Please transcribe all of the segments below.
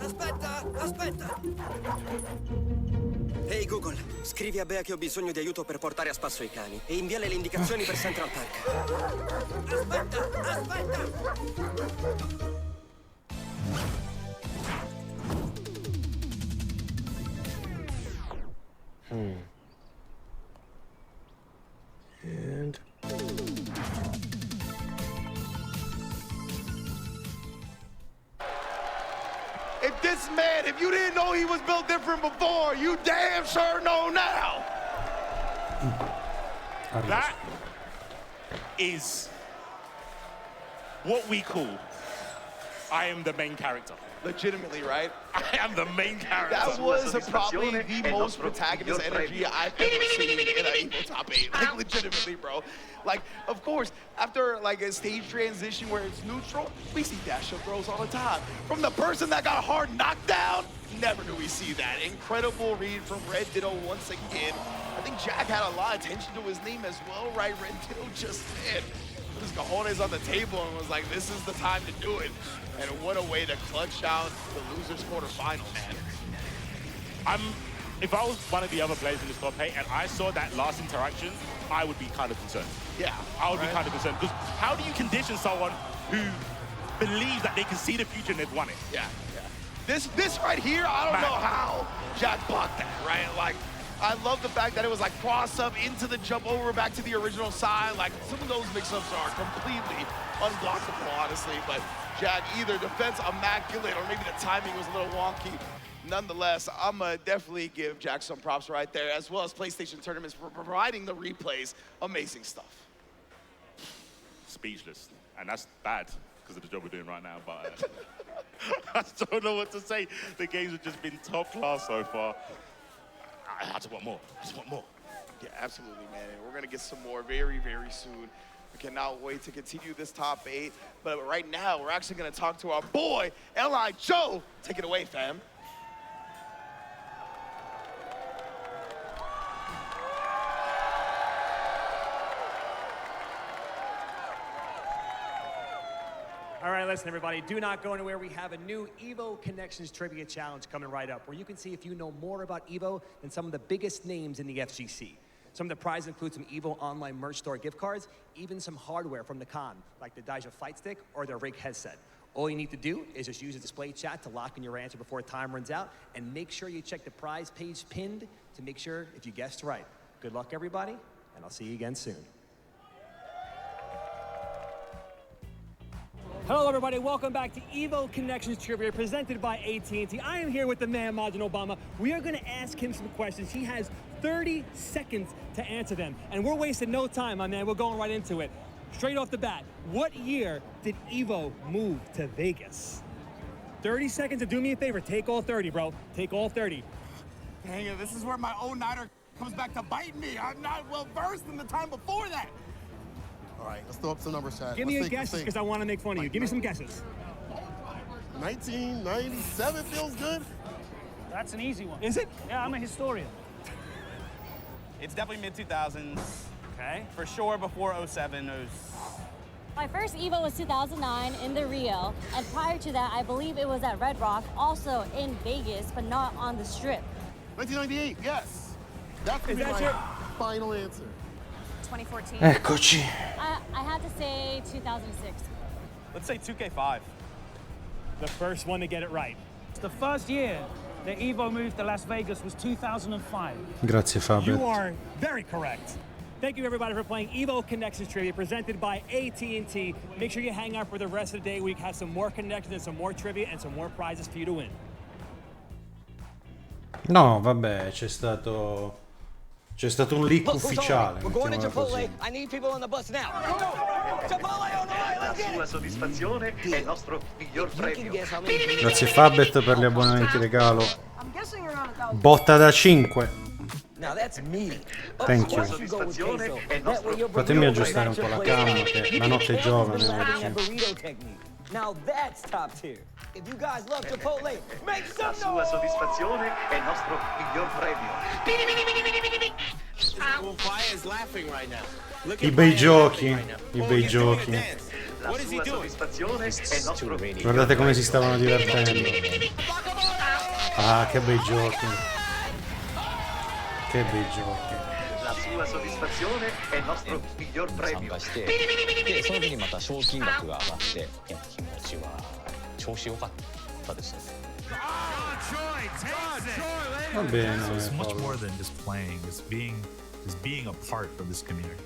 Aspetta! Ehi Google, scrivi a Bea che ho bisogno di aiuto per portare a spasso i cani e inviale le indicazioni per Central Park. Aspetta! And if you didn't know he was built different before, you damn sure know now. That is what we call I am the main character. Legitimately, right? I am the main character. That was probably the most protagonist energy I've ever seen in an Evo top 8. Like, legitimately, bro. Like, of course, after like a stage transition where it's neutral, we see dash-up throws all the time. From the person that got hard knocked down, never do we see that. Incredible read from Red Ditto once again. I think Jack had a lot of attention to his name as well, right? Red Ditto just did. Put his cojones on the table and was like, this is the time to do it. And what a way to clutch out the losers quarterfinal, man. If I was one of the other players in this top 8 and I saw that last interaction, I would be kind of concerned. Yeah. I would be kind of concerned. Because how do you condition someone who believes that they can see the future and they've won it? Yeah. This right here, I don't know how Jack blocked that, right? Like, I love the fact that it was like cross up into the jump over back to the original side. Like, some of those mix-ups are completely unblockable, honestly. But Jack, either defense immaculate or maybe the timing was a little wonky. Nonetheless, I'm gonna definitely give Jack some props right there, as well as PlayStation Tournaments for providing the replays. Amazing stuff. Speechless. And that's bad because of the job we're doing right now. But I don't know what to say. The games have just been top class so far. I just want more. Yeah, absolutely, man. And we're going to get some more very, very soon. I cannot wait to continue this top 8. But right now, we're actually going to talk to our boy, L.I. Joe. Take it away, fam. All right, listen, everybody, do not go anywhere. We have a new EVO Connections Trivia Challenge coming right up, where you can see if you know more about EVO than some of the biggest names in the FGC. Some of the prizes include some EVO online merch store gift cards, even some hardware from the con, like the Daija Fight Stick or their Rig headset. All you need to do is just use the display chat to lock in your answer before time runs out, and make sure you check the prize page pinned to make sure if you guessed right. Good luck, everybody, and I'll see you again soon. Hello, everybody. Welcome back to EVO Connections Trivia, presented by AT&T. I am here with the man, Majin Obama. We are going to ask him some questions. He has 30 seconds to answer them, and we're wasting no time, my man. We're going right into it. Straight off the bat, what year did EVO move to Vegas? 30 seconds, and do me a favor. Take all 30, bro. Take all 30. Dang it, this is where my own Nighter comes back to bite me. I'm not well versed in the time before that. All right, let's throw up some numbers, Chad. Give me a guess, because I want to make fun of you. Give me some guesses. 1997 feels good. That's an easy one. Is it? Yeah, I'm a historian. It's definitely mid-2000s. Okay. For sure before 07. My first EVO was 2009 in the Rio, and prior to that, I believe it was at Red Rock, also in Vegas, but not on the Strip. 1998, yes. That's gonna be my final answer. 2014. eccoci. I had to say 2006. Let's say 2K5. The first one to get it right. The first year that EVO moved to Las Vegas was 2005. Grazie Fabio. You are very correct. Thank you, everybody, for playing EVO Connections Trivia, presented by AT&T. Make sure you hang out for the rest of the day. We have some more connections and some more trivia and some more prizes for you to win. No, vabbè, c'è stato un leak ufficiale. We're going to mettiamola Chipotle. così. I need people on the bus now. Chipotle on the way. Let's get it. La sua soddisfazione è il nostro miglior premio. Grazie Fabet per gli abbonamenti regalo. Botta da 5. Now that's me. Thank you. La sua soddisfazione è il nostro Fatemi aggiustare un po' la cama, che la notte è giovane. Now that's top tier. If you guys love Chipotle, make some La sua noise. soddisfazione è il nostro miglior premio. I bei giochi, i bei giochi. La sua soddisfazione è il nostro Guardate come si stavano divertendo. Ah, che bei giochi. Che bei giochi. La sua soddisfazione è il nostro miglior premio. 参加してでその時にまた賞金額が上がっていや気持ちは調子良かったですね。 Va bene. It's much more than just playing. It's being a part of this community.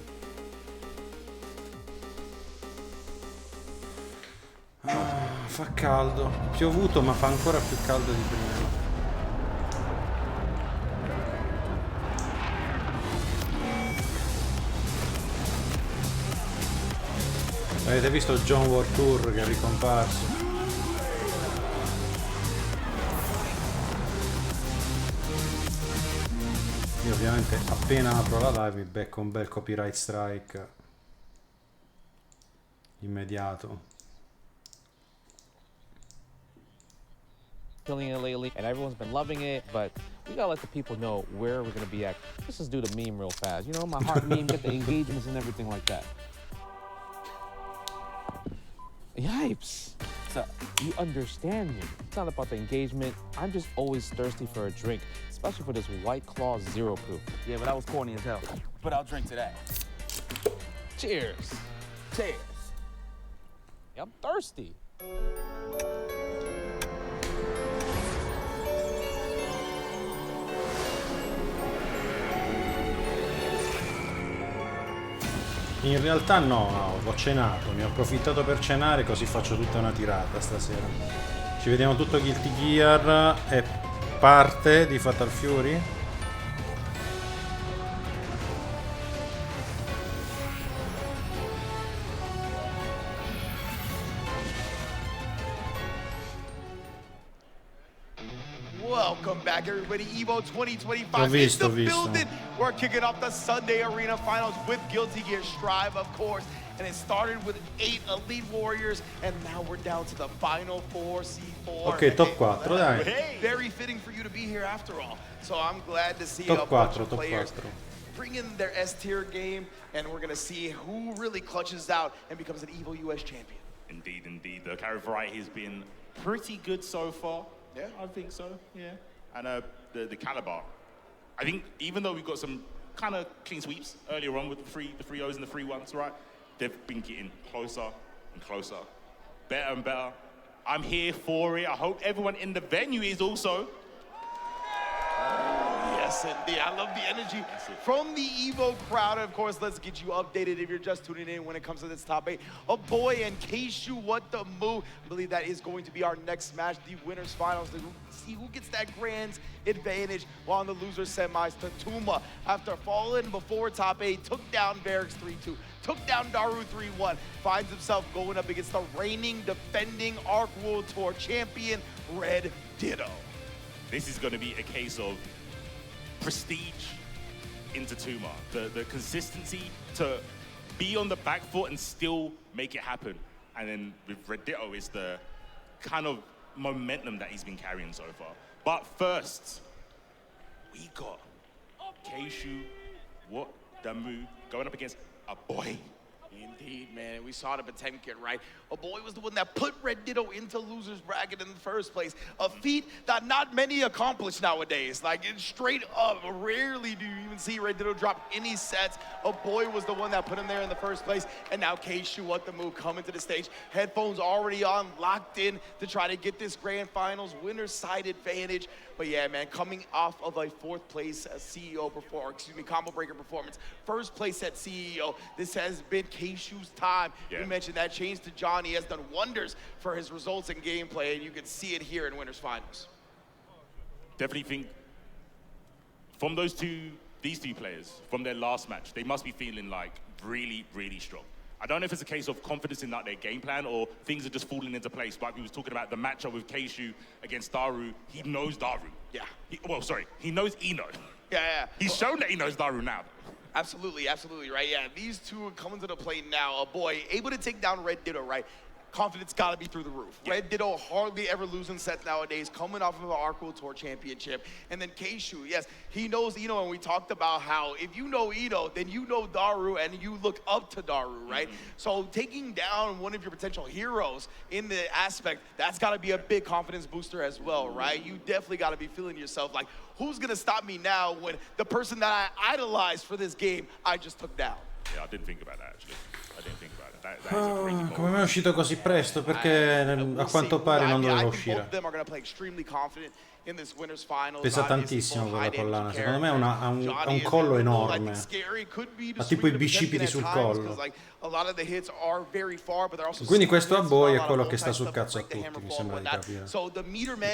Fa caldo. Piovuto, ma fa ancora più caldo di prima. Avete visto John World Tour che è ricomparso? Io ovviamente appena apro la live mi becco un bel copyright strike immediato. Killing it lately, and everyone's been loving it, but we gotta let the people know where we're gonna be at. Let's just do the meme real fast. You know, my heart meme, get the engagements and everything like that. Yipes. So, you understand me. It's not about the engagement. I'm just always thirsty for a drink, especially for this White Claw Zero Proof. Yeah, but that was corny as hell. But I'll drink to that. Cheers. Cheers. Yeah, I'm thirsty. In realtà no, ho cenato, ne ho approfittato per cenare così faccio tutta una tirata stasera. Ci vediamo tutto Guilty Gear e parte di Fatal Fury. Welcome back, everybody. EVO 2025 Ho visto, in the building. We're kicking off the Sunday Arena Finals with Guilty Gear Strive, of course. And it started with 8 Elite Warriors, and now we're down to the final 4 C4. Ok, top 4, dai. Very fitting for you to be here after all. So I'm glad to see Top a bunch 4, of top players 4. bring in their S-tier game, and we're going to see who really clutches out and becomes an EVO US champion. Indeed, indeed. The carry variety has been pretty good so far. Yeah, I think so. Yeah, and the caliber. I think even though we've got some kind of clean sweeps earlier on with the three O's and the 3-1s, right? They've been getting closer and closer, better and better. I'm here for it. I hope everyone in the venue is also. Yes, indeed. I love the energy from the EVO crowd. Of course, let's get you updated if you're just tuning in when it comes to this top 8. Oh boy, and Keishu, what the move. I believe that is going to be our next match, the winners finals, to see who gets that grand advantage while in the loser semis. Tatuma, after falling before top 8, took down Varix 3-2, took down Daru 3-1, finds himself going up against the reigning, defending Arc World Tour champion, Red Ditto. This is going to be a case of prestige into Tuma. The consistency to be on the back foot and still make it happen. And then with Red Ditto is the kind of momentum that he's been carrying so far. But first, we got Keishu, what the move, going up against a boy. Indeed, man. We saw the Potemkin, right? A boy was the one that put Red Ditto into loser's bracket in the first place. A feat that not many accomplish nowadays. Like, it's straight up. Rarely do you even see Red Ditto drop any sets. A boy was the one that put him there in the first place. And now Keishu, what the move, coming to the stage. Headphones already on, locked in to try to get this grand finals winner's side advantage. But yeah, man, coming off of a 4th place combo breaker performance. First place at CEO. This has been Keishu's time. Yeah. You mentioned that change to John. He has done wonders for his results and gameplay, and you can see it here in winners finals. Definitely think from these two players, from their last match, they must be feeling like really, really strong. I don't know if it's a case of confidence in their game plan or things are just falling into place. But he was talking about the matchup with Keishu against Daru. He knows Daru. Yeah. He knows Eno. Yeah. He's shown that he knows Daru now. Absolutely, right? Yeah, these two are coming to the plate now. A boy able to take down Red Ditto, right? confidence got to be through the roof. Red Ditto hardly ever losing sets nowadays, coming off of an Arco Tour championship. And then Keishu, yes, he knows Ito, and we talked about how if you know Ito, then you know Daru, and you look up to Daru, right? So taking down one of your potential heroes in the aspect, that's got to be a big confidence booster as well, right? You definitely got to be feeling yourself like, who's going to stop me now when the person that I idolized for this game, I just took down? Yeah, I didn't think about that, actually. I didn't think about it. That is a crazy call. Come mai è uscito così presto? Perché a quanto pare non doveva uscire. Pesa tantissimo quella collana, secondo me ha un collo enorme, ha tipo i bicipiti sul collo. Quindi questo a Boy è quello che sta sul cazzo a tutti, mi sembra di capire.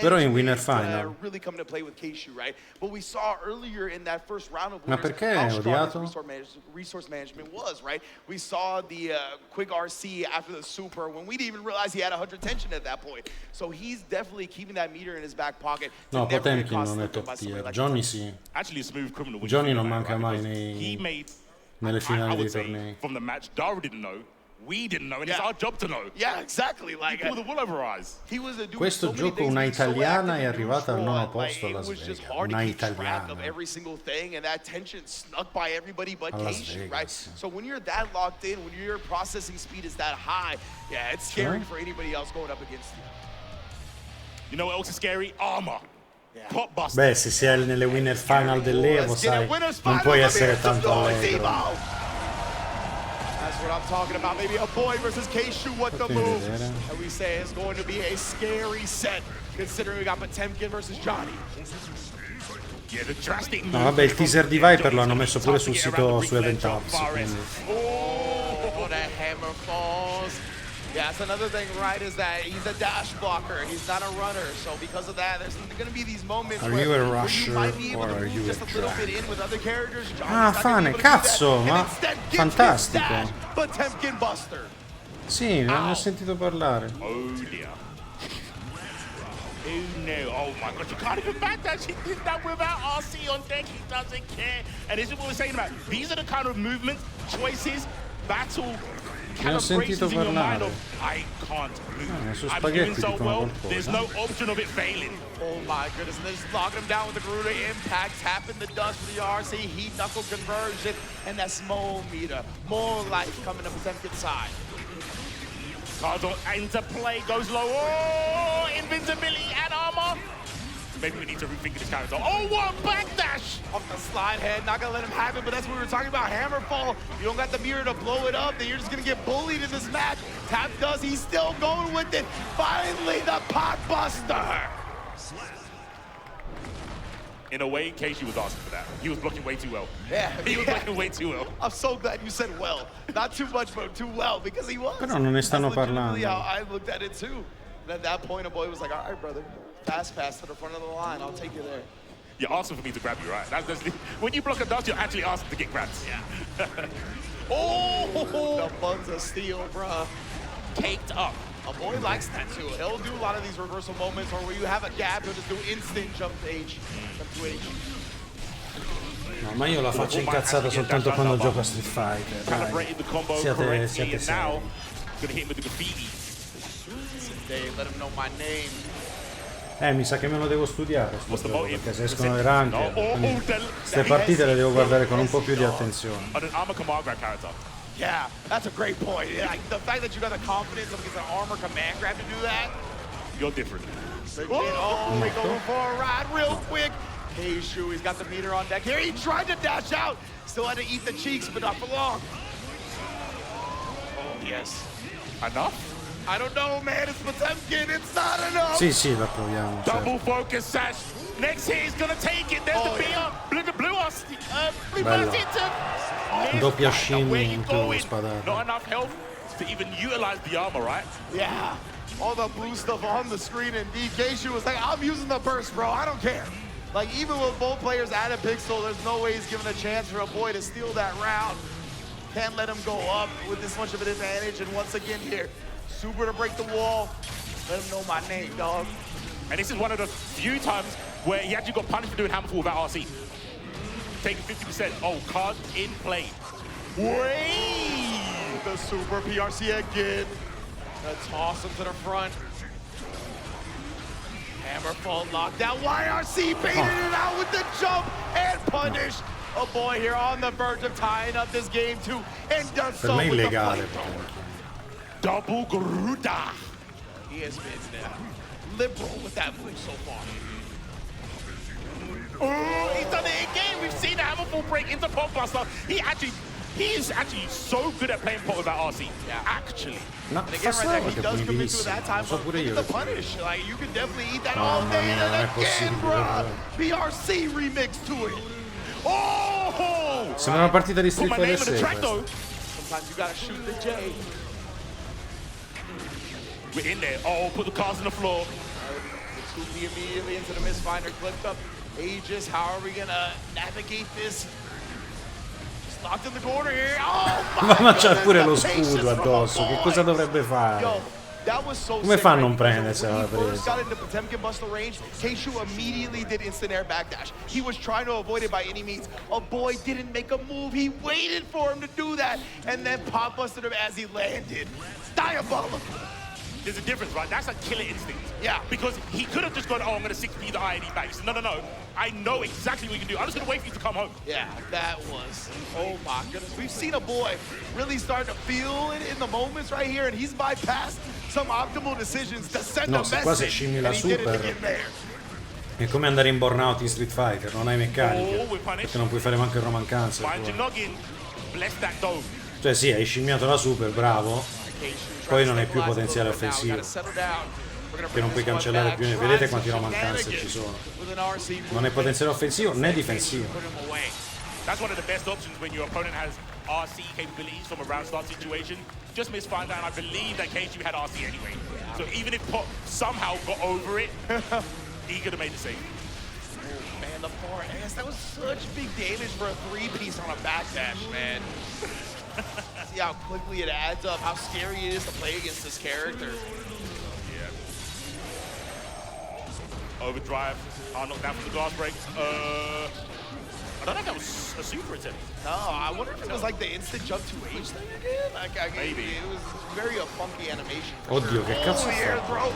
Però in winner final. Ma perché è odiato? Resource management was, right? We saw the quick RC after the super when we didn't even realize he had 100 tension at that point. So he's definitely keeping that meter in his back pocket. No, Potemkin non è top tier. Johnny sì. Johnny non manca mai nelle finali dei tornei. From the match, Daru didn't know. We didn't know, and it's our job to know. Yeah, exactly. Like, pull the wool over our eyes. Questo gioco una italiana è arrivata al 9° posto a Las Vegas. Una italiana. Every single thing, and that tension snuck by everybody but Keishu, right? So when you're that locked in, when your processing speed is that high, yeah, it's scary for anybody else going up against you. You know what else is scary? Armor. Beh, se sei nelle winner final dell'EVO, sai, non puoi essere tanto allegro. That's what I'm talking about. Maybe a Boy versus Keishu, what the move. And we say it's going to be a scary set, considering we got Potemkin versus Johnny. No, vabbè, il teaser di Viper lo hanno messo pure sul sito su Event Hubs. Oh, that hammer falls. Yeah, that's another thing, right, is that he's a dash blocker. He's not a runner. So because of that, there's going to be these moments where you a rusher you might be able to or are you just a a little bit in with other characters. Ah, Fane, cazzo, ma fantastico. Potemkin Buster. Sì, ne ho sentito parlare. Oh dear. Oh no, oh my god, you can't even back that. She did that without RC on deck. He doesn't care. And this is what we're saying about. These are the kind of movements, choices, battle. Ne ho sentito parlare. I can't move. Su I'm spaghetti doing so dicono well, qualcosa. there's no option of it failing. Oh my goodness, and they're just locking him down with the Garuda impact, tapping the dust for the RC, heat knuckle conversion, and that small meter. More life coming to Potemkin's side. Cards into play, goes low. Oh, invincibility and armor. Maybe we need to rethink this character. Oh, what a backdash! Off the slide head, not gonna let him have it, but that's what we were talking about, Hammerfall. You don't got the mirror to blow it up, then you're just gonna get bullied in this match. Tap does, he's still going with it. Finally, the pot buster! In a way, Keishu was asking for that. He was blocking way too well. Yeah, he was blocking way too well. I'm so glad you said well. Not too much, but too well, because he was. Però non ne stanno parlando. That's how I looked at it too. And at that point, a boy was like, all right, brother. Fast pass to the front of the line. I'll take you there. You're asking for me to grab you, right? When you block a dust, you're actually asking to get grabbed. Yeah. Oh, the buns of steel, bruh. Caked up. A boy likes that too. He'll do a lot of these reversal moments, or where you have a gap, he'll just do instant jump to H. Jump to H. No, ma io la faccio incazzata soltanto quando gioco a Street Fighter. Dai. Siate seri. Let him know my name. Mi sa che me lo devo studiare sto gioco, perché se escono le rank, queste partite le devo guardare con un po' più di attenzione. Yeah, that's a great point. Yeah, the fact that you got the confidence of an armor command grab to do that. You're different. Oh, we going for a ride real quick. Keishu, he's got the meter on deck here. He tried to dash out. Still had to eat the cheeks, but not for long. Oh, yes. Enough? I don't know, man. It's Potemkin. It's not enough. Sì, la proviamo. Double focus sash. Next hit is gonna take it. There's the blue burst into. Doppia scimmia in più spadata. Not enough health to even utilize the armor, right? Yeah. All the blue stuff on the screen, and Keishu was like, I'm using the burst, bro. I don't care. Like, even with both players at a pixel, there's no way he's giving a chance for a boy to steal that round. Can't let him go up with this much of an advantage. And once again here, Super to break the wall. Let him know my name, dog. And this is one of the few times where he actually got punished for doing Hammerfall without RC. Taking 50%. Oh, card in play. Wait! The Super PRC again. Let's toss him to the front. Hammerfall locked down. YRC baited it out with the jump and punish. A boy here on the verge of tying up this game too, and does so with the flame. Double Garuda. He has been liberal with that move so far. Oh, he's done it again. We've seen the Hammerfall break into Pot Buster. He is actually so good at playing pot without RC. Yeah. Actually. And again, right there, he does commit to it that time, but look at the punish. Like, you can definitely eat that all day. And again, bro, BRC remix to it. Oh! Sembra una partita di Street Fighter 6. Sometimes you gotta shoot the J. We're in there. Oh, put the cards on the floor. The 2P immediately into the Mistfinder, clipped up. Aegis, how are we gonna navigate this? It's locked in the corner here. Oh my Ma c'ha pure lo scudo addosso. Che cosa dovrebbe fare? Come fa a non prendere se l'ha preso? Got into Potemkin Buster range. Keishu immediately did instant air backdash. He was trying to avoid it by any means. A boy didn't make a move. He waited for him to do that and then pop busted him as he landed. Diabolical. There's a difference, right? That's a killer instinct. Yeah. Because he could have just gone, oh, I'm going to 6P the INE base. No. I know exactly what you can do. I'm just going to wait for you to come home. Yeah, that was, oh my goodness. We've seen a boy really start to feel it in the moments right here, and he's bypassed some optimal decisions to send a message. Qua se scimmi la super è come andare in burnout in Street Fighter, non hai meccaniche, perché non puoi fare manco il Roman Cancer. Cioè sì, hai scimmiato la super, bravo. Poi non hai più potenziale offensivo, che non puoi cancellare più. Vedete quanti Roman Cancer ci sono. Non hai potenziale offensivo né difensivo. That's one of the best options when your opponent has RC capabilities from a round start situation. Just misfind that, and I believe that Keishu had RC anyway. So even if Pop somehow got over it, he could have made the save. Oh man, the far ass, that was such big damage for a 3-piece on a backdash, man. See how quickly it adds up, how scary it is to play against this character. Yeah. Overdrive, knocked down from the glass break. I don't think that was a super attempt. No, I wonder if it was like the instant jump to H thing again. Like, maybe. It was very a funky animation. Oddio, che cazzo air throw.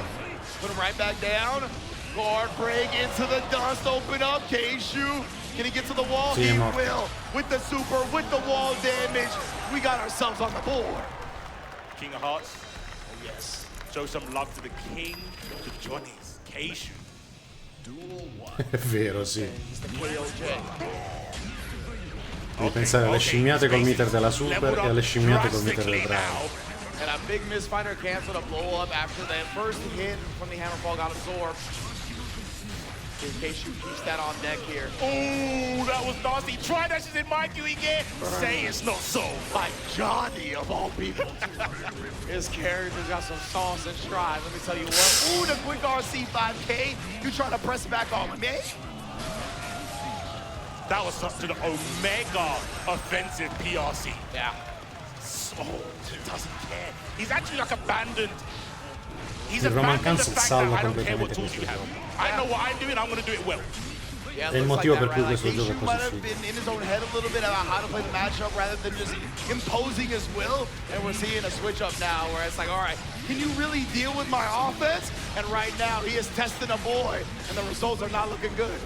Put him right back down. Guard break into the dust, open up, Keishu. Can he get to the wall? He will. With the super, with the wall damage, we got ourselves on the board. King of Hearts. Oh, yes. Show some love to the king, to Johnny's, Keishu. È vero, sì. Devi pensare alle scimmiate col meter della super e alle scimmiate col meter del bravo. And a big Mistfinder canceled a blow up after that first hit from the Hammerfall got absorbed. In case you keeps that on deck here. Oh, that was nasty. Try that shit in my queue again. Say it's not so. By Johnny of all people. His character's got some sauce and stride. Let me tell you what. Ooh, the quick RC 5K. You trying to press back on me? That was such an omega offensive PRC. Yeah. So he doesn't care. He's actually like abandoned. He's Il Roman abandoned the Cancer fact salva that I don't care what completamente tools you questo have. gioco. I know what I'm doing, I'm going to do it well. Yeah, È il motivo per cui questo Like gioco è Keishu might così have figo. been in his own head a little bit about how to play the matchup rather than just imposing his will. And we're seeing a switch up now where it's like, all right, can you really deal with my offense? And right now he is testing a boy and the results are not looking good.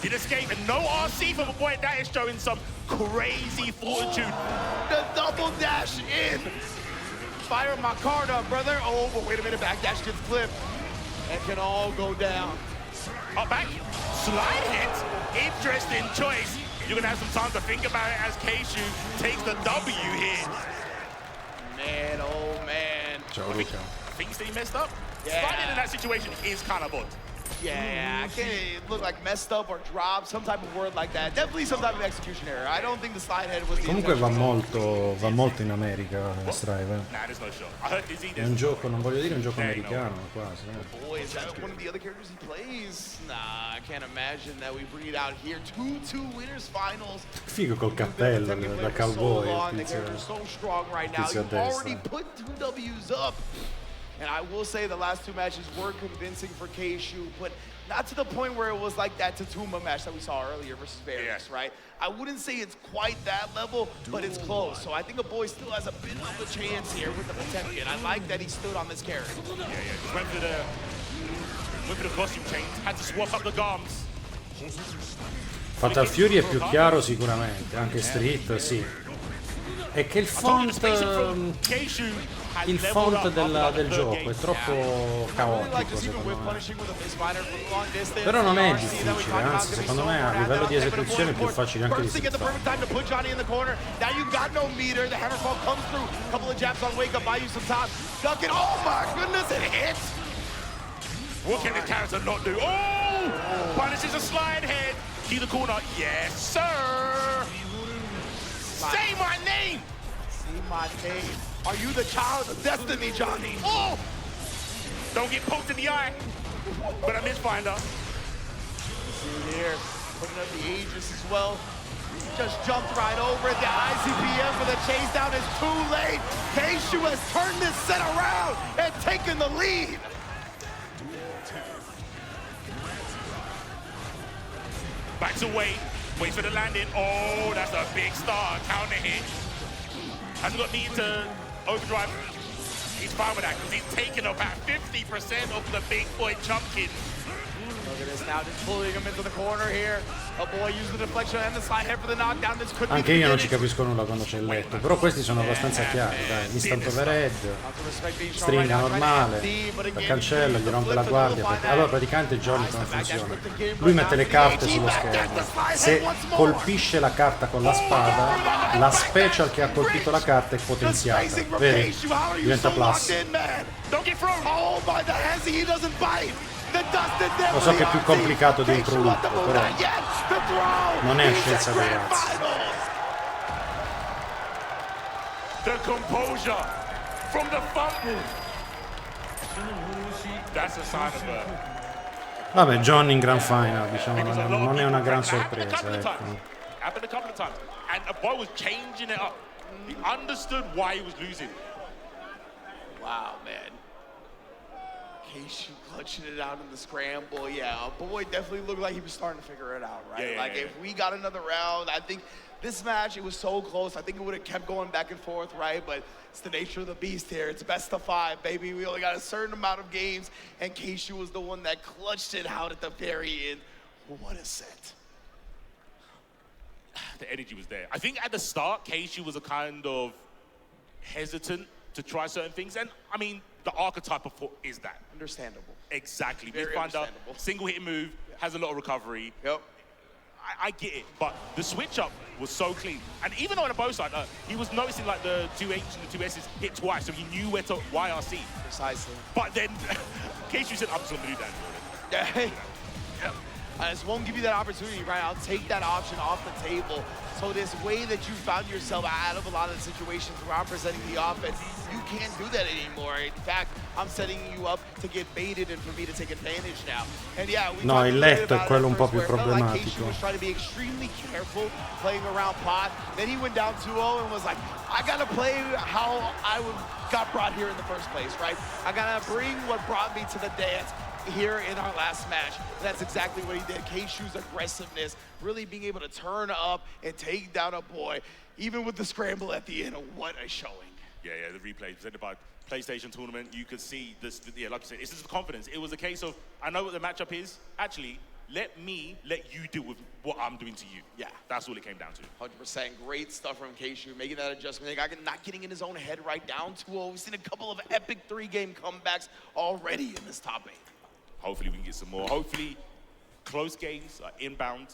Did escape and no RC from a boy that is showing some crazy fortitude. The double dash in. Fire my card up, brother. Oh, but wait a minute, backdash gets clipped. And can all go down. Up back, slide hit, interesting choice. You're gonna have some time to think about it as Keishu takes the W here. Man, oh man. Thinks that he messed up? Yeah. Sliding in that situation is kind of odd. Yeah, I can't look like messed up or dropped, some type of word like that. Definitely some type of execution error. I don't think the slide head was the Comunque va molto in America Strive. Nah, there's no shot. I heard Dizzy. È un gioco, non voglio dire un gioco americano, quasi. Boy, is that one of the other characters he plays? Nah, I can't imagine that we bring it out here. 2-2 winners finals. Figo col cappello da cowboy. The character's so strong right now. You've already put 2 W's up. And I will say the last two matches were convincing for Keishu, but not to the point where it was like that Tatuma match that we saw earlier versus Varys, right? I wouldn't say it's quite that level, but it's close. So I think a boy still has a bit of a chance here with the Potemkin. I like that he stood on this character. Just went for the costume change, had to swap up the gums. Fatal Fury è più chiaro sicuramente, anche Street, sì. È che il font del gioco è troppo caotico secondo me. Però non è difficile, anzi secondo me a livello di esecuzione è più facile anche di Street Fighter. What can this character not do? Oh! Punishes a slide head. Key the corner. Yes, sir. Say my name. Say my name. Are you the child of destiny, Johnny? Oh! Don't get poked in the eye. But I misfinder. See here, putting up the Aegis as well. Just jumped right over it. The ICPM for the chase down is too late. Keishu has turned this set around and taken the lead. Backs away, waits for the landing. Oh, that's a big star. Counter hit. Hasn't got need to overdrive. He's fine with that because he's taken about 50% of the big boy Chumpkin. Look at this now, just pulling him into the corner here. A boy using the deflection and the slide head for the knockdown. This could Anche io non ci capisco nulla quando c'è il letto, però questi sono abbastanza chiari, dai. Instant overhead, stringa normale, la cancella, gli rompe la guardia. Allora praticamente Johnny come funziona? Lui mette le carte sullo schermo. Se colpisce la carta con la spada, la special che ha colpito la carta è potenziata. Vedi? Diventa plus. Lo so che è più complicato di un produtto, però non è scienza dei ragazzi. The composure from the fumble. That's a sign of a... Vabbè, John in Grand Final, diciamo, non è una gran sorpresa, ecco. Happened a couple of times, and a boy was changing it up. He understood why he was losing. Wow, man. Keishu clutching it out in the scramble. Yeah, boy definitely looked like he was starting to figure it out, right? If we got another round, I think this match, it was so close. I think it would have kept going back and forth, right? But it's the nature of the beast here. It's best of 5, baby. We only got a certain amount of games, and Keishu was the one that clutched it out at the very end. What a set. The energy was there. I think at the start, Keishu was a kind of hesitant to try certain things, and I mean, the archetype of foot is that. Understandable. Exactly. Very understandable. Single hit move, has a lot of recovery. Yep. I get it, but the switch up was so clean. And even on the bow side, he was noticing like the 2H and the 2S's hit twice, so he knew where to YRC. Precisely. But then, Keishu said, I'm just gonna do that. Yeah. I just won't give you that opportunity, right? I'll take that option off the table. So this way that you found yourself out of a lot of the situations where I'm presenting the offense, you can't do that anymore. In fact, I'm setting you up to get baited and for me to take advantage now. And yeah, we no, il letto è quello un po' più problematico. He was trying to be extremely careful playing around pot. Then he went down 2-0 and was like, I gotta play how I got brought here in the first place, right? I gotta bring what brought me to the dance here in our last match. And that's exactly what he did. Keishu's aggressiveness, really being able to turn up and take down a boy, even with the scramble at the end. What a showing. Yeah, the replay presented by PlayStation Tournament. You could see this, yeah, like you said, it's just confidence. It was a case of, I know what the matchup is. Actually, let you deal with what I'm doing to you. Yeah. That's all it came down to. 100%. Great stuff from Keishu, making that adjustment. Not getting in his own head right down 2-0. We've seen a couple of epic 3-game comebacks already in this top 8. Hopefully we can get some more. Hopefully close games are inbound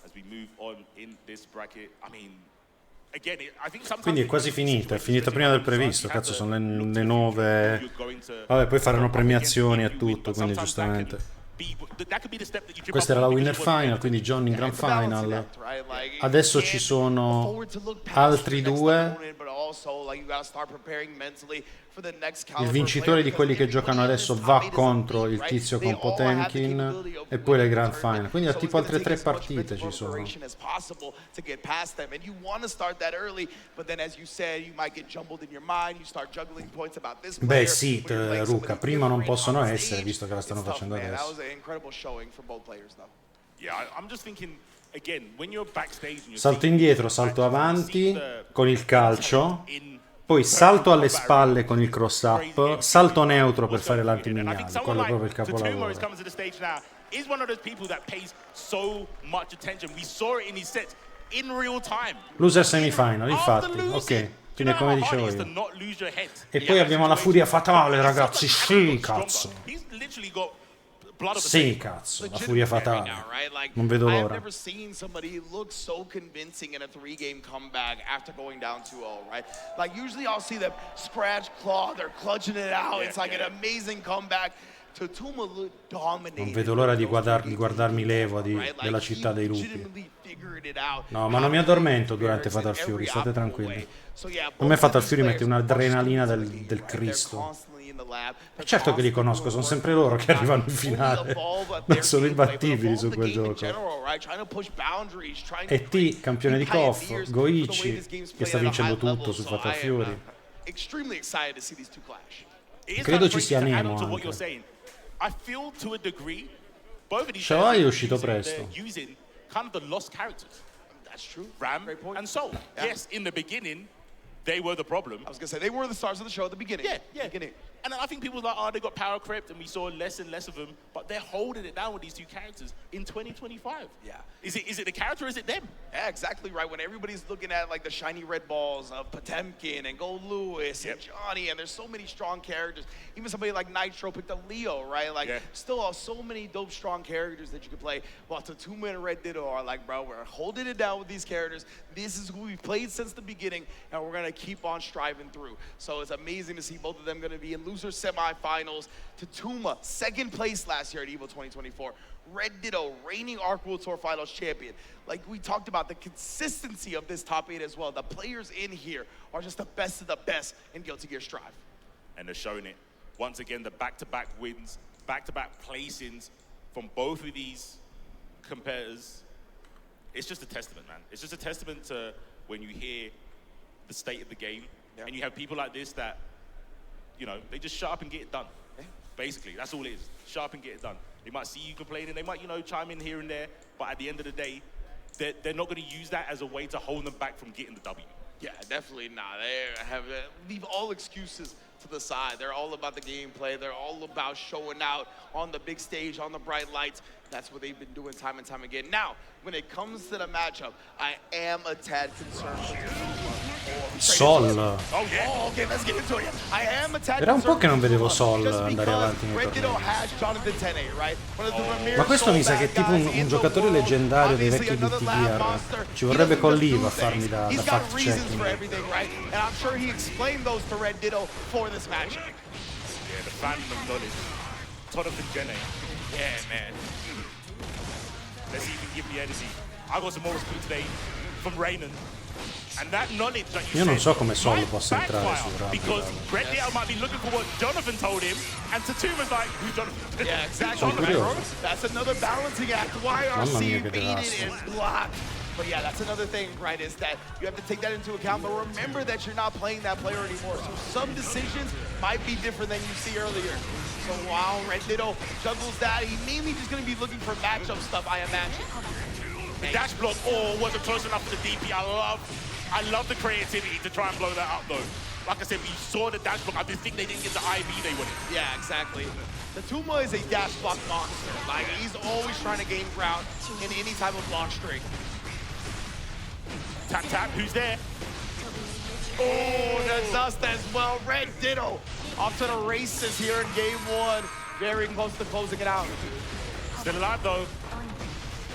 as we move on in this bracket. I mean, again, I think sometimes... Quindi è quasi finita, è finita prima del previsto. Cazzo, sono le 9. Vabbè, poi faranno premiazioni e tutto, quindi giustamente. Questa era la winner final, quindi John in Grand Final. Adesso ci sono altri 2 also like you gotta start preparing mentally for the next Il vincitore di quelli che giocano adesso va contro il tizio con Potemkin e poi le Grand Final. Quindi ha tipo altre 3 partite ci sono. Beh sì, Ruka, prima non possono essere, visto che la stanno facendo adesso. Salto indietro, salto avanti con il calcio, poi salto alle spalle con il cross up, salto neutro per fare l'antiminiale, quello è proprio il capolavoro. Loser semifinal, infatti, ok, quindi come dicevo io. E poi abbiamo la furia fatale, ragazzi, sì, cazzo. Sì, cazzo, la furia fatale. Non vedo l'ora. I've never seen somebody look so convincing in a 3-game comeback after going down 2-0, right? Like usually I'll see them scratch, claw, they're clutching it out. It's like an amazing comeback. Totuma looked dominated. Non vedo l'ora di guardarmi l'Evo della città dei lupi. No, ma non mi addormento durante Fatal Fury, state tranquilli. A me Fatal Fury mette un'adrenalina del Cristo. E certo che li conosco, sono sempre loro che arrivano in finale. Non sono imbattibili su quel gioco. E T, campione di KOF, Goichi, che sta vincendo tutto su Fatal Fury. Credo ci sia Nemo anche. Shawai è uscito presto. Ram and Soul. Yes, in the beginning, they were the problem. I was gonna say they were the stars of the show at the beginning. Yeah. And I think people were like, oh, they got power crept, and we saw less and less of them. But they're holding it down with these two characters in 2025. Yeah. Is it the character or is it them? Yeah, exactly right. When everybody's looking at like the shiny red balls of Potemkin and Gold Lewis and Johnny, and there's so many strong characters. Even somebody like Nitro picked up Leo, right? Like still so many dope, strong characters that you could play. While Totuma and Red Ditto are like, bro, we're holding it down with these characters. This is who we've played since the beginning, and we're gonna keep on striving through. So it's amazing to see both of them gonna be in loser semifinals. Totuma, second place last year at EVO 2024. Red Ditto, reigning Arc World Tour Finals champion. Like we talked about, the consistency of this top 8 as well. The players in here are just the best of the best in Guilty Gear Strive. And they're showing it. Once again, the back-to-back wins, back-to-back placings from both of these competitors. It's just a testament, man. It's just a testament to when you hear the state of the game, and you have people like this that, you know, they just shut up and get it done. Basically, that's all it is. Shut up and get it done. They might see you complaining, they might, you know, chime in here and there, but at the end of the day, they're not going to use that as a way to hold them back from getting the W. Yeah, definitely not. They have leave all excuses to the side. They're all about the gameplay. They're all about showing out on the big stage, on the bright lights. That's what they've been doing time and time again. Now, when it comes to the matchup, I am a tad concerned for Sol. Oh, okay, let's get into it. I am a tad Era un po' che non vedevo Sol andare avanti nei tornei. Ma questo mi sa che è tipo un giocatore leggendario dei vecchi Guilty Gear. Ci vorrebbe con l'Ivo a farmi da fact checking. And I'm sure he explained those to Red Ditto for this match. Yeah, the fandom knowledge. Jonathan Jenne. Yeah, man. Let's see if he can give me energy. I got some more respect today from Raynon. And that knowledge that you Io non so come Sol possa entrare su Rampage. Because Red Ditto might be looking for what Jonathan told him, and Tatuma's like, who's Jonathan? Yeah, exactly. That's another balancing act. YRC baited and blocked. But yeah, that's another thing, right, is that you have to take that into account, but remember that you're not playing that player anymore. So some decisions might be different than you see earlier. So while Red Ditto juggles that, he's mainly just going to be looking for matchup stuff, I imagine. The dash block, wasn't close enough for the DP. I love the creativity to try and blow that up, though. Like I said, we saw the dash block. I didn't think they didn't get the IV they wanted. Yeah, exactly. Totuma is a dash block monster. Like, he's always trying to gain ground in any type of block string. Tap, tap, who's there? Oh, the dust as well. Red Ditto off to the races here in game 1. Very close to closing it out. Still alive, though.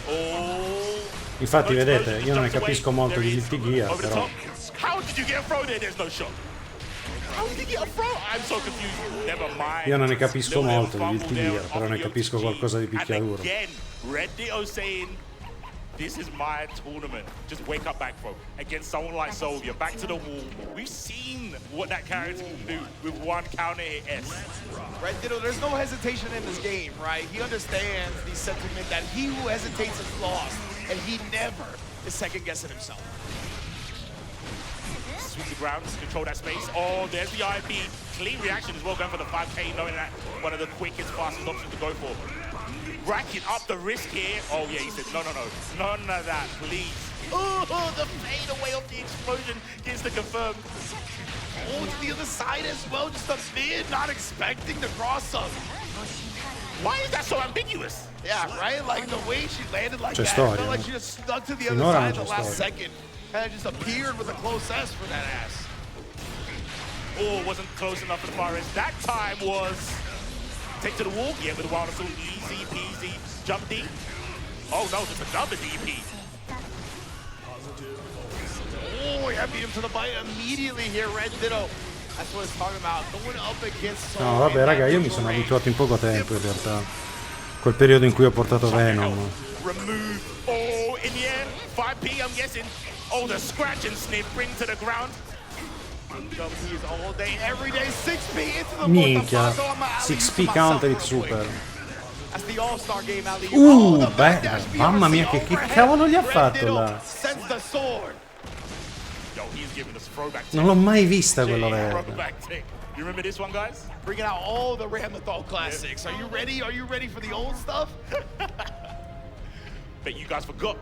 Oh. Infatti, vedete, io non ne capisco molto di Guilty Gear, però. How did you get a throw there? There's no shot. How did you get a throw? I'm so confused. Never mind. Io non ne capisco molto di Guilty Gear, però ne capisco qualcosa di picchiaduro. Again, Red Ditto saying this is my tournament. Just wake up back, bro. Against someone like Sylvia, back to the wall. We've seen what that character can do with one counter hit S. Right, Ditto, there's no hesitation in this game, right? He understands the sentiment that he who hesitates is lost, and he never is second-guessing himself. Sweep the ground, control that space. Oh, there's the IB. Clean reaction as well, going for the 5K, knowing that one of the quickest, fastest options to go for. Racking up the risk here. Oh, yeah, he said, no, none of that, please. Oh, the fade away of the explosion gets to confirm. Oh, to the other side as well, just a mid, not expecting the cross-up. Why is that so ambiguous? Yeah, right? Like, the way she landed like C'è that, storia, it felt like no? she just stuck to the other Finora side at non the c'è last storia. second. And it just appeared with a close S for that ass. Oh, wasn't close enough for the far edge. That time was take to the wall. Yeah, with the wild assault, easy peasy. Jump D. Oh no, just another DP. Oh, yeah, beat him to the bite immediately here, Red Ditto. That's what it's talking about. Going up against Soul. No, vabbè, raga, io mi sono abituato in poco tempo in realtà. Quel periodo in cui ho portato Venom. Remove. Oh, in the end, 5P, I'm guessing. Oh, the scratch and sniff bring to the ground. Jumpies all day, every day. 6P into the Minchia. 6P counter it super. That's the all-star game, Ali. Beh, mamma mia, che cavolo gli ha fatto là? Sends the sword. Yo, he's giving us throwback. Non l'ho mai vista quella Throwback tick. You remember this one, guys? Bringing out all the Ramlethal classics. Are you ready? Are you ready for the old stuff? Bet you guys forgot.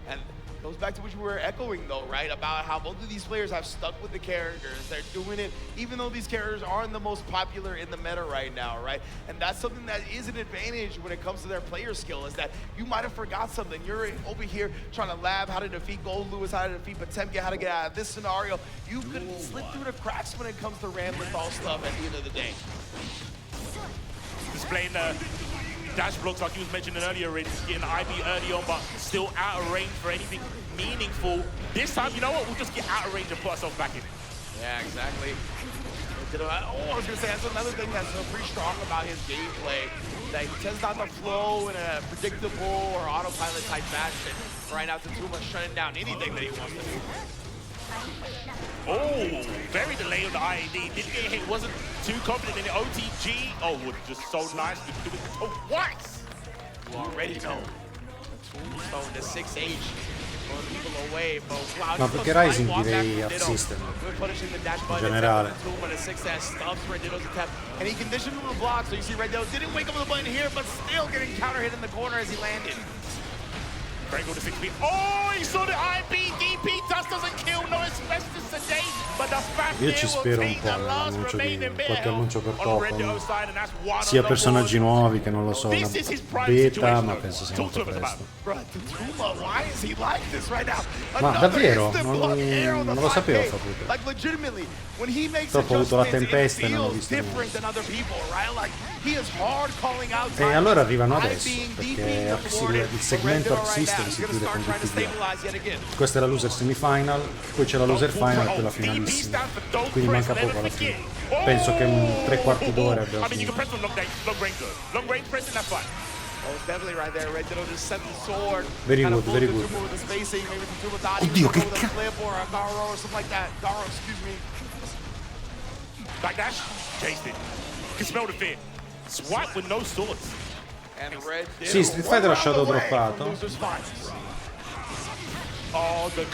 And goes back to what you were echoing, though, right? About how both of these players have stuck with the characters. They're doing it, even though these characters aren't the most popular in the meta right now, right? And that's something that is an advantage when it comes to their player skill, is that you might have forgot something. You're over here trying to lab how to defeat Gold Lewis, how to defeat Potemkin, how to get out of this scenario. You could slip through the cracks when it comes to Ramlethal stuff at the end of the day. Displaying the dash blocks like he was mentioning earlier, getting IB early on, but still out of range for anything meaningful. This time, you know what? We'll just get out of range and put ourselves back in it. Yeah, exactly. Oh, I was gonna say, that's another thing that's pretty strong about his gameplay, that he tends not to flow in a predictable or autopilot type fashion. Right now, Tatuma shutting down anything that he wants to do. Oh, very delayed on the IAD. Didn't get hit, wasn't too confident in the OTG. Oh, just so nice to do it twice. You already know. Tombstone, the 6H, pulling people away. But wow, No, perché Rising direi off system. In generale. The 6S stops Red Ditto's attempt. And he conditioned him to the block, so you see Red Ditto didn't wake up with a button here, but still getting counter hit in the corner as he landed. Very good to 6P. Oh, he saw the IB, DP, dust doesn't kill, no asbestos today, but the fact Io ci spero un po' nell'annuncio qualche annuncio per Pokémon, sia personaggi nuovi che non lo so, una beta, ma penso sia molto presto. Ma davvero? Non lo sapevo Faputo. Dopo ho avuto la tempesta e non ho visto niente. E allora arrivano adesso, perché il segmento Arc System si chiude con tutti. Questa è la loser semifinal, poi c'è la loser final e poi la finalissima. Quindi manca poco alla fine. Penso che in 3/4 d'ora abbiamo finito. Very good, very good. Oddio, che cazzo! Backdash, chased it. Can smell the fear. Swipe with no swords. Sì, Street Fighter ha shadow droppato.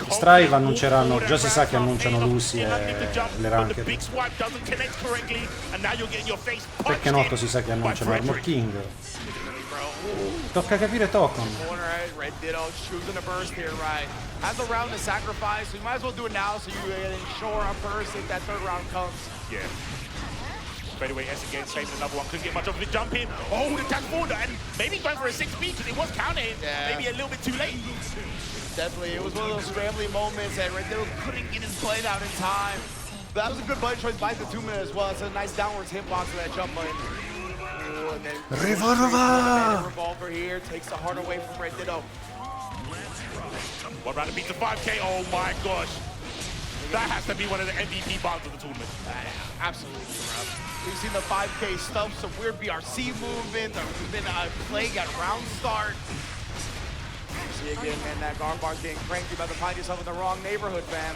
Strive annunceranno, già si sa che annunciano Lucy e le ranked. Perché Notto si sa che annunciano Armor King. Tocca capire Tokon. Red Ditto choosing a burst here, right? Has a round to sacrifice, so you might as well do it now so you ensure a burst if that third round comes. Yeah. Fadeaway S again, saving another one. Couldn't get much of the jump in. Oh, the tap forward, and maybe going for a 6B because it was counted. Yeah. Maybe a little bit too late. Definitely, it was one of those scrambling moments that Red Ditto couldn't get his blade out in time. But that was a good button choice by the 2 minutes as well. It's a nice downwards hitbox for that jump button. Ooh, and then revolver here takes the heart away from Red Ditto. One round to beat the 5K. Oh my gosh. That has to be one of the MVP bombs of the tournament. Absolutely, bro. We've seen the 5K stuff, some weird BRC movement, there's been a plague at round start. See again, man, that guard bar's getting cranked. You better find yourself in the wrong neighborhood, fam.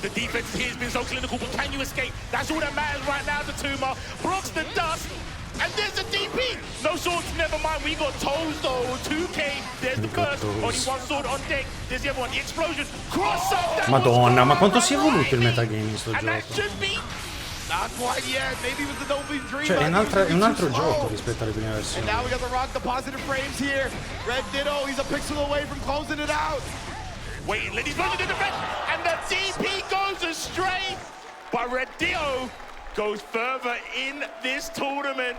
The defense here has been so clinical, but can you escape? That's all that matters right now, the Tuma. Blocks the dust, and there's a DP. No swords, never mind. We got toes, though. 2K, there's the first. Only one sword on deck. There's the other one. The explosion. Cross up. Madonna, ma quanto si è evoluto il metagaming in sto And that gioco? should be... Not quite yet. Maybe it was the Dolphin Dream. Cioè, è un altro gioco rispetto alle prime And versioni. now we got the Rock the positive frames here. Red Ditto, he's a pixel away from closing it out. Wait, Liddy's running to defense, and the DP goes astray. But Red Ditto goes further in this tournament.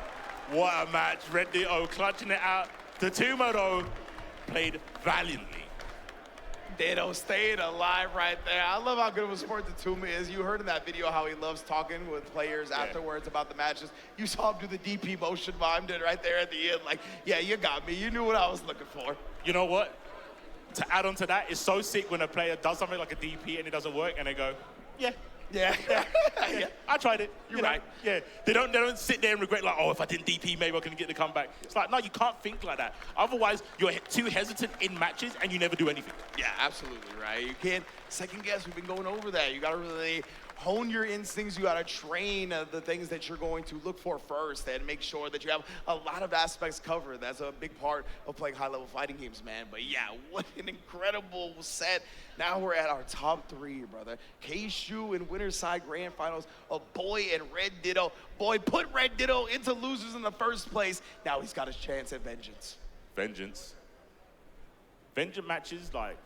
What a match. Red Ditto clutching it out. The Tuma, though, played valiantly. Ditto stayed alive right there. I love how good of a sport the Tuma is. You heard in that video how he loves talking with players afterwards about the matches. You saw him do the DP motion mime did right there at the end. Like, yeah, you got me. You knew what I was looking for. You know what? To add on to that, it's so sick when a player does something like a DP and it doesn't work, and they go, yeah. I tried it. You're right. Yeah, they don't sit there and regret like, oh, if I didn't DP, maybe I couldn't get the comeback. It's like, no, you can't think like that. Otherwise, you're too hesitant in matches and you never do anything. Yeah, absolutely right. You can't second guess. We've been going over that. You got to really hone your instincts. You got to train the things that you're going to look for first and make sure that you have a lot of aspects covered. That's a big part of playing high-level fighting games, man. But yeah, what an incredible set. Now we're at our top three, brother. K-Shu in Winner's Side Grand Finals, a Boy and Red Ditto. Boy put Red Ditto into losers in the first place. Now he's got his chance at vengeance. Vengeance matches, like,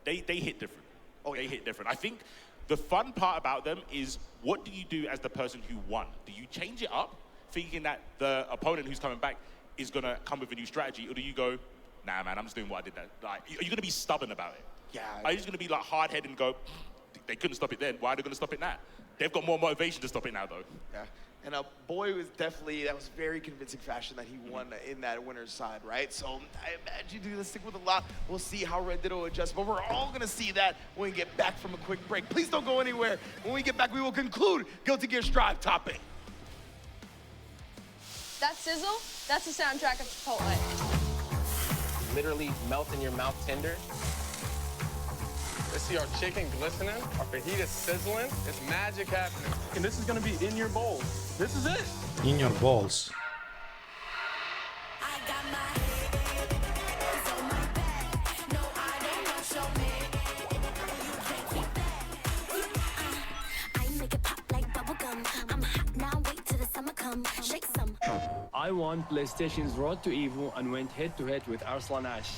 they hit different. Oh, yeah. They hit different. I think the fun part about them is, what do you do as the person who won? Do you change it up, thinking that the opponent who's coming back is gonna come with a new strategy, or do you go, nah, man, I'm just doing what I did that? Like, are you gonna be stubborn about it? Yeah. Are you just gonna be like hard-headed and go, they couldn't stop it then, why are they gonna stop it now? They've got more motivation to stop it now, though. Yeah. And Boy was definitely, that was very convincing fashion that he won in that Winner's Side, right? So I imagine you're gonna stick with a lot. We'll see how Red Ditto adjusts, but we're all gonna see that when we get back from a quick break. Please don't go anywhere. When we get back, we will conclude Guilty Gear Strive Top 8. That sizzle, that's the soundtrack of Chipotle. Literally melt in your mouth tender. Let's see our chicken glistening, our fajita sizzling. It's magic happening. And this is gonna be in your bowl. This is it. In your balls. I won PlayStation's Road to EVO and went head-to-head with Arslan Ash.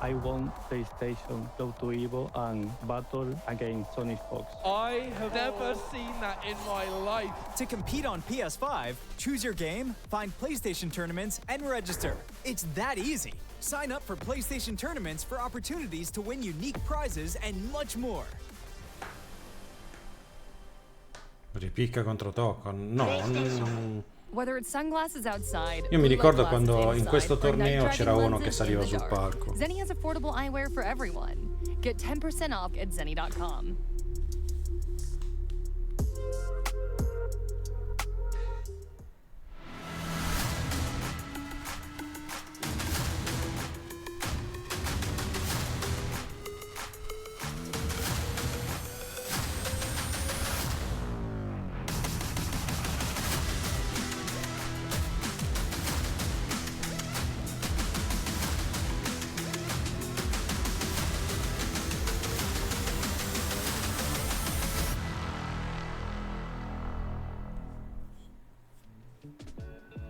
I won PlayStation Go to EVO and battle against Sonic Fox. I have never seen that in my life. To compete on PS5, choose your game, find PlayStation tournaments, and register. It's that easy. Sign up for PlayStation tournaments for opportunities to win unique prizes and much more. Ripicca contro Tocco. No. Whether it's sunglasses outside, Io mi ricordo quando in inside, questo or night torneo driving c'era uno lenses che saliva in the sul dark, palco. Zenni has affordable eyewear for everyone. Get 10% off at zenni.com.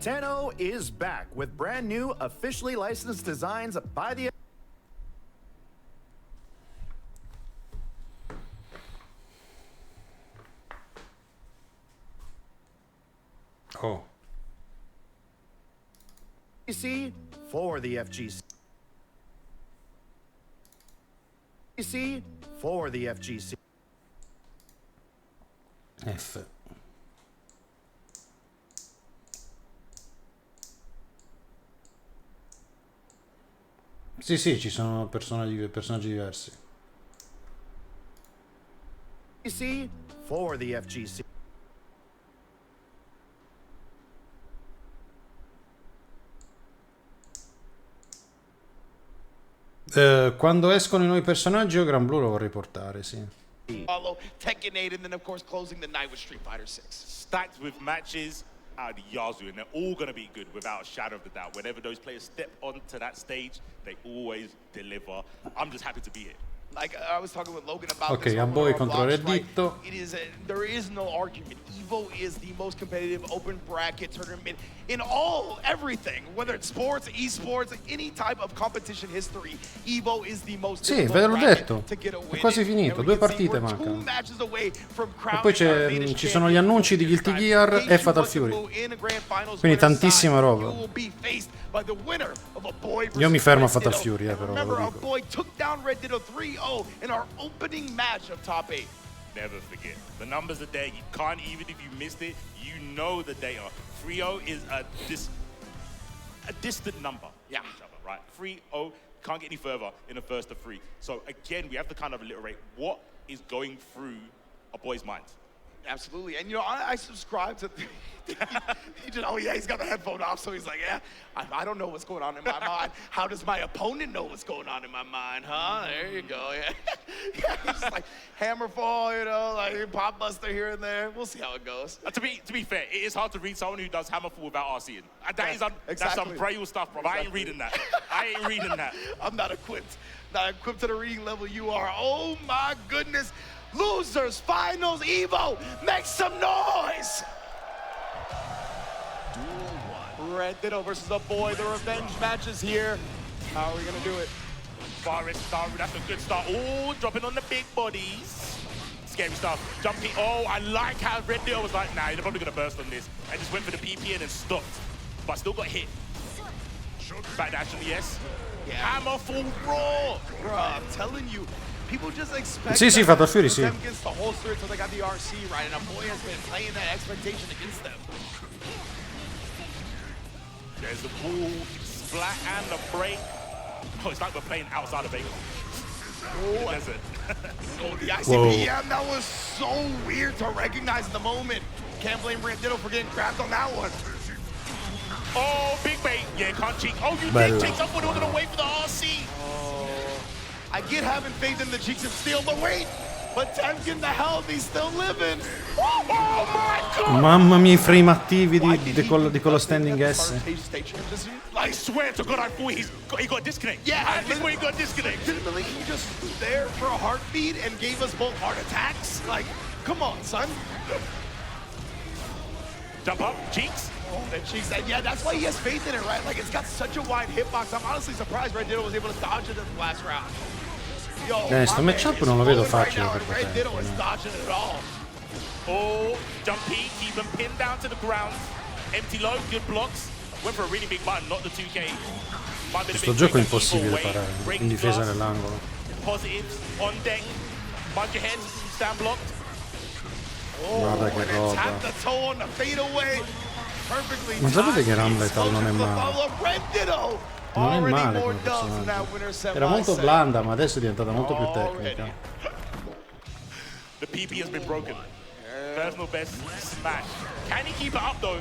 Tenno is back with brand new, officially licensed designs by the... Oh. FGC for the FGC. For the FGC. F. Sì, sì, ci sono personaggi diversi. For the FGC. Quando escono i nuovi personaggi io Gran Blue lo vorrei portare, sì. Follow Tekken 8, and then of course closing the night with Street Fighter 6. Stacked with matches out of the Yazoo, and they're all going to be good without a shadow of a doubt. Whenever those players step onto that stage, they always deliver. I'm just happy to be here. Like I was talking with Logan about Ok, this a voi on contro our blog Redditto. strike. There is no argument. EVO is the most competitive open bracket tournament in everything, whether it's sports, esports, any type of competition history. EVO is the most Sì, ve l'ho detto. È quasi finito, 2 partite mancano. E poi ci sono gli annunci di Guilty Gear e Fatal Fury. Quindi tantissima roba. Io mi fermo a Fatal Fury, però ve lo dico. In our opening match of top 8. Never forget. The numbers are there. You can't, even if you missed it, you know the data. 3-0 is a distant number. Yeah. Each other, right? 3-0 can't get any further in the first of 3. So again, we have to kind of alliterate what is going through a boy's mind. Absolutely. And you know, I subscribe to he just, oh yeah, he's got the headphone off, so he's like, yeah, I don't know what's going on in my mind. How does my opponent know what's going on in my mind, huh? There you go, yeah. Yeah, he's just like Hammerfall, you know, like Pop Buster here and there. We'll see how it goes. To be fair, it is hard to read someone who does Hammerfall without RCing. That's Exactly. some braille stuff, bro. I ain't reading that. I ain't reading that. I'm not equipped. Not equipped to the reading level you are. Oh my goodness. Losers Finals EVO, make some noise! Red Ditto versus the boy, the revenge match is here. How are we gonna do it? Forest Star, that's a good start. Oh, dropping on the big bodies. Scary stuff. Jumping. Oh, I like how Red Ditto was like, nah, they're probably gonna burst on this. And just went for the PP and then stopped. But still got hit. Back actually, yes. Yeah. Hammer full raw. Bruh, I'm telling you. People just expect Sì, Fatal Fury, sì. them against the holster until they got the RC right, and a boy has been playing that expectation against them. There's the wall, splat, and the break. Oh, it's like we're playing outside of Vegas. Oh, desert. Oh, the ICBM, that was so weird to recognize in the moment. Can't blame Red Ditto for getting grabbed on that one. Oh, big bait. Yeah, can't cheat. Oh, you Bella. did cheat. Someone who's gonna wait for the RC. I get having faith in the cheeks of steel, but wait! But Temkin, the hell, he's still living! Oh my god! Mamma mia, i frame attivi di quello standing S. I swear to God, I thought he got disconnect. Yeah, I just thought he got disconnect. Legitimately, he just stood there for a heartbeat and gave us both heart attacks. Like, come on, son. Jump up, cheeks. Oh, the cheeks. And yeah, that's why he has faith in it, right? Like, it's got such a wide hitbox. I'm honestly surprised Red Ditto was able to dodge it in the last round. Sto matchup non lo vedo facile per Red Ditto is dodging it all. Oh, jumpy, keep him pinned down to the ground. Empty low, good blocks. Went for a really big button, not the 2K. Questo gioco è impossibile parare in difesa nell'angolo. Positives on deck. Bunch your heads, stand blocked. Guarda che roba. Tap the toe on the fadeaway. Perfectly. Ma sapete che Ramletal non è male? Red Ditto. Non è male come personaggio. Era molto blanda, ma adesso è diventata molto più tecnica. The PP has been broken. Personal best smash. Can he keep it up though?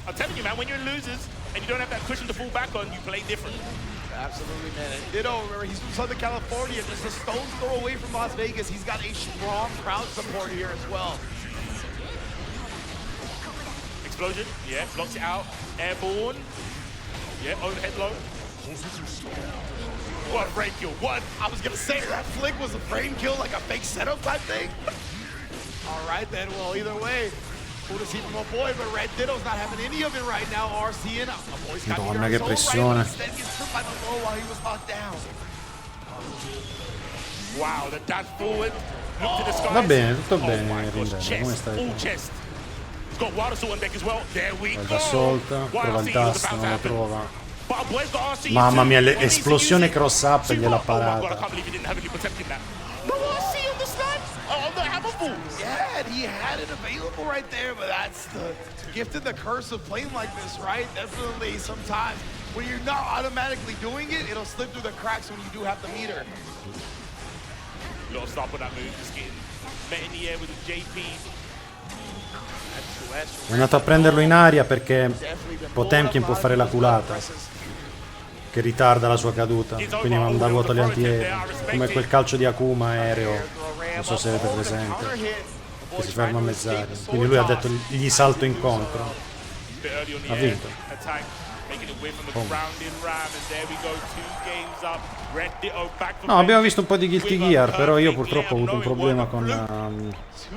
I'm telling you, man, when you're losers and you don't have that cushion to fall back on, you play different. Absolutely, man. And Ditto, remember, he's from Southern California. Just a stone's throw away from Las Vegas. He's got a strong crowd support here as well. Explosion, yeah, blocks it out. Airborne. Yeah, overhead low. What a frame kill, what? I was gonna say, that flick was a frame kill, like a fake setup type thing. All right then, well, either way, cool to see from a boy, but Red Ditto's not having any of it right now. RC and a boy's got Madonna, che pressione. Instead gets tripped by the low while he was locked down. Wow, the dash forward. Look to the skies. Va bene, tutto bene, chest, come stai? all chest. He's got Wild Assault on deck as well. There we go. Assault, prova il tasto, non lo trova. But boys got RC. Mamma mia, l'esplosione cross up gliel'ha Oh my God, I parata. can't believe he didn't heavily protecting that. No RC on the snipe. Oh, the Hammerfall. Yeah, he had it available right there, but that's the gift and the curse of playing like this, right? Definitely sometimes when you're not automatically doing it, it'll slip through the cracks when you do have the meter. Little stop on that move, just getting met in the air with the JP. È andato a prenderlo in aria perché Potemkin può fare la culata. che ritarda la sua caduta, quindi manda a vuoto gli antiaerei, come quel calcio di Akuma aereo, non so se avete presente, che si ferma a mezz'aria, quindi lui ha detto gli salto incontro, ha vinto. No, abbiamo visto un po' di Guilty Gear, però io purtroppo ho avuto un problema con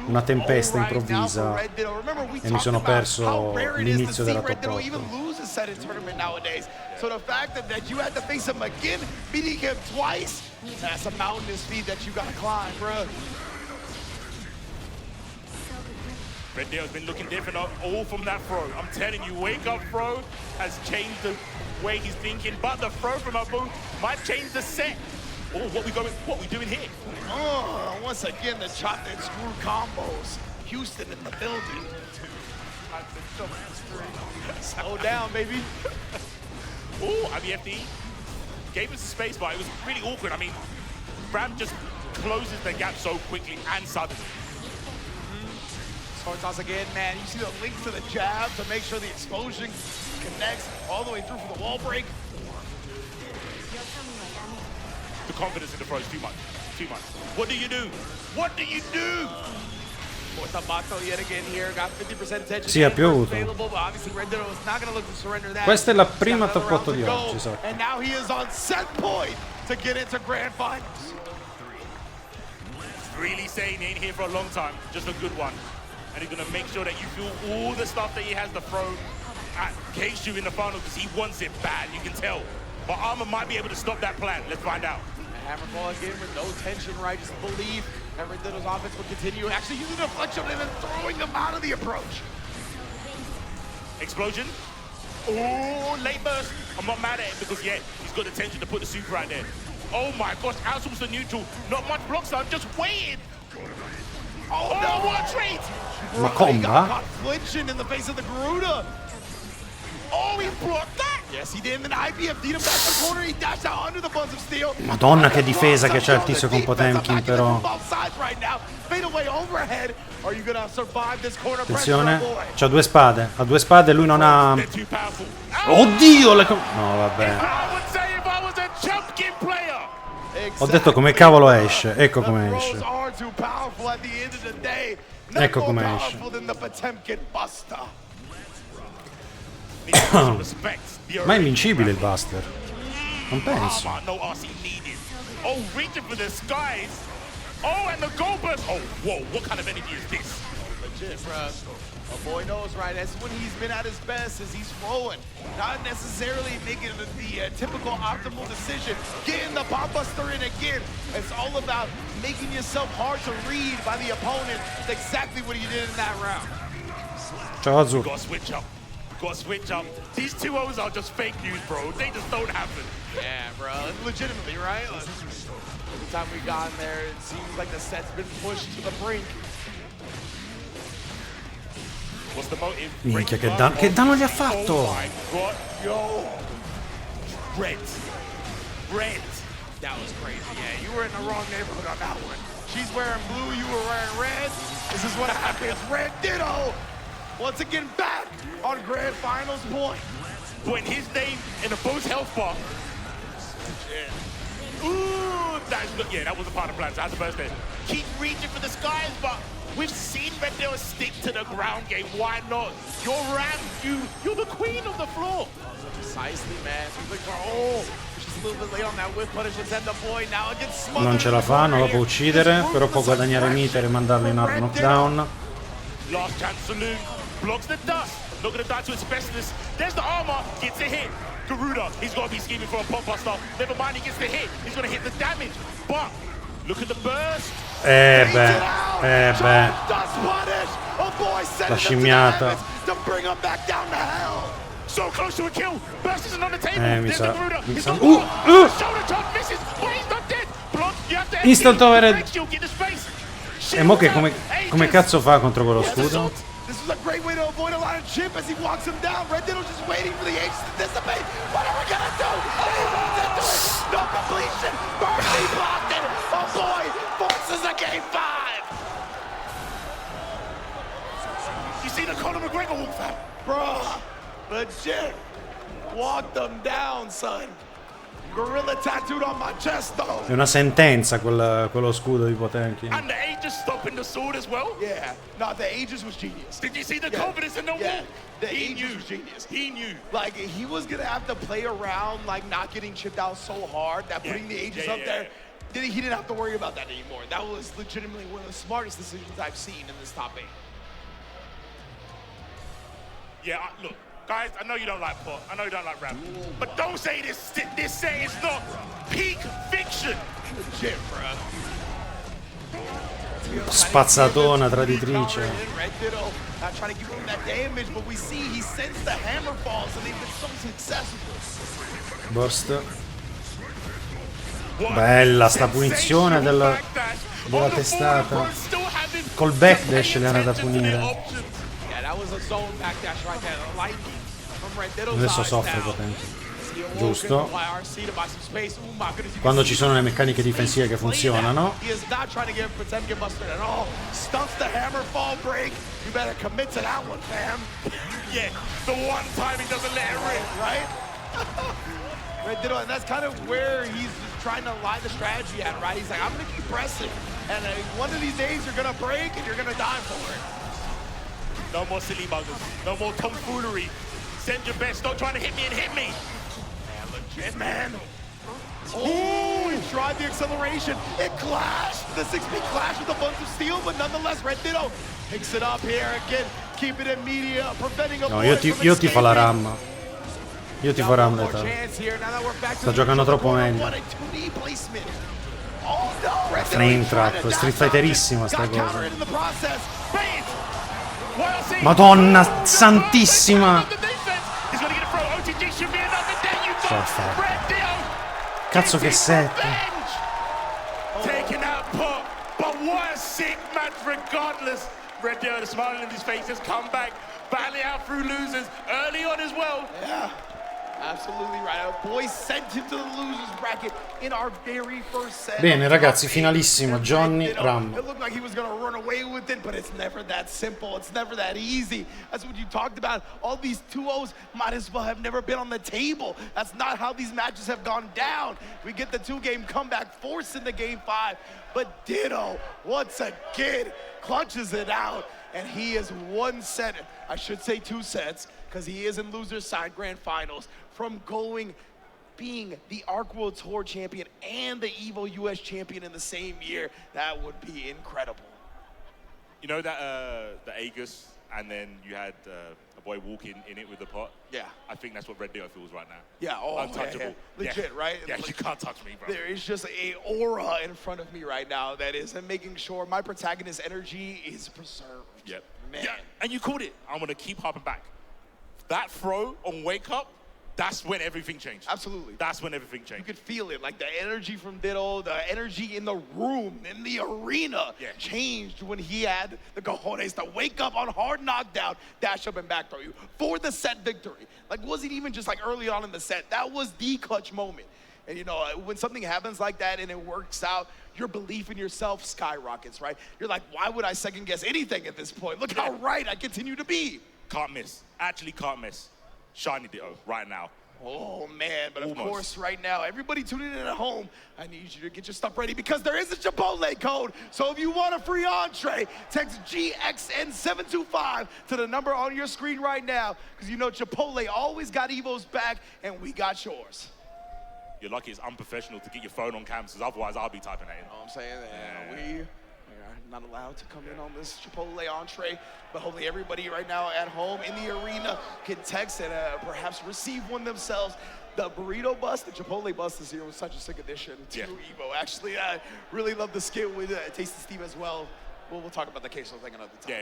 una tempesta improvvisa e mi sono perso l'inizio della top 8. So the fact that you had to face him again, beating him twice, that's a mountainous feat that you gotta climb, bro. Red Deal's been looking different all from that throw. I'm telling you, wake up throw has changed the way he's thinking, but the throw from Abu might change the set. Oh, what we doing here? Oh, once again, the chopped and screw combos. Houston in the building. Slow down, baby. Oh, IBFD gave us space, but it was really awkward. I mean, Bram just closes the gap so quickly and suddenly. Sword toss again, man. You see the link to the jab to make sure the explosion connects all the way through for the wall break. The confidence in the throw is too much. Too much. What do you do? What do you do? Yet again here, got 50% attention. Sì, ha piovuto. Questa è la prima top 8 di oggi, so. And now he is on set point to get into grand finals. Really saying he ain't here for a long time, just a good one. And he's gonna make sure that you feel all the stuff that he has to throw at Keishu in the final because he wants it bad, you can tell. But Armor might be able to stop that plan. Let's find out. Hammerfall again with no tension, right? Just believe Everett Diddle's offense will continue. Actually using a deflection and then throwing them out of the approach. Explosion. Oh, late burst. I'm not mad at him because, yeah, he's got the tension to put the super right there. Oh my gosh, outsource the neutral. Not much block time, just waiting. Oh, no, what a treat! Ma comba? Got flinching in the face of the Garuda. Oh, he blocked that! Yes, he did. And then IBFD'd him back to the corner. He dashed out under the buns of steel. Madonna che difesa che c'ha il tizio con Potemkin, però. Attenzione, c'ha due spade. Ha due spade e lui non ha... Oddio! No, vabbè. Ho detto come cavolo esce. Ecco come esce. Ecco come esce. Ma è invincibile il Buster? Non penso. Oh, reaching for the skies. Oh, and the gold burst. Oh, whoa, what kind of energy is this? Legit, bro. A boy knows, right? That's when he's been at his best, as he's flowing. Not necessarily making the typical optimal decision. Getting the bomb buster in again. It's all about making yourself hard to read by the opponent. It's exactly what he did in that round. Ciao, Azu. Gotta switch up. Gotta switch up. These 2-0s are just fake news, bro. They just don't happen. Yeah, bro. Legitimately, right? Every time we got in there, it seems like the set's been pushed to the brink. What's the motive? Minchia, che danno gli ha fatto? Oh my god. Yo. Red. That was crazy. Yeah, you were in the wrong neighborhood on that one. She's wearing blue, you were wearing red. This is what happens. Red Ditto. Once again back on Grand Finals point. Putting his name in the Bo's health bar. Yeah. Ooh, that was a part of the plan. So that's the first thing. Keep reaching for the skies, but we've seen Red Deal stick to the ground game. Why not? You're Ram. You're the queen of the floor. Precisely, man. Just a little bit late on that whip punish and send the boy now against smothered. Non ce la fa, non lo può uccidere, però può guadagnare meter e mandarlo in hard knockdown. Last chance saloon. Blocks the dust. Not gonna die to its specialist. There's the armor. Gets a hit. Garuda, he's got to be scheming for a pop buster. Never mind, he gets the hit. He's gonna hit the damage. But look at the burst. La scimmiata. To bring him back down to hell. So close to a kill. Burst isn't on the table. Mi sa. Shoulder top misses, but he's not dead. Block, you have to Instant overhead. Get the space. E mo che come cazzo fa contro quello scudo? This is a great way to avoid a lot of chip as he walks him down. Red Diddle just waiting for the H to dissipate. What are we gonna do? He runs into it. No completion. Mercy blocked it. Oh boy, forces a game 5. You see the Conor McGregor walk, fam? Bruh, legit. Walk them down, son. gorilla tattooed on my chest, though. È una sentenza quello scudo di Potemkin. And the Aegis stopping the sword as well. Yeah. No, the Aegis was genius. Did you see the confidence in the wall? The Aegis was genius. He knew. Like, he was gonna have to play around, like, not getting chipped out so hard that putting the Aegis up there, he didn't have to worry about that anymore. That was legitimately one of the smartest decisions I've seen in this top 8. Yeah, look, guys, I know you don't like Pot, I know you don't like rap, but don't say this set is not peak fiction. Legit, bro. Spazzatona traditrice. Red Ditto not trying to give him that damage, but we see he sends the hammer falls and they've been so successful. Burst. Bella sta punizione della testata. Col backdash le hanno da punire. Adesso soffre Potente. Giusto. Quando ci sono le meccaniche difensive che funzionano. Red Ditto, and that's kind of where he's trying to lie the strategy at, right? He's like, I'm gonna keep pressing, and one of these days you're gonna break and you're gonna die for it. No more silly buggers, no more tomfoolery. Send your best, stop trying to hit me and hit me. Man, legit, man. Oh, he tried the acceleration. It clashed. The 6-speed clashed with a bunch of steel, but nonetheless, Red Ditto picks it up here again, keeping it media, preventing a No, io tifo la RAM. Io tifo RAM Lethal. Sta giocando troppo meglio. Flame Trap, Street Fighterissima sta cosa. Madonna santissima! Cazzo che set! Taking out Pot, but what a sick match regardless. Red Ditto, the smile on his face has come back, battling out through losers early on as well. Yeah. Absolutely right. Our boys sent him to the losers bracket in our very first set. Bene ragazzi, finalissimo, Johnny Ram. It looked like he was going to run away with it, but it's never that simple. It's never that easy. That's what you talked about. All these 2-0s might as well have never been on the table. That's not how these matches have gone down. We get the 2-game comeback, forcing the game 5. But Ditto, once again, clutches it out. And he is 1 set, I should say 2 sets, because he is in losers side grand finals, from being the Arc World Tour champion and the EVO US champion in the same year. That would be incredible. You know that the Aegis, and then you had a boy walking in it with the pot? Yeah. I think that's what Red Ditto feels right now. Yeah, oh, untouchable. Yeah. Legit, right? Yeah, you can't touch me, bro. There is just a aura in front of me right now that is making sure my protagonist energy is preserved. Yep. Man. Yeah, and you called it. I'm gonna keep hopping back. That throw on Wake Up, that's when everything changed. Absolutely. That's when everything changed. You could feel it, like the energy from Ditto, the energy in the room, in the arena, changed when he had the cojones to wake up on hard knockdown, dash up and back throw you for the set victory. Like, wasn't even just like early on in the set. That was the clutch moment. And you know, when something happens like that and it works out, your belief in yourself skyrockets, right? You're like, why would I second guess anything at this point? Look how right I continue to be. Can't miss. Actually can't miss. Shiny Ditto right now. Oh man, but of course right now, everybody tuning in at home, I need you to get your stuff ready because there is a Chipotle code. So if you want a free entree, text GXN725 to the number on your screen right now because you know Chipotle always got Evo's back and we got yours. You're lucky it's unprofessional to get your phone on cam, because otherwise I'll be typing that in. You know what I'm saying? We are not allowed to come in on this Chipotle entree, but hopefully everybody right now at home in the arena can text and perhaps receive one themselves. The burrito bus, the Chipotle bus this year was such a sick addition to Evo. Actually, I really love the skit with Tasty Steve as well. We'll talk about the queso thing another time.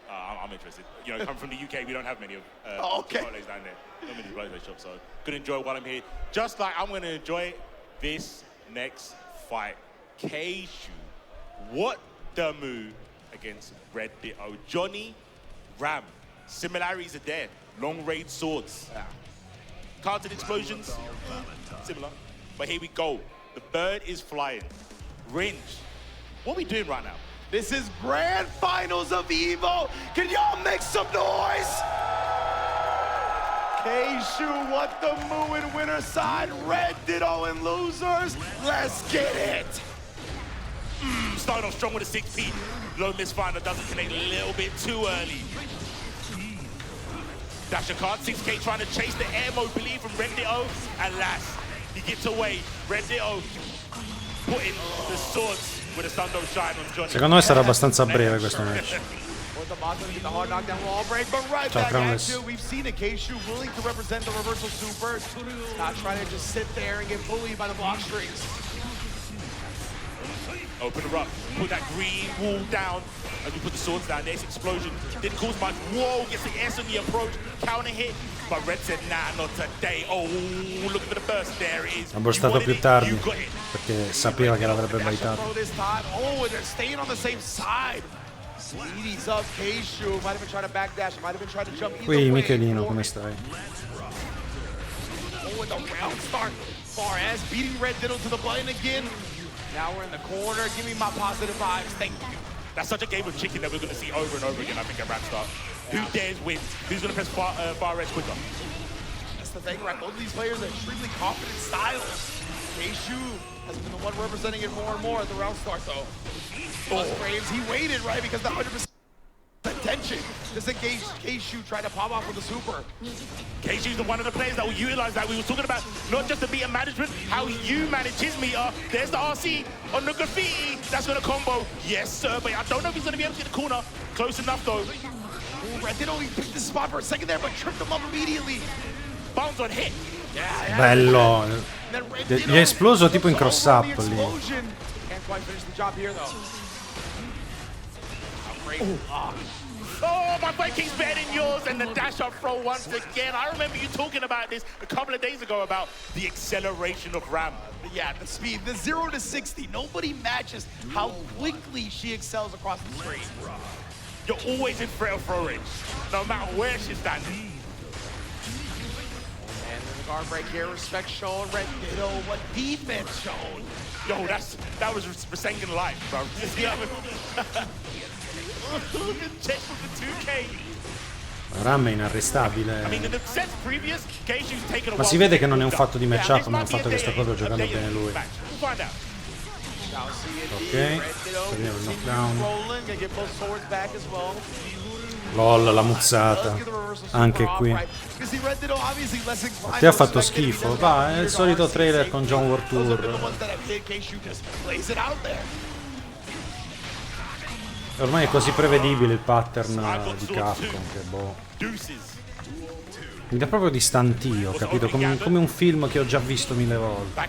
I'm interested. You know, coming from the UK, we don't have many of Chipotles down there. Not many Chipotle shops, so gonna enjoy while I'm here. Just like I'm gonna enjoy this next fight. Keishu, what the move against Red Ditto? Johnny Ram, similarities are there. Long range swords. Carted explosions, similar. But here we go. The bird is flying. Ringe, what are we doing right now? This is grand finals of EVO. Can y'all make some noise? K-Shu, what the moo in winner side. Red Ditto and losers. Let's get it. Starting off strong with a 6P. Low misfinder doesn't connect a little bit too early. Dasher card, 6K trying to chase the air mode, believe from Red Ditto. Alas, he gets away. Red Ditto putting the swords with a Sundo shine on Johnny. Secondo me sarà abbastanza breve questo match. Ciao Crownless. We've seen a K-Shu willing to represent the reversal super, not trying to just sit there and get bullied by the block strings. Open her up, put that green wall down, and you put the swords down. There's explosion. Didn't cause much. Whoa, gets the S on the approach, counter hit. But Red said, nah, not today. Oh, look for the burst. There it is. Ha burstato più tardi perché sapeva che l'avrebbe baitato. Oh, and they're staying on the same side. Edie's up, K-Shu might have been trying to backdash, might have been trying to jump either Qui way. Michelino, come stai? Oh, and the round start. Far as beating Red Ditto to the button again. Now we're in the corner. Give me my positive vibes. Thank you. That's such a game of chicken that we're going to see over and over again, I think, at Ramstart. Who dares win? Who's going to press far edge quicker? That's the thing, right? Both of these players are extremely confident styles. K-Shu has been the one representing it more and more at the round start, though. Frames, he waited, right? Because the 100% attention. Just in case K-Shu tried to pop off with a super. K-Shu's one of the players that will utilize that. We were talking about not just the meter management, how you manage his meter. There's the RC on the graffiti. That's going to combo. Yes, sir, but I don't know if he's going to be able to get the corner. Close enough, though. Ooh, Red Ditto, he picked the spot for a second there, but tripped him up immediately. Bounce on hit. Bello. Gli è esploso tipo in cross up lì. Can't quite finish the job here, though. Oh, my Viking's better than yours, and the dash up throw once again. I remember you talking about this a couple of days ago about the acceleration of Ram. Yeah, the speed, the 0 to 60. Nobody matches how quickly she excels across the screen. You're always in threat of throw range, no matter where she's standing. And then the guard break here, respect shown. Red Ditto, what defense shown? Yo, that was Rasengan life, bro. Check with the 2K. Ram è inarrestabile. I mean, in the sets previous, K-Shu's taken a Ma si vede che non è un fatto di matchup, ma è un fatto che sta proprio giocando bene lui. Ok, prendiamo il knockdown. LOL, la muzzata. Anche qui. A te ha fatto schifo. Va, è il solito trailer con John War Tour. Ormai è così prevedibile il pattern di Capcom che boh. Mi dà proprio di stantio, capito? Come un film che ho già visto 1000 volte.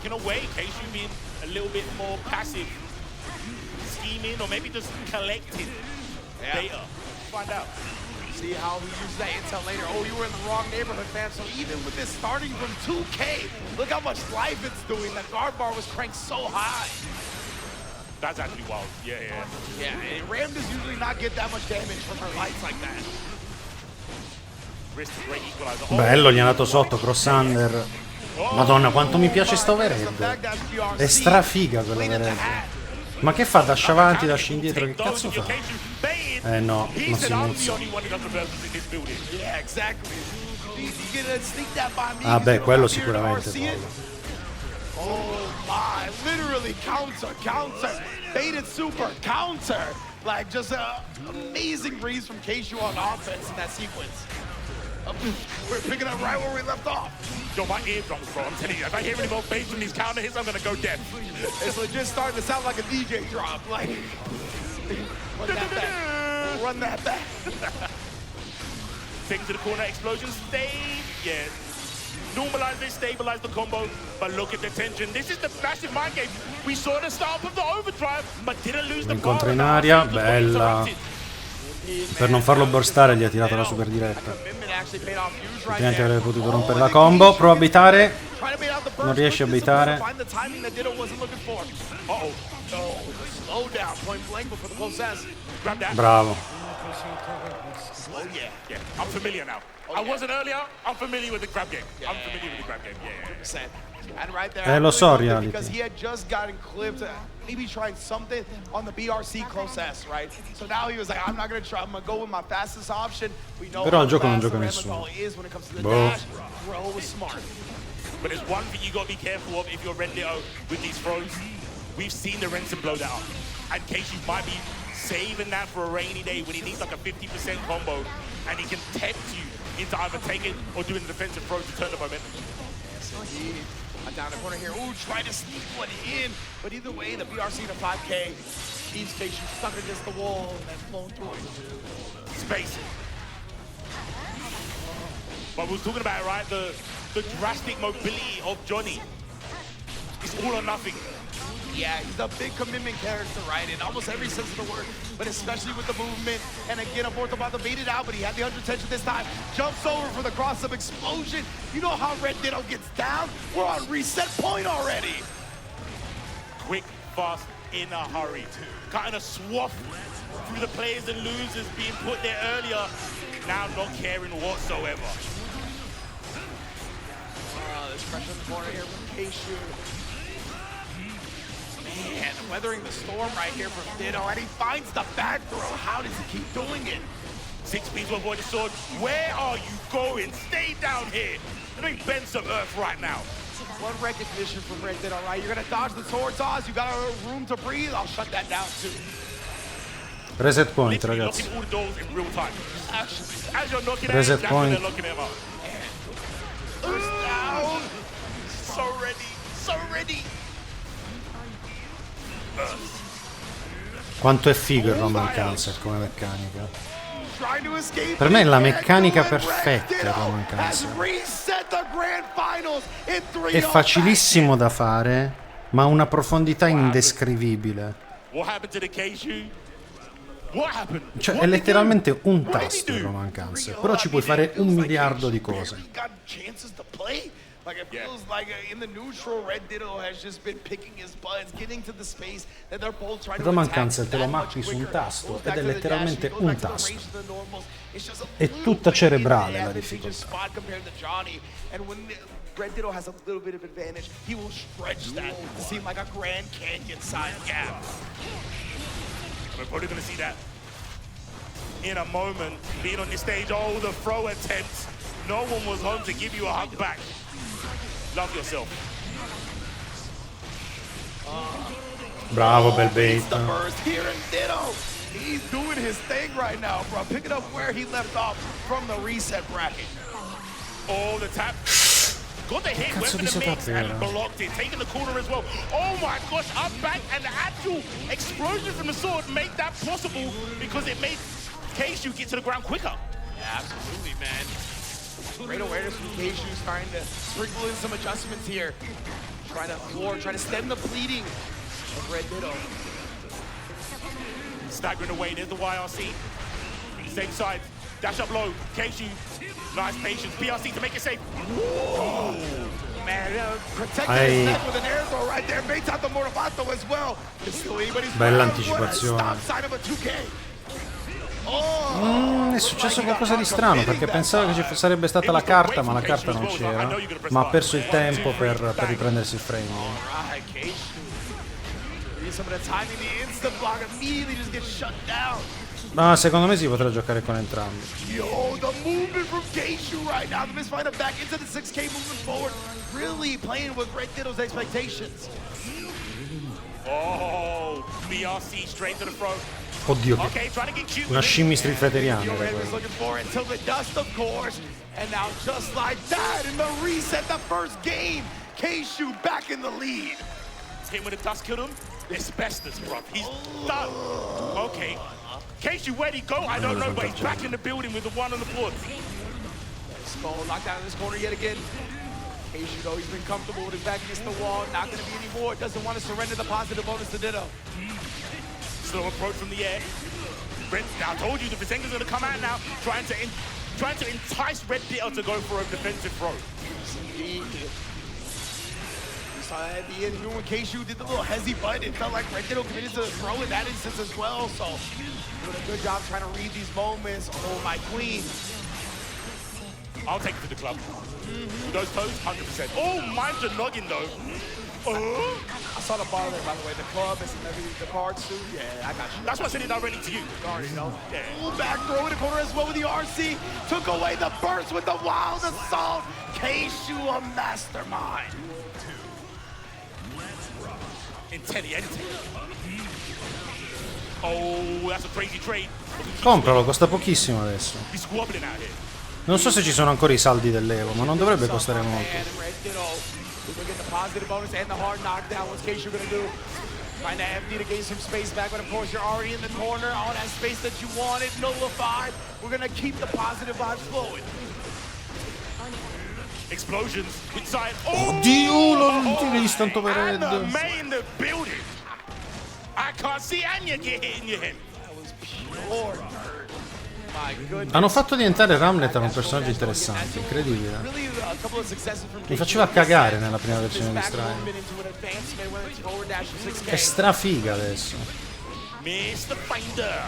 See how he uses that intel later. Oh, you were in the wrong neighborhood, fam. So even with this starting from 2K, look how much life it's doing. That guard bar was cranked so high. That's actually wild. Yeah. Yeah, and Ram does usually not get that much damage from her lights like that. Bello, gli è andato sotto, cross under. Madonna, quanto mi piace sta overhead. È strafiga quella overhead. Ma che fa? Dash avanti, dash indietro, che cazzo fa? No, non si muzza. Ah beh, quello sicuramente. Oh my, literally counter, baited super, counter. Like just an amazing breeze from K-Shu on offense in that sequence. We're picking up right where we left off. Yo, my eardrums, bro. I'm telling you, if I hear any more bass from these counter hits, I'm gonna go deaf. It's legit starting to sound like a DJ drop. Like, run that back. Run that back. Taking to the corner, explosion, stay. Yeah. Normalize this, stabilize the combo, but look at the tension. This is the massive mind game. We saw the start of the overdrive, but didn't lose the incontra in aria, bella. Per non farlo burstare gli ha tirato la super diretta. Altrimenti avrebbe potuto rompere la combo. Prova a baitare. Non riesce a baitare. Bravo. Oh, yeah. Yeah, I'm familiar now. I wasn't earlier. I'm familiar with the grab game. I'm familiar with the grab game. Yeah. 100%. And right there, lo so, loved it reality. because he had just gotten clipped, maybe trying something on the BRC close S, right? So now he was like, I'm not gonna try. I'm gonna go with my fastest option. We know Però how il gioco non fast gioca the nessuno. Ramathol is when it comes to the Boh. dash. Bro was smart. But there's one thing you got to be careful of if you're Red Ditto with these throws. We've seen the Renson blow that up. And Casey might be saving that for a rainy day when he needs like a 50% combo and he can tempt you into either taking or doing a defensive throw to turn the momentum. Yes, indeed. Down the corner here. Ooh, trying to sneak one in. But either way, the BRC to 5K keeps Casey stuck against the wall and that's blown through. Space. But we was talking about it, right? The drastic mobility of Johnny. It's all or nothing. Yeah, he's a big commitment character, right? In almost every sense of the word, but especially with the movement. And again, Aborto about to bait it out, but he had the 100 tension this time. Jumps over for the cross-up explosion. You know how Red Ditto gets down? We're on reset point already. Quick, fast, in a hurry. Cutting a swath through the players and losers being put there earlier. Now not caring whatsoever. There's pressure in the corner here from Keishu. Man, weathering the storm right here from Ditto, and he finds the back throw. How does he keep doing it? 6 speed to avoid the sword. Where are you going? Stay down here. Let me bend some earth right now. One recognition from Red Ditto, right? You're gonna dodge the sword toss. You got a room to breathe. I'll shut that down too. Reset point, Literally ragazzi. knocking all the doors in real time. As you're knocking Reset it, that's when point. they're locking him up. First down. So ready. So ready. Quanto è figo il Roman Cancer come meccanica. Trying to escape. Per me è la meccanica perfetta il Roman Has Cancer. reset the grand finals in 3 È facilissimo da fare, ma ha una profondità indescrivibile. What happened to the Keishu? What happened? Cioè è letteralmente un tasto il Roman Cancer, però ci puoi fare un miliardo di cose. Got chances to play. Like it feels like in the neutral, Red Ditto has just been picking his buttons, getting to the space that they're both trying Il to Roman attack Cancer te lo that much mappi su un quicker. tasto Goes ed back è to the letteralmente dash, goes un back to the tasto. range of the normals. It's just a È little tutta bit cerebrale in la the advantageous difficoltà. spot compared to Johnny. And when Red Ditto has a little bit of advantage, he will stretch that to seem like a Grand Canyon-sized gap. We're probably going to see that in a moment. Being on this stage, oh, the throw attempts. No one was home to give you a hug back. Love yourself. Bravo, bel bait. The burst here in Ditto. He's doing his thing right now, bro. Picking up where he left off from the reset bracket. Oh, the tap. Got the hit, went for the mix and blocked it. Taking the corner as well. Oh my gosh, up back, and the actual explosion from the sword made that possible because it made Keishu get to the ground quicker. Yeah, absolutely, man. Great awareness from Keishu, starting to sprinkle in some adjustments here. Trying to stem the bleeding of Red Ditto. Staggering away, there's the YRC. Same side, dash up low, Keishu, nice patience, BRC to make it safe. Whoa. Man, protecting his neck with an air throw right there. Baits out the Mortabato as well. Bella anticipazione. Stop sign of a 2K. È successo qualcosa di strano perché pensavo che ci sarebbe stata la carta, ma la carta non c'era. Ma ha perso il tempo per riprendersi il frame. Ma secondo me si potrà giocare con entrambi. Yo, the movement from Keishu right now. The misfind back into the 6K moving forward. Really playing with Red Ditto's expectations. Oh, BRC straight to the throat. Oddio, una scimmia street fighteriana. Looking for it until the dust, of course. And now just like that, in the reset, the first game, Keishu back in the lead. Hit with the dust killed him. Asbestos, bro. He's done. Okay. Keishu, where'd he go? I don't know, but he's back in the building with the one on the board. Skull locked down in this corner yet again. Keishu, though, he's been comfortable with his back against the wall. Not going to be any more. Doesn't want to surrender the positive bonus to Ditto. Slow approach from the air. I told you the Visenga's going to come out now, trying to entice Red Ditto to go for a defensive throw. So at the end, even when Keishu did the little hezzy button, it felt like Red Ditto committed to the throw in that instance as well. So doing a good job trying to read these moments. Oh, my queen. I'll take it to the club. With those toes, 100%. Oh, mind your noggin, though. I saw the bar there, by the way. The club and the cards, too. Yeah, I got you. That's why I said it directly to you. You already know. Yeah. Pull back, throw in the corner as well with the RC. Took away the burst with the wild assault. Keishu, a mastermind. Intelligente. Oh, that's a crazy trade. Compralo, costa pochissimo adesso. He's squabbling out here. Non so se ci sono ancora i saldi dell'Evo, ma non dovrebbe costare molto. We're gonna get the positive bonus and the hard knockdown. What's Keishu gonna do? Trying to empty to gain some space back, but of course you're already in the corner. All that space that you wanted, nullified. We're gonna keep the positive vibes flowing. Explosions inside. Oddio, l'ho visto tanto per And the Red. main the building. I can't see Anya get hit in your head. That was pure nerd. My goodness. Hanno fatto diventare Ramlet un personaggio interessante, incredibile. Really, a couple of successes from Mi faceva cagare nella prima versione di Strike. È strafiga adesso. Mr. Finder.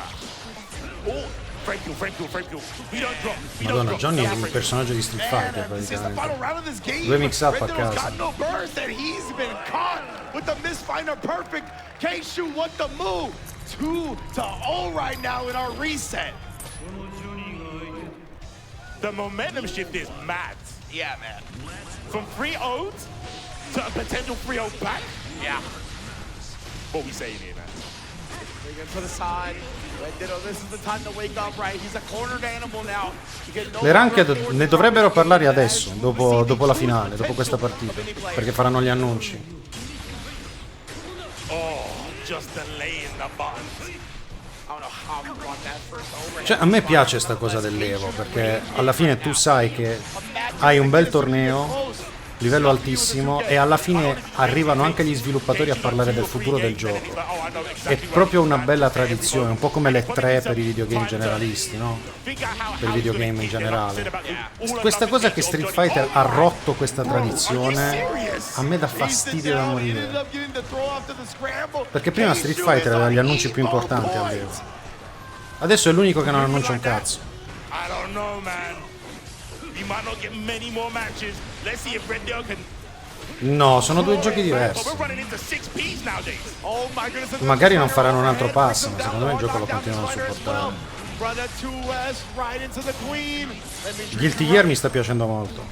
Oh, frame kill. We don't drop. Madonna, Johnny è il personaggio di Street Fighter praticamente. Due mix up a casa. No burst and he's been caught with the misfinder perfect. Keishu, what the move? 2-0 right now in our reset. The momentum shift is mad. Yeah, man. From 3-0 to a potential 3-0 back. Yeah. What we saying here, man? Bring him to the side. Red Ditto, this is the time to wake up, right? He's a cornered animal now. Le ranked ne dovrebbero parlare adesso, dopo la finale, dopo questa partita, perché faranno gli annunci. Oh, just delaying the button. Cioè, a me piace sta cosa dell'Evo, perché alla fine tu sai che hai un bel torneo, livello altissimo, e alla fine arrivano anche gli sviluppatori a parlare del futuro del gioco. È proprio una bella tradizione, un po' come le 3 per i videogame generalisti, no? Per i videogame in generale. Questa cosa che Street Fighter ha rotto questa tradizione a me dà fastidio da morire. Perché prima Street Fighter aveva gli annunci più importanti all'Evo. Adesso è l'unico che non annuncia un cazzo. I don't know, man. You might not get many more matches. Let's see if Red Ditto can. No, sono due giochi diversi. Magari non faranno un altro passo, ma secondo me il gioco lo continuano a supportare. Guilty Gear mi sta piacendo molto.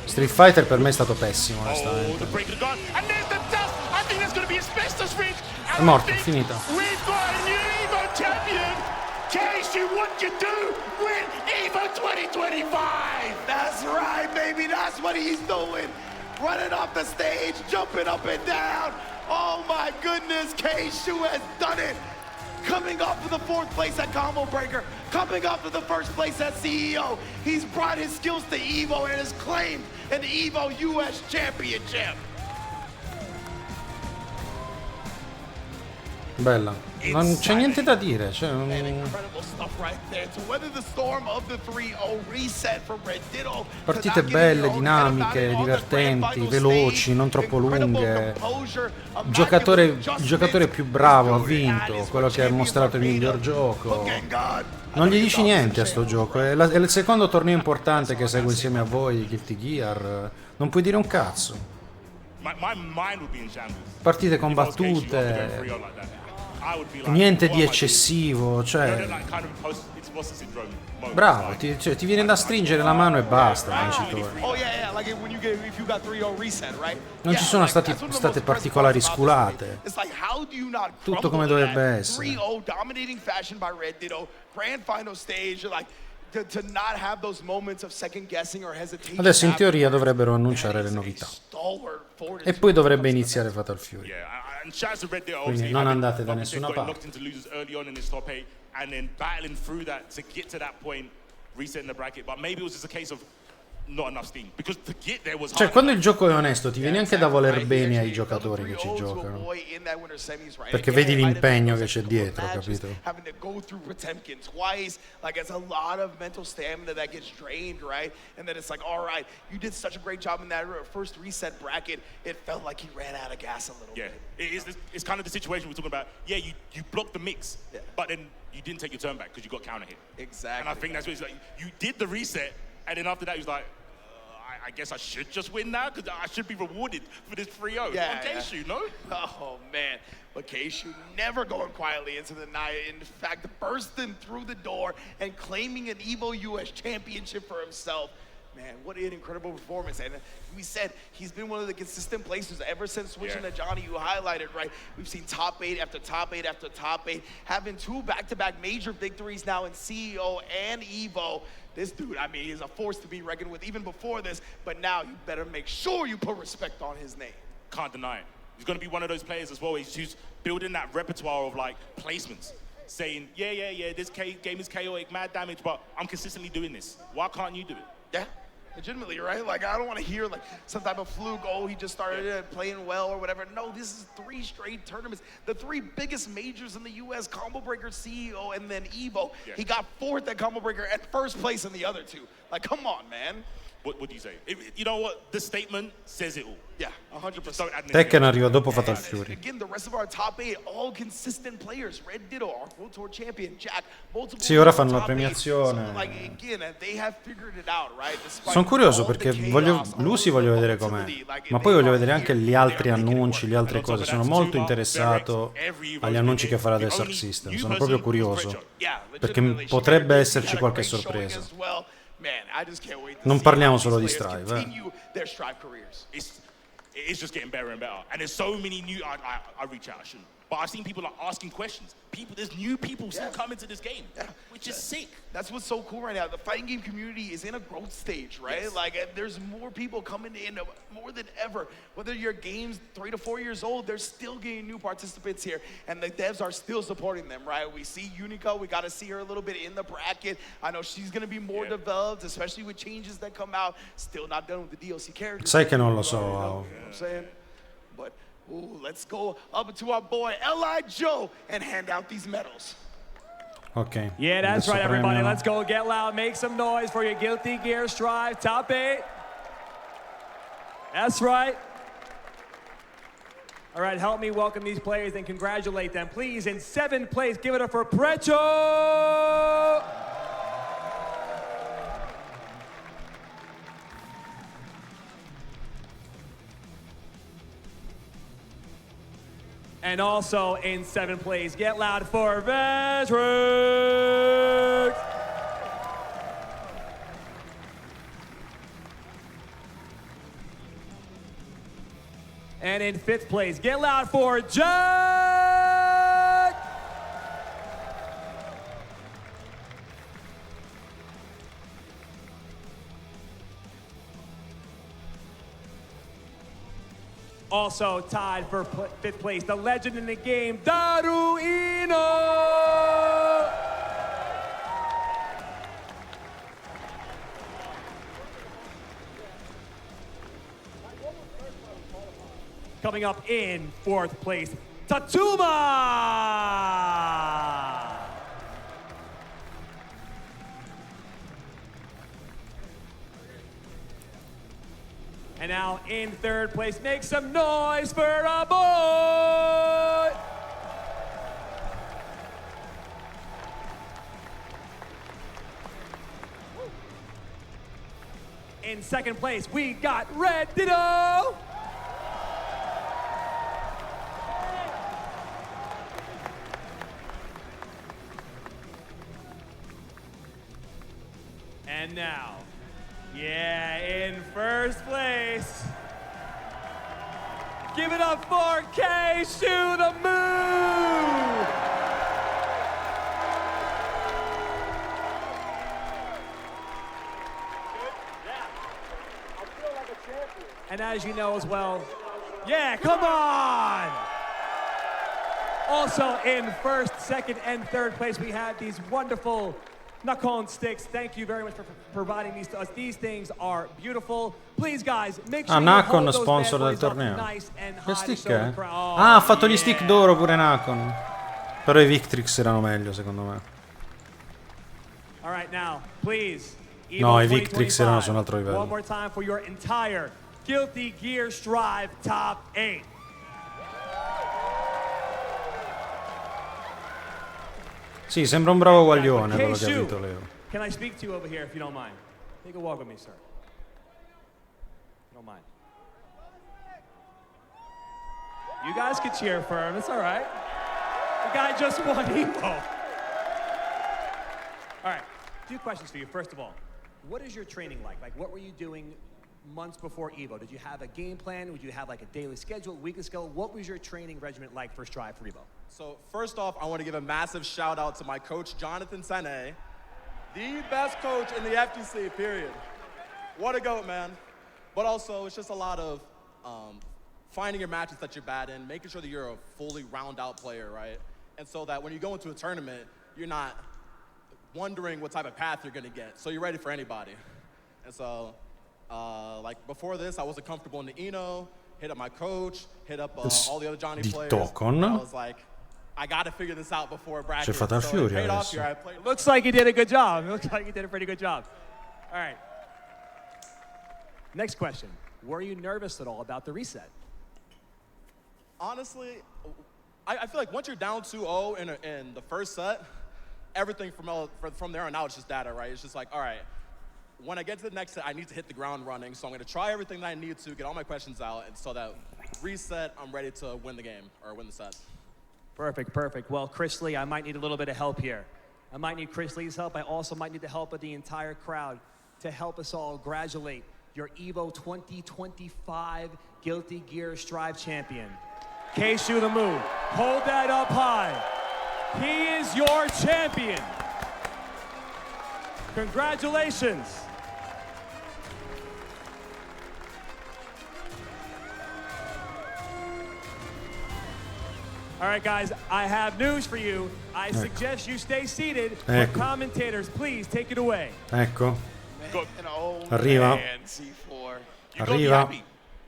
Street Fighter per me è stato pessimo, onestamente. È morto, è finita. What you do win EVO 2025. That's right, baby. That's what he's doing. Running off the stage, jumping up and down. Oh my goodness, Keishu has done it. Coming off of the 4th place at Combo Breaker, coming off of the 1st place at CEO. He's brought his skills to EVO and has claimed an EVO US Championship. Bella, non c'è niente da dire, cioè, partite belle, dinamiche, divertenti, veloci, non troppo lunghe. Il giocatore più bravo ha vinto, quello che ha mostrato il miglior gioco. Non gli dici niente a sto gioco, è il secondo torneo importante che seguo insieme a voi, Guilty Gear, non puoi dire un cazzo. Partite combattute, niente di eccessivo, cioè bravo, ti viene da stringere la mano e basta, vincitore. Non ci sono state particolari sculate, tutto come dovrebbe essere. Adesso in teoria dovrebbero annunciare le novità e poi dovrebbe iniziare Fatal Fury. Quindi non andate da nessuna parte. not enough steam because to get there was Cioè, hard. quando il gioco è onesto, ti viene anche da voler bene ai giocatori che ci giocano. Perché vedi l'impegno che c'è dietro, capito? Having to go through Potemkin twice, like it's a lot of mental stamina that gets drained, right? And then it's like, all right, you did such a great job in that first reset bracket. It felt like he ran out of gas a little bit. Yeah, it's kind of the situation we're talking about. Yeah, you blocked the mix, but then you didn't take your turn back because you got counter hit. Exactly. And I think that's what it's like. You did the reset, and then after that, he was like, I guess I should just win now because I should be rewarded for this 3-0. Yeah, on Keishu, no? Oh, man. But Keishu never going quietly into the night. In fact, bursting through the door and claiming an EVO US championship for himself. Man, what an incredible performance. And we said he's been one of the consistent placers ever since switching to Johnny, you highlighted, right? We've seen top 8 after top 8 after top 8, having 2 back-to-back major victories now in CEO and EVO. This dude, I mean, he's a force to be reckoned with even before this, but now you better make sure you put respect on his name. Can't deny it. He's going to be one of those players as well. He's building that repertoire of like placements, saying, yeah, this game is chaotic, mad damage, but I'm consistently doing this. Why can't you do it? Yeah. Legitimately, right? Like, I don't want to hear like some type of fluke, oh, he just started playing well or whatever. No, this is 3 straight tournaments. The 3 biggest majors in the US, Combo Breaker, CEO, and then EVO. Yeah. He got 4th at Combo Breaker and 1st place in the other 2. Like, come on, man. What do you say? You know what? The statement says it all. Yeah, 100%. Tekken arriva dopo Fatal Fury. Again, the rest of our top 8, all consistent players. Red Ditto, our World Tour champion, Jack, multiple. Sì, ora fanno la premiazione. Like, again, they have figured it out, right? Sono curioso perché Lucy voglio vedere com'è, ma poi voglio vedere anche gli altri annunci, le altre cose. Sono molto interessato agli annunci che farà Desert System. Sono proprio curioso perché potrebbe esserci qualche sorpresa. Non parliamo solo di Strive. It's just getting better and better. And there's so many new, I reach out, I shouldn't. But I've seen people like asking questions. There's new people still coming to this game, which is sick. That's what's so cool right now. The fighting game community is in a growth stage, right? Yes. Like, there's more people coming in more than ever. Whether your game's 3 to 4 years old, they're still getting new participants here, and the devs are still supporting them, right? We see Unico, we got to see her a little bit in the bracket. I know she's going to be more developed, especially with changes that come out. Still not done with the DLC characters. Sai che non lo so. You know what I'm saying? But ooh, let's go up to our boy L.I. Joe and hand out these medals. Ok. Yeah, that's right, everybody. Let's go get loud. Make some noise for your Guilty Gear Strive top 8. That's right. All right, help me welcome these players and congratulate them. Please, in 7th place, give it up for Precho. And also in 7th place, get loud for Vetrix. And in 5th place, get loud for Jack. Also tied for 5th place, the legend in the game, Daruino. Coming up in 4th place, Tatuma. And now in 3rd place, make some noise for our boy. In 2nd place, we got Red Ditto. And now, yeah, in 1st place, give it up for Keishu the Moo! And as you know as well, yeah, come on! Also in 1st, 2nd, and 3rd place, we had these wonderful Not calling sticks. Thank you very much for providing these to us. These things are beautiful. Please, guys, make sure you Nacon hold those sponsor bad del boys up torneo. nice and Che high to stick show the è? crowd. Oh, Ah, ha fatto gli stick d'oro pure Nacon. Però i Victrix erano meglio, secondo me. All right, now, please. No, i Victrix erano su un altro One livello. more time for your entire Guilty Gear Strive top 8. Sì, sembra un bravo guaglione quello che ha vinto Leo. Can I speak to you over here if you don't mind? Take a walk with me, sir. Don't mind. You guys can cheer for him. It's all right. The guy just won EVO. All right, 2 questions for you. First of all, what is your training like? Like, what were you doing months before EVO? Did you have a game plan? Would you have like a daily schedule, weekly schedule? What was your training regimen like for Strive for EVO? So first off, I want to give a massive shout out to my coach, Jonathan Sene, the best coach in the FGC, period. What a goat, man. But also, it's just a lot of finding your matches that you're bad in, making sure that you're a fully round-out player, right? And so that when you go into a tournament, you're not wondering what type of path you're going to get. So you're ready for anybody. And so, like, before this, I wasn't comfortable in the Eno, hit up my coach, hit up all the other Johnny players. Tokon. I was like, I got to figure this out before a bracket. C'è Fatal Fury adesso. Looks like he did a good job. Looks like he did a pretty good job. All right. Next question. Were you nervous at all about the reset? Honestly, I feel like once you're down 2-0 in the first set, everything from there on out is just data, right? It's just like, all right, when I get to the next set, I need to hit the ground running. So I'm going to try everything that I need to, get all my questions out, and so that reset, I'm ready to win the game or win the set. Perfect, perfect. Well, Chris Lee, I might need a little bit of help here. I might need Chris Lee's help. I also might need the help of the entire crowd to help us all graduate your EVO 2025 Guilty Gear Strive champion. Keishu the Move, hold that up high. He is your champion. Congratulations. All right, guys, I have news for you. I suggest you stay seated. But commentators, please take it away. Ecco. Oh, Arriva. man, C4. Arriva.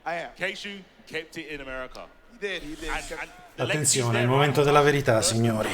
I am. Keishu kept it in America. He did. Attenzione, è il momento della verità, signori.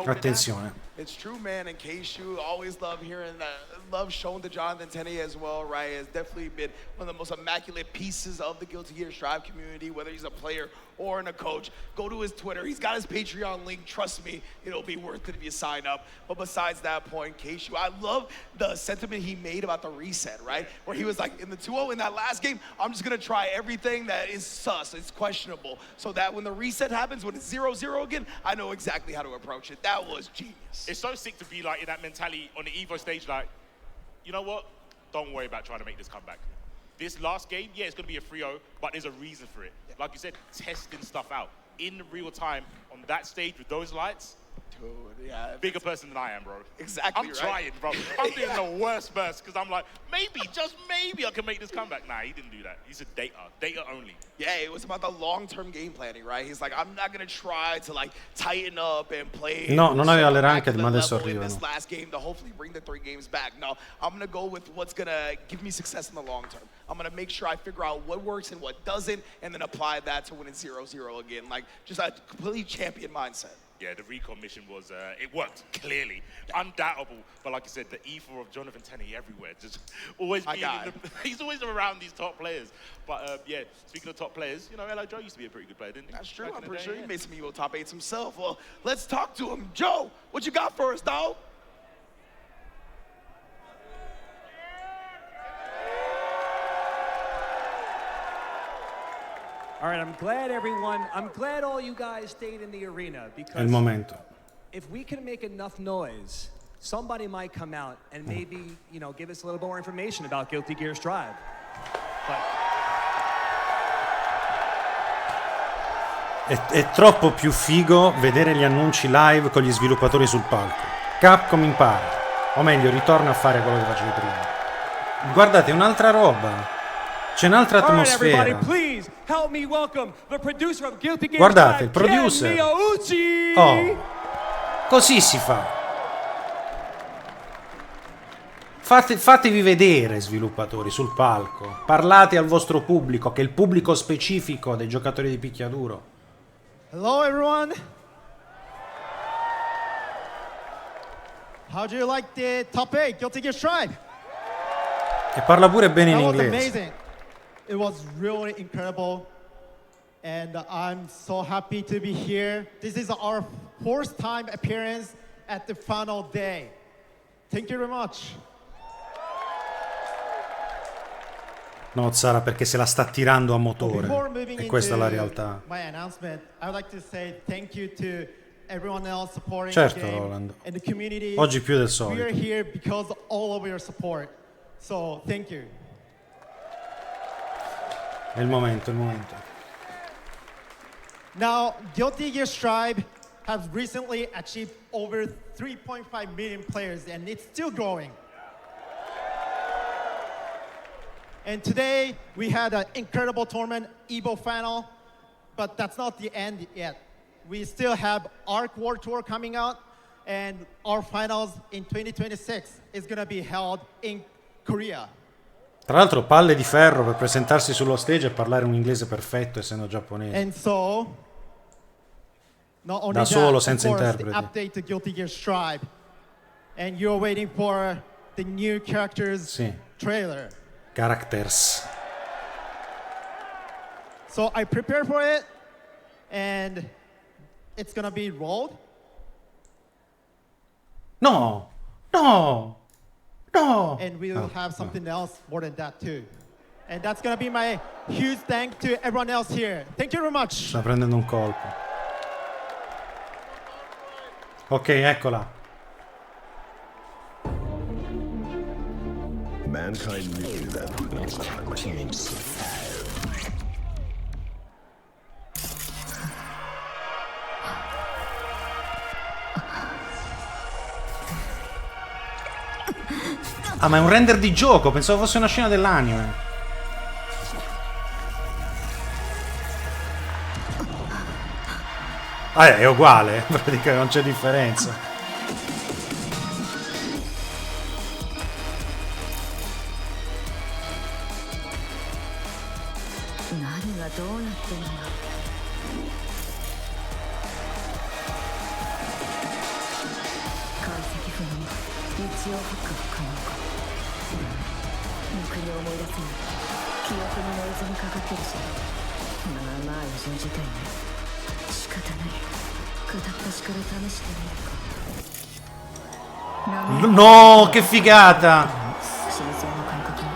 Attenzione. It's true, man, and Keishu, always love hearing that, love showing to Jonathan Tenney as well, right? Has definitely been one of the most immaculate pieces of the Guilty Gear Strive community, whether he's a player or a coach. Go to his Twitter. He's got his Patreon link. Trust me, it'll be worth it if you sign up. But besides that point, Keishu, I love the sentiment he made about the reset, right? Where he was like, in the 2-0 in that last game, I'm just going to try everything that is sus, it's questionable, so that when the reset happens, when it's 0-0 again, I know exactly how to approach it. That was genius. It's so sick to be like in that mentality on the EVO stage, like, you know what? Don't worry about trying to make this comeback. This last game, yeah, it's going to be a 3-0, but there's a reason for it. Like you said, testing stuff out in real time on that stage with those lights. Dude, yeah. Bigger person than I am, bro. Exactly. I'm trying, bro. I'm doing the worst burst because I'm like, maybe, just maybe I can make this comeback. Nah, he didn't do that. He said data only. Yeah, it was about the long-term game planning, right? He's like, I'm not gonna try to like tighten up and play. No, non aveva le ranked, ma adesso in this arrivano. last game to hopefully bring the 3 games back. No, I'm gonna go with what's gonna give me success in the long term. I'm gonna make sure I figure out what works and what doesn't, and then apply that to winning 0-0 again. Like just a completely champion mindset. Yeah, the recon mission was, it worked, clearly. Undoubtable. But like I said, the ether of Jonathan Tenney everywhere. Just always being he's always around these top players. But yeah, speaking of top players, you know, L.I. Joe used to be a pretty good player, didn't he? That's true. I'm pretty sure he made some EVO top 8s himself. Well, let's talk to him. Joe, what you got for us, dog? All right, I'm glad all you guys stayed in the arena È il because momento. if we can make enough noise, somebody might come out and maybe, you know, give us a little more information about Guilty Gear Strive. È troppo più figo vedere gli annunci live con gli sviluppatori sul palco. Capcom impara, o meglio, ritorna a fare quello che facevi prima. Guardate, è un'altra roba. C'è un'altra atmosfera. Help me welcome the producer of Guilty Gear Guardate, Strive, il producer. Ken Miyauchi. Oh, Così si fa. Fatevi vedere, sviluppatori, sul palco. Parlate al vostro pubblico, che è il pubblico specifico dei giocatori di picchiaduro. Hello everyone. How do you like the top 8 Guilty Gear Strive? E parla pure bene in That was inglese. amazing. It was really incredible. And I'm so happy to be here. This is our fourth time appearance at the final day. Thank you very much. No, Zara, perché se la sta tirando a motore. Before moving E questa è la into realtà. my announcement, I would like to say thank you to everyone else supporting Certo, the game Roland. and the community. Oggi più del We solito. are here because of all of your support. So, thank you. È il momento, è il momento. Now, Guilty Gear Strive has recently achieved over 3.5 million players, and it's still growing. And today, we had an incredible tournament, EVO final, but that's not the end yet. We still have Arc War Tour coming out, and our finals in 2026 is going to be held in Korea. Tra l'altro palle di ferro per presentarsi sullo stage e parlare un inglese perfetto essendo giapponese. And so, not only Da solo, that, senza of course, interpreti. the update to Guilty Gear Strive, and you're waiting for the new characters Sì. trailer. Characters. So I prepared for it, and it's gonna be rolled. No! No! No! And we will Oh, have something else more than that too. And that's gonna be my huge thank to everyone else here. Thank you very much. Sta prendendo un colpo. Ok, eccola. Mankind knew that change so fast. Ah, ma è un render di gioco, pensavo fosse una scena dell'anime. Ah, è uguale, praticamente non c'è differenza. 何がどうなってんのよ。解析不能、一応復活可能か。ろくに思い出せない。記憶にノイズにかかってるし。まあまあ異常事態ね。仕方ない。片っ端から試してみるか。No, che figata! 真相の感覚に。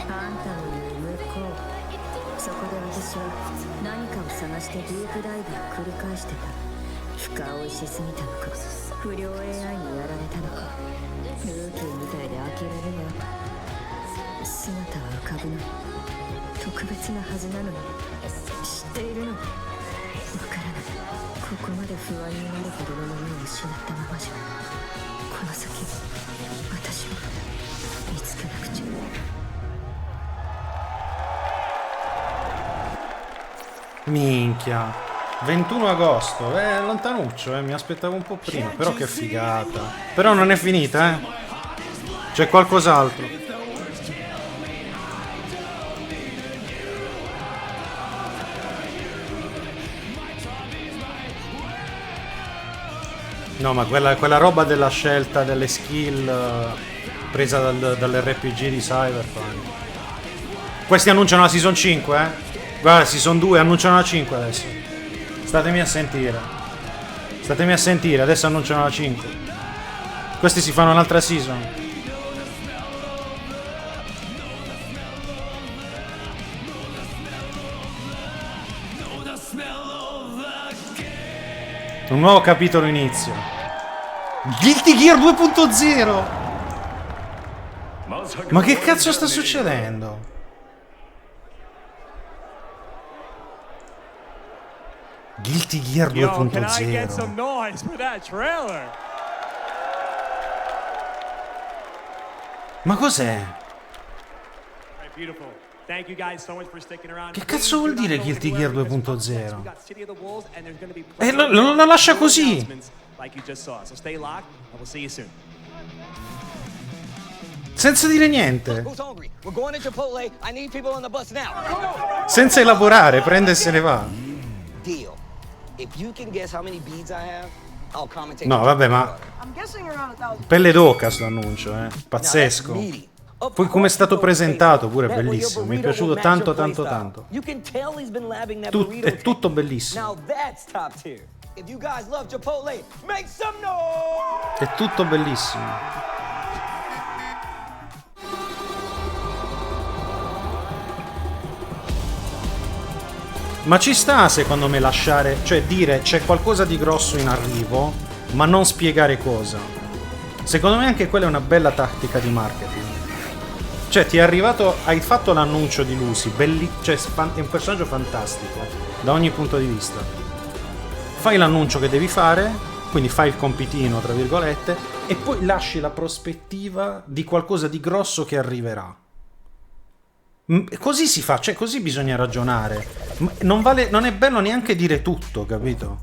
あんたの言う向こう。そこで私は何かを探してディープダイブを繰り返してた。深追いしすぎたのか、不良 AI にやられたのか、ルーキーみたいで呆れるが姿は浮かぶのに特別なはずなのに知っているのにわからない。ここまで不安になるほどのものを失ったままじゃこの先私は見つけなくちゃ。Minchia. 21 agosto, è lontanuccio, mi aspettavo un po' prima, però che figata. Però non è finita, C'è qualcos'altro. No, ma quella roba della scelta delle skill presa dall'RPG di Cyberpunk. Questi annunciano la Season 5, Guarda, Season 2 annunciano la 5 adesso. Statemi a sentire. Statemi a sentire, adesso annunciano la 5. Questi si fanno un'altra season. Un nuovo capitolo inizio. Guilty Gear 2.0. Ma che cazzo sta succedendo? Guilty Gear 2.0. Can I get some noise for that trailer? Ma cos'è? Alright, beautiful. Thank you guys so much for sticking around. Che cazzo vuol dire Guilty Gear 2.0? E lo lascia così. like you just saw. So stay locked, and we'll see you soon. Senza dire niente. Who's hungry? We're going to Chipotle. I need people on the bus now. Senza elaborare, prende e se ne va. Deal. If you can guess how many beads I have, I'll commentate. No, vabbè, ma I'm guessing around 1,000. pelle d'oca sto annuncio, Pazzesco. Poi come è stato presentato pure è bellissimo. Mi è piaciuto tanto tanto tanto. You can tell he's been labbing that È tutto bellissimo. Now that's top tier. If you guys love Chipotle, make some noise! È tutto bellissimo. Ma ci sta secondo me lasciare, cioè dire c'è qualcosa di grosso in arrivo, ma non spiegare cosa. Secondo me anche quella è una bella tattica di marketing. Cioè ti è arrivato, hai fatto l'annuncio di Lucy, cioè è un personaggio fantastico da ogni punto di vista. Fai l'annuncio che devi fare, quindi fai il compitino tra virgolette, e poi lasci la prospettiva di qualcosa di grosso che arriverà. Così si fa, cioè così bisogna ragionare. Non è bello neanche dire tutto, capito?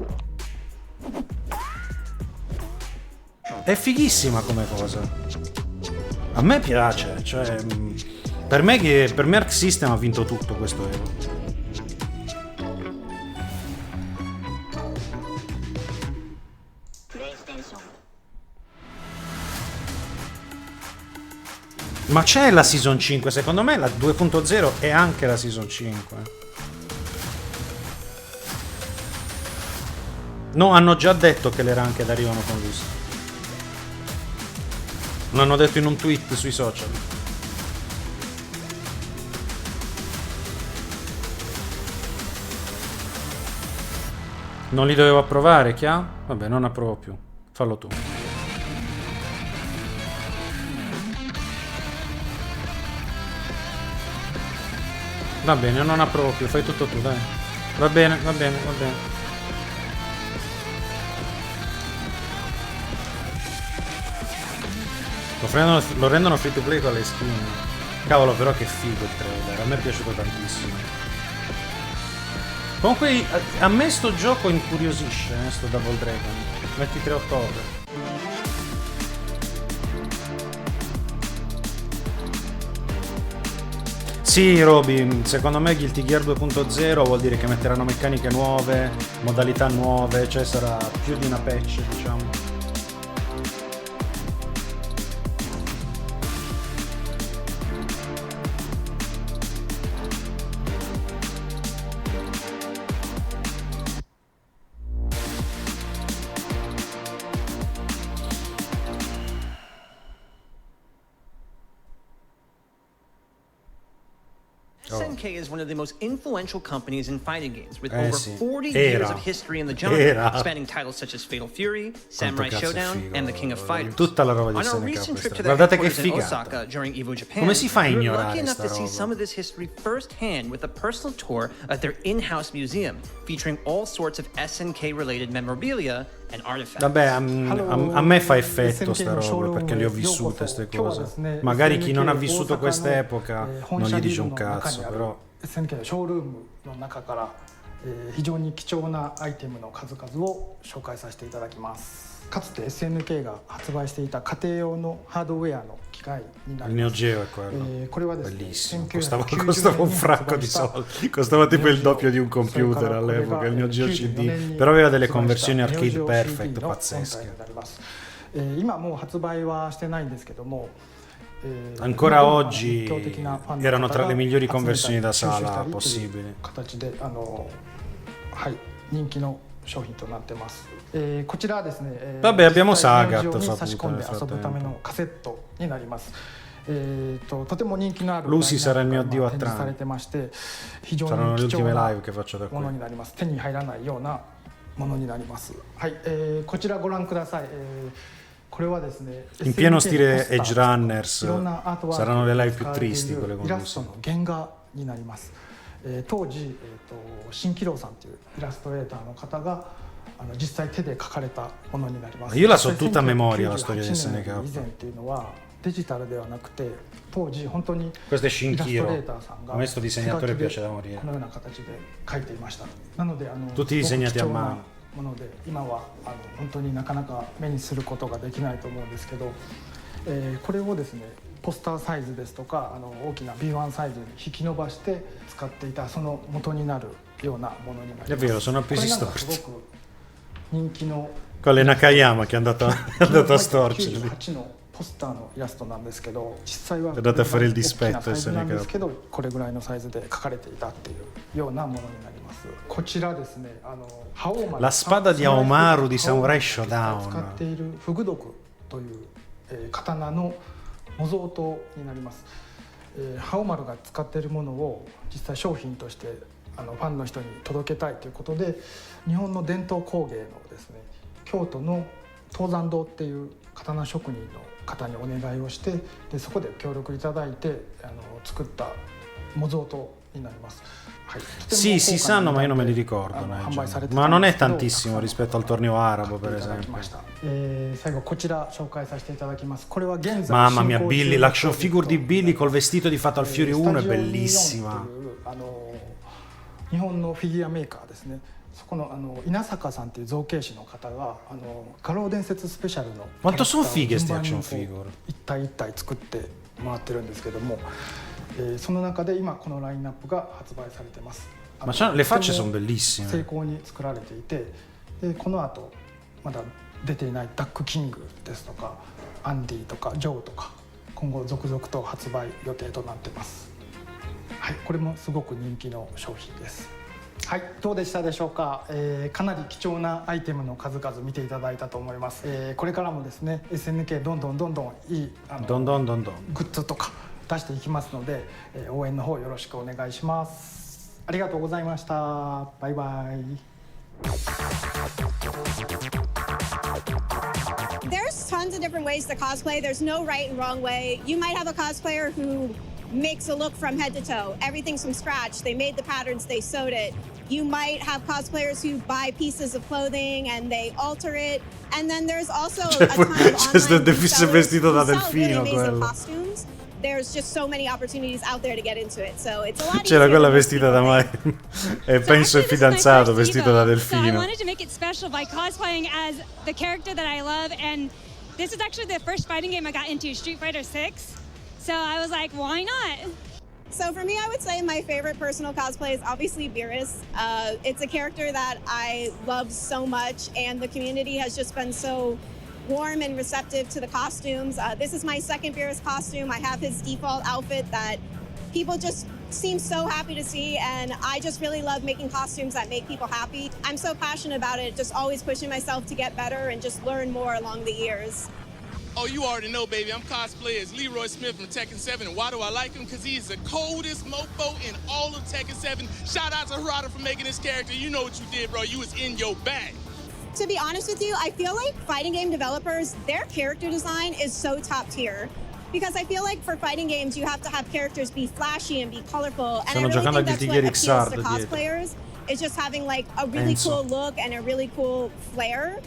È fighissima come cosa. A me piace, cioè per me Arc System ha vinto tutto questo Evo. Ma c'è la Season 5, secondo me la 2.0 è anche la Season 5. No, hanno già detto che le ranked arrivano con Lucy. L'hanno detto in un tweet sui social. Non li dovevo approvare, Chia? Vabbè, non approvo più. Fallo tu. Va bene, non approvo più, fai tutto tu, dai. Va bene, va bene, va bene. Lo rendono free to play con le skin. Cavolo, però che figo il trailer, a me è piaciuto tantissimo. Comunque, a me sto gioco incuriosisce, sto Double Dragon. 23 ottobre. Sì, Roby, secondo me Guilty Gear 2.0 vuol dire che metteranno meccaniche nuove, modalità nuove, cioè sarà più di una patch, diciamo. SNK is one of the most influential companies in fighting games, with over 40 Era. years of history in the genre, spanning titles such as Fatal Fury, Samurai Showdown, and The King of Fighters. Tutta la roba di On our SNK recent trip to the guardate che headquarters in figata. Osaka during Evo Japan, Come si fa a we were ignorare lucky enough sta to see roba? some of this history firsthand with a personal tour at their in-house museum, featuring all sorts of SNK-related memorabilia and artifacts. Vabbè, a me fa effetto sta roba perché le ho vissute queste cose. Magari chi non ha vissuto quest'epoca non gli dice un cazzo, però. SNK のショールームの中から、非常に貴重なアイテムの数々を紹介させていただきます。かつて SNK が発売していた家庭用のハードウェアの機械になります。 Il Neo Geo è quello. これはですね、 Bellissimo. Costava un fracco di soldi. Costava tipo il doppio di un computer all'epoca, il Neo Geo CD. Però aveva delle conversioni arcade perfect, pazzesche. 今もう発売はしてないんですけども。 Ancora oggi erano tra le migliori conversioni da sala possibili. 形ではい、人気の商品となってます。こちらはですね、 Vabbè, abbiamo Sagat に差し込んで遊ぶためのカセットになります。とても人気のある Lucy sarà il mio addio a 展示され Tran. てまして、非常 Saranno に le 貴重 ultime な live che faccio da もの qui. になります。手に入らないようなものになります。はい、こちらご覧ください。これはですね、 In pieno stile SNK Edge Runners. いろんなアートワーク Saranno le live 使 più われてい tristi る quelle イ con ラスト Lucy. の原画になります。当時、新喜郎さんというイラストレーターの方が実際手で描かれたものになります。 Io la so tutta a memoria la storia di 1998 SNK. 年以前っていうのはデジタルではなくて、当時本当にイ Questo è ラストレ Shinjiro. ーターさんが A me sto 手書 disegnatore きで piace da morire. このような形で描いていました。なので Tutti disegnati a すごく貴重な mano. もので今は本当になかなか目にすることができないと思うんですけど、これをですねポスターサイズですとか大きな B1 サイズに引き伸ばして使っていたその元になるようなものになります。 È vero, sono appesi これなんかす storti. ごく人気の Con le Nakayama che è andato a storcerli. 98のポスターのイラストなんですけど、実際は Andate a fare il 大きな dispetto サイズ SNK なんです dopo. けど、これぐらいのサイズで描かれていたっていうようなものになります。こちらですね、覇王丸 La spada di Aomaru di Samurai 使 Shodown. っているフグ毒という、刀の模造刀になります。覇王丸が使っているものを実際商品としてファンの人に届けたいということで、日本の伝統工芸のですね京都の東山堂っていう刀職人の方にお願いをして、でそこで協力いただいて作った模造刀になります。Sì, si sanno, ma io non me li ricordo. Ma non è tantissimo rispetto al torneo arabo, per esempio. 最後こちら紹介させていただきます。これは現在 Mamma mia, Billy, l'action figure di Billy col vestito di Fatal Fury 1 è bellissima. 日本のフィギュアメーカーですね。そこの稲坂さんっていう造形師の方が画廊伝説スペシャルの Quanto sono fighe ste action figure? 一体一体作って回ってるんですけども、その中で今このラインナップが発売されてます。 Ma le facce sono bellissime. 精巧に作られていて、でこの後まだ出ていないダックキングですとかアンディとかジョーとか今後続々と発売予定となってます。はい、これもすごく人気の商品です。はい、どうでしたでしょうか。かなり貴重なアイテムの数々見ていただいたと思います。これからもですね SNK どんどんいいどんどんグッズとか出していきますので、応援の方よろしくお願いします。ありがとうございました。バイバイ。There's tons of different ways to cosplay. There's no right and wrong way. You might have a cosplayer who makes a look from head to toe. Everything's from scratch. They made the patterns, they sewed it. You might have cosplayers who buy pieces of clothing and they alter it. And then there's also a ton of online vestito da who sell delfino, really amazing quello. costumes. There's just so many opportunities out there to get into it. So it's a lot C'era easier quella than most vestita da mai e penso il fidanzato vestito da So I delfino. wanted to make it special by cosplaying as the character that I love, and this is actually the first fighting game I got into, Street Fighter 6. So I was like, why not? So for me, I would say my favorite personal cosplay is obviously Beerus. It's a character that I love so much, and the community has just been so warm and receptive to the costumes. This is my second Beerus costume. I have his default outfit that people just seem so happy to see, and I just really love making costumes that make people happy. I'm so passionate about it, just always pushing myself to get better and just learn more along the years. Oh, you already know, baby. I'm cosplay as Leroy Smith from Tekken 7. And why do I like him? Because he's the coldest mofo in all of Tekken 7. Shout out to Harada for making this character. You know what you did, bro. You was in your bag. To be honest with you, I feel like fighting game developers, their character design is so top tier. Because I feel like for fighting games, you have to have characters be flashy and be colorful. And I really think that's what appeals to cosplayers, is just having like a really cool look and a really cool flair.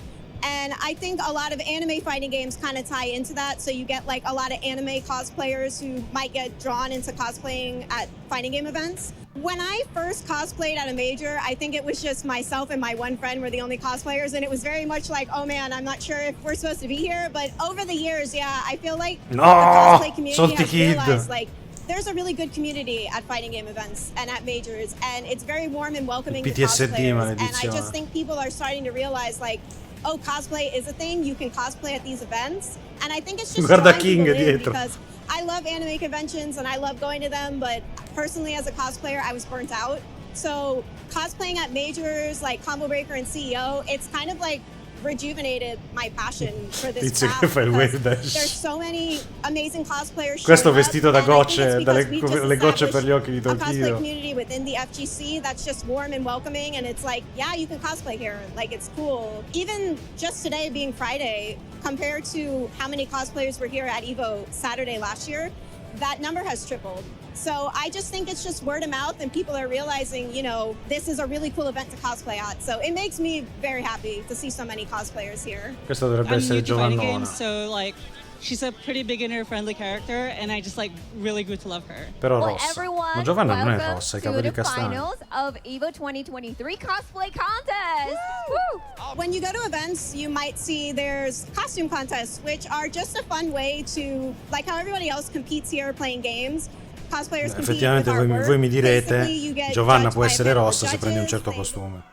And I think a lot of anime fighting games kind of tie into that. So you get like a lot of anime cosplayers who might get drawn into cosplaying at fighting game events. When I first cosplayed at a major, I think it was just myself and my one friend were the only cosplayers. And it was very much like, oh man, I'm not sure if we're supposed to be here. But over the years, yeah, I feel like the cosplay community has realized like there's a really good community at fighting game events and at majors. And it's very warm and welcoming to cosplayers. And I just think people are starting to realize like, oh, cosplay is a thing. You can cosplay at these events. And I think it's just drawing people in because I love anime conventions and I love going to them, but personally as a cosplayer, I was burnt out. So cosplaying at majors like Combo Breaker and CEO, it's kind of like rejuvenated my passion for this craft because there's so many amazing cosplayers. Questo vestito da gocce, le gocce per gli occhi di a cosplay Tokyo. community within the FGC that's just warm and welcoming, and it's like, yeah, you can cosplay here. Like, it's cool. Even just today being Friday, compared to how many cosplayers were here at EVO Saturday last year, that number has tripled. So I just think it's just word of mouth and people are realizing, you know, this is a really cool event to cosplay at. So it makes me very happy to see so many cosplayers here. Questo dovrebbe I'm essere new to fighting Giovannona. games, so like she's a pretty beginner-friendly character, and I just like really grew to love her. Però Well, rossa. everyone, Ma Giovanna non è welcome rossa, i to capelli the castani. finals of EVO 2023 Cosplay Contest. Woo! When you go to events, you might see there's costume contests, which are just a fun way to, like how everybody else competes here playing games. Cosplayers compete with Effettivamente our voi mi work. Basically, direte you get Giovanna judged può by a essere panel of rossa se prendi un judges. certo costume.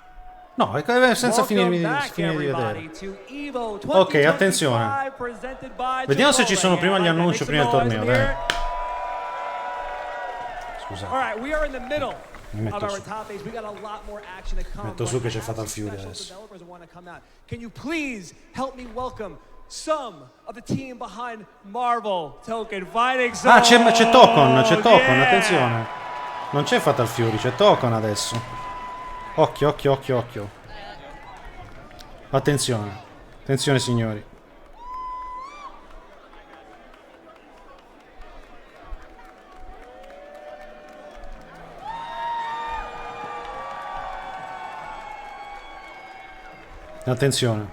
No, senza finire di vedere. Ok, attenzione. Vediamo se ci sono prima gli annunci, prima il torneo. Dai. Scusate. Mi metto su. Metto su che c'è Fatal Fury adesso. Can you please help me welcome some of the team behind Marvel Token Fighting Souls? Ah, c'è Tokon, attenzione. Non c'è Fatal Fury, c'è Tokon adesso. Occhio. Attenzione signori. Attenzione.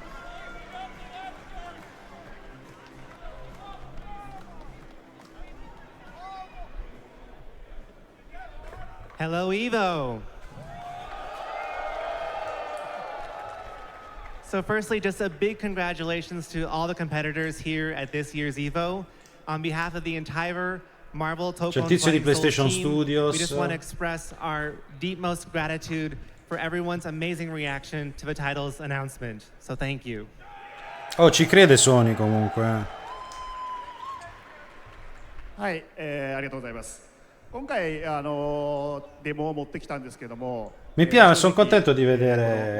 Hello, EVO. So firstly, just a big congratulations to all the competitors here at this year's EVO. On behalf of the entire Marvel Token tizio di Fighting Souls PlayStation team, Studios. we just want to express our deepmost gratitude for everyone's amazing reaction to the title's announcement. So thank you. Oh, ci crede Sony comunque. はい、ありがとうございます。今回デモを持ってきたんですけども。Mi piace, sono contento di vedere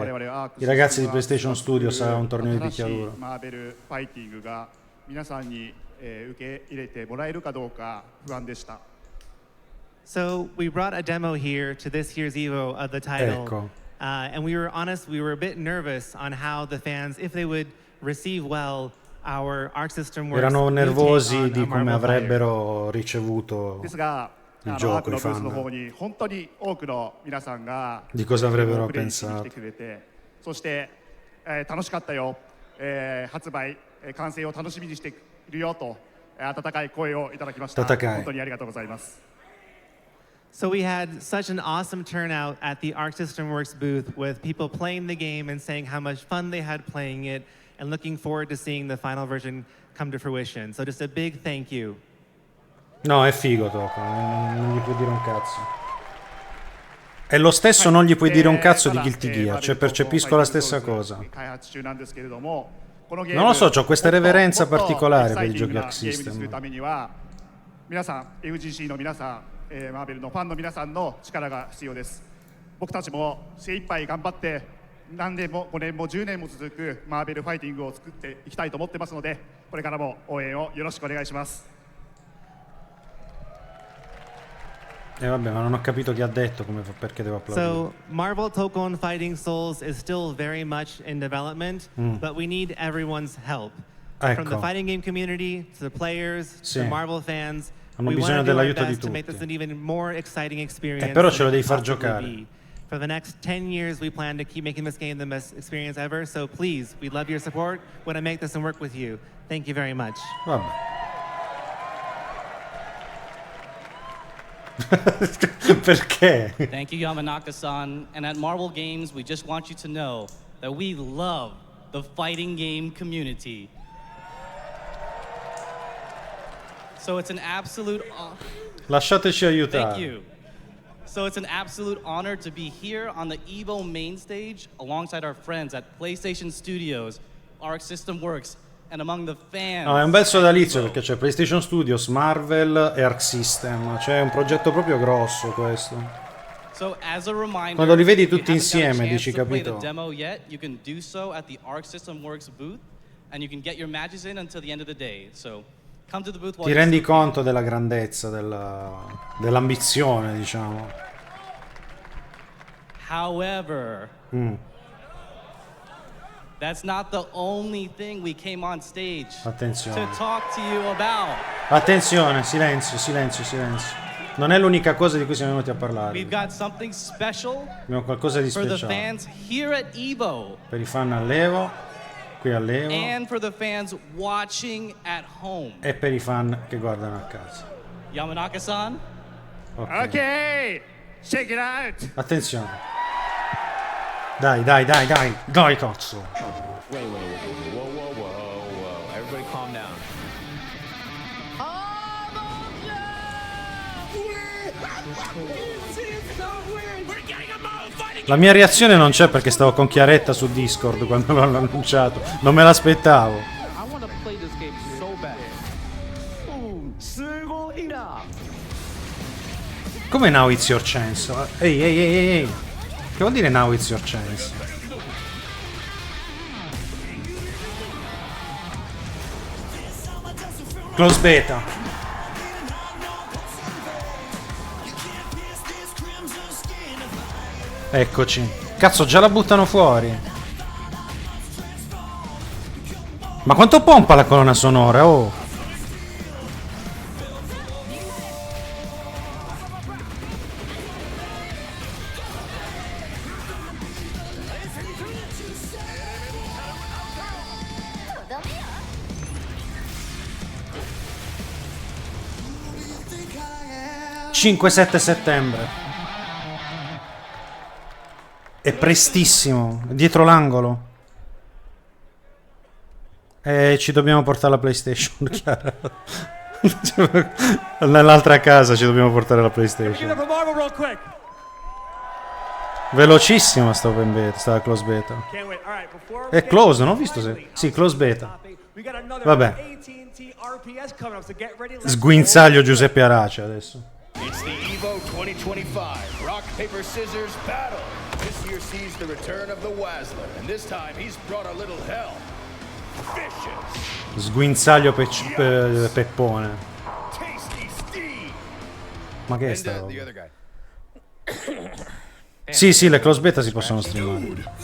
i ragazzi di PlayStation Studios a un torneo di picchiaduro. マーベルファイティングが皆さんに受け入れてもらえるかどうか不安でした。So we brought a demo here to this year's EVO of the title. Ecco. And we were honest, we were a bit nervous on how the fans, if they would receive well our Arc System Works. Erano nervosi di come avrebbero ricevuto il gioco, i fan. 本当に多くの皆さんが Di cosa avrebbero プレイに来 pensato. てくれて、そして楽しかったよ、発売完成を楽しみにしているよと温かい声をいただきました。温かい。本当にありがとうございます。 So we had such an awesome turnout at the Arc System Works booth with people playing the game and saying how much fun they had playing it and looking forward to seeing the final version come to fruition. So just a big thank you. No, è figo Toko, non gli puoi dire un cazzo. È lo stesso non gli puoi dire un cazzo di Guilty Gear, cioè percepisco la stessa cosa. Non lo so, ho questa reverenza particolare per i giochi Arc System. 皆さん MGC の皆さん、マーベルのファンの皆さんの力が必要です。僕たちも精一杯頑張って何年も5年も10年も続くマーベルファイティングを作っていきたいと思ってますので、これからも応援をよろしくお願いします。 Vabbè, ma non ho capito chi ha detto, perché devo applaudire. So Marvel Token Fighting Souls is still very much in development, but we need everyone's help. From the fighting game community to the players, to Marvel fans. Hanno we bisogno want to do our dell'aiuto di best to make this an even more exciting experience. Però ce lo than devi it far possibly giocare. be. For the next 10 years, we plan to keep making this game the best experience ever. So please, we'd love your support. We want to make this and work with you. Thank you very much. Vabbè. Perché? Thank you, Yamanaka-san. And at Marvel Games, we just want you to know that we love the fighting game community. So it's an absolute... Lasciateci aiutare. Thank you. So it's an absolute honor to be here on the EVO main stage alongside our friends at PlayStation Studios, Arc System Works, and among the fans. No, è un bel sodalizio perché c'è PlayStation Studios, Marvel e Arc System. C'è un progetto proprio grosso questo. So as a reminder, quando li vedi tutti if you haven't insieme got a dici chance to play capito? the demo yet, you can do so at the Arc System Works booth, and you can get your matches in until the end of the day. So come to the booth while Ti rendi conto della grandezza, dell'ambizione, diciamo. However, that's not the only thing we came on stage Attenzione. to talk to you about. Attenzione, silenzio. Non è l'unica cosa di cui siamo venuti a parlare. We've got something special Abbiamo qualcosa di for the speciale fans here at EVO. per i fan all'Evo. qui all'Evo and for the fans watching at home. e per i fan che guardano a casa. Yamanaka-san? Ok. Check it out. Attenzione. Dai, cazzo. Wait. Whoa. Everybody calm down. La mia reazione non c'è perché stavo con Chiaretta su Discord quando l'hanno annunciato. Non me l'aspettavo. I want to play this game so bad. Come now it's your chance? Ehi. Che vuol dire now it's your chance? Close beta. Eccoci. Cazzo, già la buttano fuori. Ma quanto pompa la colonna sonora, oh! ...5-7 settembre. È prestissimo. Dietro l'angolo. E ci dobbiamo portare la PlayStation, chiaro. Nell'altra casa ci dobbiamo portare la PlayStation. Velocissima sta open beta, sta close beta. È close, non ho visto se... Sì, close beta. Vabbè. Sguinzaglio Giuseppe Arace adesso. It's the EVO 2025 Rock, Paper, Scissors Battle. This year sees the return of the Wazzler, and this time he's brought a little hell. Vicious. Sguinzaglio Peppone. Ma che è sta roba? Sì, le close beta si possono streamare.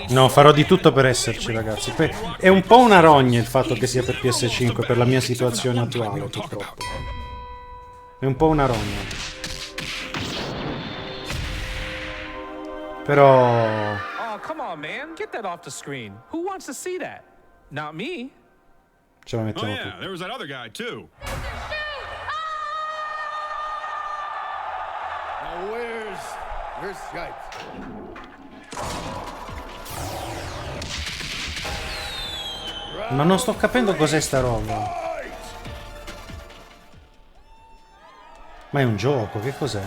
No, farò di tutto per esserci, ragazzi. È un po' una rogna il fatto che sia per PS5 per la mia situazione attuale, purtroppo. È un po' una rogna. Però... Oh, come on, man. Get that off the screen. Who wants to see that? Not me. Ce la mettiamo qui. There was that other guy, too. Now where's Skype? Ma non sto capendo cos'è sta roba. Ma è un gioco, che cos'è?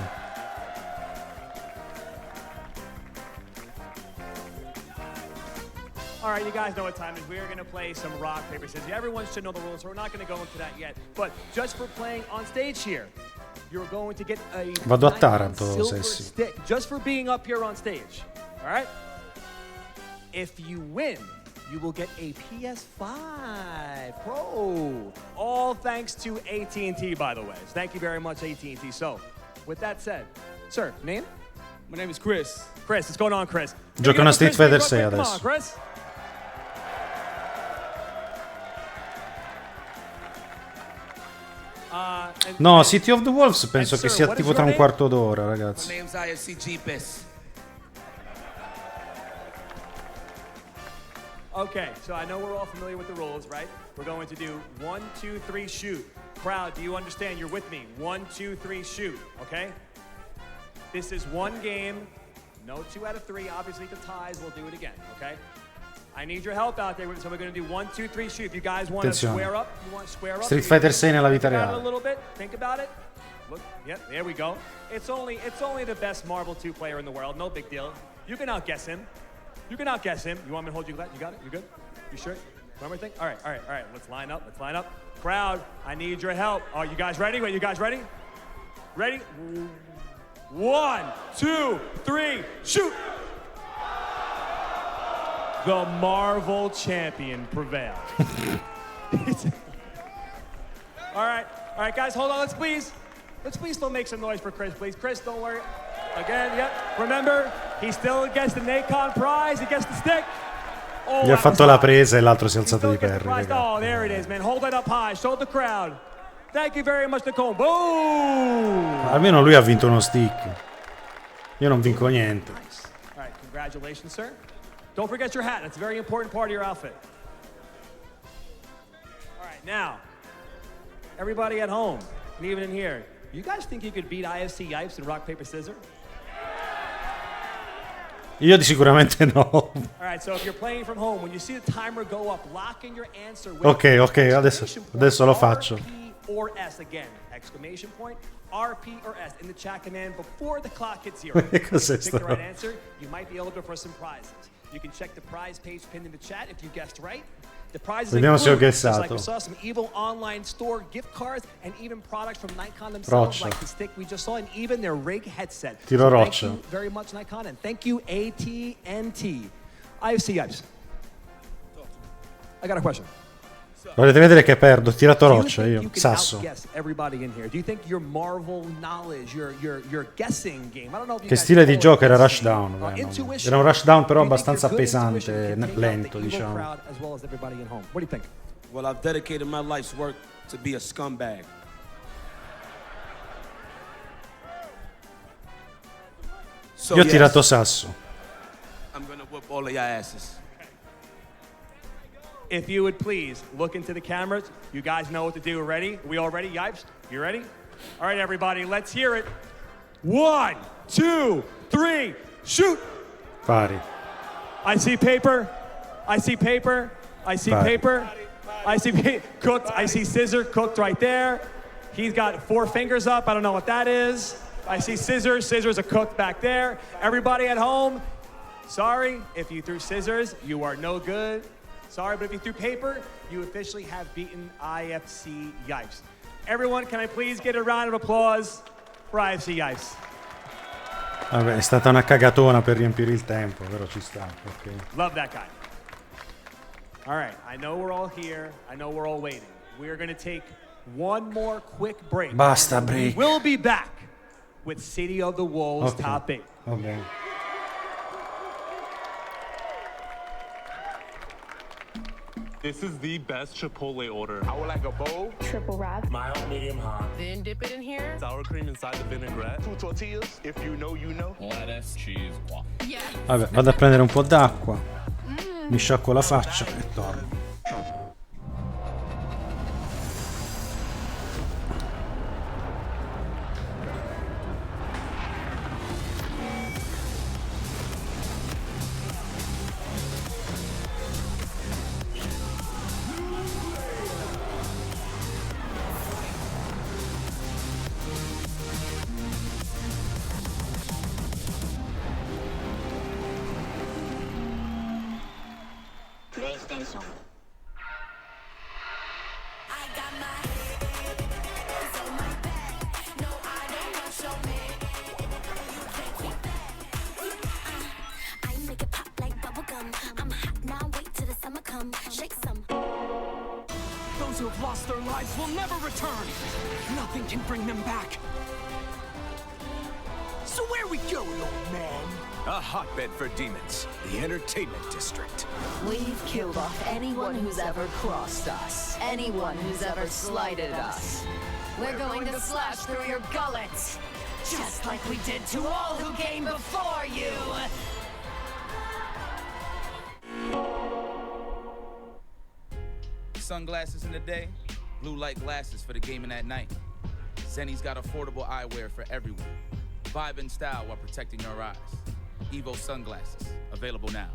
All right, you guys know what time it is. We are going to play some rock, paper, scissors. Everyone should know the rules, so we're not going to go into that yet. But just for playing on stage here, you're going to get a Vado a Taranto, silver Sessi. stick just for being up here on stage. All right? If you win, you will get a PS5 Pro. All thanks to AT&T, by the way. Thank you very much, AT&T. So, with that said, sir, name? My name is Chris. Chris, what's going on, Chris? Gioca una Street Fighter 6 Come on, adesso. Chris. No, City of the Wolves penso che sia attivo tra un quarto d'ora, ragazzi. My name's IFC Jeepus. Okay, so I know we're all familiar with the rules, right? We're going to do 1, 2, 3, shoot. Crowd, do you understand? You're with me. 1, 2, 3, shoot, okay? This is one game. No 2 out of 3. Obviously, the ties, we'll do it again, okay? I need your help out there. So we're going to do 1, 2, 3, shoot. If you guys want to square up, you want to square up. Street Fighter 6 nella vita Think about it reale. a little bit. Think about it. Look, yep, there we go. It's only the best Marvel 2 player in the world. No big deal. You can outguess him. You can outguess him. You want me to hold you that? You got it? You good? You sure? Remember everything? All right. Let's line up. Crowd, I need your help. Are you guys ready? Wait, you guys ready? Ready? 1, 2, 3, shoot! The Marvel champion prevailed. All right, guys, hold on. Let's please still make some noise for Chris, please. Chris, don't worry. Again, yep. Remember, he still gets the Nacon prize. He gets the stick. Oh, Gli ha fatto la presa e l'altro si è alzato di perri. Oh, there it is, man. Hold it up high. Show the crowd. Thank you very much, Nicole. Boom! Almeno lui ha vinto uno stick. Io non vinco niente. All right, congratulations, sir. Don't forget your hat. That's a very important part of your outfit. All right, now, everybody at home, and even in here, you guys think you could beat IFC Yipes in rock, paper, scissors? Io di sicuramente no. All right, so if you're playing from home, when you see the timer go up, lock in your answer with Ok, adesso lo faccio. RP or S again, exclamation point, RP or S in the chat command before the clock hits 0. Cos'è Pick the sta right answer, you might be eligible for some prizes. You can check the prize page pinned in the chat if you guessed right. The prizes Vediamo se ho include, just guessato. like we saw, some EVO online store gift cards and even products from Nikon themselves, Roccia. like the stick we just saw, and even their rig headset. Tiro So roccia. thank you very much, Nikon, and thank you, AT&T. IFC Yipes. I got a question. Volete vedere che perdo? Ho tirato Do you roccia think io. you can Sasso. outguess everybody in here? Do you think your Marvel knowledge, your guessing game? I don't know if you Che guys stile di call it gioco era guessing, Rushdown? intuition. Era un Rushdown però Do you think abbastanza your good intuition pesante, can take out lento, the evil diciamo. crowd as well as everybody at home? What do you think? Well, I've dedicated my life's work to be a scumbag. So, Io ho yes, tirato sasso. I'm gonna whoop all of your asses. If you would please look into the cameras. You guys know what to do. Ready? We all ready? Yipes, you ready? All right, everybody, let's hear it. 1, 2, 3, shoot! Pari. I see paper. I see paper. I see Pari. paper. I see cooked. I see scissor cooked right there. He's got 4 fingers up. I don't know what that is. I see scissors. Scissors are cooked back there. Everybody at home, sorry if you threw scissors. You are no good. Sorry, but if you threw paper, you officially have beaten IFC Yipes. Everyone, can I please get a round of applause for IFC Yipes? Vabbè, è stata una cagatona per riempire il tempo, però ci sta. Ok. Love that guy. All right, I know we're all here. I know we're all waiting. We're going to take one more quick break. Basta break. We'll be back with City of the Wolves Ok, Top 8. va bene. This is the best Chipotle order. I would like a bowl. Triple wrap. Mild, medium, hot. Then dip it in here. Sour cream inside the vinaigrette. 2 tortillas. If you know, you know. Lettuce, cheese, waffle. Yeah. Vabbè, vado a prendere un po' d'acqua. Mi sciacquo la faccia e torno. PlayStation. Those who have lost their lives will never return. Nothing can bring them back. So where we going, old man? A hotbed for demons, the entertainment district. We've killed off anyone who's ever crossed us. Anyone who's ever slighted us. We're going to slash through your gullets. Just like we did to all who came before you. Sunglasses in the day, blue light glasses for the gaming at night. Zenny's got affordable eyewear for everyone. Vibe and style while protecting your eyes. EVO sunglasses, available now.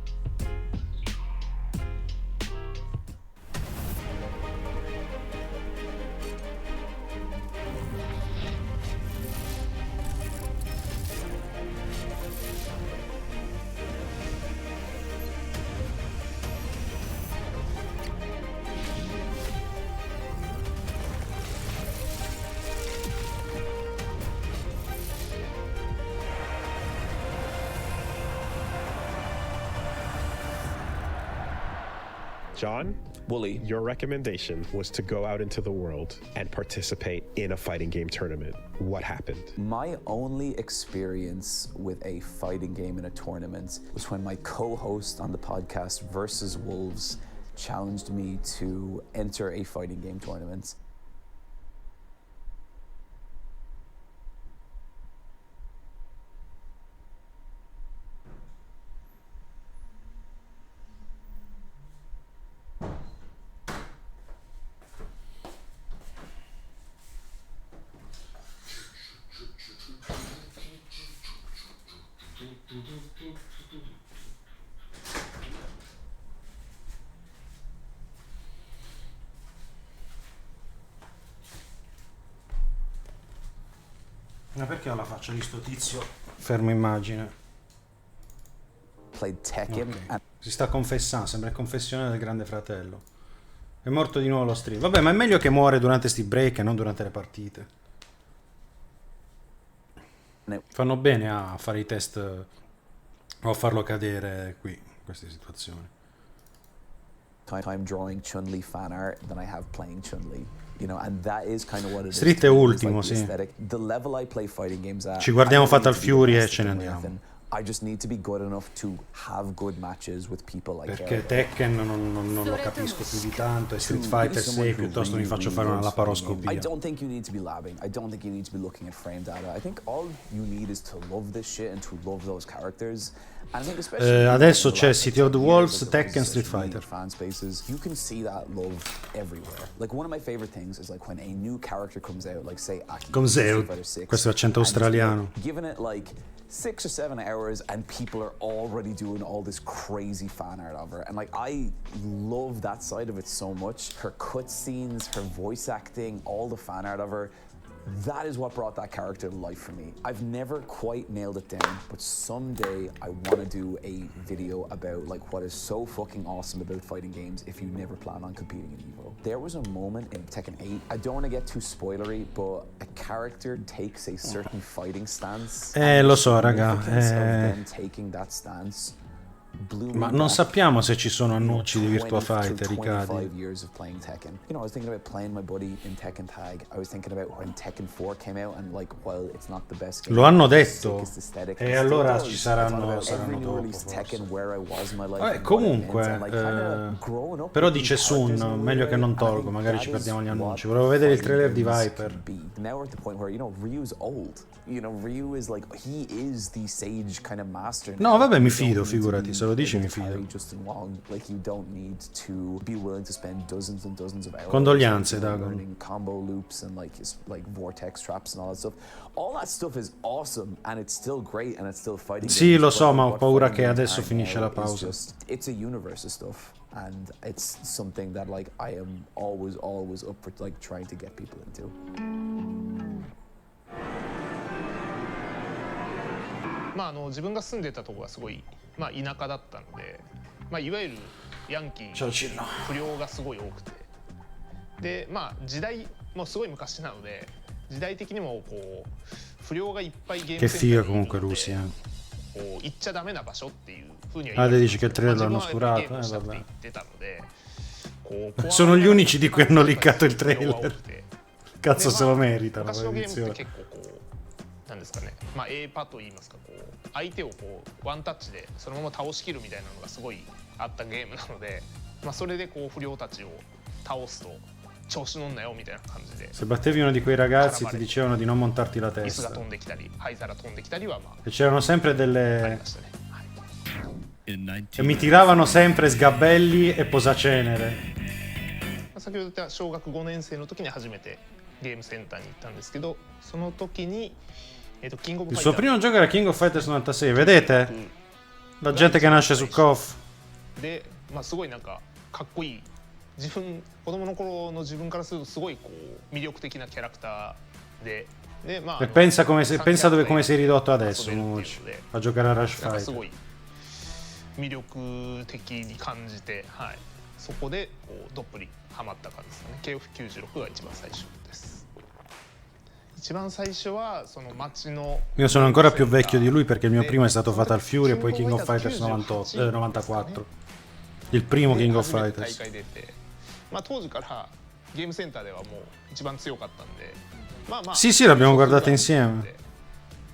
John, Wooly, your recommendation was to go out into the world and participate in a fighting game tournament. What happened? My only experience with a fighting game in a tournament was when my co-host on the podcast Versus Wolves challenged me to enter a fighting game tournament. Ma perché ho la faccia di sto tizio? Fermo immagine. Played Tekken. Okay. Si sta confessando, sembra il confessionale del Grande Fratello. È morto di nuovo lo stream. Vabbè, ma è meglio che muore durante sti break e non durante le partite. Fanno bene a fare i test o a farlo cadere qui, in queste situazioni. Time drawing Chun-Li fan art than I have playing Chun-Li. You know, and that is kind of what it is. Street è ultimo, sì. The level I play fighting games at, Ci guardiamo Fatal Fury e ce ne andiamo. I just need to be good enough to have good matches with people I care Perché Tekken non lo capisco più di tanto e Street Fighter 6 piuttosto mi faccio fare una laparoscopia. I don't think you need to be labbing. I don't think you need to be looking at frame data. I think all you need is to love this shit and to love those characters. Adesso c'è City of the Wolves, Tekken, Street Fighter. Fan spaces, you can see that love everywhere. Like one of my favorite things is like when a new character comes out, like say Aki, questo è l'accento australiano. Given it like 6 or 7 hours and people are already doing all this crazy fan art of her, and like I love that side of it so much. Her cutscenes, her voice acting, all the fan art of her. That is what brought that character to life for me. I've never quite nailed it down, but someday I want to do a video about like what is so fucking awesome about fighting games if you never plan on competing in EVO. There was a moment in Tekken 8, I don't want to get too spoilery, but a character takes a certain fighting stance. Lo so, raga. Taking that stance. Ma non sappiamo se ci sono annunci di Virtua Fighter, Riccardi. 25 years of playing Tekken. You know, I was thinking about playing my buddy in Tekken Tag. I was thinking about when Tekken 4 came out and like, while it's not the best game, lo hanno detto. E allora ci saranno dopo. Comunque, però dice Sun, meglio che non tolgo, magari ci perdiamo gli annunci. Volevo vedere il trailer di Viper. Now we're at the point where, you know, Ryu's old. You know, Ryu is like, he is the sage kind of master. No, vabbè, mi fido, figurati, se lo dici mi fido. Like you don't need to be willing to spend dozens and dozens of hours Condoglianze, Dagon. learning combo loops and like vortex traps and all that stuff. All that stuff is awesome and it's still great and it's still fighting. Sì, lo so, ma ho paura che adesso finisce la pausa. It's a universe of stuff and it's something that like I am always up for like trying to get people into.まあ自分が住んでたところがすごい田舎だったので、いわゆるヤンキー不良がすごい多くて、で時代もすごい昔なので時代的にもこう不良がいっぱいゲームセンターにいるので、こう行っちゃダメな場所っていうふうには言われて、自分はゲームをしたくて行ってたので、sono gli unici di cui hanno liccato il trailer. Cazzo se lo meritano. 昔のゲームって結構こうなんですかね、A パと言いますか、こう相手をこうワンタッチでそのまま倒しきるみたいなのがすごいあったゲームなので、それでこう不良たちを倒すと調子乗んなよみたいな感じで。Se battevi uno di quei ragazzi ti dicevano di non montarti la testa. 椅子が飛んできたり、灰皿飛んできたりはE c'erano sempre delle e mi tiravano sempre sgabelli e posacenere. 先ほど言った小学5年生の時に初めてゲームセンターに行ったんですけど、その時にIl suo primo gioco era King of Fighters 96, vedete? La gente che nasce su KOF. ですごいなんかかっこいい、子供の頃の自分からするとすごいこう魅力的なキャラクターで、E pensa come sei ridotto adesso, a giocare a Rush なんかす Fighter. ごい魅力的に感じて、そこでこうどっぷりハマった感じですかね。KF96 が一番最初です。一番最初はその街の Io sono ancora più vecchio di lui perché il mio primo è stato Fatal Fury e poi King of Fighters 94. Il primo King of Fighters. 大会出て、当時からゲームセンターではもう一番強かったんで、Sì, sì, l'abbiamo guardata insieme.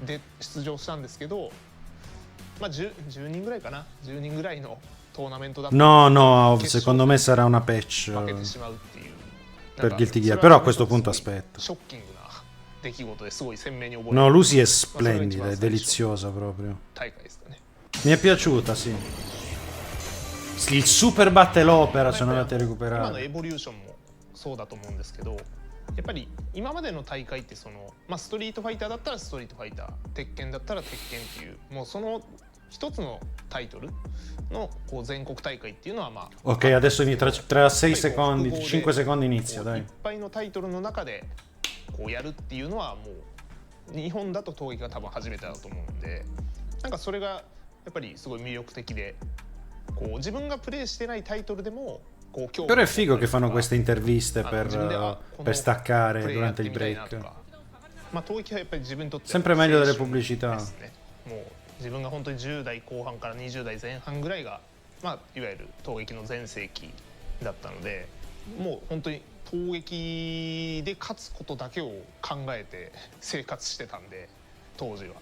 で出場したんですけど、10人ぐらいかな、10人ぐらいのトーナメントだった。 No, no, secondo me sarà una patch per Guilty Gear, però a questo punto aspetta. ショッキングな出来事ですごい鮮明に覚えてる。 No, Lucy è splendida, è deliziosa proprio. 大会ですかね。 Mi è piaciuta, sì. Il Super Battle Opera sono andati a 今の recuperare. エボリューションもそうだと思うんですけど、やっぱり今までの大会ってその、ストリートファイターだったらストリートファイター、鉄拳だったら鉄拳っていう、もうその一つのタイトルのこう全国大会っていうのはまあ Ok, adesso tra 6 secondi, 5 secondi inizia, い dai. っぱいのタイトルの中でこうやるっていうのはもう日本だと闘撃が多分初めてだと思うんで、なんかそれがやっぱりすごい魅力的で、こう自分がプレイしてないタイトルでもこう興味 Però è figo che fanno queste interviste per staccare durante il break. まあ闘撃はやっぱり自分にとって Sempre meglio delle pubblicità. もう自分が本当に10代後半から20代前半ぐらいが、まあ、いわゆる闘撃の全盛期だったので、もう本当に闘撃で勝つことだけを考えて生活してたんで当時は、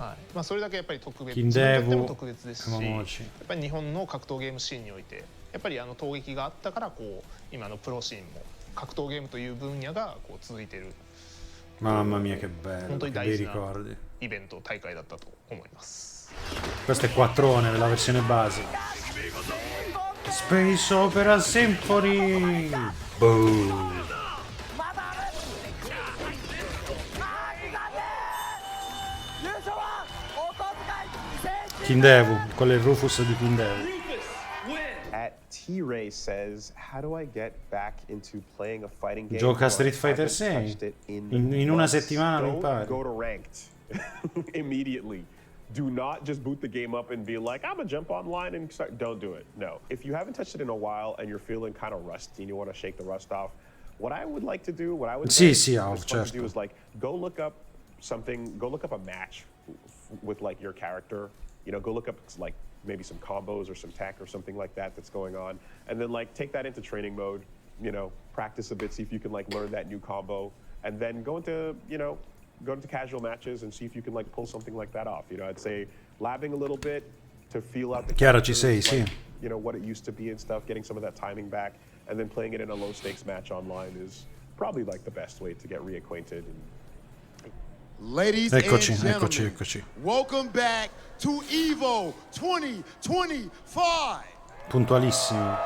はい、まあ、それだけやっぱり特別、自分にとっても特別ですし、やっぱり日本の格闘ゲームシーンにおいてやっぱり闘撃があったからこう今のプロシーンも格闘ゲームという分野がこう続いている。 Mamma mia che bello, 本当に che 大 bei 事な ricordi. イベント大会だったと思います。 Questo è 4one nella versione base. Space Opera Symphony. Boom. Kindevu, quello è il Rufus di Kindevu. At T-Ray says, how do I get back into playing a fighting game? Gioca a Street Fighter 6. In una settimana lo impari. Go to ranked immediately. Do not just boot the game up and be like, I'm gonna jump online and start. Don't do it. No. If you haven't touched it in a while and you're feeling kind of rusty and you want to shake the rust off, what I would like to do, what I would Sì, do is like go look up something, go look up a match with like your character. You know, go look up like maybe some combos or some tech or something like that that's going on, and then like take that into training mode. You know, practice a bit, see if you can like learn that new combo, and then go into casual matches and see if you can like pull something like that off. You know, I'd say labbing a little bit to feel out the Chiaro, ci sei, sì. You know what it used to be and stuff, getting some of that timing back, and then playing it in a low stakes match online is probably like the best way to get reacquainted. Ladies and gentlemen, welcome back to EVO 2025. Puntualissimi.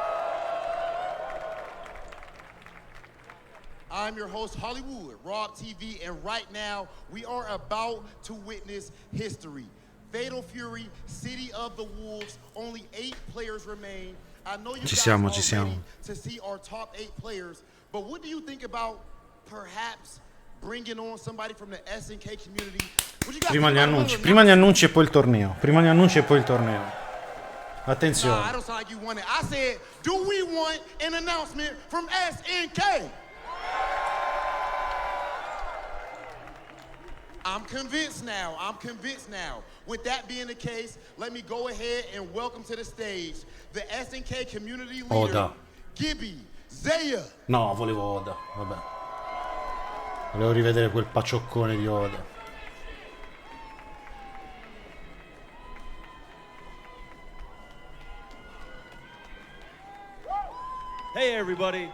I'm your host, Hollywood, Rob TV, and right now we are about to witness history. Fatal Fury, City of the Wolves, only 8 players remain. I know you guys are ready to see our top 8 players, but what do you think about perhaps bringing on somebody from the SNK community? Prima gli annunci e poi il torneo. Prima gli annunci e poi il torneo. Attenzione. I don't sound like you want it. I said, do we want an announcement from SNK? I'm convinced now. I'm convinced now. With that being the case, let me go ahead and welcome to the stage the SNK community leader, Oda. Gibby Zaya. No, volevo Oda. Vabbè. Volevo rivedere quel pacioccone di Oda. Hey everybody.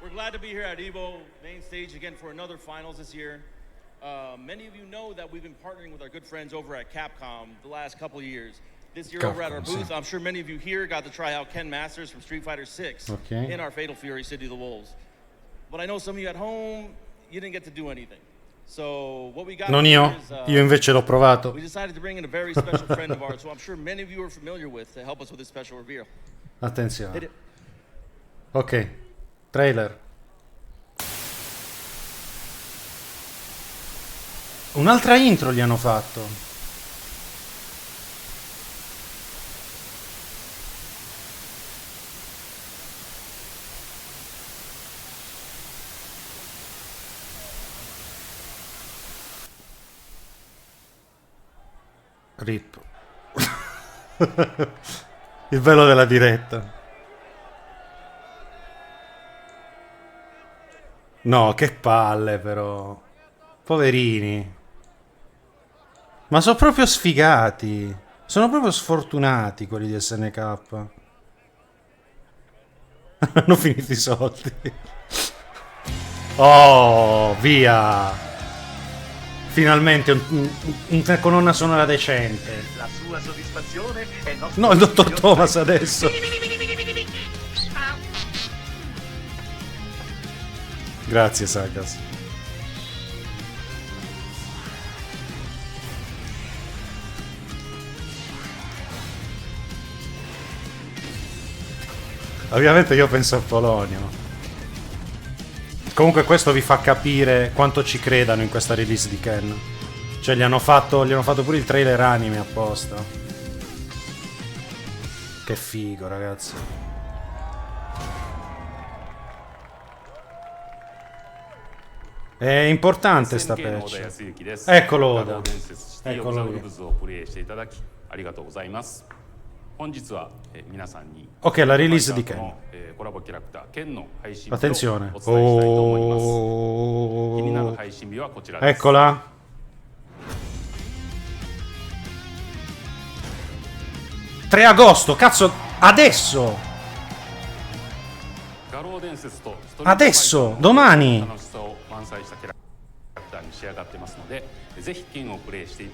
We're glad to be here at EVO main stage again for another finals this year. Many of you know that we've been partnering with our good friends over at Capcom the last couple of years. This year over at our booth, I'm sure many of you here got to try out Ken Masters from Street Fighter 6 in our Fatal Fury City of the Wolves. But I know some of you at home, you didn't get to do anything. So what we got Non io, io invece l'ho provato. We decided to bring in a very special friend of ours who I'm sure many of you are familiar with to help us with this special reveal. Attenzione. Ok, trailer. Un'altra intro gli hanno fatto. Rip. Il velo della diretta. No, che palle però. Poverini. Ma sono proprio sfigati. Sono proprio sfortunati quelli di SNK. Hanno finito i soldi. Oh, via. Finalmente una colonna sonora decente. La sua soddisfazione è il nostro. No, il dottor Thomas adesso. Grazie, Sagas. Ovviamente io penso al Polonio. Comunque questo vi fa capire quanto ci credano in questa release di Ken. Cioè gli hanno fatto pure il trailer anime apposta. Che figo, ragazzi. È importante sta patch. Eccolo Oda. Eccolo lì. Ok, la release di Ken. Attenzione. Oh. Eccola. «3 agosto, cazzo, adesso! Adesso, domani!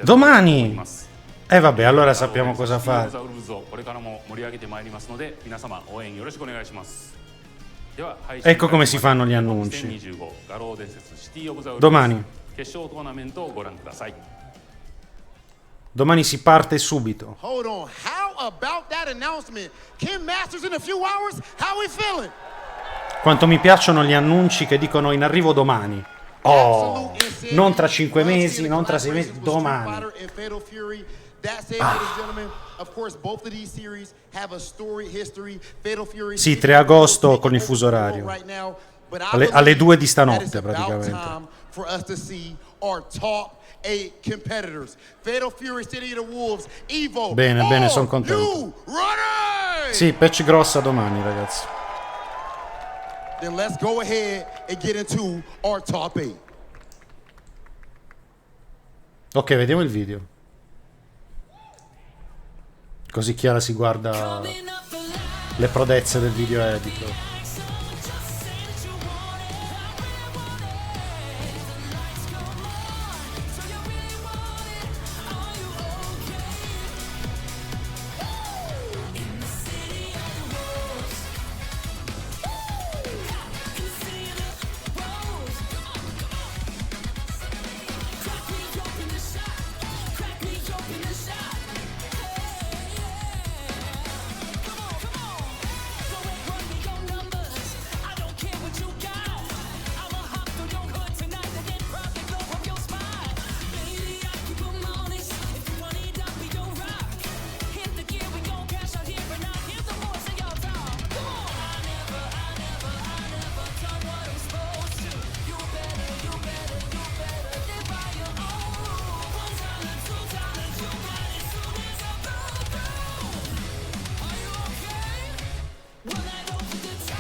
Domani! Vabbè, allora sappiamo cosa fare. Ecco come si fanno gli annunci. Domani. Domani si parte subito. Hold on. How about that announcement? Ken Masters in a few hours? How we feeling? Quanto mi piacciono gli annunci che dicono in arrivo domani. Oh, non tra 5 mesi, non tra 6 mesi, domani. Sì, 3 agosto con il fuso orario. Alle 2 di stanotte praticamente. Bene, bene, sono contento. Sì, patch grossa domani, ragazzi. Then let's go ahead and get into our top 8. Ok, vediamo il video. Così Chiara si guarda le prodezze del video editor.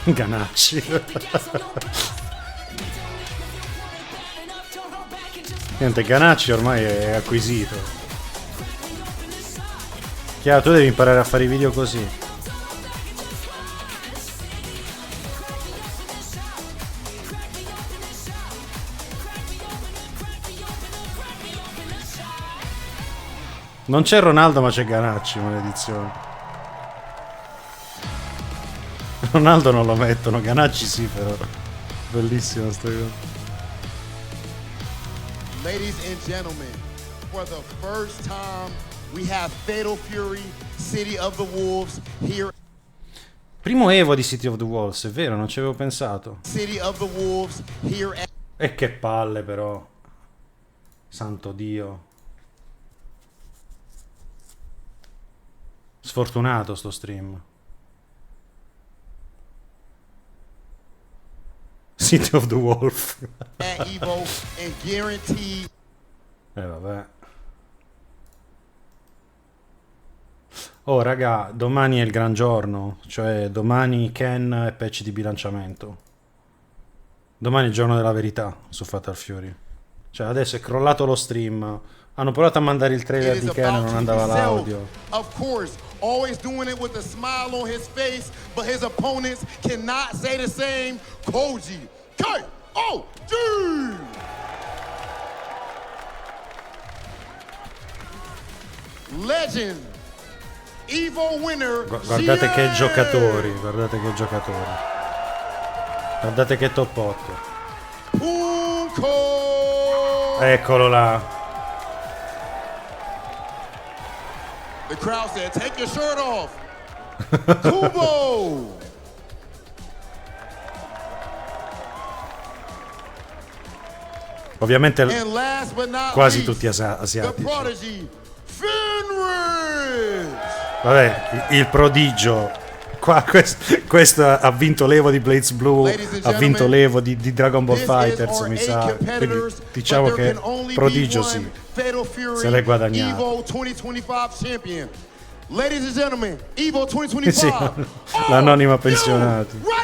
Ganacci. Niente, Ganacci ormai è acquisito. Chiaro, tu devi imparare a fare i video così. Non c'è Ronaldo ma c'è Ganacci, maledizione. Ronaldo non lo mettono, Ganacci sì però. Bellissima sta cosa. Ladies and gentlemen, for the first time we have Fatal Fury, City of the Wolves here. Primo Evo di City of the Wolves, è vero, non ci avevo pensato. City of the Wolves here at... E che palle però. Santo Dio. Sfortunato sto stream. City of the Wolf. Vabbè. Oh raga, domani è il gran giorno. Cioè domani Ken e patch di bilanciamento. Domani è il giorno della verità su Fatal Fury. Cioè adesso è crollato lo stream. Hanno provato a mandare il trailer di Ken e non andava l'audio. Of course, always doing it with a smile on his face, but his opponents cannot say the same. Koji, K-O-G! Legend, Evo winner. Guardate che giocatori, guardate che giocatori. Guardate che top 8. Eccolo là. The crowd said, take your shirt off. Kubo. Ovviamente And last but not quasi least, tutti the asiatici. prodigy, Fenrir. Vabbè, il prodigio. Qua, questo ha vinto l'Evo di Blades Blue, ha vinto l'Evo di Dragon Ball Fighters, mi sa. Quindi diciamo che prodigio sì, se l'è guadagnato. Evo 2025 champion. Ladies and gentlemen, Evo 2025. Sì, l'anonima pensionato.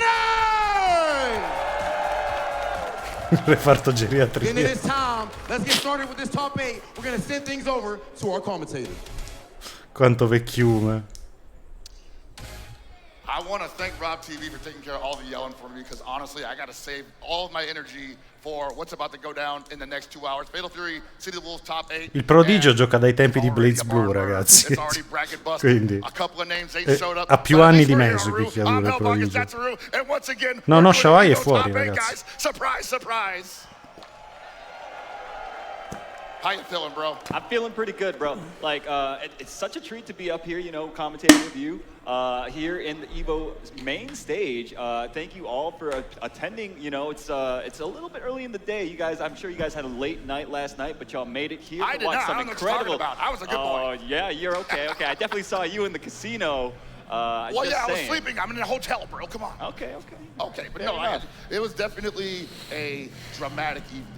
Il reparto Then it geriatria. is time. Let's get started with this top 8. We're going to send things over to our commentators. Quanto vecchiume. I want to thank Rob TV for taking care of all the yelling for me because honestly, I got to save all of my energy for what's about to go down in the next 2 hours. Fatal Fury, City of the Wolves, top 8. Il prodigio gioca dai tempi di Blades Blue, ragazzi. Quindi ha più anni di me su picchiaduro il prodigio. No, Shawai è fuori, ragazzi. Surprise, surprise. How you feeling, bro? I'm feeling pretty good, bro. Like, it's such a treat to be up here, you know, commentating with you here in the Evo main stage. Thank you all for attending. You know, it's a little bit early in the day. You guys, I'm sure you guys had a late night last night, but y'all made it here I to watch some I don't know what you're talking incredible. about. I was a good boy. Oh, yeah, you're okay. Okay, I definitely saw you in the casino. Well, yeah, I was sleeping. I'm in a hotel, bro. Come on. Okay. Okay, but no, it was definitely a dramatic evening.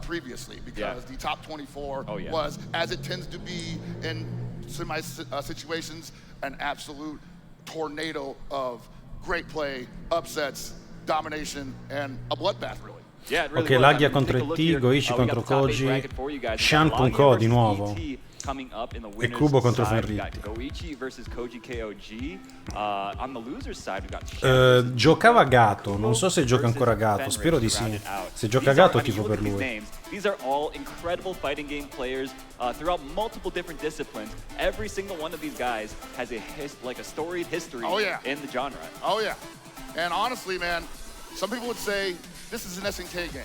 Previously, because the top 24 was, as it tends to be in semi situations, an absolute tornado of great play, upsets, domination, and a bloodbath, really. Yeah, it really Ok, was. Lagia contro ET, Goichi contro Koji, Shan.ko di nuovo e Kubo contro Fenrir. Goichi versus Koji KOG. On the loser's side, we got giocava Gato, non so se gioca ancora Gato, spero di sì. Se gioca Gato tifo per lui. These are all incredible fighting game players throughout multiple different disciplines. Every single one of these guys has a storied history in the genre. Oh yeah, and honestly, man, some people would say this is an SNK game.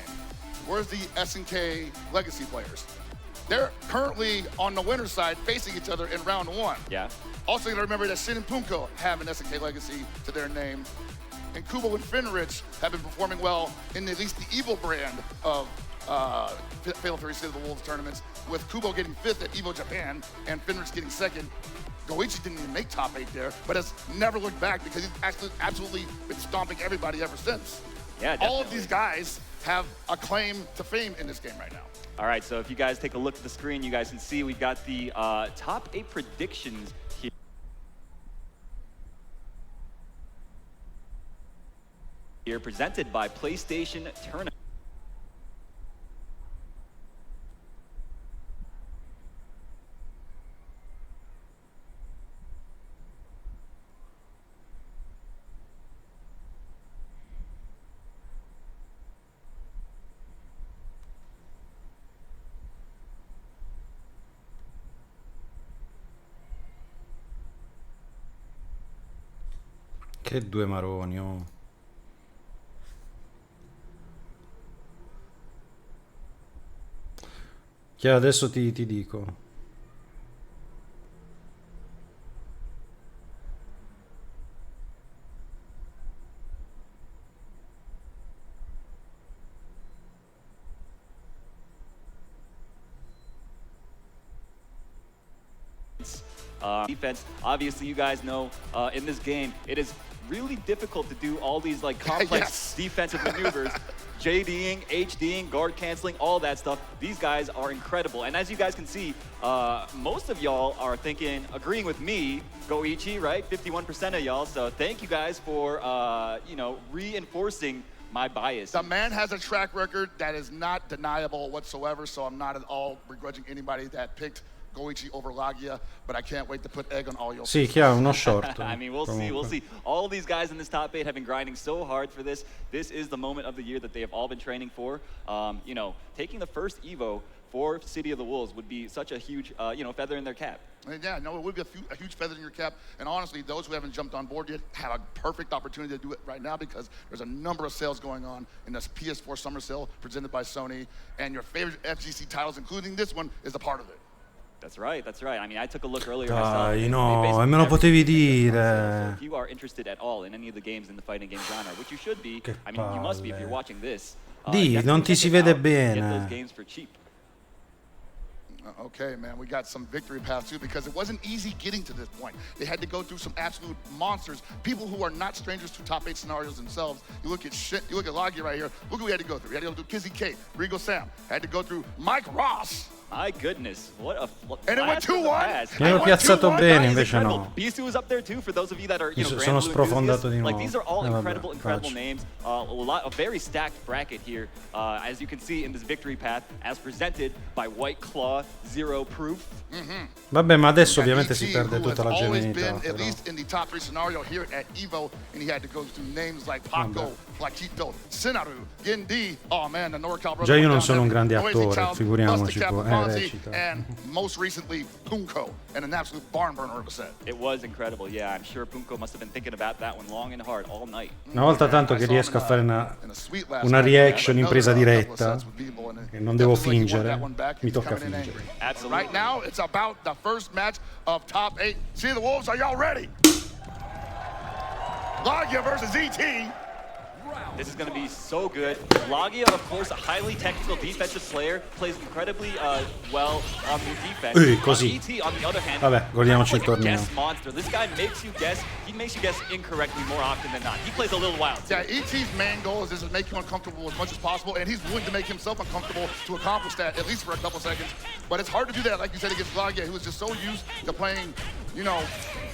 Where's the SNK legacy players? They're currently on the winner's side facing each other in round 1. Yeah. Also, you gotta remember that Shin and Punko have an SNK legacy to their name. And Kubo and Fenrir have been performing well in at least the Evo brand of Fatal Fury City of the Wolves tournaments, with Kubo getting 5th at Evo Japan and Fenrir getting 2nd. Goichi didn't even make top 8 there, but has never looked back because he's absolutely been stomping everybody ever since. Yeah, definitely. All of these guys have a claim to fame in this game right now. All right, so if you guys take a look at the screen, you guys can see we've got the top 8 predictions here presented by PlayStation Tournament. Che due maroni, oh. Che adesso ti dico. Defense, obviously you guys know in this game it is really difficult to do all these like complex defensive maneuvers. JDing, HDing, guard canceling, all that stuff. These guys are incredible. And as you guys can see, most of y'all are agreeing with me, Goichi, right? 51% of y'all. So thank you guys for, reinforcing my bias. The man has a track record that is not deniable whatsoever, so I'm not at all begrudging anybody that picked Goichi over Lagia, but I can't wait to put egg on all your Sì, chiaro, uno short. I mean, we'll see. All these guys in this top 8 have been grinding so hard for this. This is the moment of the year that they have all been training for. Taking the first Evo for City of the Wolves would be such a huge, feather in their cap. Yeah, no, it would be a huge feather in your cap. And honestly, those who haven't jumped on board yet have a perfect opportunity to do it right now because there's a number of sales going on in this PS4 summer sale presented by Sony. And your favorite FGC titles, including this one, is a part of it. That's right. I mean, I took a look earlier Dai, myself. no, e me lo potevi dire. So if you are interested at all in any of the games in the fighting game genre, which you should be, Che I mean, you must be if palle. you're watching this. non ti si vede Get those bene. games for cheap. Okay, man, we got some victory paths too because it wasn't easy getting to this point. They had to go through some absolute monsters, people who are not strangers to top 8 scenarios themselves. You look at Logia right here. Look who we had to go through. We had to go through Kizzy K, Regal Sam. Had to go through Mike Ross. My goodness, what a And it went 2-1. Mi ero piazzato bene, invece no. Bisu was up there too. For those of you that are, Sono sprofondato di nuovo. Like these are all incredible faccio. names. A very stacked bracket here, as you can see in this victory path, as presented by White Claw Zero Proof. Vabbè, ma adesso ovviamente si perde who tutta la has always genuinità. been at least in the top 3 scenario here at EVO, and he had to go through names like Paco, Flaquito, Sinaru, Gindi. Oh man, the NorCal brothers. Già io non sono un grande attore, figuriamoci poi. Recita. And most recently Punko, and an absolute barn burner of a set. It was incredible. Yeah, I'm sure Punko must have been thinking about that one long and hard all night. Una volta tanto che riesco a fare una reaction in presa diretta e non devo fingere, mi tocca fingere. Right now it's about the first match of top 8. See the Wolves, are y'all ready? Logia versus ET. This is going to be so good. Logia, of course, a highly technical defensive player, plays incredibly well on the defense. Così. ET, on the other hand, Vabbè, godiamoci il like a torneo. guess monster. This guy makes you guess. He makes you guess incorrectly more often than not. He plays a little wild. Yeah, ET's main goal is just to make you uncomfortable as much as possible, and he's willing to make himself uncomfortable to accomplish that, at least for a couple seconds. But it's hard to do that, like you said, against Logia, who is just so used to playing,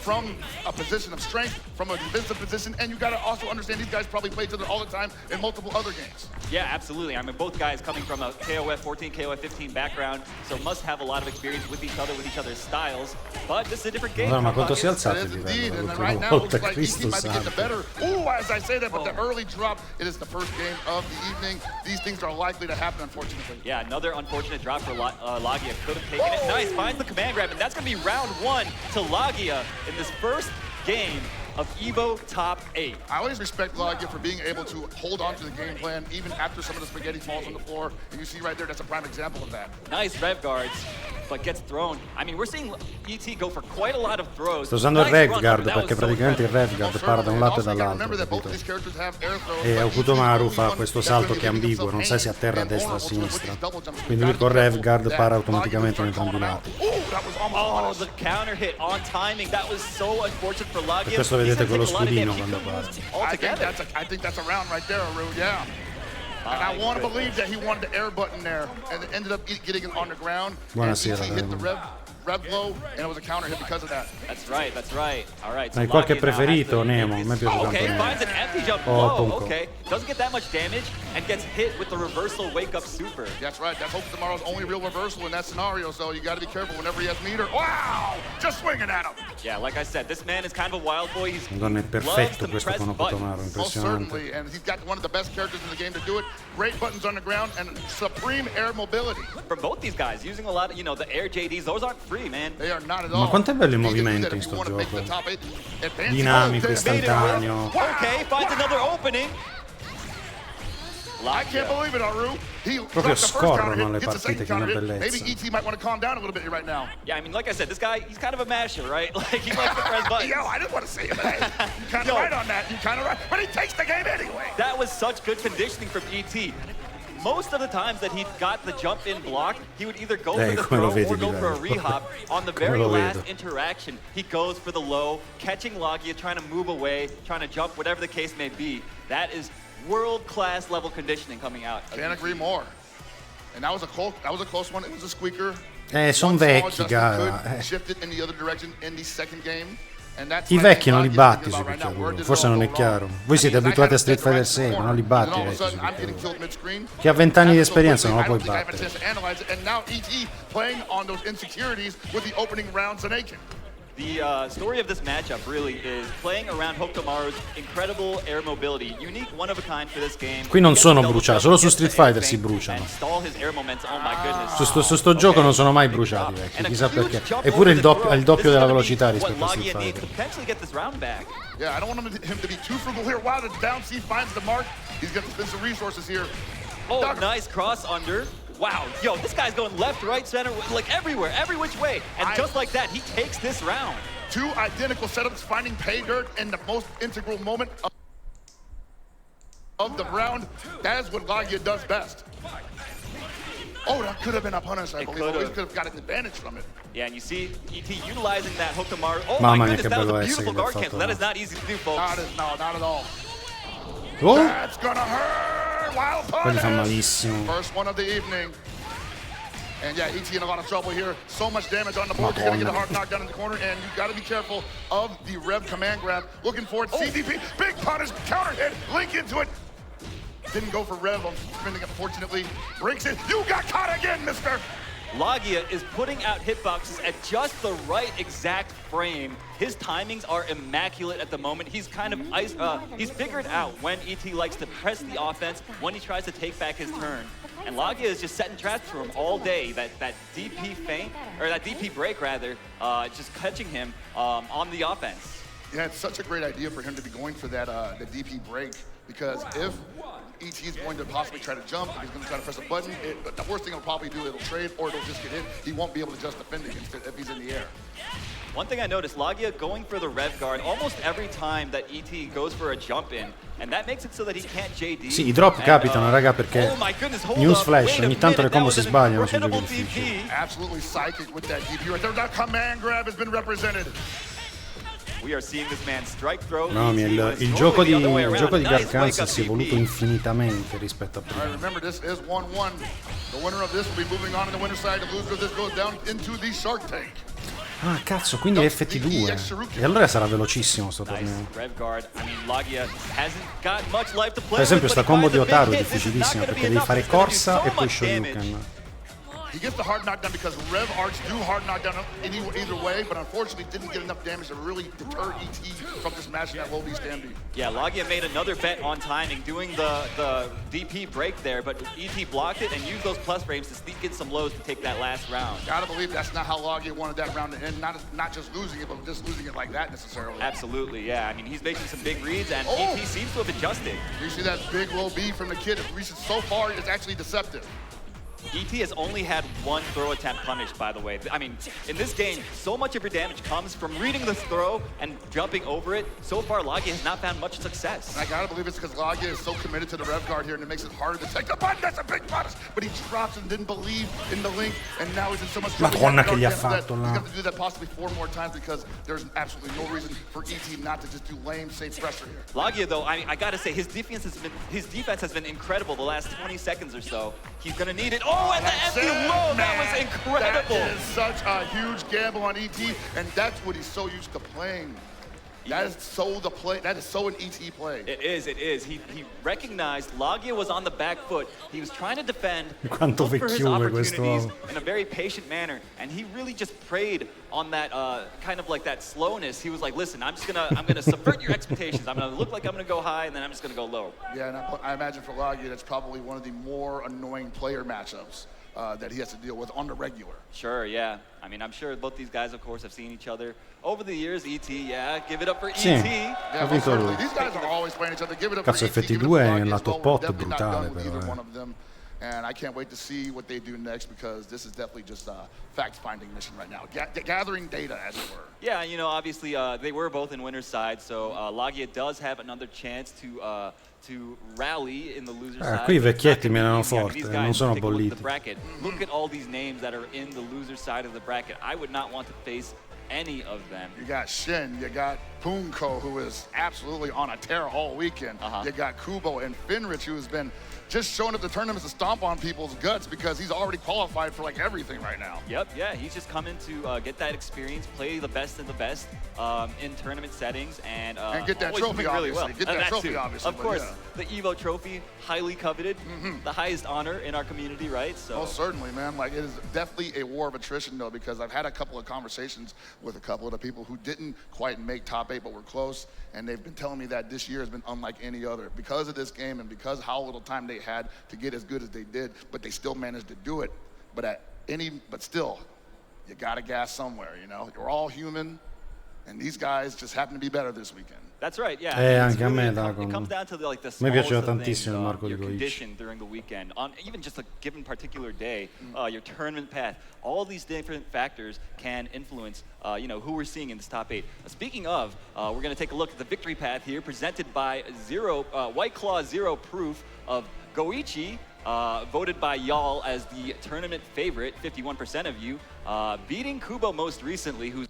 from a position of strength, from a defensive position, and you got to also understand these guys probably play each other all the time in multiple other games. Yeah, absolutely. I mean, both guys coming from a KOF 14, KOF 15 background, so must have a lot of experience with each other's styles. But this is a different game. Ma quanto si è alzato il livello l'ultima volta, Cristo santo. Ooh, as I say that, but the early drop, it is the first game of the evening. These things are likely to happen, unfortunately. Yeah, another unfortunate drop for Logia. Could have taken it. Nice, finds the command grab, and that's going to be round 1 to Logia in this first game of EVO Top 8. I always respect Logia for being able to hold on to the game plan even after some of the spaghetti falls on the floor. And you see right there, that's a prime example of that. Nice rev guards, but gets thrown. I mean, we're seeing ET go for quite a lot of throws. Sto usando il rev guard perché praticamente il rev guard para da un lato e dall'altro, capito? E Okutomaru fa questo salto che è ambiguo, non sai se a terra, a destra o a sinistra. Quindi lui con rev guard para automaticamente in entrambi i lati. Oh, the counter hit on timing. That was so unfortunate for Logia. Per questo vedete quello scudino quando para. I think that's a round right there, Aru, yeah. And I want to believe that he wanted the air button there, and it ended up getting it on the ground. Buonasera. And hit the rev blow, and it was a counter hit because of that. That's right, that's right. All right. So Hai qualche preferito, Nemo? A me piace tanto Okay, Nemo. finds an empty jump low. Okay, doesn't get that much damage and gets hit with the reversal wake up super. That's right. That's Tomorrow's only real reversal in that scenario, so you got to be careful whenever he has meter. Wow! Just swinging at him. Yeah, like I said, this man is kind of a wild boy. He's Madonna, è perfetto questo con Okutomaru, Most impressionante. certainly, and he's got one of the best characters in the game to do it. Great buttons on the ground and supreme air mobility. From both these guys, using a lot of, the air JDs, those aren't free, man. They are not at Ma all. quanto è bello il movimento in sto gioco. Dinamico, istantaneo. Okay, finds another opening. I can't believe it, Aru. Proprio scorrono le partite, che una bellezza. Maybe ET might want to calm down a little bit right now. Yeah, I mean, like I said, this guy, he's kind of a masher, right? Like, he likes to press buttons. Yo, I didn't want to say it, but hey, you're kind of right on that. You're kind of right. But he takes the game anyway. That was such good conditioning from ET. Most of the times that he got the jump in block, he would either go for the throw or go for a rehop. On the very last interaction, he goes for the low, catching Logia, trying to move away, trying to jump, whatever the case may be. That is world-class level conditioning coming out. Can't agree more. And that was a close one. It was a squeaker. Son vecchi, gara. Shifted in the other direction in the second game. I vecchi non li batti sui picchiaduro, forse non è chiaro. Voi siete abituati a Street Fighter 6, ma non li batti i vecchi sui picchiaduro. Chi ha 20 anni di esperienza non lo puoi battere. And now ET playing on those insecurities with the opening round Zanakin. The story of this matchup really is playing around Hokutomaru's incredible air mobility, unique, one of a kind for this game. Qui non sono bruciati, solo su Street Fighter si bruciano. Su sto gioco non sono mai bruciati, vecchi, chissà perché. Eppure il doppio della velocità rispetto a Street Fighter. Yeah, I don't want him to be too frugal here. Wow, the down C finds the mark. He's got to spend some resources here. Oh, nice cross under. Wow, yo, this guy's going left, right, center, like everywhere, every which way. And just like that, he takes this round. Two identical setups, finding pay dirt in the most integral moment. of the round. That is what Lagia does best. Oh, that could have been a punish, I believe. He could have got an advantage from it. Yeah, and you see ET utilizing that hook to Mario. Oh Mamma my mia, goodness, che that was bello a essere beautiful che l'ha guard cancel. fatto. That is not easy to do, folks. Not at all. Oh! That's gonna hurt. Wild Quelli fa punish. malissimo. First one of the evening. And yeah, ET in a lot of trouble here. So much damage on the board. You're gonna get a hard knockdown in the corner, and you gotta be careful of the Rev command grab. Looking for it. CDP, big punish, counter hit, link into it. Didn't go for Rev. I'm spinning, unfortunately. Breaks it. You got caught again, mister. Lagia is putting out hitboxes at just the right exact frame. His timings are immaculate at the moment. He's kind of he's figured out when ET likes to press the offense, when he tries to take back his turn. And Lagia is just setting traps for him all day. That DP feint, or that DP break rather, just catching him on the offense. Yeah, it's such a great idea for him to be going for that the DP break, because if ET is going to possibly try to jump, if he's going to try to press a button, the worst thing it'll probably do, it'll trade or it'll just get hit. He won't be able to just defend against it if he's in the air. One thing I noticed, Lagia going for the rev guard almost every time that ET goes for a jump in, and that makes it so that he can't JD. Sì, i drop capitano, raga, perché newsflash, ogni tanto le combo si sbagliano sui giochi difficili. Absolutely psychic with that DP right there. That command grab has been represented. We are seeing this man strike throw. No, il gioco di Garcanza si è evoluto infinitamente rispetto a prima. All right, remember, this is 1-1. The winner of this will be moving on to the winner's side. The loser of this goes down into the Shark Tank. Ah, cazzo, quindi è FT2. E allora sarà velocissimo sto torneo. Per esempio sta combo di Otaru è difficilissima perché devi fare corsa e poi Shoryuken. He gets the hard knockdown because Rev Arts do hard knockdown either way, but unfortunately didn't get enough damage to really deter ET from just smashing that low B stand B. Yeah, Lagia made another bet on timing, doing the DP break there, but ET blocked it and used those plus frames to sneak in some lows to take that last round. Gotta believe that's not how Lagia wanted that round to end, not just losing it, but just losing it like that necessarily. Absolutely, yeah. I mean, he's making some big reads, and ET seems to have adjusted. You see that big low B from the kid, so far it's actually deceptive. ET has only had one throw attempt punished, by the way. I mean, in this game, so much of your damage comes from reading the throw and jumping over it. So far, Lagia has not found much success. And I gotta believe it's because Lagia is so committed to the rev guard here, and it makes it harder to take the button. That's a big punish, but he drops and didn't believe in the link, and now he's in so much trouble. Madonna che gli ha fatto He's là. got to do that possibly 4 more times because there's absolutely no reason for ET not to just do lame, safe pressure here. Lagia, though, I gotta say, his defense has been incredible the last 20 seconds or so. He's gonna need it. Oh, and the empty low, that was incredible. That is such a huge gamble on ET, and that's what he's so used to playing. That is so the play. That is so an ET play. It is. He recognized Lagia was on the back foot. He was trying to defend, Quanto look for his opportunities questo. in a very patient manner, and he really just preyed on that kind of like that slowness. He was like, "Listen, I'm gonna subvert your expectations. I'm gonna look like I'm gonna go high, and then I'm just gonna go low." Yeah, and I imagine for Lagia, that's probably one of the more annoying player matchups that he has to deal with on the regular. Sure, yeah. I mean, I'm sure both these guys, of course, have seen each other over the years. ET, yeah, give it up for Sì, ET. ha vinto lui. These guys are always playing each other. Give it up Cazzo, for ET. FT2 è un lato pot brutale però. One of them. And I can't wait to see what they do next, because this is definitely just a fact-finding mission right now. Gathering data, as it were. Yeah, you know, obviously they were both in winner's side, so Lagia does have another chance to rally in the loser's side. Qui i vecchietti menano forte, non sono bolliti. Look at all these names that are in the loser's side of the bracket. I would not want to face any of them. You got Shin, you got Punko, who is absolutely on a tear all weekend. You got Kubo and Finrich, who has been just showing up the tournaments to stomp on people's guts because he's already qualified for like everything right now. Yep, yeah, he's just coming to get that experience, play the best of the best in tournament settings, and get that always trophy, doing really well. obviously. Get that trophy, too. obviously. Of course, the EVO trophy, highly coveted, the highest honor in our community, right? So. Oh, certainly, man. Like, it is definitely a war of attrition, though, because I've had a couple of conversations with a couple of the people who didn't quite make top 8 but were close, and they've been telling me that this year has been unlike any other because of this game and because how little time they had to get as good as they did, but they still managed to do it. But still, you gotta gas somewhere, you know? You're all human, And these guys just happen to be better this weekend. That's right, yeah. Anche a me, it comes down to like the mi piaceva smallest of tantissimo il things, Marco di your Goichi. condition during the weekend, on even just a given particular day, your tournament path. All these different factors can influence, who we're seeing in this top 8. Speaking of, we're going to take a look at the victory path here, presented by White Claw Zero Proof of Goichi, voted by y'all as the tournament favorite, 51% of you, beating Kubo most recently, who's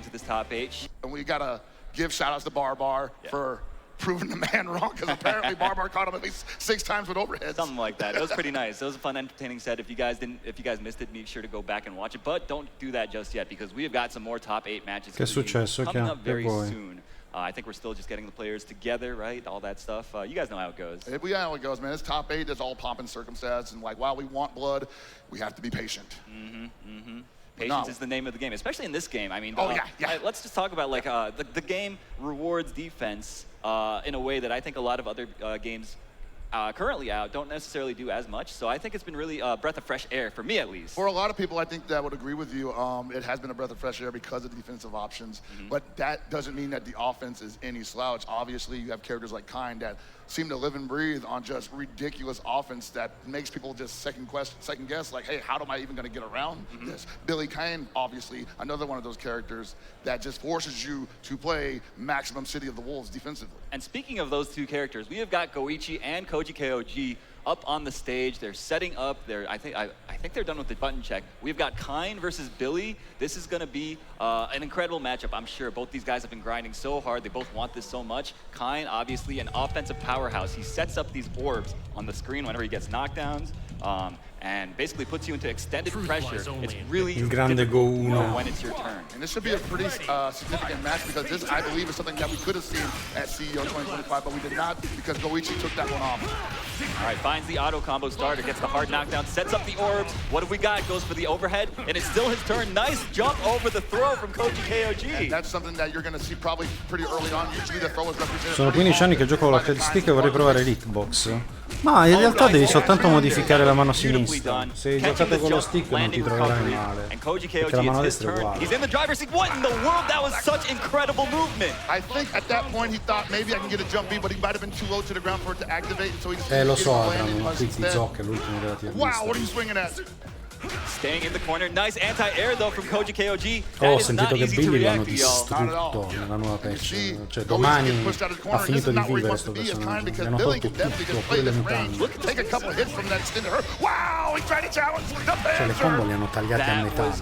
to this top 8. And we gotta give shout outs to Barbar for proving the man wrong, because apparently Barbar caught him at least 6 times with overheads. Something like that. It was pretty nice. It was a fun, entertaining set. If you guys missed it, be sure to go back and watch it. But don't do that just yet, because we have got some more top 8 matches coming up very soon. I think we're still just getting the players together, right? All that stuff. You guys know how it goes. We know how it goes, man. It's top 8. It's all pomp and circumstance. And like, while we want blood, we have to be patient. Patience is the name of the game, especially in this game. I mean, let's just talk about like the game rewards defense in a way that I think a lot of other games currently out don't necessarily do as much. So I think it's been really a breath of fresh air, for me at least. For a lot of people, I think that would agree with you. It has been a breath of fresh air because of the defensive options, but that doesn't mean that the offense is any slouch. Obviously, you have characters like Kind that seem to live and breathe on just ridiculous offense that makes people just second guess, like, hey, how am I even going to get around this? Billy Kind, obviously, another one of those characters that just forces you to play maximum City of the Wolves defensively. And speaking of those two characters, we have got Goichi and Koji KOG up on the stage. They're setting up. I think they're done with the button check. We've got Kind versus Billy. This is going to be an incredible matchup, I'm sure. Both these guys have been grinding so hard. They both want this so much. Kind, obviously, an offensive powerhouse. He sets up these orbs on the screen whenever he gets knockdowns. And basically puts you into extended pressure. It's really difficult to know when it's your turn. And this should be a pretty significant match, because this, I believe, is something that we could have seen at CEO 2025, but we did not, because Goichi took that one off. All right, finds the auto combo starter, gets the hard knockdown, sets up the orbs. What have we got? Goes for the overhead, and it's still his turn. Nice jump over the throw from Koji KOG. And that's something that you're going to see probably pretty early on. Usually the throw is represented. Sono 15 anni che gioco con l'arcade stick e vorrei provare l'hitbox. Ma in realtà devi soltanto modificare la mano sinistra. Se hai giocato con lo stick non ti troverai male, perché la mano destra è uguale. He's in the driver's seat. What in the world? That was such incredible movement. I think at that point he thought maybe I can get a jump B, but he might have been too low to the ground for it to activate, so he just lo so, Adriano, qui ti zocca l'ultimo della tua Wow, what are you swinging at? Staying in the corner. Nice anti-air though from Koji KOG. Ho sentito che Billy lo hanno distrutto nella nuova patch. Cioè domani ha finito di vivere sto personaggio. Gli hanno tolto tutto, pure le mutande. Cioè le combo li hanno tagliate a metà.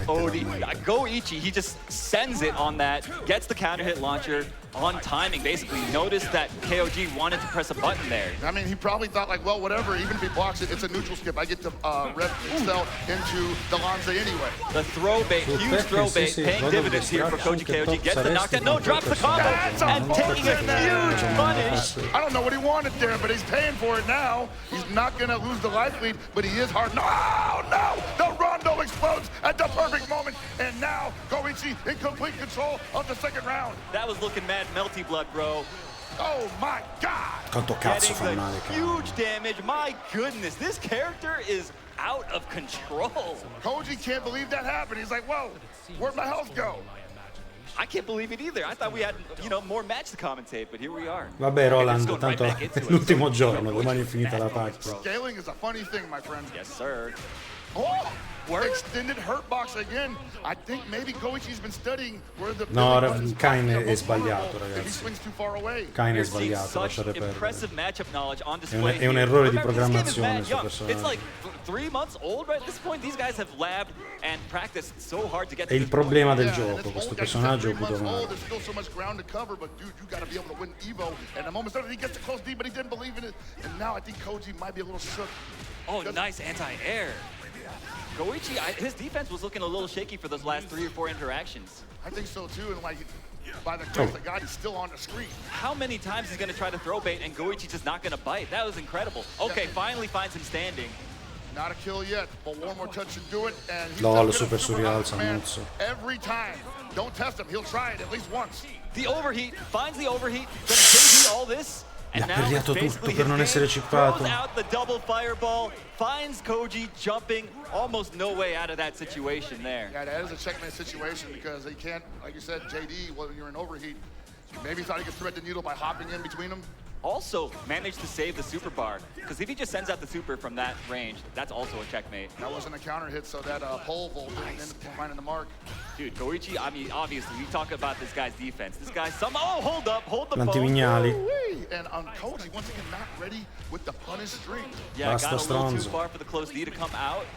Goichi, he just sends it on that, gets the counter hit launcher on timing, basically. Noticed that KOG wanted to press a button there. I mean, he probably thought like, well, whatever, even if he blocks it, it's a neutral skip. I get to excel into the Lanze anyway. The throw bait, huge throw bait, paying dividends here for Koji KOG. Gets the knockdown, no, drops the combo, and taking a huge punish. I don't know what he wanted there, but he's paying for it now. He's not gonna lose the life lead, but he is hard. No! The Rondo explodes at the perfect moment, and now Goichi in complete control of the second round. That was looking mad melty blood, bro. Oh my God! Quanto cazzo fa male, huge damage. My goodness, this character is out of control. Koji can't believe that happened. He's like, whoa, where'd my health go? I can't believe it either. I thought we had, more match to commentate, but here we are. Vabbè, Roland, tanto è l'ultimo giorno, domani è finita la patch. Scaling is a funny thing, my friend. Yes, sir. Oh! extended hurt box again. I think maybe Goichi's been studying where the No, Kain è sbagliato, ragazzi. Kain è sbagliato, lasciate impressive perdere. matchup knowledge on display. È un errore di programmazione questo personaggio. It's like 3 months old right at this point. These guys have labbed and practiced so hard to get È il problema del gioco, questo personaggio è avuto male. There's still so much ground to cover, but dude, you got to be able to win Evo. And the moment started, he gets to close D, but he didn't believe in it. And now I think Koji might be a little shook. Oh, nice anti-air. Goichi, his defense was looking a little shaky for those last 3 or 4 interactions. I think so too, and like, by the grace of God, he's still on the screen. How many times he's going to try to throw bait and Goichi just not going to bite? That was incredible. Okay, finally finds him standing. Not a kill yet, but one more touch should do it, and he's LOL, super su rialza, Muzzo. Every time. Don't test him, he'll try it at least once. The overheat, finds the overheat, gonna KD all this, Mi and ha now perdiato it's tutto basically per non his essere game. chippato. Throws out the double fireball, finds Koji jumping, almost no way out of that situation there. Yeah, that is a checkmate situation because he can't, like you said, JD, when you're in overheat, maybe he thought he could thread the needle by hopping in between them. Also managed to save the super bar, because if he just sends out the super from that range, that's also a checkmate. That wasn't a counter hit, so that pole vault didn't end up finding the mark. Dude, Goichi, I mean, obviously, we talk about this guy's defense. This guy's hold the phone. L'antivignali. And Koji, once again, not ready with the punish string. Yeah, got a little too far for the close D to come out.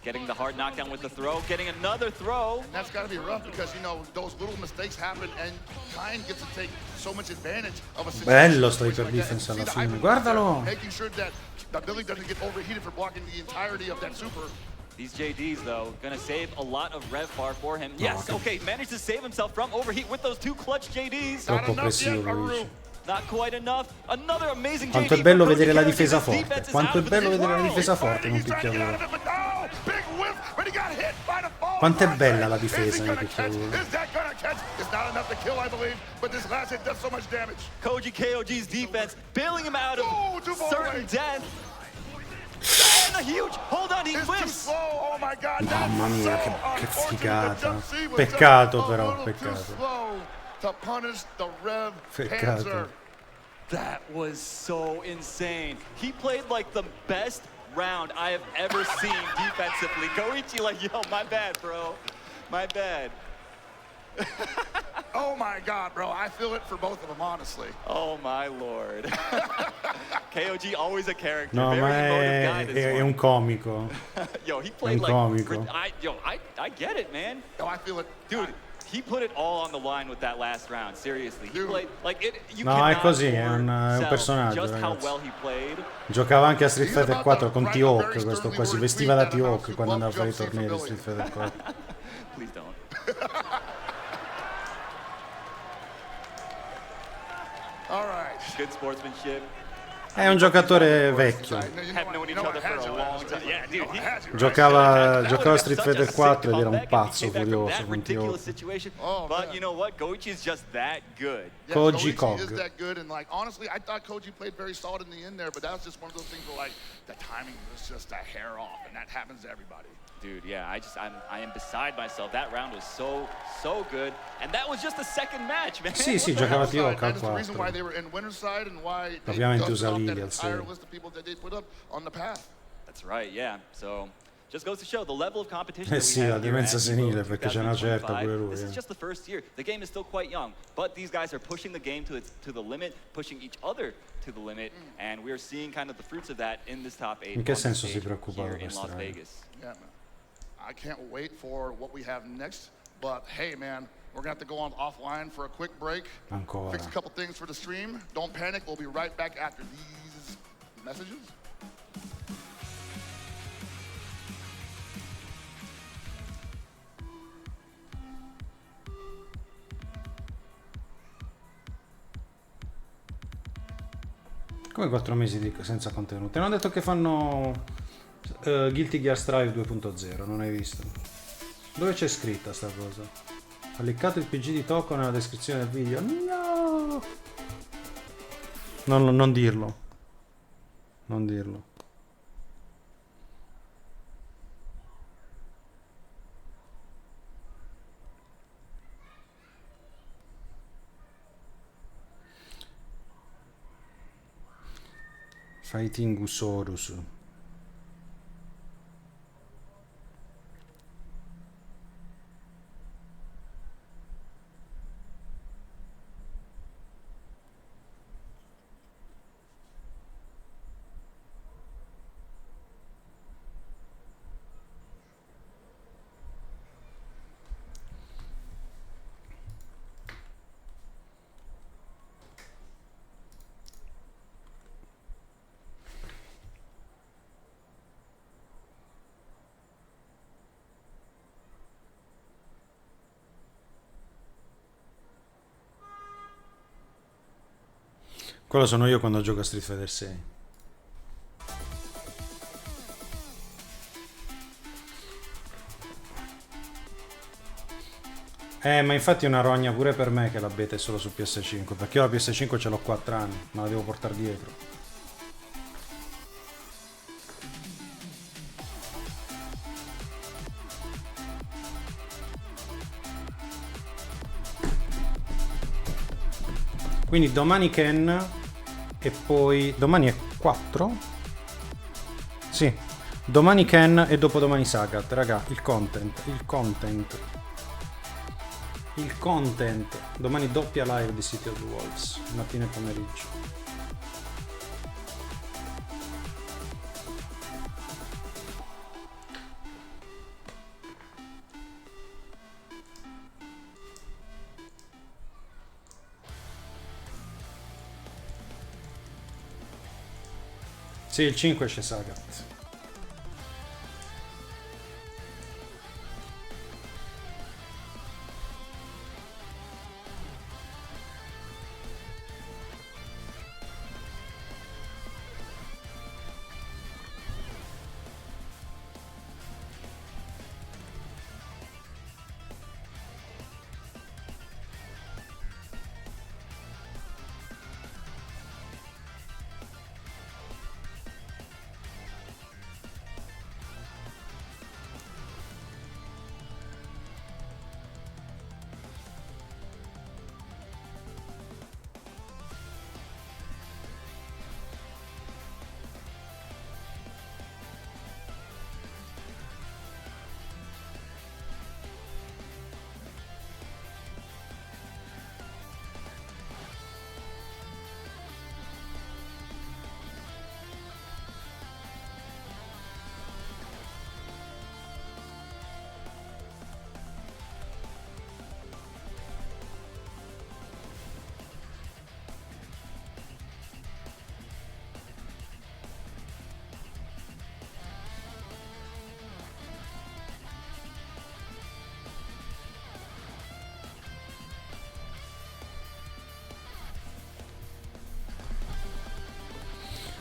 Getting the hard knockdown with the throw, getting another throw. And that's got to be rough because, you know, those little mistakes happen and Kain gets to take so much advantage of a situation. Bello sto hyper defense alla fine, guardalo! Making sure that Billy doesn't get overheated for blocking the entirety of that super. These JDs, though, gonna save a lot of rev bar for him. Yes, okay, managed to save himself from overheat with those 2 clutch JDs. Troppo oppressivo, Luigi. Not quite enough. Another amazing Quanto è bello vedere la difesa forte. Quanto è bello vedere la difesa forte in un picchiaduro. Quanto è bella la difesa in un picchiaduro. Koji KOG's defense bailing him out of certain death. And a huge hold on, he whiffs. Oh my God. Mamma mia, che figata. Peccato però, peccato. To punish the Rev Peccato. Panzer. That was so insane. He played like the best round I have ever seen defensively. Goichi like, yo, my bad, bro. My bad. Oh my God, bro. I feel it for both of them, honestly. Oh my Lord. KOG always a character. No, very ma emotive guy, this è one. un comico. Yo, he È played un like comico. I get it, man. No, I feel it. Dude, he put it all on the line with that last round. Seriously. He played like it. You No, è così, è un personaggio, just how ragazzi. well he played. Giocava anche a Street Fighter 4 con T-Hawk, questo qua si vestiva da T-Hawk quando andava a fare i tornei di Street Fighter 4. Please don't. All right. Good sportsmanship. È un giocatore vecchio. Have known each other for a long time. Yeah, dude. Giocava a Street Fighter 4 ed era un pazzo furioso con Ridiculous T-Hawk. situation. But you know what? Goichi is just that good. Yeah, Koji Goichi is Kog. that good, and like honestly, I thought Koji played very solid in the end there, but that was just one of those things where like the timing was just a hair off, and that happens to everybody. Dude, yeah, I am beside myself. That round was so good, and that was just the second match, man. Sì, sì, giocava T-Hawk al That is the reason why 4. they were in winner's side and why they Ovviamente dusted usa off that Lily al entire 6. list of people that they put up on the path. That's right, yeah. So just goes to show the level of competition Eh that we sì, have la here demenza at senile, Evo perché c'è una certa 2025. pure lui. This is just the first year. The game is still quite young, but these guys are pushing the game to the limit, pushing each other to the limit, and we're seeing kind of the fruits of that in this top 8 In che on the senso si stage preoccupava here in per Las strada? Vegas. Yeah, man. I can't wait for what we have next. But hey, man, we're gonna have to go on offline for a quick break. Ancora. Fix a couple things for the stream. Don't panic. We'll be right back after these messages. Come 4 mesi senza contenuti. Hanno detto che fanno Guilty Gear Strive 2.0, non hai visto? Dove c'è scritta sta cosa? Ha leccato il PG di Tocco nella descrizione del video. No! Non dirlo. Non dirlo. Fighting Usaurus. Quello sono io quando gioco a Street Fighter 6. Ma infatti è una rogna pure per me che la beta è solo su PS5, perché io la PS5 ce l'ho 4 anni, ma la devo portare dietro. Quindi domani Ken e poi... Domani è 4? Sì. Domani Ken e dopodomani Sagat. Raga, il content. Domani doppia live di City of the Wolves. Mattina e pomeriggio. Sì, il 5 c'è Sagat.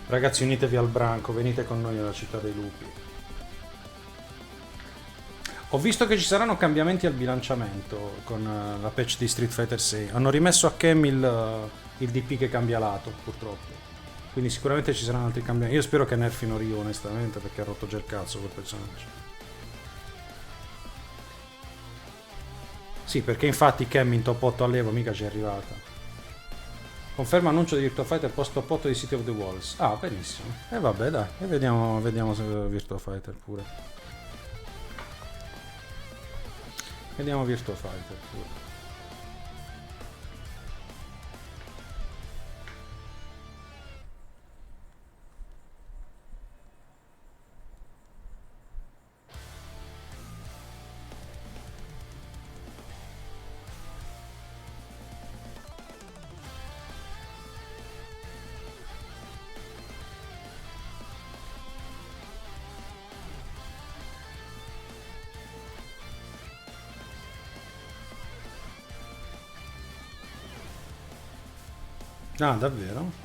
Ragazzi, unitevi al branco, venite con noi alla città dei lupi. Ho visto che ci saranno cambiamenti al bilanciamento con la patch di Street Fighter 6. Hanno rimesso a Kem il DP che cambia lato, purtroppo. Quindi sicuramente ci saranno altri cambiamenti. Io spero che nerfino Ryu, onestamente, perché ha rotto già il cazzo quel personaggio. Sì, perché infatti Kem in top 8 all'Evo mica ci è arrivata. Conferma annuncio di Virtua Fighter post top 8 di City of the Walls. Ah, benissimo. E vabbè, dai, e vediamo se Virtua Fighter pure. Vediamo Virtua Fighter pure. Ah, davvero?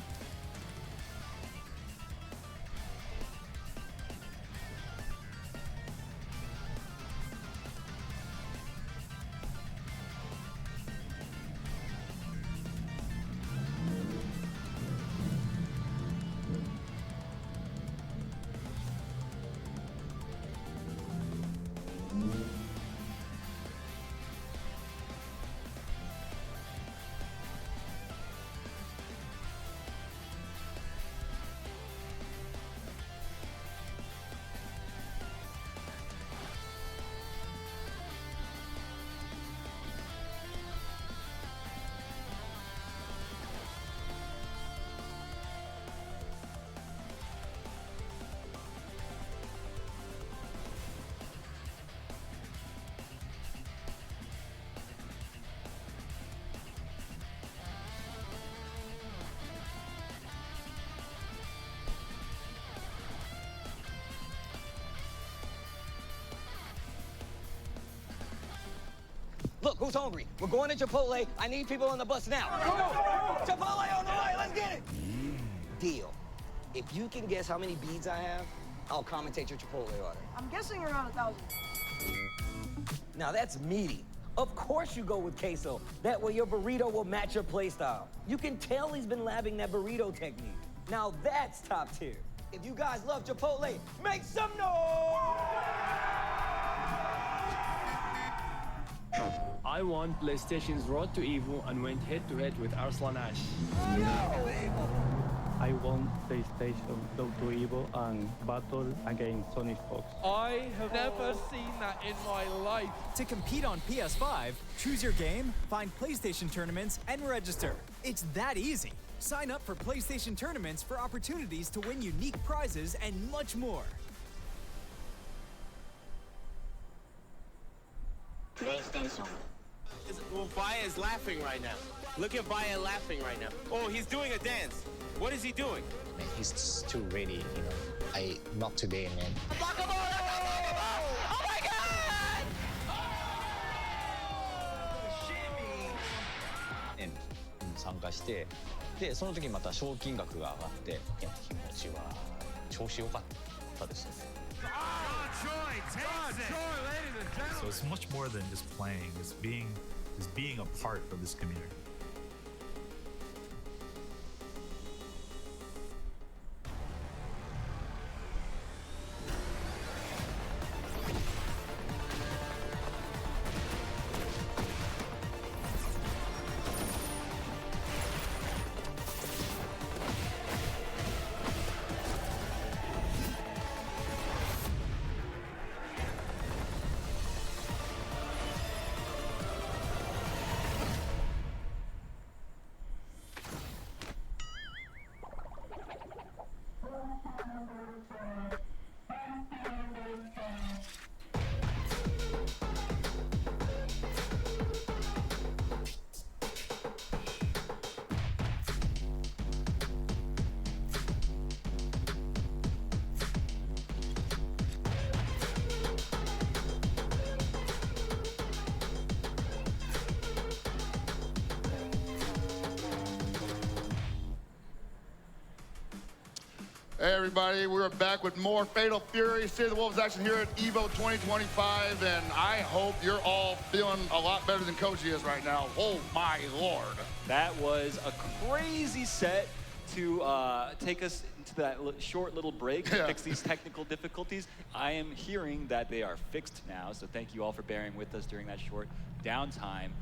Look, who's hungry? We're going to Chipotle. I need people on the bus now. Chipotle on the way, let's get it! Deal. If you can guess how many beads I have, I'll commentate your Chipotle order. I'm guessing around 1,000. Now that's meaty. Of course you go with queso. That way your burrito will match your playstyle. You can tell he's been labbing that burrito technique. Now that's top tier. If you guys love Chipotle, make some noise! I won PlayStation's Road to EVO and went head-to-head with Arslan Ash. I won PlayStation Road to EVO and battled against Sonic Fox. I have never seen that in my life. To compete on PS5, choose your game, find PlayStation tournaments, and register. It's that easy. Sign up for PlayStation tournaments for opportunities to win unique prizes and much more. PlayStation. Well, Baya is laughing right now. Look at Baya laughing right now. Oh, he's doing a dance. What is he doing? Man, he's just too ready, you know. Not today, man. Oh my God! 参加して、でその時また賞金額が上がって、いや気持ちは調子良かったですね。So it's much more than just playing. It's being a part of this community. Hey everybody, we're back with more Fatal Fury City of the Wolves action here at EVO 2025, and I hope you're all feeling a lot better than Koji is right now. Oh my lord. That was a crazy set to take us into that short little break to fix these technical difficulties. I am hearing that they are fixed now, so thank you all for bearing with us during that short downtime.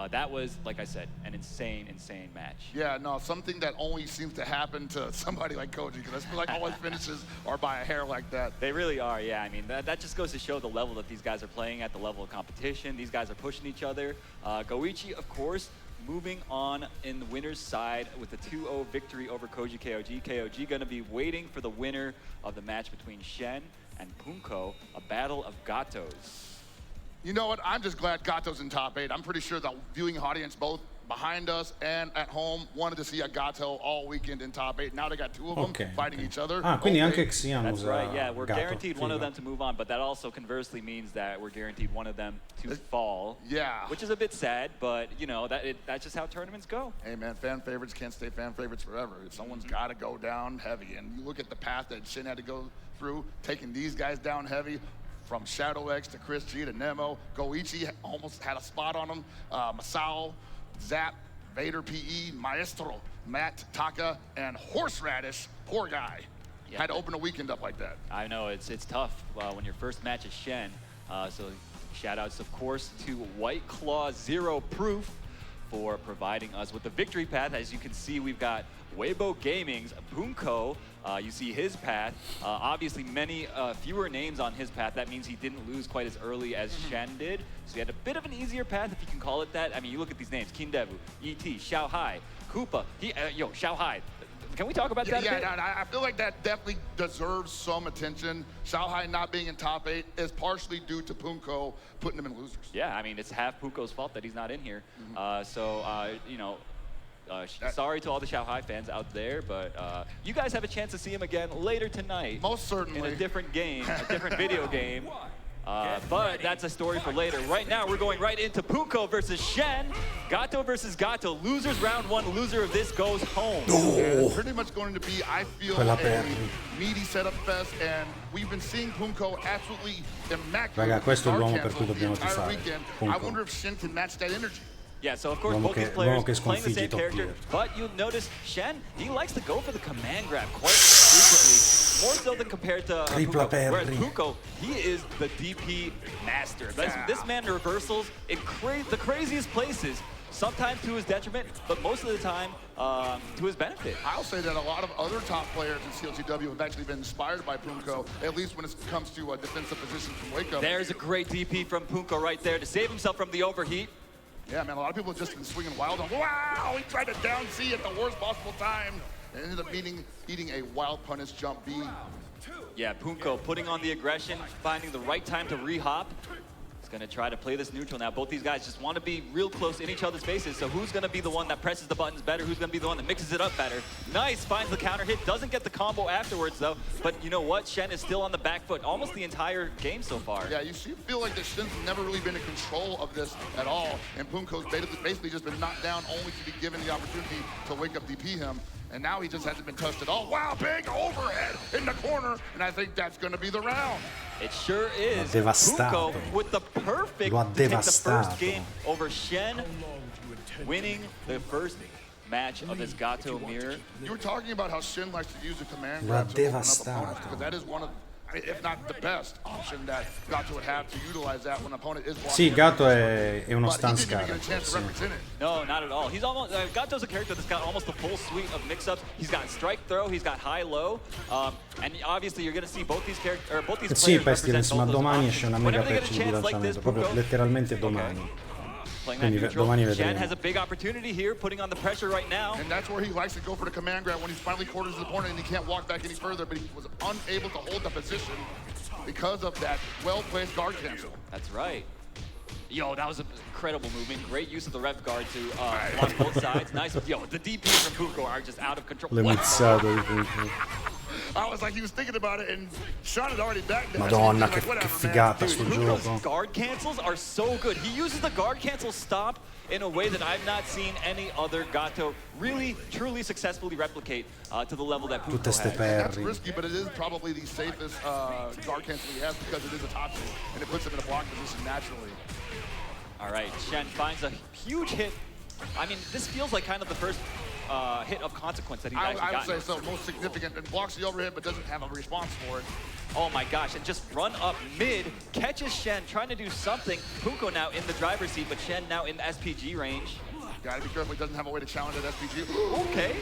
That was, like I said, an insane match. Yeah, no, something that only seems to happen to somebody like Koji, because I feel like all his finishes are by a hair like that. They really are, yeah. I mean, that just goes to show the level that these guys are playing at, the level of competition. These guys are pushing each other. Goichi, of course, moving on in the winner's side with a 2-0 victory over Koji KOG. KOG going to be waiting for the winner of the match between Shen and Punko, a battle of Gatos. You know what? I'm just glad Gato's in top 8. I'm pretty sure the viewing audience, both behind us and at home, wanted to see a Gato all weekend in top 8. Now they got two of them fighting each other. Quindi anche Xian That's usa right, yeah. We're Gato, guaranteed one of figo. them to move on, but that also conversely means that we're guaranteed one of them to fall. Yeah. Which is a bit sad, but, you know, that's just how tournaments go. Hey, man, fan favorites can't stay fan favorites forever. Someone's got to go down heavy. And you look at the path that Shin had to go through, taking these guys down heavy, from Shadow X to Chris G to Nemo. Goichi almost had a spot on him. Masao, Zap, Vader PE, Maestro, Matt, Taka, and Horseradish, poor guy. Yeah. Had to open a weekend up like that. I know, it's tough when your first match is Shen. So shout outs, of course, to White Claw Zero Proof for providing us with the victory path. As you can see, we've got Weibo Gaming's Punko. You see his path. Obviously, many fewer names on his path. That means he didn't lose quite as early as Shen did. So he had a bit of an easier path, if you can call it that. I mean, you look at these names: Kindevu, ET, Xiao Hai, Koopa. Xiao Hai. Can we talk about that a bit? Yeah, I feel like that definitely deserves some attention. Xiao Hai not being in top 8 is partially due to Punko putting him in losers. Yeah, I mean, it's half Punko's fault that he's not in here. You know, sorry to all the Xiao Hai fans out there, but you guys have a chance to see him again later tonight. Most certainly. In a different game, a different video game. But that's a story for later. Right now, we're going right into Punko versus Shen. Gato versus Gato. Losers round one. Loser of this goes home. And pretty much going to be, I feel, a meaty setup fest, and we've been seeing Punko absolutely immaculate. Raga, questo è l'uomo per cui dobbiamo entire tifare. weekend. I Punko. wonder if Shen can match that energy. Yeah, so of course both these players playing the same character, but you'll notice Shen, he likes to go for the command grab quite frequently, more so than compared to Punko. Whereas Punko, he is the DP master. This man reversals in the craziest places, sometimes to his detriment, but most of the time to his benefit. I'll say that a lot of other top players in CLCW have actually been inspired by Punko, at least when it comes to defensive positions from Wake Up. There's a great DP from Punko right there to save himself from the overheat. Yeah, man, a lot of people have just been swinging wild on, wow, he tried to down C at the worst possible time and ended up eating a wild punish jump B. Yeah, Punko putting on the aggression, finding the right time to re-hop. He's gonna try to play this neutral now. Both these guys just want to be real close in each other's faces, so who's gonna be the one that presses the buttons better? Who's gonna be the one that mixes it up better? Nice, finds the counter hit, doesn't get the combo afterwards though, but you know what? Shen is still on the back foot almost the entire game so far. Yeah, you feel like that Shen's never really been in control of this at all, and Punko's basically just been knocked down only to be given the opportunity to Wake Up DP him. And now he just hasn't been touched at all. Wow, big overhead in the corner, and I think that's going to be the round. It sure is. Devastato. Punko with the perfect Lo ha to take the devastato. first game over Shen, winning the first match of his Gato mirror. You were talking about how Shen likes to use the command Lo ha grab to open up devastato. opponents, because that is one of, if not the best option that Gato would have to utilize that when an opponent is blocking. Sì, Gato è uno But he stance didn't even get a character. chance to Sì. represent it. No, not at all. He's almost Gato's a character that's got almost the full suite of mix-ups. He's got strike throw, he's got high-low, and obviously you're going to see both these characters, or both these Sì, players Pestilence, represent ma both those domani options. esce una mega Whenever they get a patch di chance like rilasciamento, this, proprio Punko, letteralmente domani. playing that Quindi neutral. domani Shen vedremo. has a big opportunity here, putting on the pressure right now. And that's where he likes to go for the command grab when he's finally corners his opponent and he can't walk back any further, but he was unable to hold the position because of that well-placed guard cancel. That's right. Yo, that was an incredible movement. Great use of the ref guard to block both sides. Nice. Yo, the DP from Punko are just out of control. Le mizzato di Punko. I was like, he was thinking about it, and Sean had already backed down. Madonna, che figata sto gioco. Punko's guard cancels are so good. He uses the guard cancel stop in a way that I've not seen any other Gato really, truly successfully replicate to the level that Punko Tutte ste has. That's perri. risky, but it is probably the safest guard cancel he has because it is a top two, and it puts him in a block position naturally. All right, Shen finds a huge hit. I mean, this feels like kind of the first hit of consequence that he's actually I would gotten. say so, most significant, and blocks the overhead but doesn't have a response for it. Oh my gosh, and just run up mid, catches Shen, trying to do something. Punko now in the driver's seat, but Shen now in the SPG range. Gotta be careful, he doesn't have a way to challenge that SPG. Okay.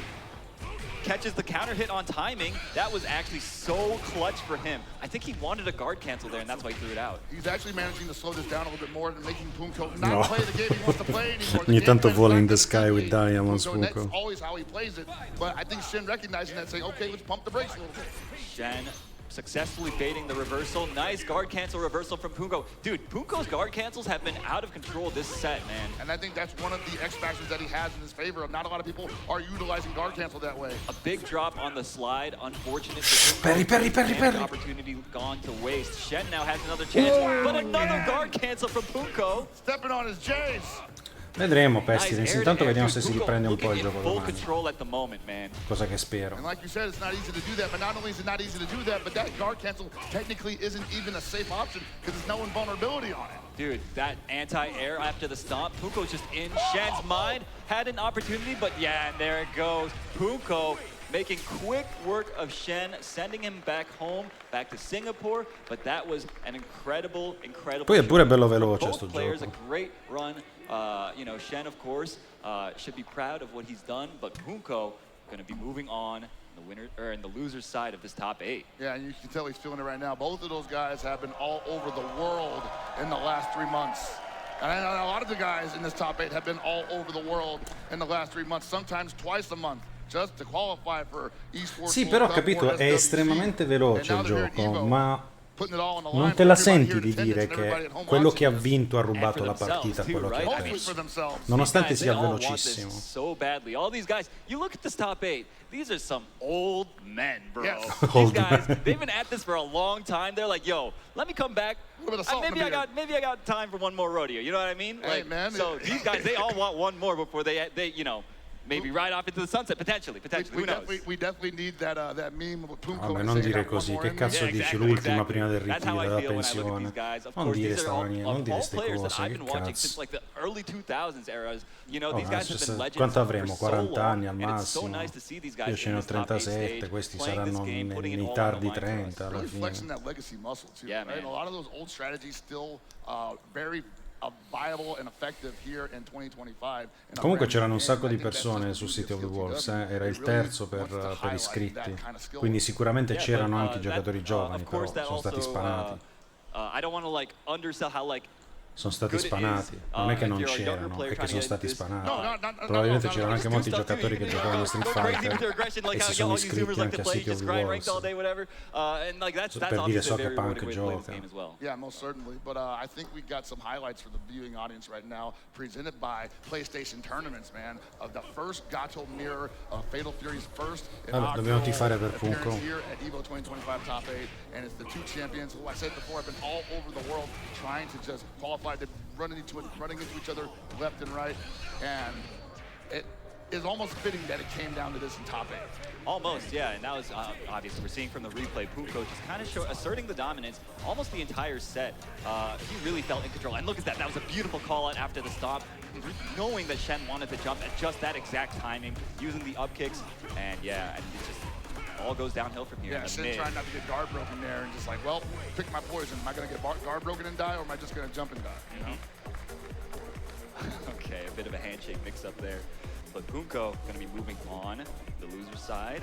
Catches the counter hit on timing. That was actually so clutch for him. I think he wanted a guard cancel there, and that's why he threw it out. He's actually managing to slow this down a little bit more and making Punko No. not play the game he wants to play anymore. Ogni tanto vola in the sky with diamonds, Punko, and that's Punko. always how he plays it. But I think Shen recognizing that, saying, okay, let's pump the brakes a little bit. Shen successfully baiting the reversal. Nice guard cancel reversal from Punko. Dude, Punko's guard cancels have been out of control this set, man. And I think that's one of the X factors that he has in his favor. Not a lot of people are utilizing guard cancel that way. A big drop on the slide. Unfortunate for Perry, Perry, Perry, Perry. Opportunity gone to waste. Shen now has another chance, but another guard cancel from Punko. Stepping on his J's. Vedremo Pestilence, intanto vediamo se si Punko riprende un po' il looking in gioco full domani. control at the moment, man. Cosa che spero. And like you said, it's not easy to do that, but not only is it not easy to do that, but that guard cancel technically isn't even a safe option because there's no invulnerability on it. Dude, that anti-air after the stomp, Punko's just in Shen's mind. Had an opportunity, but yeah, and there it goes. Punko making quick work of Shen, sending him back home, back to Singapore, but that was an incredible Poi è pure bello For veloce both sto players, gioco. a great run. You know, Shen, of course, should be proud of what he's done, but Punko going to be moving on in the winner or in the loser's side of this top 8. Yeah, and you can tell he's feeling it right now. Both of those guys have been all over the world in the last 3 months. And I know a lot of the guys in this top 8 have been all over the world in the last 3 months, sometimes twice a month, just to qualify for esports. Sì, però ho capito, è estremamente veloce il gioco, ma putting it all on the line. Non te la senti di dire che quello che ha vinto ha rubato la partita a quello che ha perso, nonostante sia velocissimo. So badly. All these guys, you look at this top 8, these are some old men, bro. Yes. These guys, they've been at this for a long time. They're like, yo, let me come back. Maybe I got time for one more rodeo. You know what I mean? Hey, like, man. So these guys, they all want one more before they you know, maybe ride off into the sunset, potentially. Who knows? We definitely need that meme with Punko. Vabbè, non dire così, che cazzo dici l'ultima prima del ritiro, della pensione? Non dire sta maniera, non dire ste cose, che cazzo. Quanto avremo? 40 anni al massimo? Io ce ne ho 37, questi saranno nei tardi 30 alla fine. Yeah, man. A lot of those old strategies still very viable and effective here in 2025. Comunque c'erano un sacco di persone su City of the Wolves, era il terzo per iscritti, quindi sicuramente c'erano anche giocatori giovani, però sono stati spanati. Sono stati spanati, non è che non c'erano, è che sono stati spanati. Probabilmente c'erano anche molti giocatori che giocavano Street Fighter e si sono iscritti anche a City of the Wolves per dire so che Punk gioca. Yeah, most certainly. But I think we got some highlights for the viewing audience right now, presented by PlayStation Tournaments, man. Of the first Gato Mirror, Fatal Fury's first Dobbiamo tifare per Punko. Here at EVO 2025 Top 8, and it's the two champions who I said before have been all over the world trying to just qualify. They're running into each other left and right, and it is almost fitting that it came down to this in top 8. Almost, yeah, and that was obvious. We're seeing from the replay, Punko just kind of asserting the dominance almost the entire set. He really felt in control, and look at that. That was a beautiful call out after the stop, knowing that Shen wanted to jump at just that exact timing, using the up kicks, and yeah, and it just all goes downhill from here. Yeah, Shen trying not to get guard broken there, and just like, well, pick my poison. Am I going to get guard broken and die, or am I just going to jump and die? You know? Okay, a bit of a handshake mix up there. But Punko going to be moving on the loser side.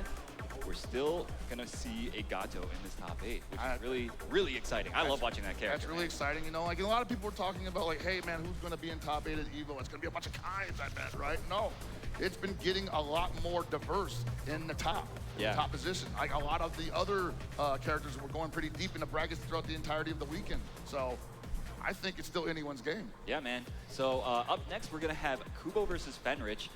We're still going to see a Gato in this top 8, which is really, really exciting. I love watching that character. That's really exciting. You know, like a lot of people were talking about, like, hey, man, who's going to be in top 8 at EVO? It's going to be a bunch of Kains, I bet, right? No. It's been getting a lot more diverse in the top position. Like a lot of the other characters were going pretty deep in the brackets throughout the entirety of the weekend. So I think it's still anyone's game. Yeah, man. So up next, we're going to have Kubo versus Fenrich.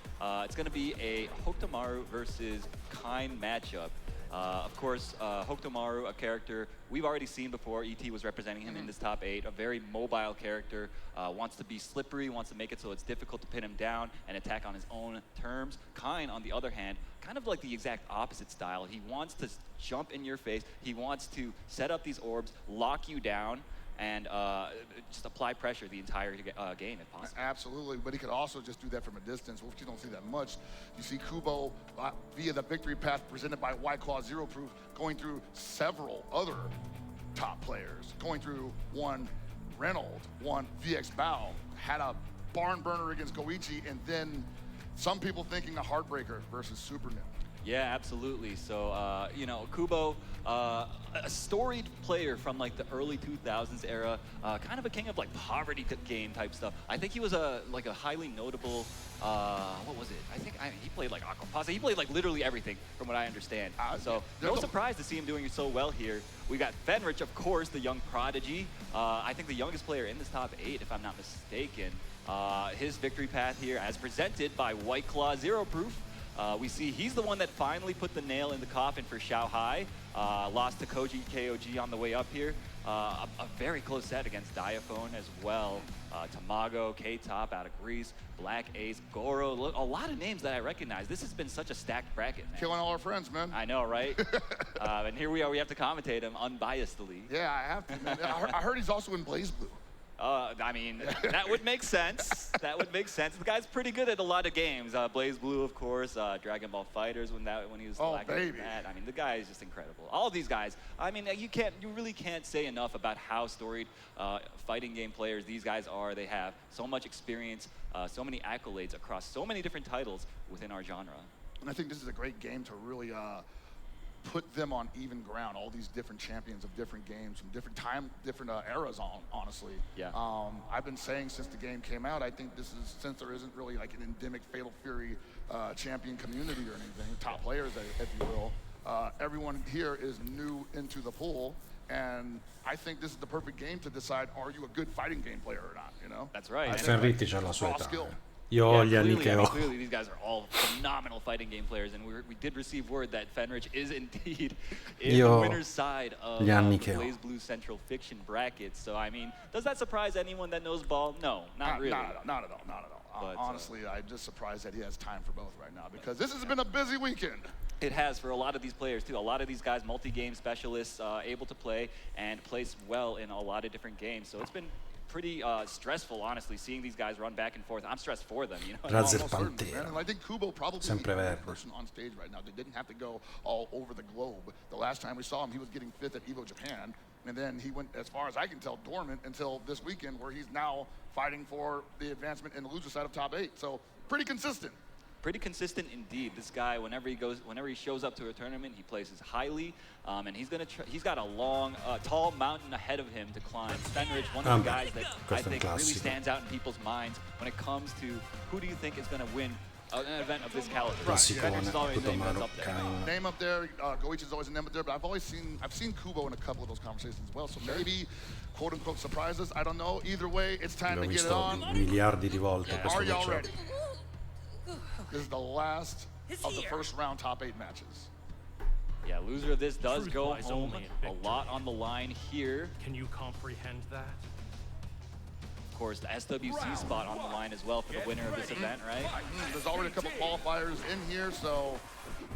It's going to be a Hokutomaru versus Kain matchup. Of course, Hokutomaru, a character we've already seen before. ET was representing him in this top 8. A very mobile character, wants to be slippery, wants to make it so it's difficult to pin him down and attack on his own terms. Kain, on the other hand, kind of like the exact opposite style. He wants to jump in your face. He wants to set up these orbs, lock you down, and just apply pressure the entire game if possible. Absolutely, but he could also just do that from a distance, which you don't see that much. You see Kubo, via the victory path presented by White Claw Zero Proof, going through several other top players, going through one Reynolds, one VX Bao, had a barn burner against Goichi, and then some people thinking a heartbreaker versus Super Nim. Yeah, absolutely. So, you know, Kubo, a storied player from like the early 2000s era, kind of a king of like poverty game type stuff. I think he was like a highly notable, what was it? I think he played like Aquapasa. He played like literally everything from what I understand. So no surprise to see him doing so well here. We got Fenrich, of course, the young prodigy. I think the youngest player in this top 8, if I'm not mistaken. His victory path here as presented by White Claw Zero Proof. We see he's the one that finally put the nail in the coffin for Xiaohai. Lost to Koji KOG on the way up here. A very close set against Diaphone as well. Tamago, K-Top out of Greece, Black Ace, Goro. Look, a lot of names that I recognize. This has been such a stacked bracket, man. Killing all our friends, man. I know, right? And here we are. We have to commentate him unbiasedly. Yeah, I have to, man. I heard he's also in Blaze Blue. I mean, that would make sense. That would make sense. The guy's pretty good at a lot of games. Blaze Blue, of course. Dragon Ball Fighters when he was lacking that. I mean, the guy is just incredible. All of these guys. I mean, you really can't say enough about how storied fighting game players these guys are. They have so much experience, so many accolades across so many different titles within our genre. And I think this is a great game to really put them on even ground, all these different champions of different games from different eras, honestly. Yeah. I've been saying since the game came out, I think this is, since there isn't really like an endemic Fatal Fury champion community or anything, top players, if you will, everyone here is new into the pool, And I think this is the perfect game to decide, are you a good fighting game player or not, you know? That's right. Fenritti c'ha la sua raw età. skill. Io ho gli anni Clearly, che ho. clearly these guys are all phenomenal fighting game players, and we did receive word that Fenrich is indeed in the winner's side of the Blaze Blue Central Fiction bracket. So, I mean, does that surprise anyone that knows ball? No, not really. Not at all. But, honestly, I'm just surprised that he has time for both right now, because this has been a busy weekend. It has for a lot of these players, too. A lot of these guys, multi-game specialists, able to play and place well in a lot of different games. So it's been pretty stressful, honestly, seeing these guys run back and forth. I'm stressed for them, you know. And I think Kubo probably is the only person on stage right now that didn't have to go all over the globe. The last time we saw him, he was getting 5th at EVO Japan, and then he went, as far as I can tell, dormant until this weekend, where he's now fighting for the advancement in the loser side of top 8. So pretty consistent. Pretty consistent indeed. This guy, whenever he shows up to a tournament, he places highly, and he's got a long, tall mountain ahead of him to climb. Fenrich, one of the guys that I think really stands out in people's minds when it comes to who do you think is going to win an event of this caliber. Fenrich is always a name that's up there. Name up there. Goichi's always a name up there, but I've seen Kubo in a couple of those conversations as well. So maybe, quote unquote, surprises. I don't know. Either way, it's time to get it on. Miliardi di volte. Are y'all ready? This is the last of the first round top 8 matches. Yeah, loser of this does go home. A lot on the line here. Can you comprehend that? Of course, the SWC spot on the line as well for the winner of this event, right? There's already a couple qualifiers in here, so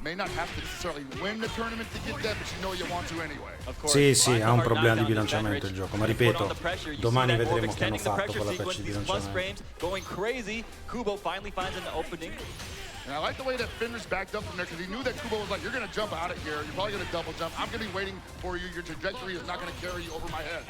may not have to necessarily win the tournament to get that, but you know you want to anyway. Sì, ha un problema di bilanciamento il gioco, ma ripeto, domani vedremo che hanno fatto con la patch di bilanciamento. Going crazy, Kubo finally finds an opening. And I like the way that Fenrich backed up from there, because he knew that Kubo was like, you're going to jump out of here, you're probably going to double jump, I'm going to be waiting for you, your trajectory is not going to carry you over my head.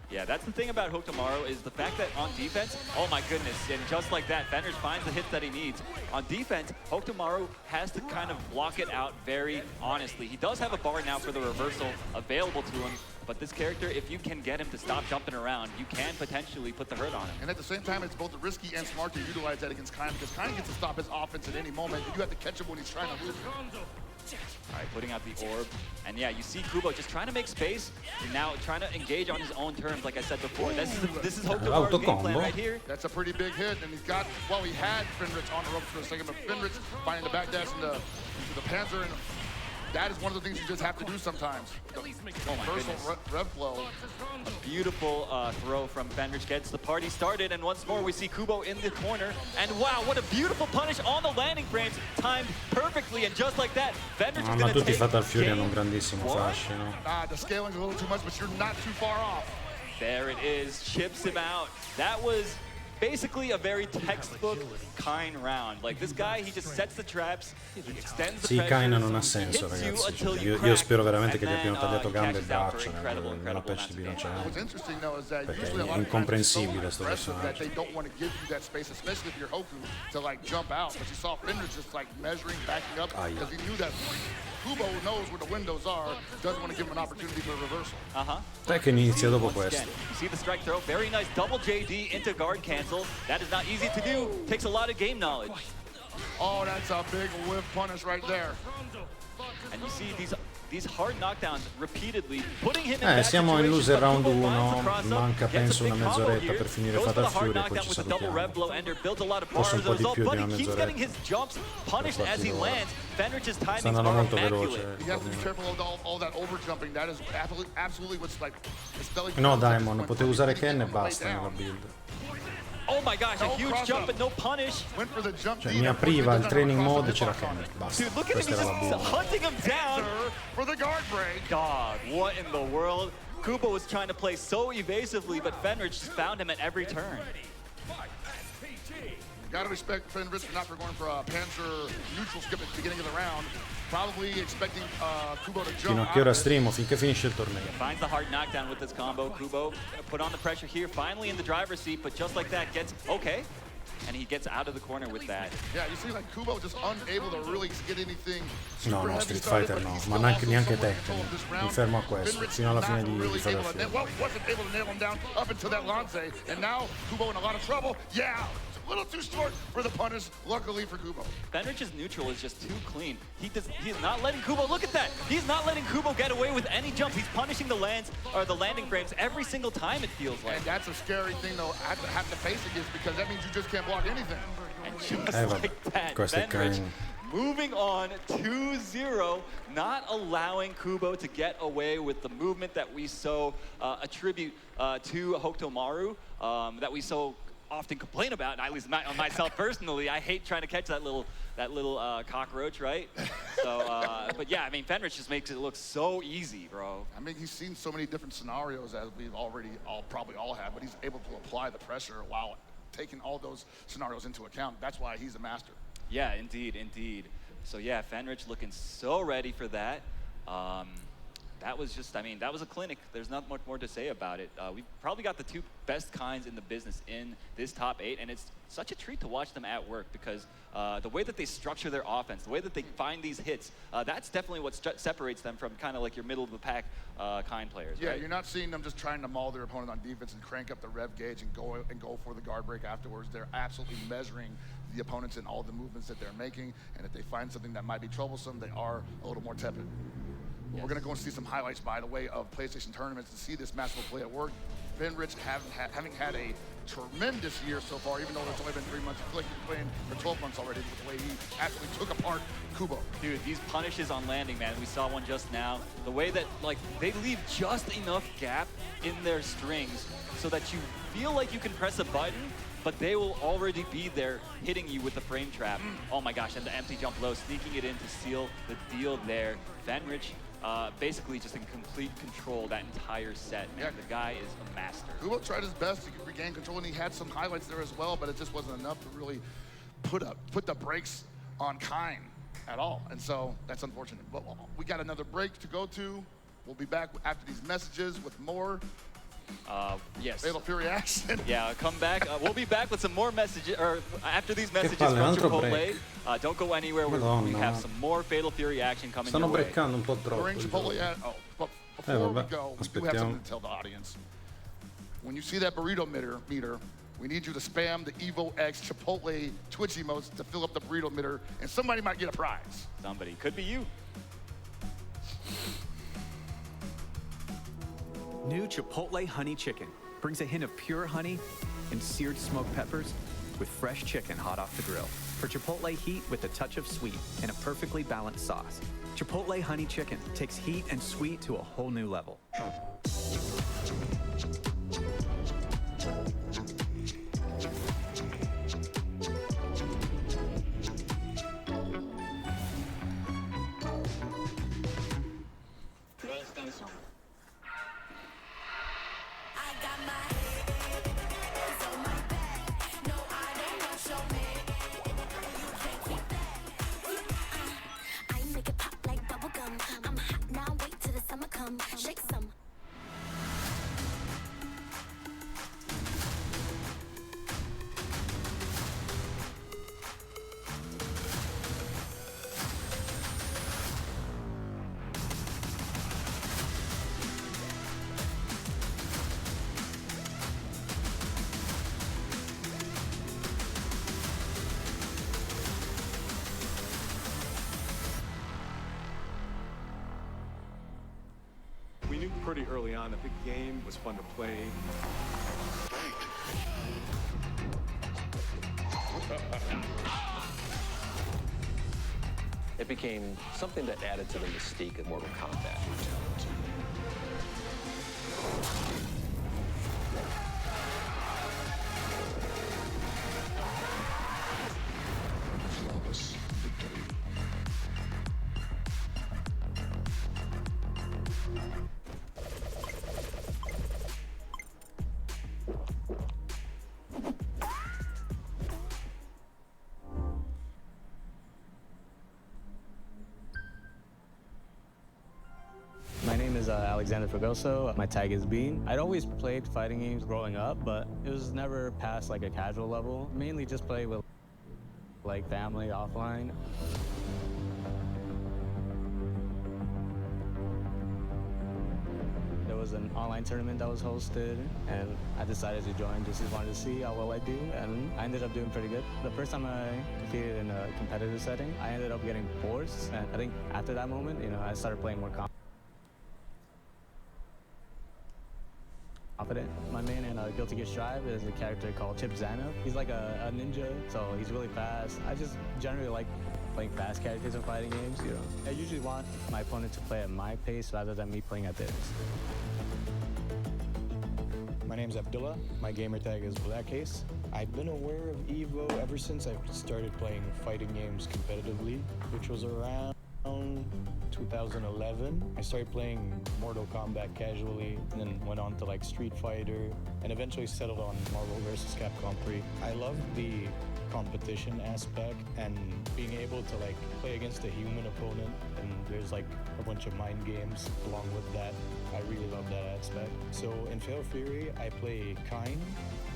Yeah, that's the thing about Hook Tomorrow is the fact that on defense, oh my goodness, and just like that, Fenrich finds the hits that he needs. On defense, Hook Tomorrow has to kind of block it out very honestly. He does have a bar now for the reversal available to him, but this character, if you can get him to stop jumping around, you can potentially put the hurt on him. And at the same time, it's both risky and smart to utilize that against Kain, because Kain gets to stop his offense at any moment, and you have to catch him when he's trying to move. All right, putting out the orb. And yeah, you see Kubo just trying to make space and now trying to engage on his own terms, like I said before. This is Hook Tomorrow's game plan right here. That's a pretty big hit, and he's got, well, he had Fenrich on the ropes for a second, but Fenrich finding the backdash into the Panzer, and that is one of the things you just have to do sometimes. The reversal rev flow. A beautiful throw from Fenrich gets the party started, and once more we see Kubo in the corner. And wow, what a beautiful punish on the landing frames, timed perfectly, and just like that, Fenrich is going to take Fatal Fury hanno un grandissimo fascino. The scaling's a little too much, but you're not too far off. There it is, chips him out. That was basically a very textbook Kain round. Like this guy, he just sets the traps, he extends the pressure, Kain non ha senso, ragazzi. Io spero veramente che gli abbiano tagliato gambe e braccia nella patch di bilanciamento. Perché è incomprensibile sto personaggio. They don't want to give you that space, especially if you're Hoku, to like jump out. But you saw Fenrich just like measuring, backing up, because he knew that Kubo knows where the windows are, doesn't want to give him an opportunity for a reversal. Dai che inizia dopo questo. You see the strike throw, very nice double JD into guard cancel. That is not easy to do, takes a lot of game knowledge. Oh, that's a big whiff punish right there. And you see these hard knockdowns repeatedly, putting him in that siamo in loser round 1, manca gets penso una mezz'oretta per finire Fatal Fury e poi ci salutiamo. Forse un po' di più di una mezz'oretta. Sta andando molto veloce. No Daimon, potevo usare Ken e basta nella build. Oh my gosh, a huge jump but no punish. Cioè mi apriva il training mode e c'era Ken, basta. Dude, look at him, he's just hunting him down. For the guard break. God, what in the world? Kubo was trying to play so evasively, but Fenrich just found him at every turn. Gotta respect Fenrich not for going for a Panzer neutral skip at the beginning of the round. Probably expecting Kubo to jump. Fino a che ora streamo? Finché finisce il torneo. Finds the hard knockdown with this combo. Kubo gonna put on the pressure here, finally in the driver's seat, but just like that gets okay. And he gets out of the corner with that. Yeah, you see like Kubo just unable to really get anything. No, Street Fighter no, ma neanche Tekken. Mi fermo a questo, fino alla fine di Fatal Fury. Wasn't able to nail him down up until that lance, and now Kubo in a lot of trouble. Yeah. little too short for the punish, luckily for Kubo. Fenrich's neutral is just too clean. He's not letting Kubo, look at that! He's not letting Kubo get away with any jumps. He's punishing the landing frames every single time, it feels like. And that's a scary thing, though, have to face against, because that means you just can't block anything. And just like that, Fenrich moving on 2-0, not allowing Kubo to get away with the movement that we so attribute to Hokutomaru, that we so often complain about, and at least myself personally. I hate trying to catch that little cockroach, right? So, but yeah, I mean, Fenrich just makes it look so easy, bro. I mean, he's seen so many different scenarios, as we've already probably all have, but he's able to apply the pressure while taking all those scenarios into account. That's why he's a master. Yeah, indeed, indeed. So yeah, Fenrich looking so ready for that. That was just, I mean, that was a clinic. There's not much more to say about it. We've probably got the two best kinds in the business in this top 8, and it's such a treat to watch them at work, because the way that they structure their offense, the way that they find these hits, that's definitely what separates them from kind of like your middle of the pack kind players. Yeah, right? You're not seeing them just trying to maul their opponent on defense and crank up the rev gauge and go for the guard break afterwards. They're absolutely measuring the opponents and all the movements that they're making, and if they find something that might be troublesome, they are a little more tepid. Yes. We're going to go and see some highlights, by the way, of PlayStation tournaments to see this masterful play at work. Fenrich having had a tremendous year so far, even though it's only been 3 months. I feel like he's playing for 12 months already with the way he actually took apart Kubo. Dude, these punishes on landing, man, we saw one just now. The way that, like, they leave just enough gap in their strings so that you feel like you can press a button, but they will already be there hitting you with the frame trap. Oh my gosh, and the empty jump low, sneaking it in to seal the deal there. Fenrich basically just in complete control that entire set. Man, the guy is a master. Kubo tried his best to regain control, and he had some highlights there as well, but it just wasn't enough to really put the brakes on Kine at all. And so that's unfortunate. But we got another break to go to. We'll be back after these messages with more. Yes. Fatal Fury action. Yeah, come back. We'll be back with some more messages, or after these messages from Chipotle. Don't go anywhere. We have some more Fatal Fury action coming your way. Stanno breccando un po' troppo. Bring Chipotle at, but before we go, we do have something to tell the audience. When you see that burrito meter, we need you to spam the Evo X Chipotle Twitch emotes to fill up the burrito meter, and somebody might get a prize. Somebody. Could be you. New Chipotle Honey Chicken brings a hint of pure honey and seared smoked peppers with fresh chicken hot off the grill. For Chipotle heat with a touch of sweet and a perfectly balanced sauce. Chipotle Honey Chicken takes heat and sweet to a whole new level. We knew pretty early on that the game was fun to play. It became something that added to the mystique of Mortal Kombat. My name is Alexander Fragoso. My tag is Bean. I'd always played fighting games growing up, but it was never past like a casual level. Mainly just play with like family offline. There was an online tournament that was hosted, and I decided to join just wanted to see how well I do, and I ended up doing pretty good. The first time I competed in a competitive setting, I ended up getting fourths, and I think after that moment, I started playing more confident. My main in Guilty Gear Strive is a character called Chip Zano. He's like a ninja, so he's really fast. I just generally like playing fast characters in fighting games, I usually want my opponent to play at my pace rather than me playing at theirs. My name's Abdullah. My gamer tag is Blackcase. I've been aware of EVO ever since I started playing fighting games competitively, which was around 2011. I started playing Mortal Kombat casually, and then went on to like Street Fighter, and eventually settled on Marvel vs. Capcom 3. I love the competition aspect and being able to like play against a human opponent, and there's like a bunch of mind games along with that. I really love that aspect. So in Fatal Fury, I play Kain,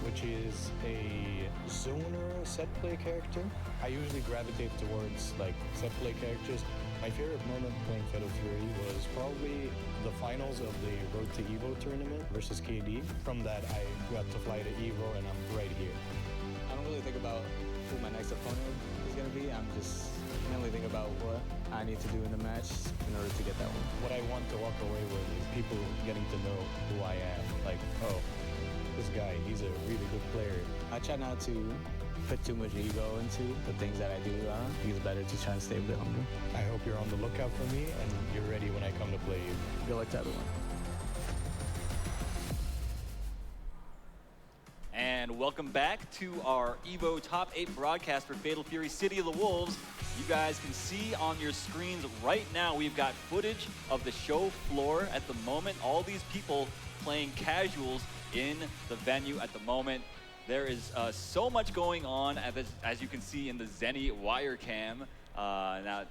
which is a zoner set play character. I usually gravitate towards like set play characters. My favorite moment playing Fatal Fury was probably the finals of the Road to EVO tournament versus KD. From that, I got to fly to EVO, and I'm right here. I don't really think about who my next opponent is going to be. I'm just mainly thinking about what I need to do in the match in order to get that one. What I want to walk away with is people getting to know who I am. Like, oh, this guy, he's a really good player. I try not to put too much ego into the things that I do. It's better to try and stay a bit humble. I hope you're on the lookout for me and you're ready when I come to play you. Good luck to everyone. And welcome back to our EVO Top 8 broadcast for Fatal Fury City of the Wolves. You guys can see on your screens right now, we've got footage of the show floor at the moment. All these people playing casuals in the venue at the moment. There is so much going on, as you can see in the Zenny wire cam. Now,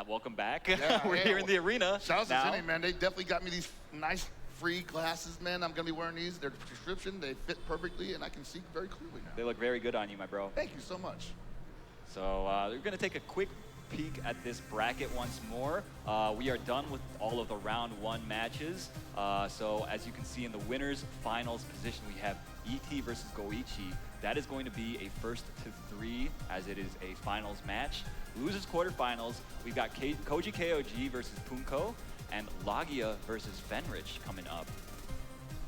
welcome back. Yeah, We're here in the arena. Shout out to Zenny, man. They definitely got me these nice free glasses, man. I'm going to be wearing these. They're prescription. They fit perfectly, and I can see very clearly now. They look very good on you, my bro. Thank you so much. So we're going to take a quick peek at this bracket once more. We are done with all of the round 1 matches. So as you can see in the winners finals position, we have ET versus Goichi. That is going to be a 1st to 3, as it is a finals match. Losers quarterfinals, we've got Koji KOG versus Punko, and Lagia versus Fenrich coming up.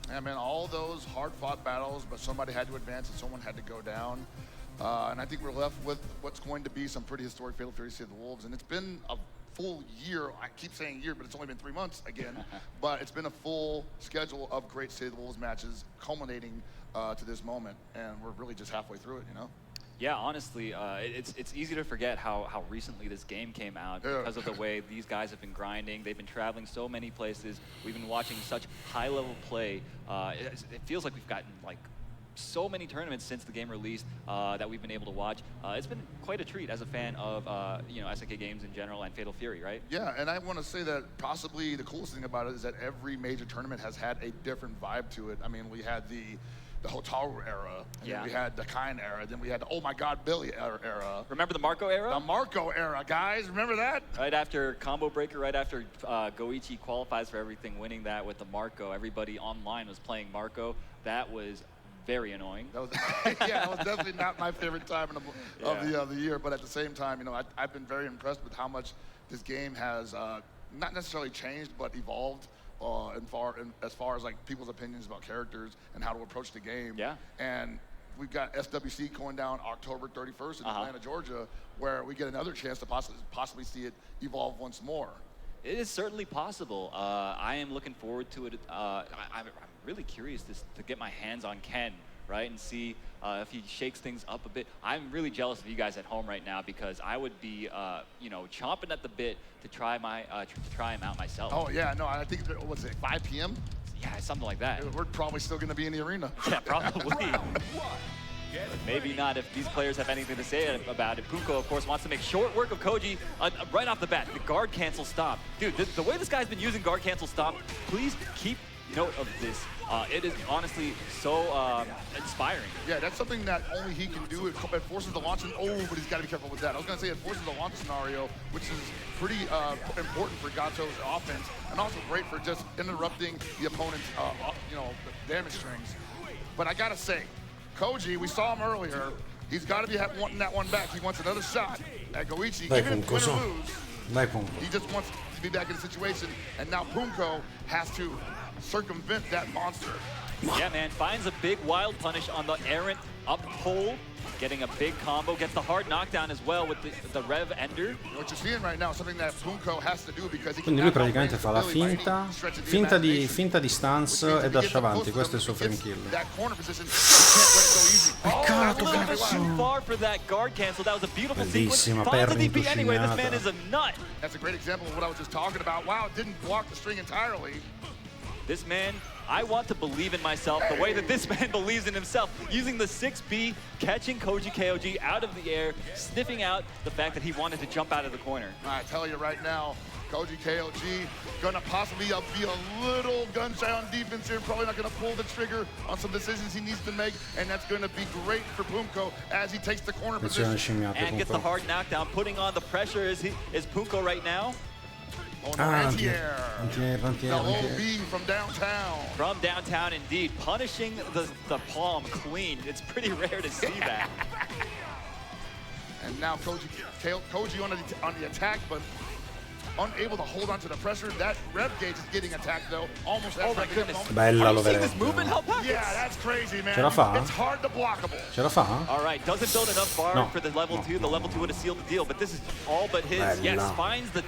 Yeah, man, all those hard-fought battles, but somebody had to advance and someone had to go down. And I think we're left with what's going to be some pretty historic Fatal Fury City of the Wolves. And it's been a full year. I keep saying year, but it's only been 3 months again. But it's been a full schedule of great City of the Wolves matches culminating to this moment. And we're really just halfway through it, Yeah, honestly, it's easy to forget how recently this game came out because of the way these guys have been grinding. They've been traveling so many places. We've been watching such high-level play. It feels like we've gotten like so many tournaments since the game released that we've been able to watch. It's been quite a treat as a fan of SNK games in general and Fatal Fury, right? Yeah, and I want to say that possibly the coolest thing about it is that every major tournament has had a different vibe to it. I mean, we had the Hotaru era, and then we had the Kain era, then we had the Oh My God Billy era. Remember the Marco era? The Marco era, guys, remember that? Right after Combo Breaker, right after Goichi qualifies for everything, winning that with the Marco, everybody online was playing Marco. That was very annoying. That was, that was definitely not my favorite time of the year, but at the same time, I've been very impressed with how much this game has not necessarily changed, but evolved as far as like people's opinions about characters and how to approach the game. Yeah. And we've got SWC going down October 31st in Atlanta, Georgia, where we get another chance to possibly see it evolve once more. It is certainly possible. I am looking forward to it. I'm really curious to get my hands on Ken, right, and see if he shakes things up a bit. I'm really jealous of you guys at home right now because I would be, chomping at the bit to try him out myself. Oh yeah, no, I think what's it, 5 p.m. Yeah, something like that. We're probably still going to be in the arena. Yeah, probably. But maybe not if these players have anything to say about it. Punko, of course, wants to make short work of Koji right off the bat. The guard cancel stop. Dude, the way this guy's been using guard cancel stop, please keep note of this. it is honestly so inspiring. Yeah, that's something that only he can do. It forces the launch, and but he's got to be careful with that. I was going to say it forces the launch scenario, which is pretty important for Gato's offense, and also great for just interrupting the opponent's, damage strings. But I got to say, Koji, we saw him earlier. He's got to be wanting that one back. He wants another shot at Goichi, even if win or lose. He just wants to be back in the situation, and now Punko has to circumvent that monster. Yeah, man, finds a big wild punish on the errant up pole, getting a big combo, gets the hard knockdown as well with the Rev Ender. What you're seeing right now is something that Punko has to do because he Quindi lui praticamente fa la finta di stance e dash avanti, questo è il suo frame kill. Peccato, too far for that guard cancel. That was a beautiful Bellissima, sequence. Finds the perri DP anyway. This man is a nut. That's a great example of what I was just talking about. Wow, it didn't block the string entirely. This man, I want to believe in myself the way that this man believes in himself. Using the 6B, catching Koji KOG out of the air, sniffing out the fact that he wanted to jump out of the corner. I tell you right now, Koji KOG gonna possibly be a little gun shy on defense here, probably not gonna pull the trigger on some decisions he needs to make, and that's gonna be great for Punko as he takes the corner position. And gets the hard knockdown, putting on the pressure is Punko right now. Anti-air. The OB from downtown. From downtown, indeed. Punishing the palm clean. It's pretty rare to see that. And now Koji on the attack, but unable to hold on to the pressure. That rev gauge is getting attacked, though. Almost at my goodness. Bella lo this movement? Yeah, that's crazy, man. Ce la fa? It's hard to blockable. Ce la fa? All right, doesn't build enough bar for the level 2. The level 2 would have sealed the deal, but this is all but his. Bella. Yes, finds the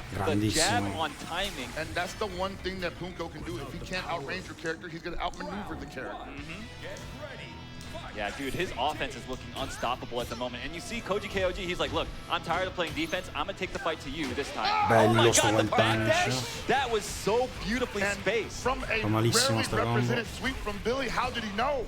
jab on timing. And that's the one thing that Punko can do. If he can't outrange your character, he's going to outmaneuver the character. Yeah, dude, his offense is looking unstoppable at the moment. And you see Koji KOG, he's like, look, I'm tired of playing defense. I'm going to take the fight to you this time. Bello, oh my sto God, the backdash. punish. That was so beautifully spaced. From a rarely represented sweep from Billy, how did he know?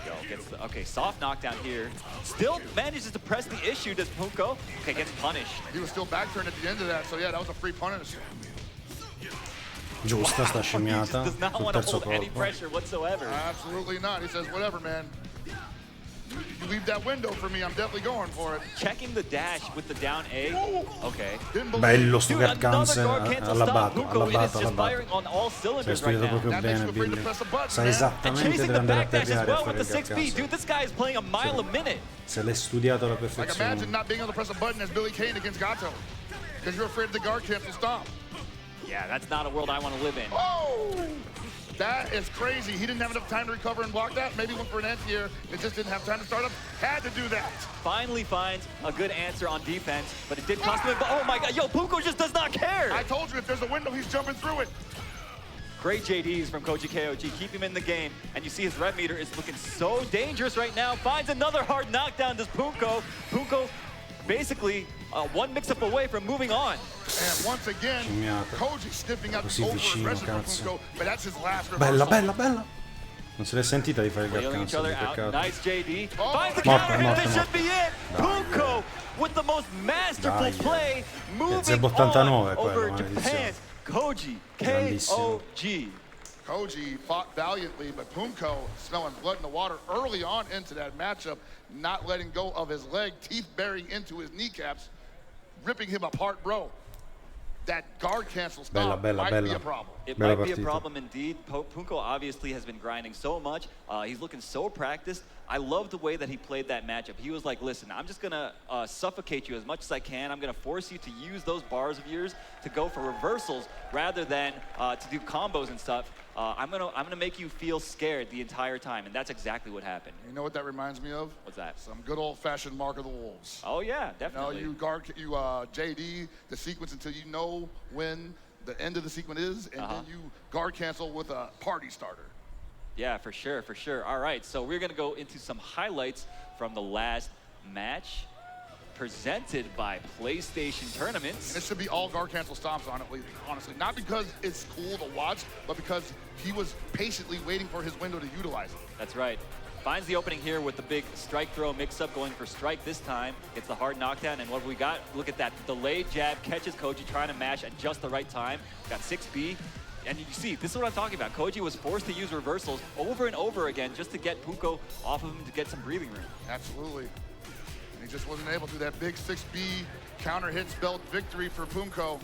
Yo, gets the, okay, soft knockdown here. Still manages to press the issue, does Punko. Okay, gets punished. He was still back turned at the end of that, so yeah, that was a free punish. Giusta sta scimmiata does not sul want to terzo hold any colpo. pressure whatsoever. Absolutely not. He says, whatever, man. You leave that window for me, I'm definitely going for it. Checking the dash with the down A. Okay. Bello sto guard cancel, alla batto. Sei studiato proprio bene, Billy. Sai esattamente dove andare a tagliare e fare il guard cancel. Dude, this guy is playing a mile a minute. Se l'hai studiato alla Like perfezione. imagine not being able to press a button as Billy Kane against Gato. Because you're afraid of the guard cancel stomp. Yeah, that's not a world I want to live in. Oh! That is crazy. He didn't have enough time to recover and block that. Maybe went for an anti-air. It just didn't have time to start up. Had to do that. Finally finds a good answer on defense, but it did cost him. But oh my God, yo, Punko just does not care. I told you, if there's a window, he's jumping through it. Great JDs from Koji KOG. Keep him in the game. And you see his rev meter is looking so dangerous right now. Finds another hard knockdown, does Punko. Punko basically one mix-up away from moving on. And once again, Koji sniffing out Così the vicino, over-aggressive cazzo. Punko, but that's his last Bella, reversal. bella, bella. Non se l'è sentita di fare il guard Wheeling each cancel, other out. peccato. Nice JD. Oh. Finds the Morto, counter, morto, and this should morto. be it. Punko with the most masterful Dai. play. Moving Zeb 89 on quello, over maledizione. Japan. Koji Grandissimo. KOG. Koji fought valiantly, but Punko smelling blood in the water early on into that matchup, not letting go of his leg, teeth burying into his kneecaps, ripping him apart, bro. That guard cancel stop might be a problem. It Bella might be a partita. problem indeed. Punko obviously has been grinding so much. He's looking so practiced. I love the way that he played that matchup. He was like, listen, I'm just going to suffocate you as much as I can. I'm going to force you to use those bars of yours to go for reversals rather than to do combos and stuff. I'm gonna make you feel scared the entire time, and that's exactly what happened. You know what that reminds me of? What's that? Some good old-fashioned Mark of the Wolves. Oh yeah, definitely. You JD the sequence until you know when the end of the sequence is, and then you guard cancel with a party starter. Yeah, for sure, for sure. All right, so we're gonna go into some highlights from the last match presented by PlayStation Tournaments. And it should be all guard cancel stomps on it, honestly. Not because it's cool to watch, but because he was patiently waiting for his window to utilize it. That's right. Finds the opening here with the big strike throw mix-up, going for strike this time. Gets the hard knockdown, and what have we got? Look at that delayed jab, catches Koji trying to mash at just the right time. Got 6B. And you see, this is what I'm talking about. Koji was forced to use reversals over and over again just to get Punko off of him to get some breathing room. Absolutely. And he just wasn't able to. That big 6B counter hits belt victory for Punko.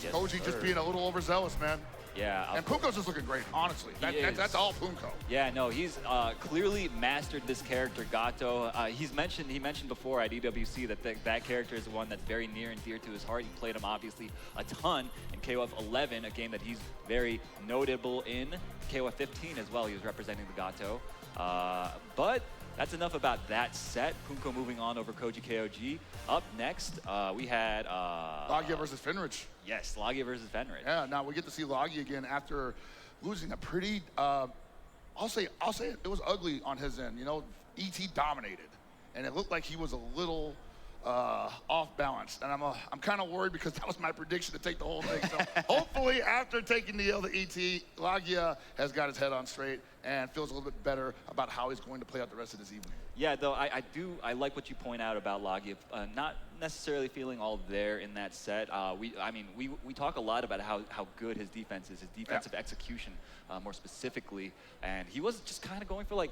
Yes, Koji just being a little overzealous, man. Yeah. And Punko's just looking great, honestly. That's all Punko. Yeah, no, he's clearly mastered this character, Gato. He mentioned before at EWC that that character is one that's very near and dear to his heart. He played him obviously a ton in KOF 11, a game that he's very notable in. KOF 15 as well, he was representing the Gato. But that's enough about that set. Punko moving on over Koji KOG. Up next, we had Lagia versus Fenrich. Yes, Lagia versus Fenrich. Yeah, now we get to see Lagia again after losing a pretty, I'll say it was ugly on his end. You know, ET dominated, and it looked like he was a little off balance. And I'm kind of worried because that was my prediction to take the whole thing. So hopefully after taking the L to ET, Lagia has got his head on straight and feels a little bit better about how he's going to play out the rest of this evening. Yeah, though I like what you point out about Lagia, not necessarily feeling all there in that set. We talk a lot about how good his defense is, his defensive execution more specifically, and he was just kind of going for like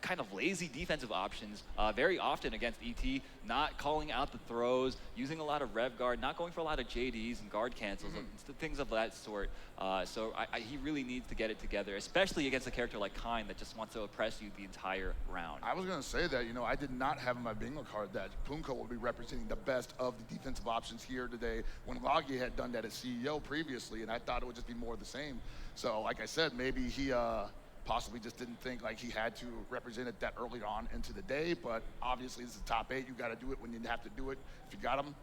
kind of lazy defensive options very often against ET, not calling out the throws, using a lot of rev guard, not going for a lot of JDs and guard cancels, things of that sort. So he really needs to get it together, especially against a character like Kine that just wants to oppress you the entire round. I was going to say that, you know, I did not have in my bingo card that Punko will be representing the best of the defensive options here today when Lagia had done that as CEO previously, and I thought it would just be more of the same. So, like I said, maybe he possibly just didn't think like he had to represent it that early on into the day, but obviously this is the top 8. You got to do it when you have to do it. If you got them,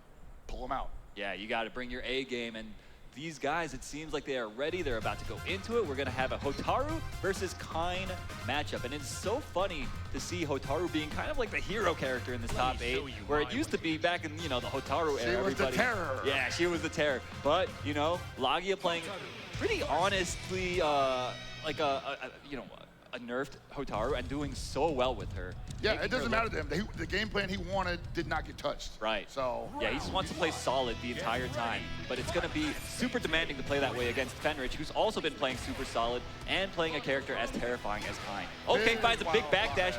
pull them out. Yeah, you got to bring your A game, and these guys, it seems like they are ready. They're about to go into it. We're going to have a Hotaru versus Kine matchup. And it's so funny to see Hotaru being kind of like the hero character in this top 8, where it used to be back in, you know, the Hotaru era. She was the terror. Yeah, she was the terror. But, you know, Lagia playing pretty honestly like a nerfed Hotaru and doing so well with her. Yeah, it doesn't matter to him. The game plan he wanted did not get touched. Right. So yeah, he just wants to play solid the entire time. But it's going to be super demanding to play that way against Fenrich, who's also been playing super solid and playing a character as terrifying as Kine. Okay, finds a big backdash,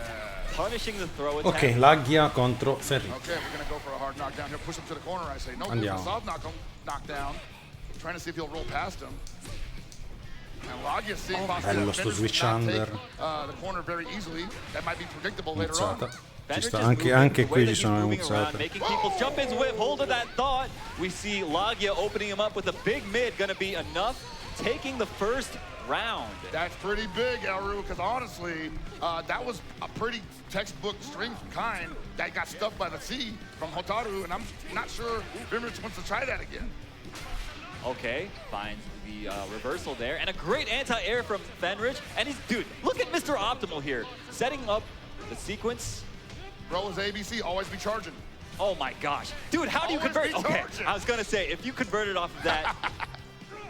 punishing the throw attack. Ok, Lagia contro Fenrich. Okay, we're going to go for a hard knockdown here. Push him to the corner, I say. No, Andiamo. soft knockdown. Trying to see if he'll roll past him. And Lagia seeing Bello sto switch under. The corner very easily. That might be predictable later on. Muzzata. Ci sta, anche qui ci sono le muzzate. Making people jump ins with, hold of that thought. We see Lagia opening him up with a big mid, gonna be enough, taking the first round. That's pretty big, Elru, because honestly, that was a pretty textbook string from Kine that got stuffed by the C from Hotaru, and I'm not sure Fenrich wants to try that again. Okay, finds the reversal there, and a great anti-air from Fenrich. And he's, dude, look at Mr. Optimal here, setting up the sequence. Bro is ABC, always be charging. Oh my gosh. Dude, how do you convert? Okay, I was gonna say, if you converted off of that.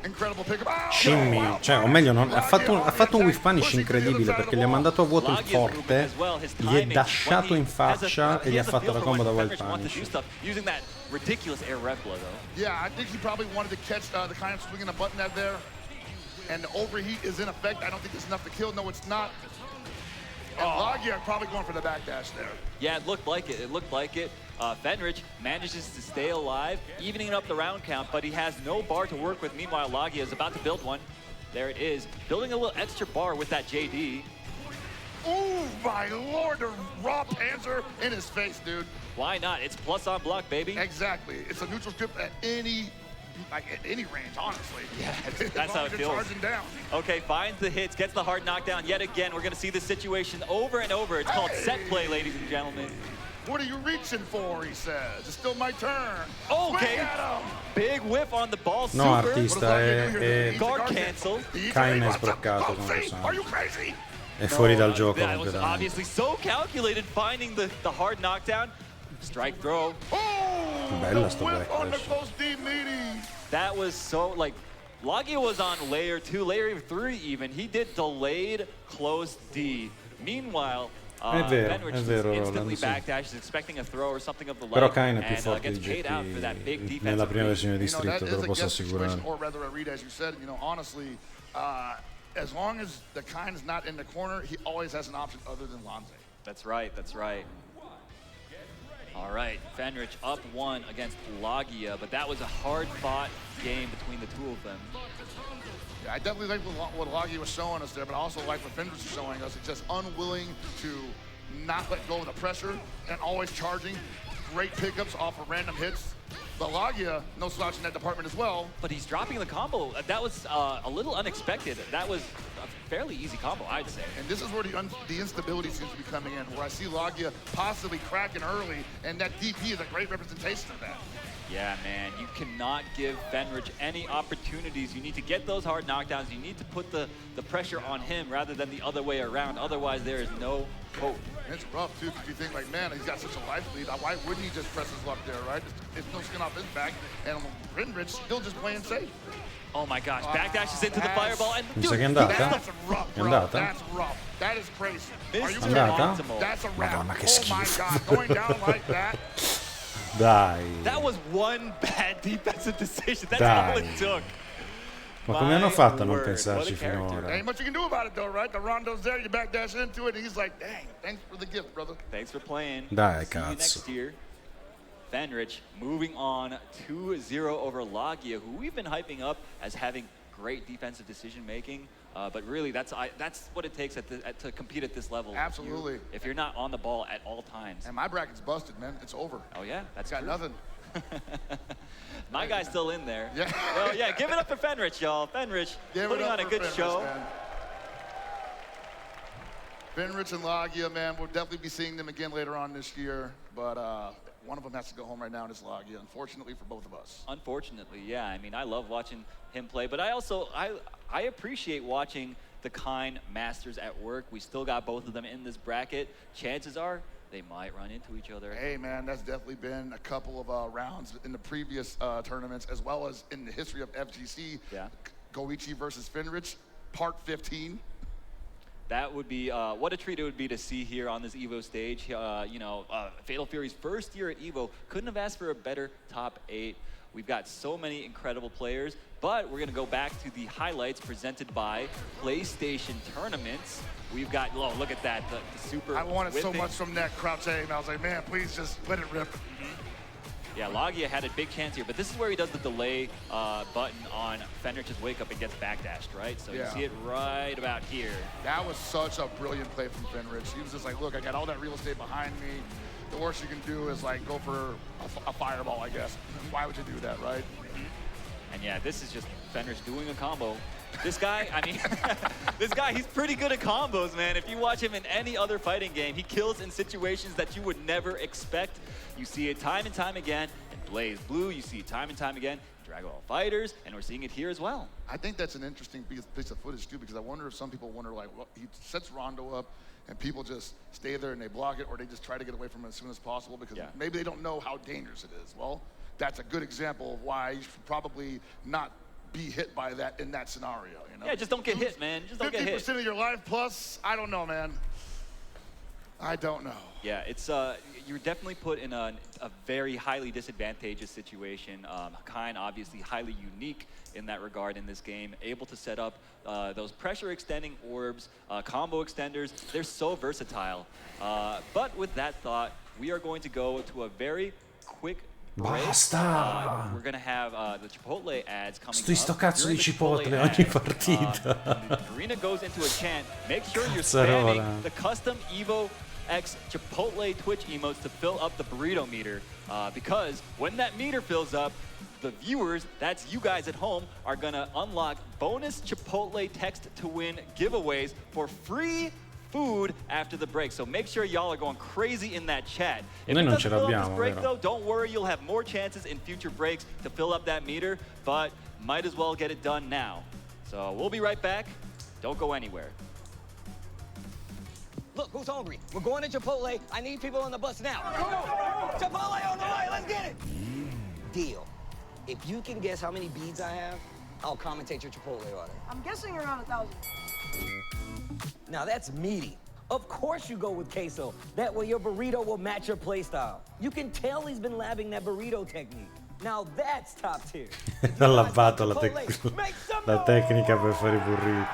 Incredible pickup. Shimmy, cioè, o meglio, ha fatto un whiff punish incredibile perché gli ha mandato a vuoto il forte, gli è dashato in faccia e gli ha fatto la combo da wild punish. Ridiculous air rev blow though. Yeah, I think he probably wanted to catch the kind of swinging a button out there, and the overheat is in effect. I don't think it's enough to kill. No, it's not. And Lagia probably going for the backdash there. Yeah, it looked like it. It looked like it. Fenrich manages to stay alive, evening up the round count, but he has no bar to work with. Meanwhile, Lagia is about to build one. There it is, building a little extra bar with that JD. Oh my lord, the raw panzer in his face, dude. Why not? It's plus on block, baby. Exactly. It's a neutral script at any range, honestly. Yeah, that's how it feels. Charging down. Okay, finds the hits, gets the hard knockdown. Yet again, we're going to see this situation over and over. It's called set play, ladies and gentlemen. What are you reaching for, he says. It's still my turn. Okay. Big whiff on the ball. No, artista, è guard cancel. Kine è sbroccato come Are you crazy? È fuori dal gioco That was completamente. obviously so calculated, finding the hard knockdown. Strike throw. Bella sto backdash. That was so, like, Lagia was on layer 2, layer 3 even. He did delayed close D. Meanwhile, Fenrich is vero, instantly Roland, sì. backdashes, expecting a throw or something of the Però like, Kain è più and forte gets di paid out for that big GP defensive nella prima read. versione di You know, Street, that te lo is a posso guess situation, assicurare. or rather a read, as you said. You know, honestly, as long as the kind is not in the corner, he always has an option other than Lanze. That's right, that's right. All right, Fenrich up 1 against Lagia, but that was a hard-fought game between the two of them. Yeah, I definitely like what Lagia was showing us there, but I also like what Fenrich was showing us. It's just unwilling to not let go of the pressure and always charging. Great pickups off of random hits. But Lagia, no slouch in that department as well. But he's dropping the combo. That was a little unexpected. That was a fairly easy combo, I'd say. And this is where the instability seems to be coming in, where I see Lagia possibly cracking early, and that DP is a great representation of that. Yeah, man, you cannot give Fenrich any opportunities. You need to get those hard knockdowns. You need to put the pressure on him rather than the other way around. Otherwise, there is no hope. And it's rough, too, because you think, like, man, he's got such a life lead. Why wouldn't he just press his luck there, right? It's no skin off his back. And Fenrich still just playing safe. Oh, my gosh. Backdashes into the fireball. And Mi sa che è andata? That's rough, È bro. andata? That's rough. That is crazy. Are you Andata? kidding? That's a wrap. Madonna, che Oh, my schifo. God. Going down like that. Dai. That was one bad defensive decision. That's Dai. all it took. Ma come hanno fatto a non word, pensarci what a character. finora? Ain't much you can do about it, though, right? The rondo's there. You backdash into it, and he's like, dang, thanks for the gift, brother. Thanks for playing. Dai, See you cazzo. next year. Fenrich moving on 2-0 over Lagia, who we've been hyping up as having great defensive decision making. But really, that's what it takes to compete at this level. Absolutely. If you're not on the ball at all times. And my bracket's busted, man. It's over. Oh, yeah? That's got true. nothing. My guy's still in there. Yeah. Oh, yeah, give it up for Fenrich, y'all. Fenrich putting on a good show. Fenrich and Lagia, man, we'll definitely be seeing them again later on this year. But one of them has to go home right now, and it's Lagia, unfortunately for both of us. Unfortunately, yeah. I mean, I love watching him play, but I also I appreciate watching the Kind Masters at work. We still got both of them in this bracket. Chances are they might run into each other. Hey, man, that's definitely been a couple of rounds in the previous tournaments, as well as in the history of FGC. Yeah. Goichi versus Fenrich, part 15. That would be, what a treat it would be to see here on this EVO stage. You know, Fatal Fury's first year at EVO, couldn't have asked for a better top 8. We've got so many incredible players, but we're gonna go back to the highlights presented by PlayStation Tournaments. We've got, oh, look at that, the super I wanted so whipping. much from that crouch A, and I was like, man, please just let it rip. Yeah, Lagia had a big chance here, but this is where he does the delay button on Fenrich's wake up and gets backdashed, right? So Yeah. you see it right about here. That was such a brilliant play from Fenrich. He was just like, look, I got all that real estate behind me. The worst you can do is like go for a fireball, I guess. Why would you do that, right? And yeah, this is just Fenrich doing a combo. This guy, I mean, this guy, he's pretty good at combos, man. If you watch him in any other fighting game, he kills in situations that you would never expect. You see it time and time again in Blaze Blue. You see it time and time again in Dragon Ball Fighters, and we're seeing it here as well. I think that's an interesting piece of footage too, because I wonder if some people wonder, like, well, he sets Rondo up and people just stay there and they block it, or they just try to get away from it as soon as possible because maybe they don't know how dangerous it is. Well, that's a good example of why you should probably not be hit by that in that scenario, you know? Yeah, just don't get hit, man. Just don't get hit. 50% of your life plus, I don't know, man. I don't know. Yeah, it's you're definitely put in a very highly disadvantageous situation. Kind obviously highly unique in that regard in this game, able to set up those pressure extending orbs, combo extenders. They're so versatile. But with that thought, we are going to go to a very quick break. Basta! We're gonna have the Chipotle ads coming Sto up. cazzo During di the Chipotle ads, ogni partita. Arena goes into a chant. Make sure you're Cazzarola. spamming the custom Evo X Chipotle Twitch emotes to fill up the burrito meter. Because when that meter fills up, the viewers, that's you guys at home, are gonna unlock bonus Chipotle text to win giveaways for free food after the break. So make sure y'all are going crazy in that chat. If Noi it non doesn't ce fill up l'abbiamo, this break vero? though, don't worry, you'll have more chances in future breaks to fill up that meter, but might as well get it done now. So we'll be right back. Don't go anywhere. Look, who's hungry? We're going to Chipotle. I need people on the bus now. Come on. Chipotle on the way. Let's get it. Deal. If you can guess how many beads I have, I'll commentate your Chipotle order. I'm guessing around 1,000. Now that's meaty. Of course you go with queso. That way your burrito will match your playstyle. You can tell he's been labbing that burrito technique. Now that's top tier. Ha lavato la tecnica per fare i burriti.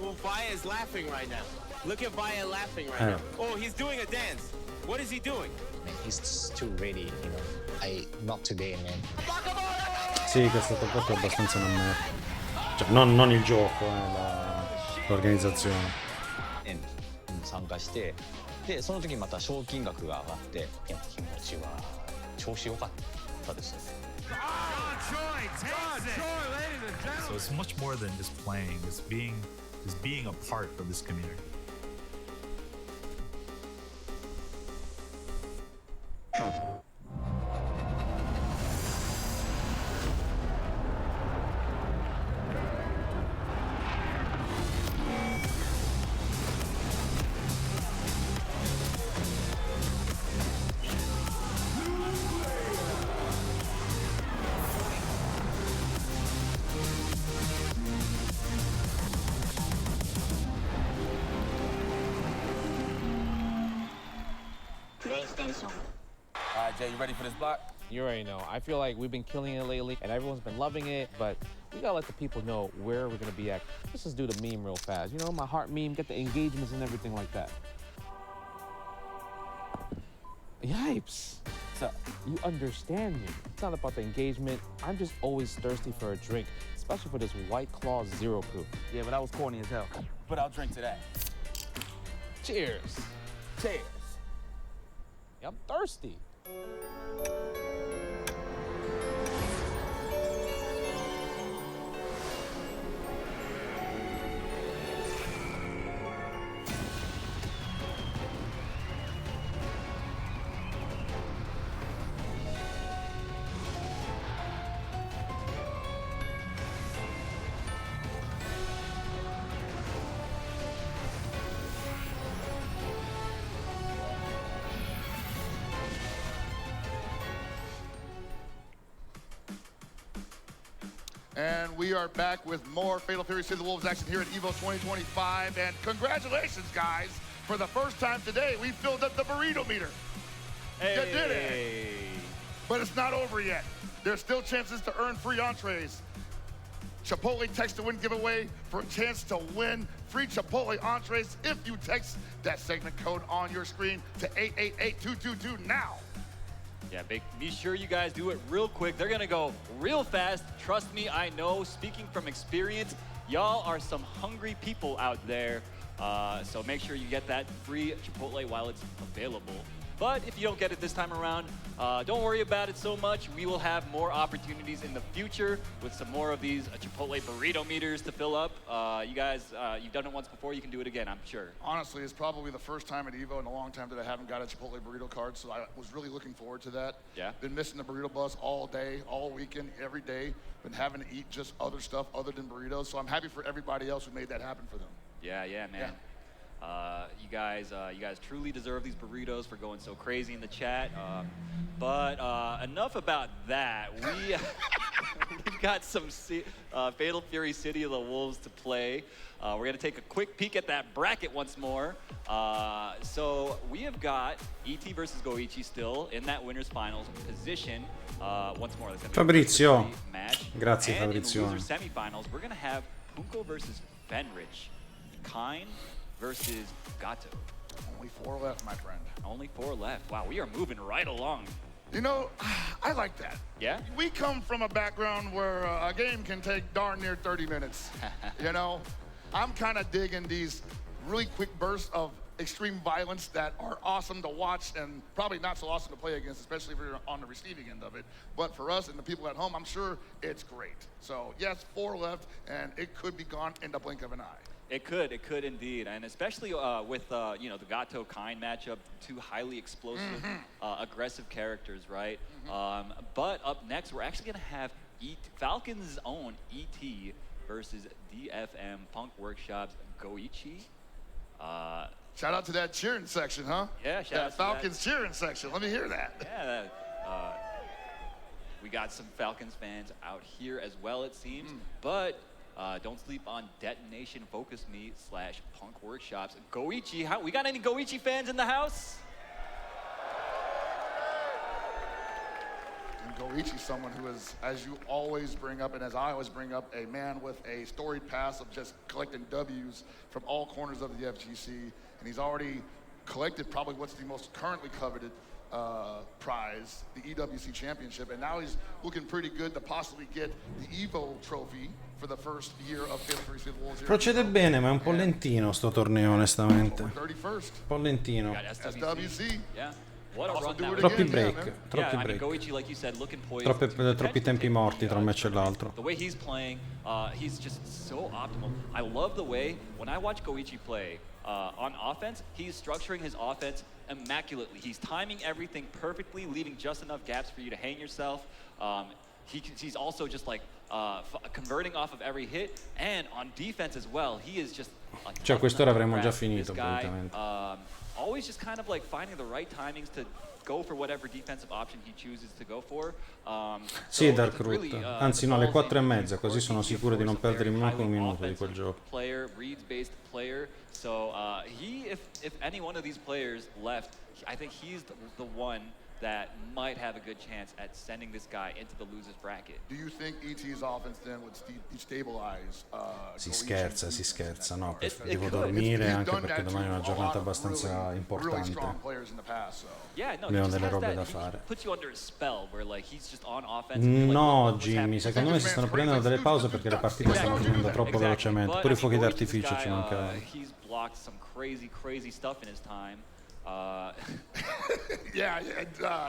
Well, Vaya is laughing right now. Look at Vaya laughing right now. Oh, he's doing a dance. What is he doing? Man, he's too ready, you know. Not today, man. Sì, che è stato proprio abbastanza una merda. Cioè, non il gioco, l'organizzazione. 参加して、でその時にまた賞金額が上がって、いや気持ちは調子良かったです。So it's much more than just playing. It's being a part of this community. Alright, Jay, you ready for this block? You already know. I feel like we've been killing it lately, and everyone's been loving it, but we gotta let the people know where we're gonna be at. Let's just do the meme real fast. You know, my heart meme, get the engagements and everything like that. Yipes. So, you understand me. It's not about the engagement. I'm just always thirsty for a drink, especially for this White Claw Zero Proof. Yeah, but that was corny as hell. But I'll drink to that. Cheers. Cheers. Yeah, I'm thirsty. And we are back with more Fatal Fury City of the Wolves action here at EVO 2025. And congratulations, guys. For the first time today, we filled up the burrito meter. Hey. You did it. But it's not over yet. There's still chances to earn free entrees. Chipotle text to win giveaway for a chance to win free Chipotle entrees if you text that segment code on your screen to 888-222 now. Yeah, be sure you guys do it real quick. They're gonna go real fast. Trust me, I know, speaking from experience, y'all are some hungry people out there. So make sure you get that free Chipotle while it's available. But if you don't get it this time around, don't worry about it so much. We will have more opportunities in the future with some more of these Chipotle burrito meters to fill up. You guys, you've done it once before, you can do it again, I'm sure. Honestly, it's probably the first time at EVO in a long time that I haven't got a Chipotle burrito card, so I was really looking forward to that. Yeah. Been missing the burrito bus all day, all weekend, every day. Been having to eat just other stuff other than burritos, so I'm happy for everybody else who made that happen for them. Yeah, man. Yeah. You guys truly deserve these burritos for going so crazy in the chat. But enough about that. We've got some Fatal Fury City of the Wolves to play. We're going to take a quick peek at that bracket once more. So we have got ET versus Goichi still in that winners finals position. Once more, that's Fabrizio. Match. Grazie, and Fabrizio. In loser semifinals, we're going to have Punko versus Fenrich. Kine versus Gato. Only 4 left, my friend. Only 4 left. Wow, we are moving right along. You know, I like that. Yeah? We come from a background where a game can take darn near 30 minutes. You know, I'm kind of digging these really quick bursts of extreme violence that are awesome to watch and probably not so awesome to play against, especially if you're on the receiving end of it. But for us and the people at home, I'm sure it's great. So yes, 4 left, and it could be gone in the blink of an eye. It could indeed, and especially with you know, the Gato Kine matchup, 2 highly explosive, aggressive characters, right? But up next, we're actually gonna have Falcon's own ET versus DFM Punk Workshop's Goichi. Shout out to that cheering section, huh? Yeah, shout out to Falcons cheering section. Let me hear that. Yeah. We got some Falcons fans out here as well, it seems. But Don't sleep on Detonation Focus Me / Punk Workshops. Goichi, we got any Goichi fans in the house? And Goichi's someone who is, as you always bring up, and as I always bring up, a man with a storied past of just collecting W's from all corners of the FGC. And he's already collected probably what's the most currently coveted prize, the EWC Championship. And now he's looking pretty good to possibly get the EVO trophy for the first year of Fatal Fury City of the Wolves. Procede bene, ma è un po' lentino sto torneo, onestamente. 31st. Un po' lentino. SWC. Yeah. What a run that Troppi was. break, troppi break. Goichi, like you said, looking poised. Troppi tempi morti tra un match e l'altro. The way he's playing, he's just so optimal. I love the way, when I watch Goichi play on offense, he's structuring his offense immaculately. He's timing everything perfectly, leaving just enough gaps for you to hang yourself. He's also just like converting off of every hit, and on defense as well. He is just Cioè, a quest'ora avremmo già finito, praticamente. Always just kind of like finding the right timings to go for whatever defensive option he chooses to go for. Sì, Dark Root. Anzi, no, le 4:30, così sono sicuro di non perdere neanche un minuto di quel gioco. Player, reads-based player. So if any one of these players left, I think he's the one that might have a good chance at sending this guy into the losers bracket. Do you think ET's offense then would stabilize? Si scherza, no, devo dormire anche perché domani è una giornata abbastanza importante. Abbiamo delle robe da fare. No, Jimmy, secondo me si stanno prendendo delle pause perché le partite stanno finendo troppo velocemente. Pure i fuochi d'artificio ci mancavano. He's blocked some crazy stuff in his time. I'm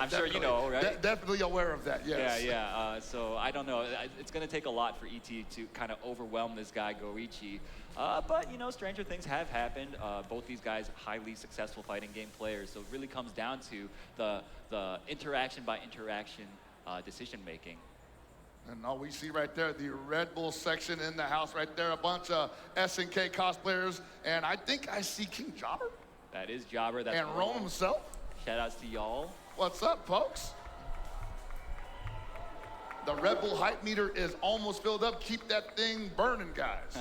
sure you know, right? Definitely aware of that, yes. Yeah. So I don't know. It's going to take a lot for ET to kind of overwhelm this guy, Goichi. But, you know, stranger things have happened. Both these guys, highly successful fighting game players. So it really comes down to the interaction by interaction decision making. And all we see right there, the Red Bull section in the house right there, a bunch of SNK cosplayers. And I think I see King Jobber. That is Jobber. That's and Rome himself. Shout outs to y'all. What's up, folks? The Red Bull hype meter is almost filled up. Keep that thing burning, guys.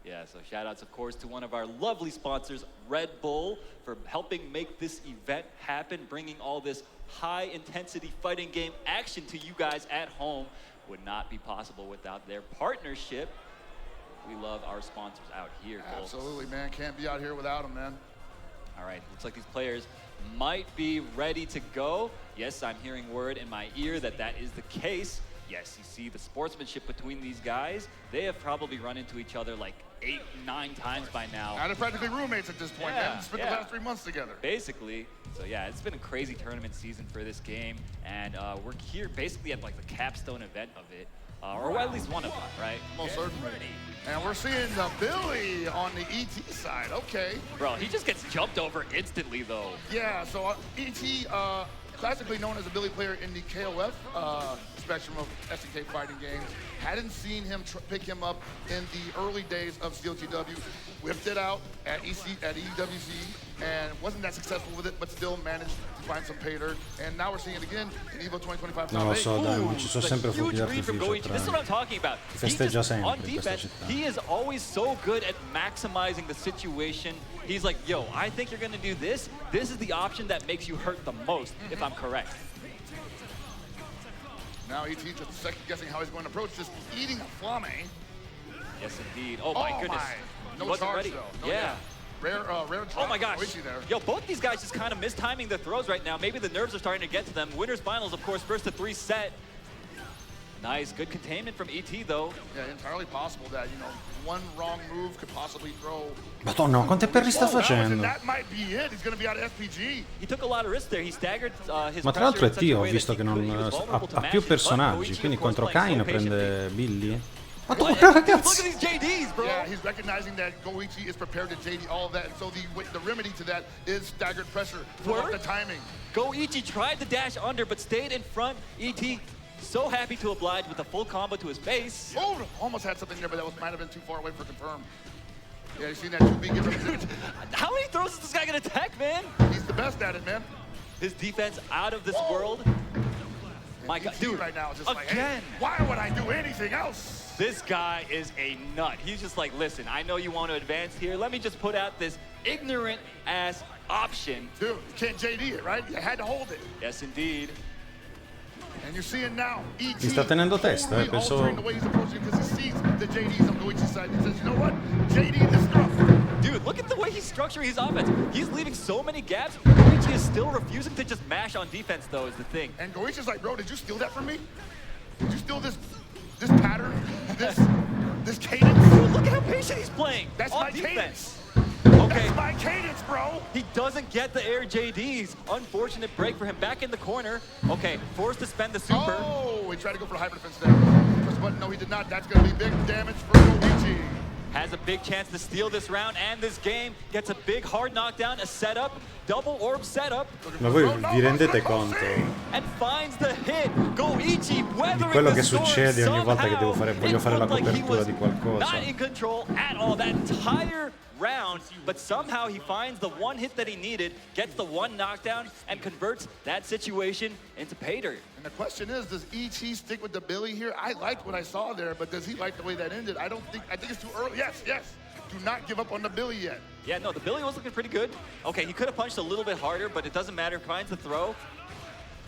Yeah, so shout outs, of course, to one of our lovely sponsors, Red Bull, for helping make this event happen, bringing all this high-intensity fighting game action to you guys at home. Would not be possible without their partnership. We love our sponsors out here, folks. Absolutely, man. Can't be out here without them, man. All right, looks like these players might be ready to go. Yes, I'm hearing word in my ear that is the case. Yes, you see the sportsmanship between these guys. They have probably run into each other like 8, 9 times by now. Now they're practically roommates at this point, man. Spent the last 3 months together. Basically. So yeah, it's been a crazy tournament season for this game. And we're here basically at like the capstone event of it. Or at least one of them, right? Most certainly. And we're seeing the Billy on the ET side. Okay. Bro, he just gets jumped over instantly, though. Yeah, so ET, classically known as a Billy player in the KOF spectrum of SNK fighting games. Hadn't seen him pick him up in the early days of COTW. Whipped it out at EWC and wasn't that successful with it, but still managed to find some pay dirt. And now we're seeing it again in EVO 2025. Non lo so, dai, ma ci sono sempre fuochi d'artificio. This is what I'm talking about. Festeggia sempre on defense, he is always so good at maximizing the situation. He's like, yo, I think you're gonna do this. This is the option that makes you hurt the most, if I'm correct. Now ET just second guessing how he's going to approach this, eating a flame. Yes, indeed. Oh my goodness. No he wasn't charge, ready. Though. No, yeah. Rare oh my gosh. Yo, both these guys just kind of mistiming the throws right now. Maybe the nerves are starting to get to them. Winners finals, of course, first to 3 set. Nice, good containment from ET though. Yeah, entirely possible that, you know, one wrong move could possibly throw. Madonna, quante perri sta facendo? That might be it. He's going to be out of SPG. He took a lot of risks there. He staggered his Ma tra l'altro è Tio, ho visto che non ha più personaggi, quindi contro Kain prende Billy. Madonna, ragazzi! Look at these JDs, bro! Yeah, he's recognizing that Goichi is prepared to JD all of that, and so the remedy to that is staggered pressure. Throw the timing. Goichi tried to dash under, but stayed in front. ET so happy to oblige with a full combo to his face. Oh, almost had something there, but that might have been too far away for confirm. Yeah, you seen that 2B get represented? How many throws is this guy gonna tech, man? He's the best at it, man. His defense out of this world. My God, ET dude, right now is just like, again. hey, why would I do anything else? This guy is a nut. He's just like, listen, I know you want to advance here. Let me just put out this ignorant-ass option. Dude, you can't JD it, right? You had to hold it. Yes, indeed. And you're seeing now, ET Mi sta tenendo testa, totally penso... altering the way he's approaching because he sees the JDs on Goichi's side. He says, you know what? JD this stuff. Dude, look at the way he's structuring his offense. He's leaving so many gaps. Goichi is still refusing to just mash on defense, though, is the thing. And Goichi's like, bro, did you steal that from me? Did you steal this pattern? This cadence? Dude, look at how patient he's playing. That's on my defense. cadence. Okay. That's my cadence, bro. He doesn't get the air JDs. Unfortunate break for him. Back in the corner. Okay, forced to spend the super. Oh, he tried to go for hyper defense there. Press button, no, he did not. That's going to be big damage for Goichi. Has a big chance to steal this round and this game. Gets a big hard knockdown, a setup, double orb setup. Ma voi vi rendete conto And finds the hit. Goichi weathering di quello the che storm succede ogni volta che somehow. voglio fare la It looked like he copertura was di qualcosa? Not in control at all that entire round, but somehow he finds the one hit that he needed, gets the one knockdown, and converts that situation into pay dirt. And the question is, does ET stick with the Billy here? I liked what I saw there, but does he like the way that ended? I think it's too early. Yes. Do not give up on the Billy yet. Yeah, no, the Billy was looking pretty good. Okay, he could have punched a little bit harder, but it doesn't matter. Finds the throw.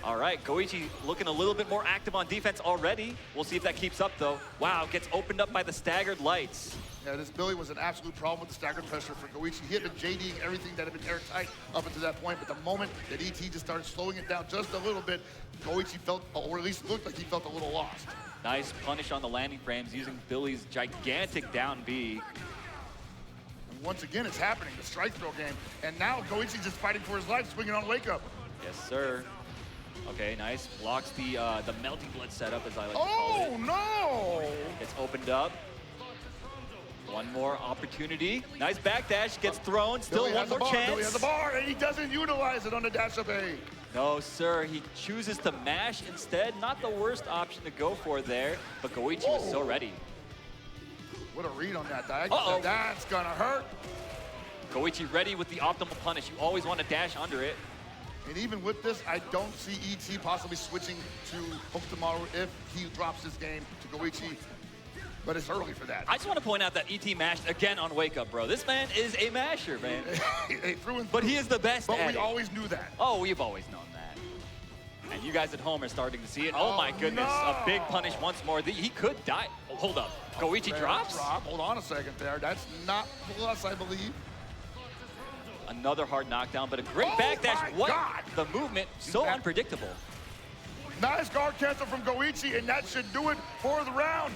All right, Goichi looking a little bit more active on defense already. We'll see if that keeps up, though. Wow, gets opened up by the staggered lights. Yeah, this Billy was an absolute problem with the staggered pressure for Goichi. He had been JDing everything that had been airtight up until that point, but the moment that ET just started slowing it down just a little bit, Goichi felt, or at least looked like he felt a little lost. Nice punish on the landing frames using Billy's gigantic down B. And once again, it's happening, the strike throw game. And now Goichi's just fighting for his life, swinging on wake up. Yes, sir. Okay, nice. Blocks the melting blood setup, as I like to call it. Oh, no! It's opened up. One more opportunity. Nice backdash, gets thrown. Still Billy one more chance. Billy has a bar, and he doesn't utilize it on the dash up A. No, sir. He chooses to mash instead. Not the worst option to go for there, but Goichi was so ready. What a read on that diagonal. That's gonna hurt. Goichi ready with the optimal punish. You always want to dash under it. And even with this, I don't see ET possibly switching to Hope Tomorrow if he drops this game to Goichi. But it's early for that. I just want to point out that ET mashed again on Wake Up, bro. This man is a masher, man. But he is the best at it. But we always knew that. Oh, we've always known that. And you guys at home are starting to see it. Oh my goodness, a big punish once more. He could die. Oh, hold up. Goichi drops? Hold on a second there. That's not plus, I believe. Another hard knockdown, but a great backdash. What? God. The movement, so unpredictable. Nice guard cancel from Goichi, and that should do it for the round.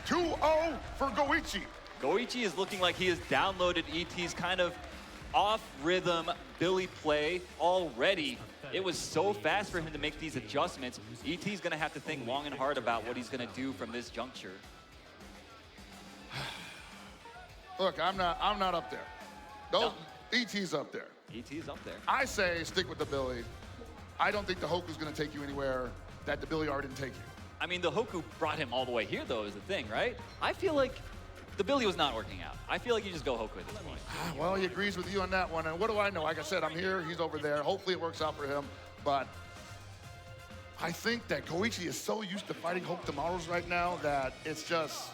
2-0 for Goichi. Goichi is looking like he has downloaded ET's kind of off-rhythm Billy play already. It was so fast for him to make these adjustments. ET's gonna have to think long and hard about what he's gonna do from this juncture. Look, I'm not up there. No. ET's up there. ET's up there. I say stick with the Billy. I don't think the Hoku's gonna take you anywhere that the Billy already didn't take you. I mean, the Hoku brought him all the way here, though, is the thing, right? I feel like the Billy was not working out. I feel like you just go Hoku at this point. Well, he agrees with you on that one. And what do I know? Like I said, I'm here, he's over there. Hopefully it works out for him. But I think that Goichi is so used to fighting Hope Tomorrows right now that it's just,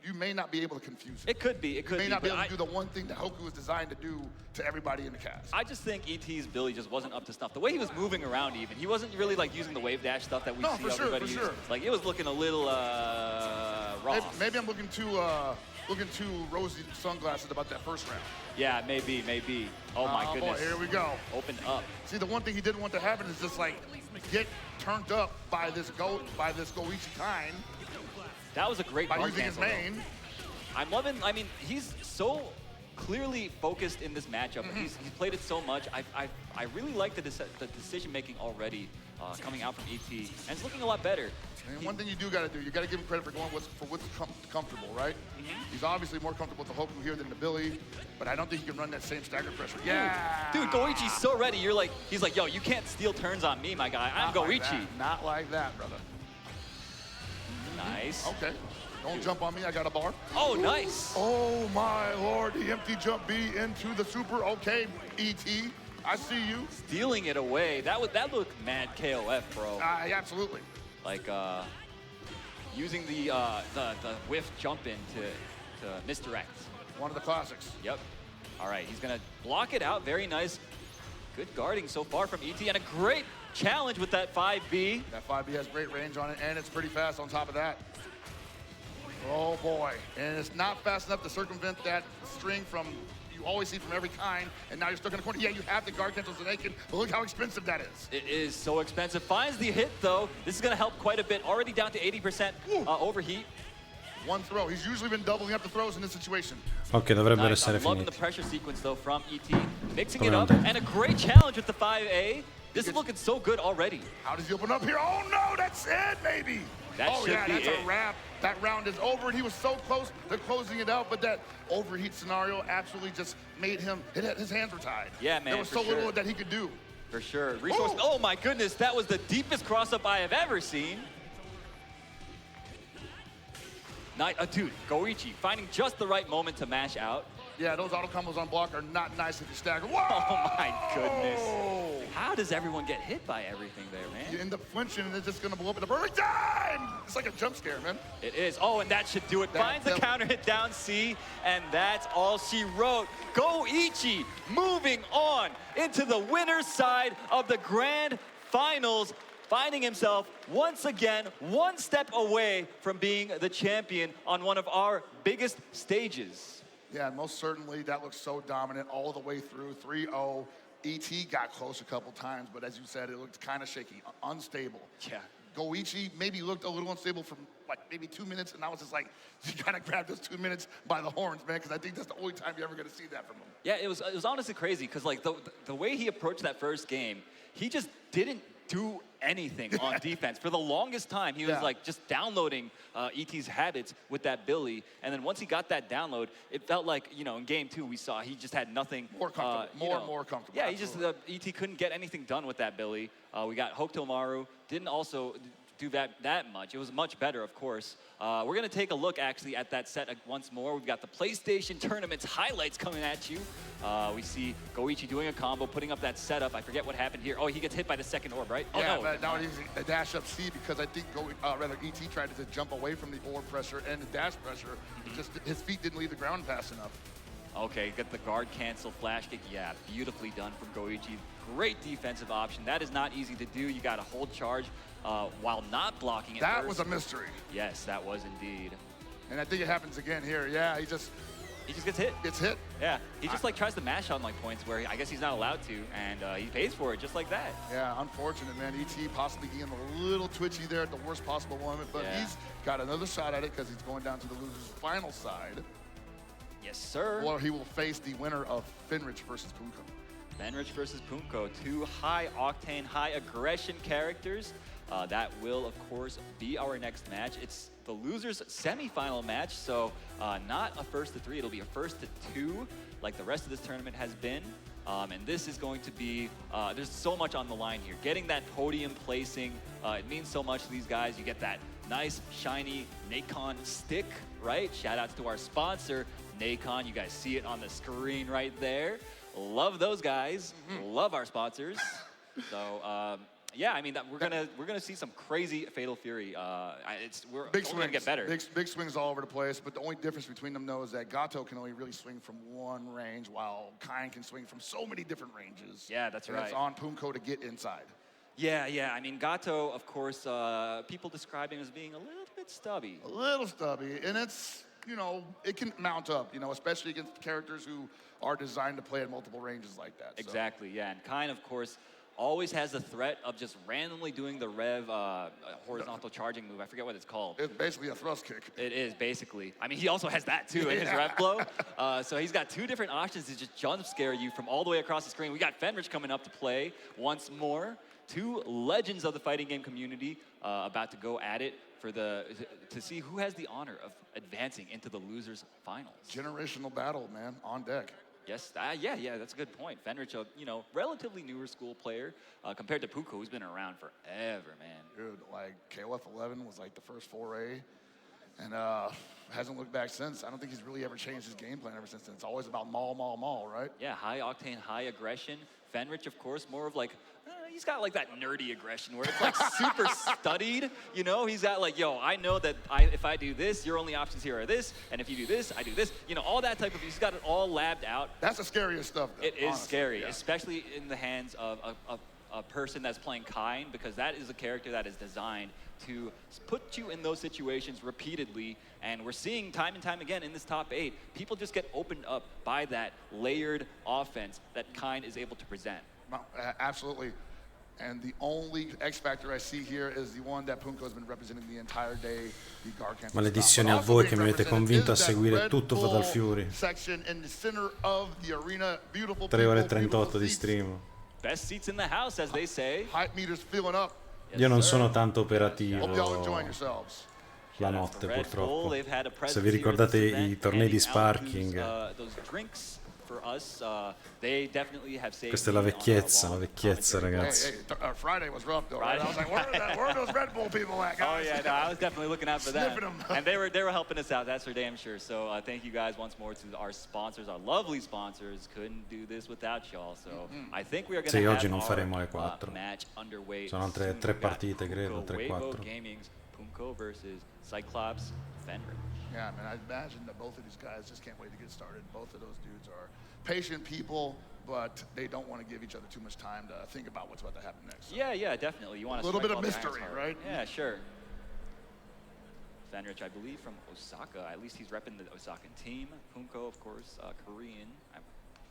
you may not be able to confuse it. It could be, it could be. You may not be able to do the one thing that Hoku was designed to do to everybody in the cast. I just think ET's Billy just wasn't up to snuff. The way he was moving around even, he wasn't really like using the wave dash stuff that we see everybody use. Like it was looking a little raw. Maybe I'm looking too rosy sunglasses about that first round. Yeah, maybe. Oh my goodness. Boy, here we go. Opened up. See, the one thing he didn't want to happen is just like get turned up by this Goichi kind. That was a great by guard using his cancel, main. I'm loving, I mean, he's so clearly focused in this matchup. He's played it so much. I really like the decision-making already coming out from ET. And it's looking a lot better. And one thing you do got to do, you got to give him credit for going for what's comfortable, right? He's obviously more comfortable with the Hoku here than the Billy, but I don't think he can run that same stagger pressure. Yeah! Dude, Goichi's so ready. He's like, yo, you can't steal turns on me, my guy. I'm Goichi. Not like that, brother. Nice. Okay. Don't jump on me, I got a bar. Oh, nice. Oh my Lord, the empty jump B into the super. Okay, ET. I see you. Stealing it away. That looked mad KOF, bro. Yeah, absolutely. Like using the whiff jump in to misdirect. One of the classics. Yep. All right, he's gonna block it out. Very nice. Good guarding so far from ET, and a great challenge with that 5B. That 5B has great range on it, and it's pretty fast on top of that. Oh boy, and it's not fast enough to circumvent that string from you always see from every kind, and now you're stuck in the corner. Yeah, you have the guard cancels and Aiken, but look how expensive that is. It is so expensive. Finds the hit though. This is gonna help quite a bit. Already down to 80% overheat. One throw. He's usually been doubling up the throws in this situation. Ok, dovrebbero Nice. essere I'm loving the finiti. pressure sequence though from ET. Mixing it up, Come on. and a great challenge with the 5A. This is looking so good already. How does he open up here? Oh no, that's it, maybe. That oh should yeah, be that's it. a wrap. That round is over, and he was so close to closing it out, but that overheat scenario absolutely just made him, his hands were tied. Yeah, man, There was for so sure. little that he could do. For sure. Resource. Oh my goodness, that was the deepest cross-up I have ever seen. Dude, Goichi finding just the right moment to mash out. Yeah, those auto combos on block are not nice if you stagger. Whoa! Oh my goodness. How does everyone get hit by everything there, man? You end up flinching and it's just gonna blow up at the perfect time! It's like a jump scare, man. It is. Oh, and that should do it. Finds the counter hit down C, and that's all she wrote. Goichi moving on into the winner's side of the grand finals, finding himself once again one step away from being the champion on one of our biggest stages. Yeah, most certainly that looks so dominant all the way through. 3-0. ET got close a couple times, but as you said, it looked kind of shaky, unstable. Yeah. Goichi maybe looked a little unstable for like maybe 2 minutes, and I was just like, you gotta grab those 2 minutes by the horns, man, because I think that's the only time you're ever gonna see that from him. Yeah, it was honestly crazy because like the way he approached that first game, he just didn't do anything on defense. For the longest time, he was like just downloading ET's habits with that Billy. And then once he got that download, it felt like, you know, in game 2, we saw he just had nothing. More comfortable, more comfortable. Yeah, he just, ET couldn't get anything done with that Billy. We got Hokutomaru, didn't also do that much. It was much better, of course. We're gonna take a look actually at that set once more. We've got the PlayStation Tournament's highlights coming at you. We see Goichi doing a combo, putting up that setup. I forget what happened here. Oh, he gets hit by the second orb, right? Yeah, oh, no. but now he's a dash up C because I think ET tried to jump away from the orb pressure and the dash pressure. Just his feet didn't leave the ground fast enough. Okay, get the guard cancel flash kick. Yeah, beautifully done from Goichi. Great defensive option. That is not easy to do. You got to hold charge while not blocking it. That was a mystery. Yes, that was indeed. And I think it happens again here. Yeah, he just gets hit. Gets hit. Yeah, he just like tries to mash on like points where I guess he's not allowed to, and he pays for it just like that. Yeah, unfortunate, man. ET possibly getting a little twitchy there at the worst possible moment, but he's got another shot at it because he's going down to the loser's final side. Yes, sir. Or he will face the winner of Finrich versus Punko. Finrich versus Punko, two high-octane, high-aggression characters. That will, of course, be our next match. It's the loser's semifinal match, so not a first to 3. It'll be a first to 2, like the rest of this tournament has been. And this is going to be, there's so much on the line here. Getting that podium placing, it means so much to these guys. You get that nice, shiny Nacon stick, right? Shout outs to our sponsor, Nacon. You guys see it on the screen right there. Love those guys. Love our sponsors. So, yeah, I mean, we're gonna see some crazy Fatal Fury. We're big only swings, gonna get better. Big swings all over the place, but the only difference between them, though, is that Gato can only really swing from one range, while Kain can swing from so many different ranges. Yeah, that's and right. It's on Punko to get inside. Yeah. I mean, Gato, of course, people describe him as being a little bit stubby. A little stubby, and it's, you know, it can mount up, you know, especially against characters who are designed to play at multiple ranges like that. Exactly, yeah. And Kain, of course, always has the threat of just randomly doing the rev horizontal charging move. I forget what it's called. It's basically a thrust kick. It is, basically. I mean, he also has that, too, in his rev flow. So he's got two different options to just jump scare you from all the way across the screen. We got Fenrich coming up to play once more. Two legends of the fighting game community about to go at it to see who has the honor of advancing into the losers finals. Generational battle, man, on deck. Yes, yeah, that's a good point. Fenrich, you know, relatively newer school player compared to Punko, who's been around forever, man. Dude, like KOF 11 was like the first foray. And hasn't looked back since. I don't think he's really ever changed his game plan ever since then. It's always about maul, right? Yeah, high octane, high aggression. Fenrich, of course, more of like, he's got like that nerdy aggression where it's like super studied, you know? He's got like, yo, I know that if I do this, your only options here are this, and if you do this, I do this. You know, all that type of, he's got it all labbed out. That's the scariest stuff, though, It is honestly, scary, yeah. especially in the hands of a person that's playing Kain, because that is a character that is designed to put you in those situations repeatedly. And we're seeing time and time again in this top 8, people just get opened up by that layered offense that Kain is able to present. Absolutely. And the only X factor I see here is the one that Punko has been representing the entire day, the Gargant. Maledizione a voi che mi avete convinto a seguire tutto Fatal Fury. Section in the center of the arena. Beautiful 3 ore e 38 di stream. Best seats in the house, as they say. Hype meters filling up. Io non sono tanto operativo Hope y'all enjoying yourselves. la notte, purtroppo. Se vi ricordate i tornei di sparking, questa è la vecchiezza, ragazzi. Friday was rough though, right? I was like, where are those Red Bull people at, guys? Oh yeah, no, I was definitely looking out for that. And they were helping us out, that's for damn sure. So thank you guys once more to our sponsors, our lovely sponsors. Couldn't do this without y'all. So I think we are going to have oggi non faremo le 4. match underway. Sono altre 3 partite, credo, 3-4. Gaming's Punko versus Cyclops Fenrich. Yeah, man, I imagine that both of these guys just can't wait to get started. Both of those dudes are patient people, but they don't want to give each other too much time to think about what's about to happen next. So. Yeah, definitely. You want a little bit of mystery, right? Yeah, sure. Fenrich, I believe, from Osaka. At least he's repping the Osakan team. Punko, of course, Korean.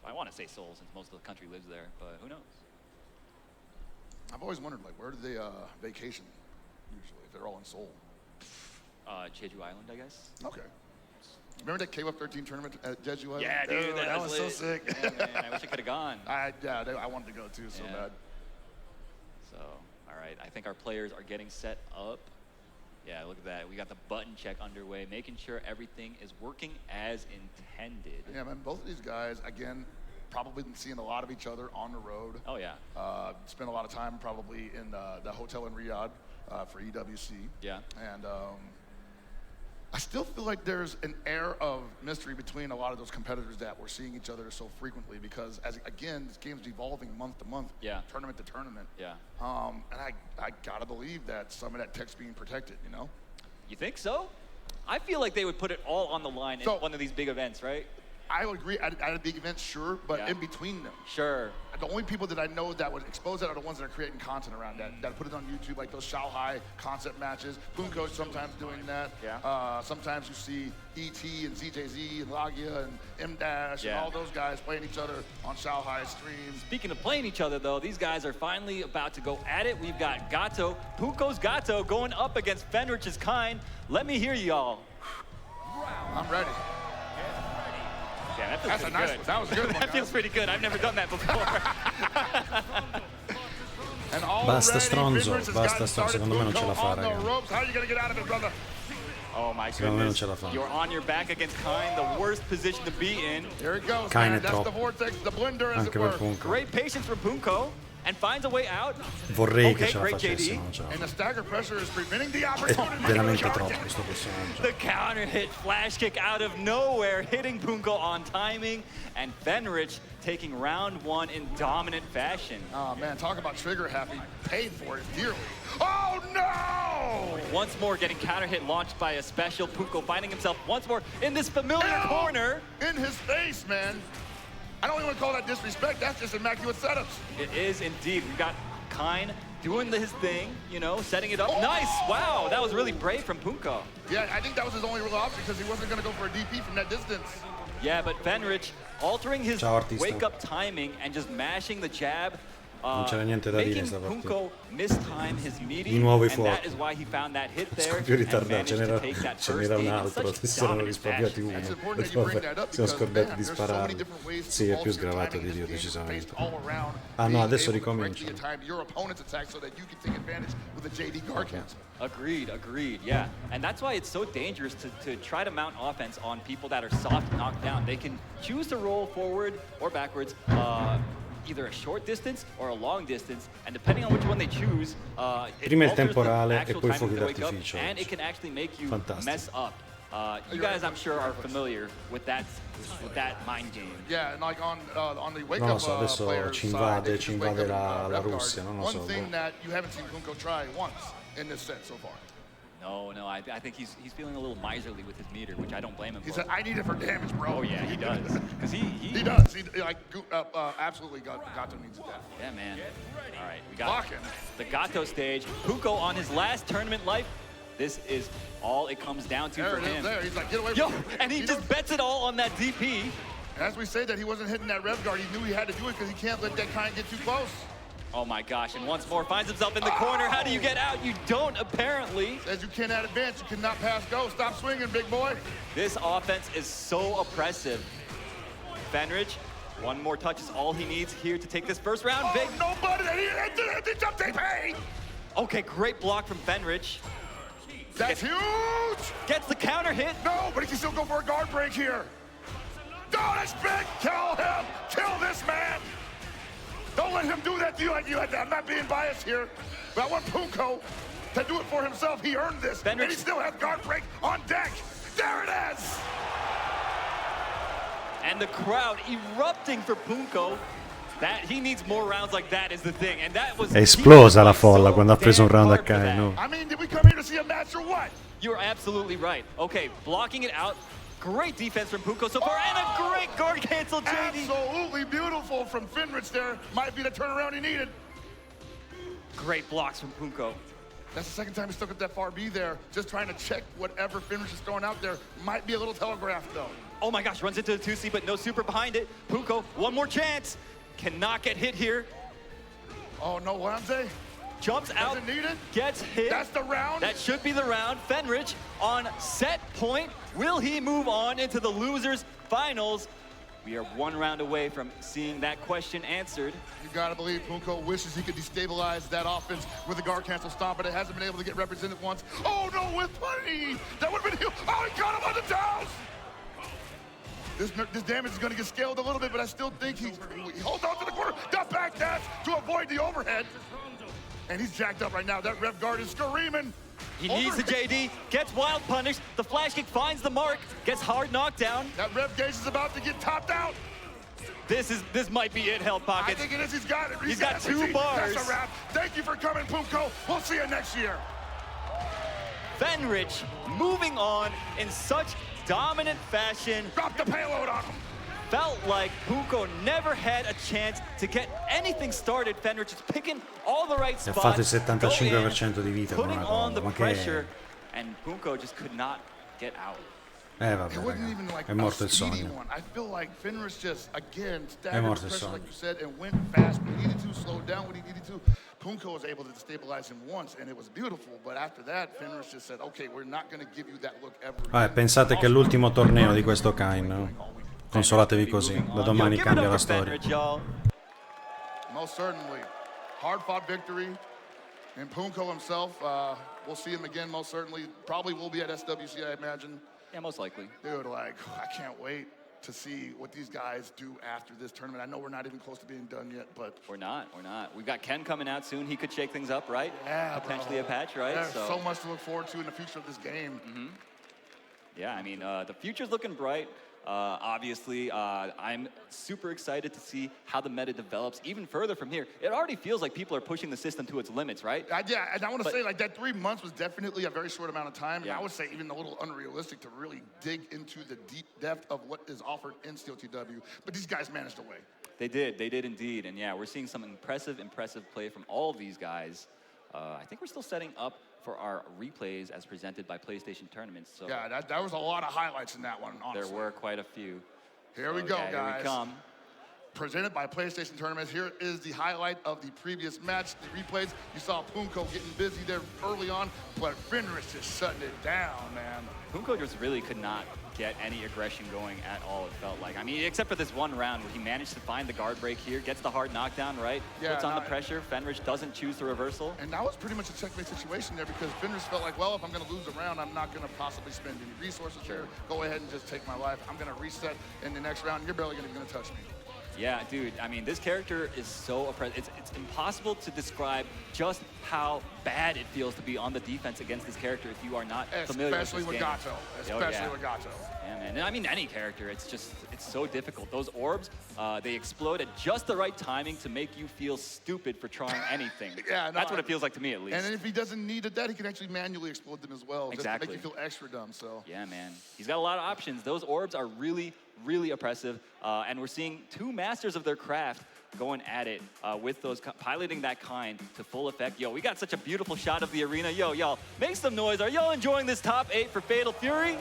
I want to say Seoul since most of the country lives there, but who knows? I've always wondered, like, where do they vacation usually if they're all in Seoul? Jeju Island, I guess. Okay. Remember that K-Web 13 tournament at Jeju Island? Yeah, dude, that was so sick. Yeah, man, I wish I could have gone. I wanted to go too so bad. So, all right, I think our players are getting set up. Yeah, look at that. We got the button check underway, making sure everything is working as intended. Yeah, man, both of these guys, again, probably been seeing a lot of each other on the road. Oh, yeah. Spent a lot of time probably in the hotel in Riyadh for EWC. Yeah. And I still feel like there's an air of mystery between a lot of those competitors that we're seeing each other so frequently because, again, this game's evolving month to month, tournament to tournament. Yeah. And I gotta believe that some of that tech's being protected, you know? You think so? I feel like they would put it all on the line in one of these big events, right? I would agree. At a big event, sure, but in between them. Sure. The only people that I know that would expose that are the ones that are creating content around that put it on YouTube, like those Shanghai concept matches. Punko's sometimes doing that. Yeah. Sometimes you see E.T. and ZJZ and Lagia and M-Dash and all those guys playing each other on Shanghai streams. Speaking of playing each other, though, these guys are finally about to go at it. We've got Gato, Punko's Gato, going up against Fenrich's Kain. Let me hear y'all. I'm ready. Yeah, that feels That's a nice good. one. That was a good one. That feels pretty good. I've never done that before. Basta stronzo, secondo me non ce la fa, raga. Oh my Secondo me non ce la goodness. fa. You're on your back against Kain, the worst position to be in. Here it goes, Kain man. è That's the troppo. vortex, the blender, as Anche it per were. Punko. Great patience from Punko. And finds a way out. Vorrei che Okay, ce la great facesse, JD. ma non ce la And fa. the stagger pressure is preventing the È opportunity. veramente troppo questo personaggio. The counter hit flash kick out of nowhere, hitting Punko on timing, and Fenrich taking round 1 in dominant fashion. Oh man, talk about trigger happy. Paid for it dearly. Oh no! Once more getting counter hit launched by a special. Punko finding himself once more in this familiar corner. In his face, man. I don't even want to call that disrespect. That's just immaculate setups. It is indeed. We got Kain doing his thing, you know, setting it up. Nice! Wow, that was really brave from Punko. Yeah, I think that was his only real option because he wasn't going to go for a DP from that distance. Yeah, but Fenrich altering his Ciao, artista. wake-up timing and just mashing the jab. Non c'era niente da dire Making sta partita. Punko mistime his meeting, Di nuovo i and that fuochi. is why he found that hit there Scoppio and ritardato, managed ce to take that n'era first un game in altro, such si erano dominant risparmiati fashion. uno. It's E important that you bring that poi up siamo because, scordati man, di there's so many spararlo. different ways to Sì, è alter più your sgravato timing di in Dio, this game. It's decisamente. based all around Ah no, being adesso able to ricomincia. correctly time your opponent's attack so that you can take advantage with a JD Gargant. Agreed, yeah. And that's why it's so dangerous to try to mount offense on people that are soft knocked down. They can choose to roll forward or backwards, either a short distance or a long distance, and depending on which one they choose, it Prima il alters the temporale e actual poi i timing fuochi to wake up, d'artificio. and it can actually make you Fantastico. mess up. You guys, I'm sure, are familiar with that mind game. Yeah, and like on the wake Non lo up so, adesso players ci side, they invade, just ci wake invade up, la Rev Guard. Russia, non lo One so. thing that you haven't seen Punko try once in this set so far. No, I think he's feeling a little miserly with his meter, which I don't blame him He for. said, "I need it for damage, bro." Oh yeah, he does. Because he does. He like absolutely Gato needs it. Yeah, man. All right, we got Blocking. the Gato stage. Punko on his last tournament life. This is all it comes down to There for it is. him. There, he's like, "Get away Yo, from me." and he just bets it all on that DP. As we say that he wasn't hitting that Rev Guard, he knew he had to do it because he can't let that kind get too close. Oh my gosh, and once more finds himself in the corner. How do you get out? You don't, apparently. Says you cannot advance, you cannot pass go. Stop swinging, big boy. This offense is so oppressive. Fenrich, one more touch is all he needs here to take this first round. Oh, Big. nobody, he jumped TP. Okay, great block from Fenrich. That's huge. Gets the counter hit. No, but he can still go for a guard break here. Oh, that's big. Kill him. Kill this man. Don't let him do that to you like you had to. I'm not being biased here, but I want Punko to do it for himself. He earned this, and he still has guard break on deck. There it is. And the crowd erupting for Punko. That he needs more rounds like that is the thing, and that was. È esplosa la folla quando ha preso un round a Kaino. I mean, did we come here to see a match or what? You're absolutely right. Okay, blocking it out. Great defense from Punko so far, and a great guard cancel, JD. Absolutely beautiful from Fenrich there. Might be the turnaround he needed. Great blocks from Punko. That's the second time he stuck at that far B there, just trying to check whatever Fenrich is throwing out there. Might be a little telegraphed, though. Oh my gosh, runs into the 2C, but no super behind it. Punko, one more chance. Cannot get hit here. Oh, no, Wanze. Jumps out, gets hit. That's the round. That should be the round. Fenrich on set point. Will he move on into the losers finals? We are one round away from seeing that question answered. You gotta believe Punko wishes he could destabilize that offense with a guard cancel stomp, but it hasn't been able to get represented once. Oh no, with 20! That would've been huge. Oh, he got him on the downs! This damage is gonna get scaled a little bit, but I still think he holds on to the corner. Got back dash to avoid the overhead. And he's jacked up right now. That Rev Guard is screaming. He needs the JD, gets wild punish. The flash kick finds the mark, gets hard knockdown. That Rev Gauge is about to get topped out. This might be it, Held Pockets. I think it is. He's got it. He's got 2 bars. That's a wrap. Thank you for coming, Punko. We'll see you next year. Fenrich moving on in such dominant fashion. Drop the payload on him. Felt like Punko never had a chance to get anything started. Fenrich is picking all the right Ha spots. fatto il 75% di vita con putting una on combo, the ma che pressure, and Punko just could not get out. vabbè, It wasn't even raga. like È morto a il speedy sogno. one. I feel like Fenrich just, again, È staggered morto the il pressure, sogno. like you said, and went fast when he needed to, slowed down when he needed to. Punko was able to stabilize him once, and it was beautiful. But after that, Fenrich just said, okay, we're not going to give you that look ever again. Pensate che è l'ultimo torneo di questo Kain. Consolatevi così, da domani cambia la storia. Most certainly. Hard-fought victory. And Punko himself, we'll see him again most certainly. Probably will be at SWC, I imagine. Yeah, most likely. Dude, like, I can't wait to see what these guys do after this tournament. I know we're not even close to being done yet, but... We're not. We've got Ken coming out soon. He could shake things up, right? Yeah, potentially a patch, right? There's so much to look forward to in the future of this game. Yeah, I mean, the future's looking bright. Obviously, I'm super excited to see how the meta develops even further from here. It already feels like people are pushing the system to its limits, right? Yeah, and I want to say, like, that 3 months was definitely a very short amount of time. Yeah. And I would say even a little unrealistic to really dig into the deep depth of what is offered in Steel TW. But these guys managed to win. They did indeed. And yeah, we're seeing some impressive play from all of these guys. I think we're still setting up for our replays as presented by PlayStation Tournaments. So yeah, that was a lot of highlights in that one, honestly. There were quite a few. Here we go, guys. Here we come. Presented by PlayStation Tournaments. Here is the highlight of the previous match, the replays. You saw Punko getting busy there early on, but Fenrich just shutting it down, man. Punko just really could not get any aggression going at all, it felt like. I mean, except for this one round where he managed to find the guard break here, gets the hard knockdown, right? Yeah, puts on the pressure. Fenrich doesn't choose the reversal. And that was pretty much a checkmate situation there because Fenrich felt like, well, if I'm going to lose a round, I'm not going to possibly spend any resources here. Go ahead and just take my life. I'm going to reset in the next round. You're barely going to touch me. Yeah, dude, I mean, this character is so oppressive. It's impossible to describe just how bad it feels to be on the defense against this character if you are not familiar with this game. Especially with Gato. Yeah, man. And I mean, any character, it's so difficult. Those orbs, they explode at just the right timing to make you feel stupid for trying anything. Yeah, no, that's what it feels like to me, at least. And if he doesn't need that, he can actually manually explode them as well, Exactly. just to make you feel extra dumb. So yeah, man, he's got a lot of options. Those orbs are really, really oppressive, and we're seeing two masters of their craft going at it with those piloting that kind to full effect. Yo, we got such a beautiful shot of the arena. Yo, y'all, make some noise. Are y'all enjoying this top 8 for Fatal Fury?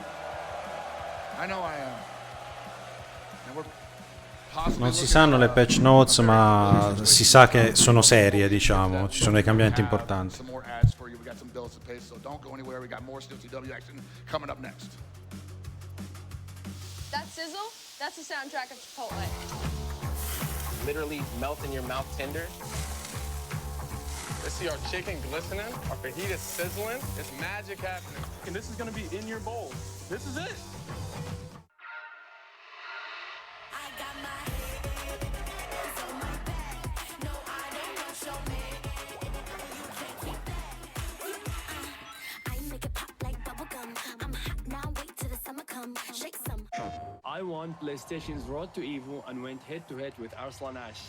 I know I am. And we're Non si sanno le patch notes, ma si sa che sono serie, diciamo. Ci sono dei cambiamenti importanti. some more ads for you. We got some bills to pay, so don't go anywhere. We got more Steel CW action coming up next. That sizzle, that's the soundtrack of Chipotle. Literally melt in your mouth tender. Let's see our chicken glistening, our fajita sizzling. It's magic happening. And this is gonna be in your bowl. This is it. I won PlayStation's Road to EVO and went head-to-head with Arslan Ash.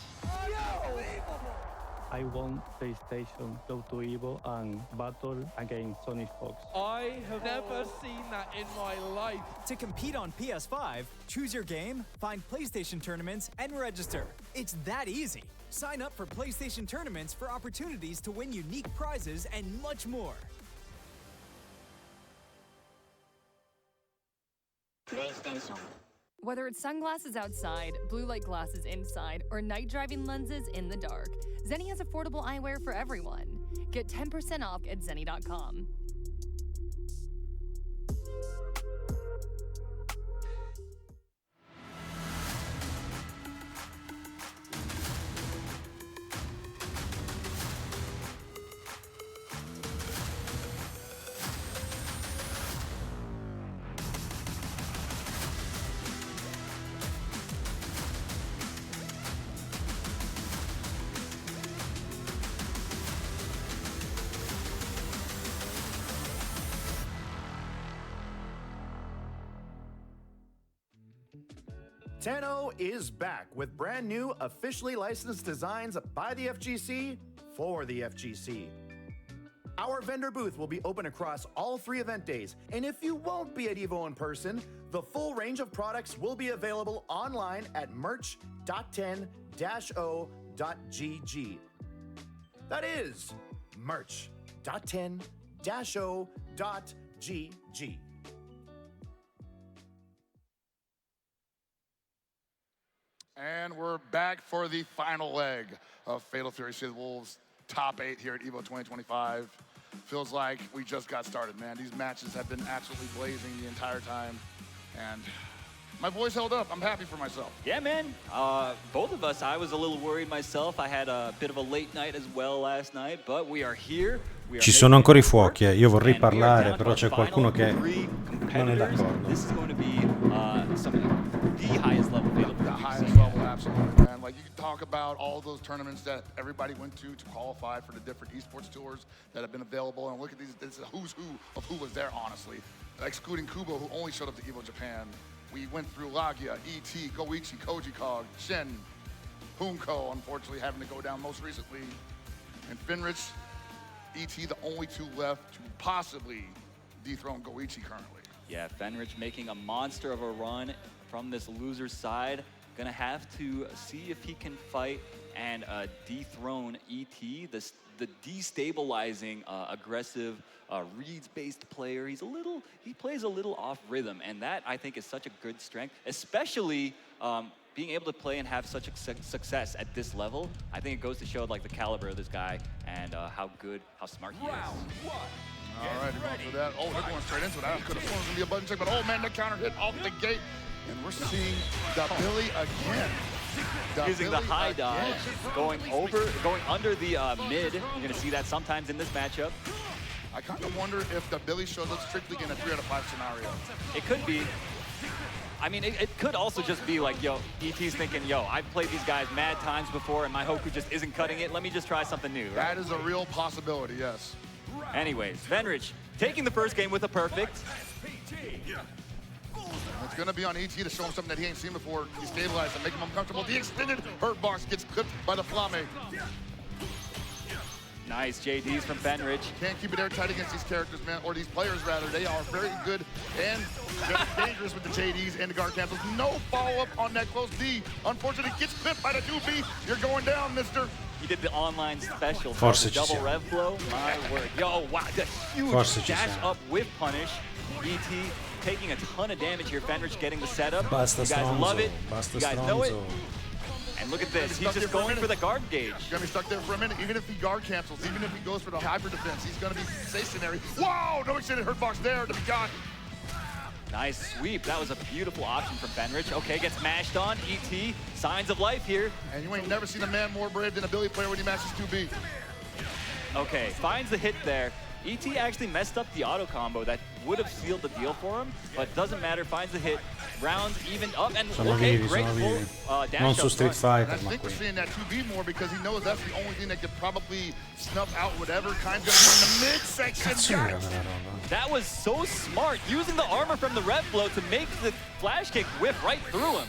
I won PlayStation Go to EVO and battled against Sonic Fox. I have never seen that in my life. To compete on PS5, choose your game, find PlayStation tournaments, and register. It's that easy. Sign up for PlayStation tournaments for opportunities to win unique prizes and much more. PlayStation. Whether it's sunglasses outside, blue light glasses inside, or night driving lenses in the dark, Zenni has affordable eyewear for everyone. Get 10% off at Zenni.com. Tenno is back with brand new, officially licensed designs by the FGC for the FGC. Our vendor booth will be open across all 3 event days, and if you won't be at EVO in person, the full range of products will be available online at merch.10-o.gg. That is merch.10-o.gg. And we're back for the final leg of Fatal Fury City of the Wolves top 8 here at EVO 2025. Feels like we just got started, man. These matches have been absolutely blazing the entire time. And my voice held up. I'm happy for myself. Yeah, man. Both of us, I was a little worried myself. I had a bit of a late night as well last night, but we are here. Ci sono ancora i fuoki, io vorrei parlare, però c'è qualcuno che non è d'accordo. This is going to be the highest level Fatal Fury. The highest level, absolutely, man. Like, you can talk about all those tournaments that everybody went to qualify for the different esports tours that have been available, and look at these, this is a who's who of who was there, honestly. Excluding Kubo, who only showed up to EVO Japan. We went through Lagia, ET, Goichi, Koji Kog, Shen, Hunko, unfortunately having to go down most recently, and Finrich, ET, the only 2 left to possibly dethrone Goichi currently. Yeah, Fenrich making a monster of a run from this loser's side. Gonna have to see if he can fight and dethrone ET, the destabilizing, aggressive, reads-based player. He plays a little off rhythm, and that I think is such a good strength, especially being able to play and have such a success at this level. I think it goes to show like the caliber of this guy and how smart he is. All right, going for that. Oh, they're going straight into it. I could have thought it was going to be a button check, but oh man, the counter hit off the gate. And we're seeing the Billy again. Using the high dodge, going under the mid. You're going to see that sometimes in this matchup. I kind of wonder if the Billy shows up strictly in a 3 out of 5 scenario. It could be. I mean, it could also just be like, yo, ET's thinking, yo, I've played these guys mad times before, and my Hoku just isn't cutting it. Let me just try something new. Right? That is a real possibility, yes. Anyways, Fenrich taking the first game with a perfect. It's going to be on ET to show him something that he ain't seen before. He stabilized and make him uncomfortable. The extended hurt box gets clipped by the Flame. Nice JDs from Fenrich. Can't keep it airtight against these characters, man, or these players, rather. They are very good and very dangerous with the JDs and the guard cancels. No follow-up on that close D. Unfortunately, gets clipped by the 2B. You're going down, mister. He did the online special. Forse the ci double siamo. rev flow. My word. Yo, wow, the huge Forse ci dash siamo. up with punish. ET taking a ton of damage here. Fenrich getting the setup. Basta you guys love it. Basta You guys know it. stronzo. And look at this. He's just going for the guard gauge. He's gonna be stuck there for a minute. Even if he guard cancels, even if he goes for the hyper defense, he's gonna be stationary. Whoa! No extended hurt box there to be got. Nice sweep. That was a beautiful option from Fenrich. Okay, gets mashed on. ET, signs of life here. And you ain't never seen a man more brave than a Billy player when he matches 2B. Okay, finds the hit there. ET actually messed up the auto combo that would have sealed the deal for him, but doesn't matter. Finds the hit. Rounds even up, and Sono okay, vivi, great sono full vivi. dash Non up su Street front. Fighter, And I ma think we're qui. seeing that 2B more because he knows that's the only thing that could probably snuff out whatever kind's gonna be in the midsection. Cazzo era quella roba? That was so smart, using the armor from the rev blow to make the flash kick whip right through him.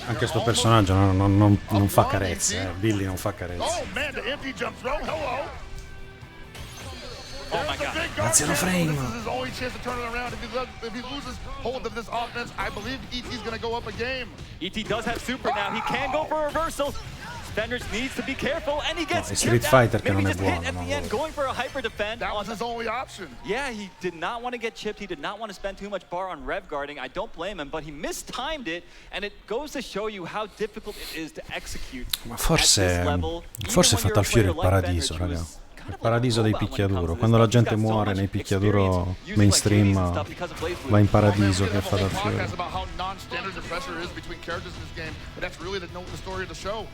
Anche sto personaggio non fa carezze, Billy non fa carezze. Oh man, the empty jump throw. Hello. Oh my God. Grazie alla frame. This is his only chance to turn it around. If he loses hold of this offense, I believe ET's gonna go up a game. ET does have super now. He can go for a reversal. Fenrich needs to be careful, and he gets No, è Street chipped Fighter out. che Maybe non è just hit buono, at no, the end, going for a hyper defend. That was his only option. Yeah, he did not want to get chipped. He did not want to spend too much bar on rev guarding. I don't blame him, but he mistimed it, and it goes to show you how difficult it is to execute Ma at forse this level. forse Even when Fatal you're a Fury è il player like paradiso, Fenrich, raga. who's kind Il of paradiso like dei a robot when it picchiaduro. comes to Quando this la stuff. gente He's got so muore much nei picchiaduro experience using, like, mainstream JDs and stuff because of Blaze Blue. va in Oh, man, paradiso we che could have a Fatal whole Fury. podcast about how non-standard the pressure is between characters in this game, but that's really the story of the show.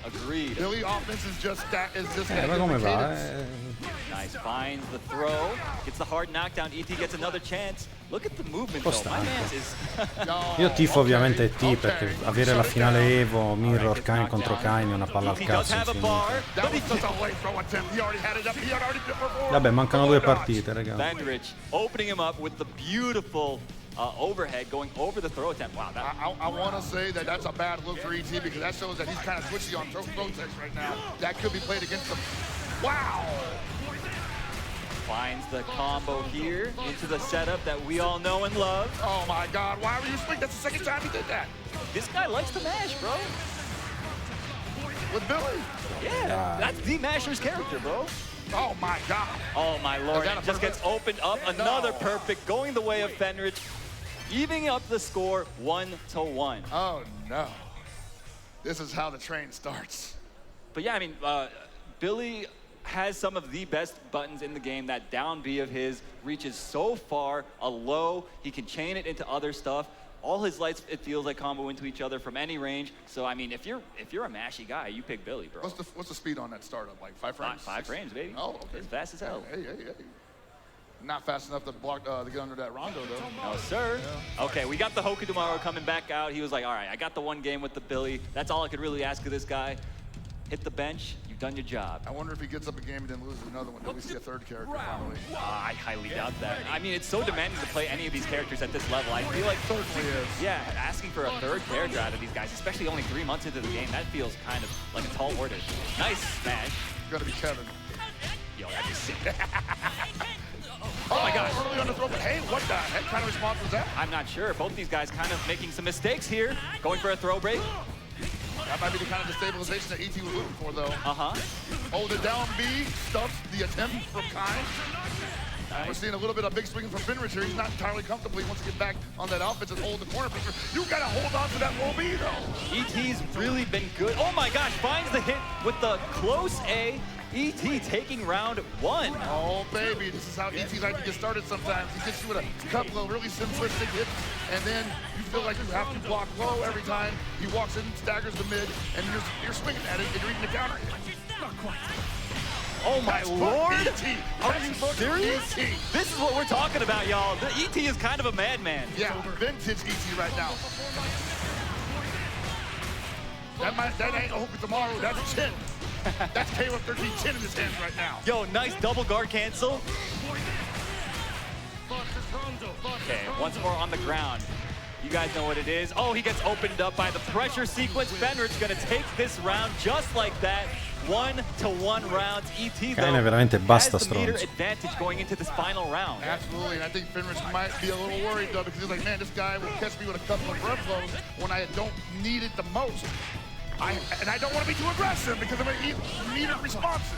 Agreed. Billy offense is just that. Ma come va? Nice, finds the throw, gets the hard knockdown. ET gets another chance. Look at the movement, though. My man is. Io tifo ovviamente T perché avere la finale Evo, Mirror Kain contro Kain è una palla al He does cazzo have a infinita. bar, That was such a late throw attempt. He already had it up. He had already did it before. Vabbè, mancano due partite, raga. Fenrich opening him up with the beautiful overhead going over the throw attempt. Wow, that. I want to say that that's a bad look for ET because that shows that he's kind of twitchy on throw text right now. That could be played against him. Wow! Finds the combo here into the setup that we all know and love. Oh my God! Why were you swing? That's the second time he did that. This guy likes to mash, bro. With Billy. Yeah, that's the Masher's character, bro. Oh my God! Oh my Lord! Is that a It just gets opened up. Another perfect, going the way of Fenrich, evening up the score 1-1. Oh no! This is how the train starts. But yeah, I mean, Billy has some of the best buttons in the game. That down B of his reaches so far. A low, he can chain it into other stuff. All his lights, it feels like, combo into each other from any range. So I mean, if you're a mashy guy, you pick Billy, bro. What's the speed on that startup? Like 5 frames? 5 frames, baby. Oh, okay. As fast as hell. Hey. Not fast enough to block to get under that rondo though. No, sir. Yeah. Okay, we got the Hoku tomorrow coming back out. He was like, all right, I got the one game with the Billy. That's all I could really ask of this guy. Hit the bench. You've done your job. I wonder if he gets up a game and then loses another one. Do we see a third character finally? I highly doubt that. I mean, it's so demanding to play any of these characters at this level. I feel like certainly is. Yeah, asking for a third character out of these guys, especially only 3 months into the game, that feels kind of like a tall order. Nice smash. It's gonna be Kevin. Yo, that is sick. Oh my gosh. Early on the throw, but hey, what the heck kind of response was that? I'm not sure. Both these guys kind of making some mistakes here. Going for a throw break. That might be the kind of destabilization that ET was looking for, though. Uh-huh. Hold it down, B, stuffs the attempt from Kain. Nice. We're seeing a little bit of big swinging from Fenrich here. He's not entirely comfortable. He wants to get back on that offense and hold the corner picture. You gotta hold on to that low B, though. ET's really been good. Oh my gosh, finds the hit with the close A. ET taking round 1. Oh, baby, this is how ET like to get started sometimes. He gets you with a couple of really simplistic hits, and then you feel like you have to block low every time. He walks in, staggers the mid, and you're swinging at it, and you're eating the counter hit. Oh my lord! E.T. Are you serious? E.T. This is what we're talking about, y'all. The E.T. is kind of a madman. Yeah, vintage E.T. right now. That ain't Hoku tomorrow, that's chin. That's Caleb 13 chin in his hands right now. Yo, nice double guard cancel. Okay, once more on the ground. You guys know what it is. Oh, he gets opened up by the pressure sequence. Fenrich's gonna take this round just like that. 1-to-1 rounds. E.T. though veramente basta has the meter stronzo. advantage going into this final round. Absolutely, and I think Fenrich might be a little worried though, because he's like, man, this guy will catch me with a couple of rev blows when I don't need it the most. And I don't want to be too aggressive because of immediate responses.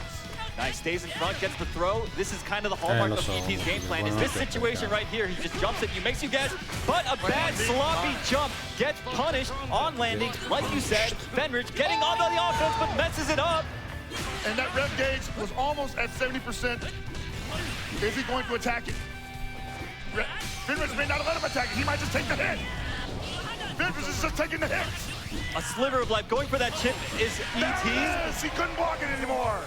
Nice, stays in front, gets the throw. This is kind of the hallmark of E.T.'s game plan. Is this situation right here? He just jumps at you, makes you guess, but a bad sloppy jump gets punished on landing. Like you said, Fenrich getting onto the offense, but messes it up. And that rev gauge was almost at 70%. Is he going to attack it? Fenrich may not let him attack it. He might just take the hit. Fenrich is just taking the hits. A sliver of life. Going for that chip is E.T. Yes, he couldn't block it anymore.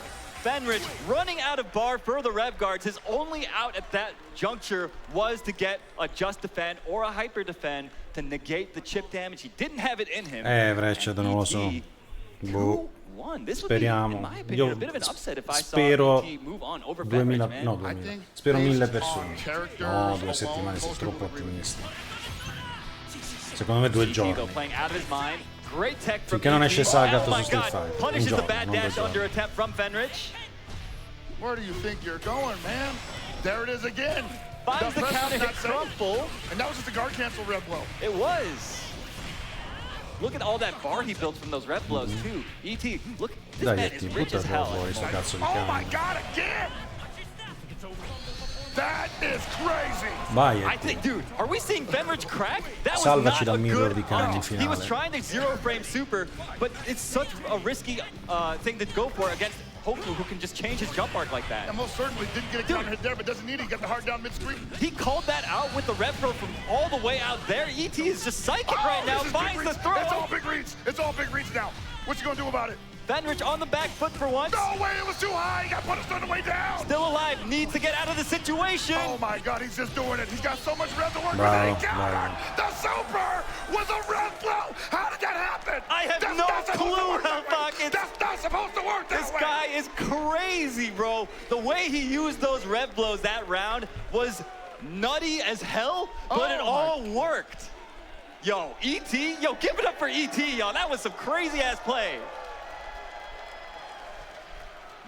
Fenrich running out of bar for the rev guards. His only out at that juncture was to get a just defend or a hyper defend to negate the chip damage. He didn't have it in him. Freccia, non lo so. Boh. This would be, in my opinion, a bit of an upset if I saw E.T. move on over Fenrich, man. No, 2000. Spero 1000 persone. No, 2 settimane sei troppo ottimista. Secondo me 2 giorni. Playing out of his mind. Great tech from Finché non esce Sagat su my Street God. Fighter. Punishes the giorno, bad non 2 dash giorni. under attempt from Fenrich. Where do you think you're going, man? There it is again. Finds the counter hit crumple. And that was just a guard cancel rev blow. It was. Look at all that bar he built from those rev blows, too. E.T., look, this Dai, man E.T., is rich butta as hell. fuori sto cazzo di Oh my cane. God, again! That is crazy. Vai, I think, dude, are we seeing Fenrich crack? That was Salvaci not dal a mirror good di cane in art. He was finale. trying to zero frame super, but it's such a risky thing to go for against Hoku, who can just change his jump arc like that. And most certainly didn't get a counter hit there, but doesn't need it. He got the hard down mid-screen. He called that out with the rev throw from all the way out there. E.T. is just psychic right now, finds the throw. It's all big reach. It's all big reach now. What you gonna do about it? Fenrich on the back foot for once. No way, it was too high. He got punished on the way down. Still alive, needs to get out of the situation. Oh my God, he's just doing it. He's got so much rev to work Bravo, with. He countered. The super was a rev blow. How did that happen? I have That's no not supposed to clue, work that way. Hellfuck. That's not supposed to work that This way. guy is crazy, bro. The way he used those rev blows that round was nutty as hell, but it all worked. Yo, E.T., yo, give it up for E.T., y'all. That was some crazy-ass play.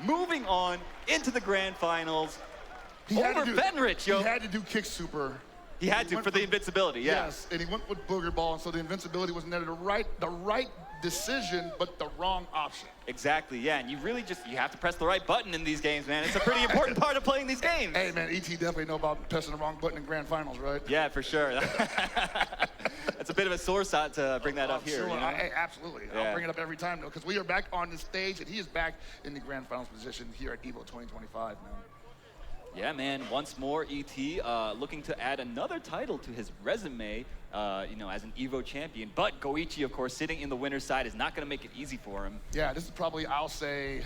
Moving on into the grand finals. Over Fenrich, yo. He had to do kick super. He had to for the invincibility, yeah. Yes, and he went with Booger Ball, and so the invincibility wasn't there. The right decision, but the wrong option. Exactly, yeah, and you really just, you have to press the right button in these games, man. It's a pretty important part of playing these games. Hey, man, E.T. definitely know about pressing the wrong button in grand finals, right? Yeah, for sure. That's a bit of a sore spot to bring that up here. Sure. You know? Hey, absolutely. Yeah. I'll bring it up every time, though, because we are back on the stage, and he is back in the grand finals position here at EVO 2025, man. Yeah, man. Once more, E.T. Looking to add another title to his resume, you know, as an EVO champion. But Goichi, of course, sitting in the winner's side is not going to make it easy for him. Yeah, this is probably, I'll say,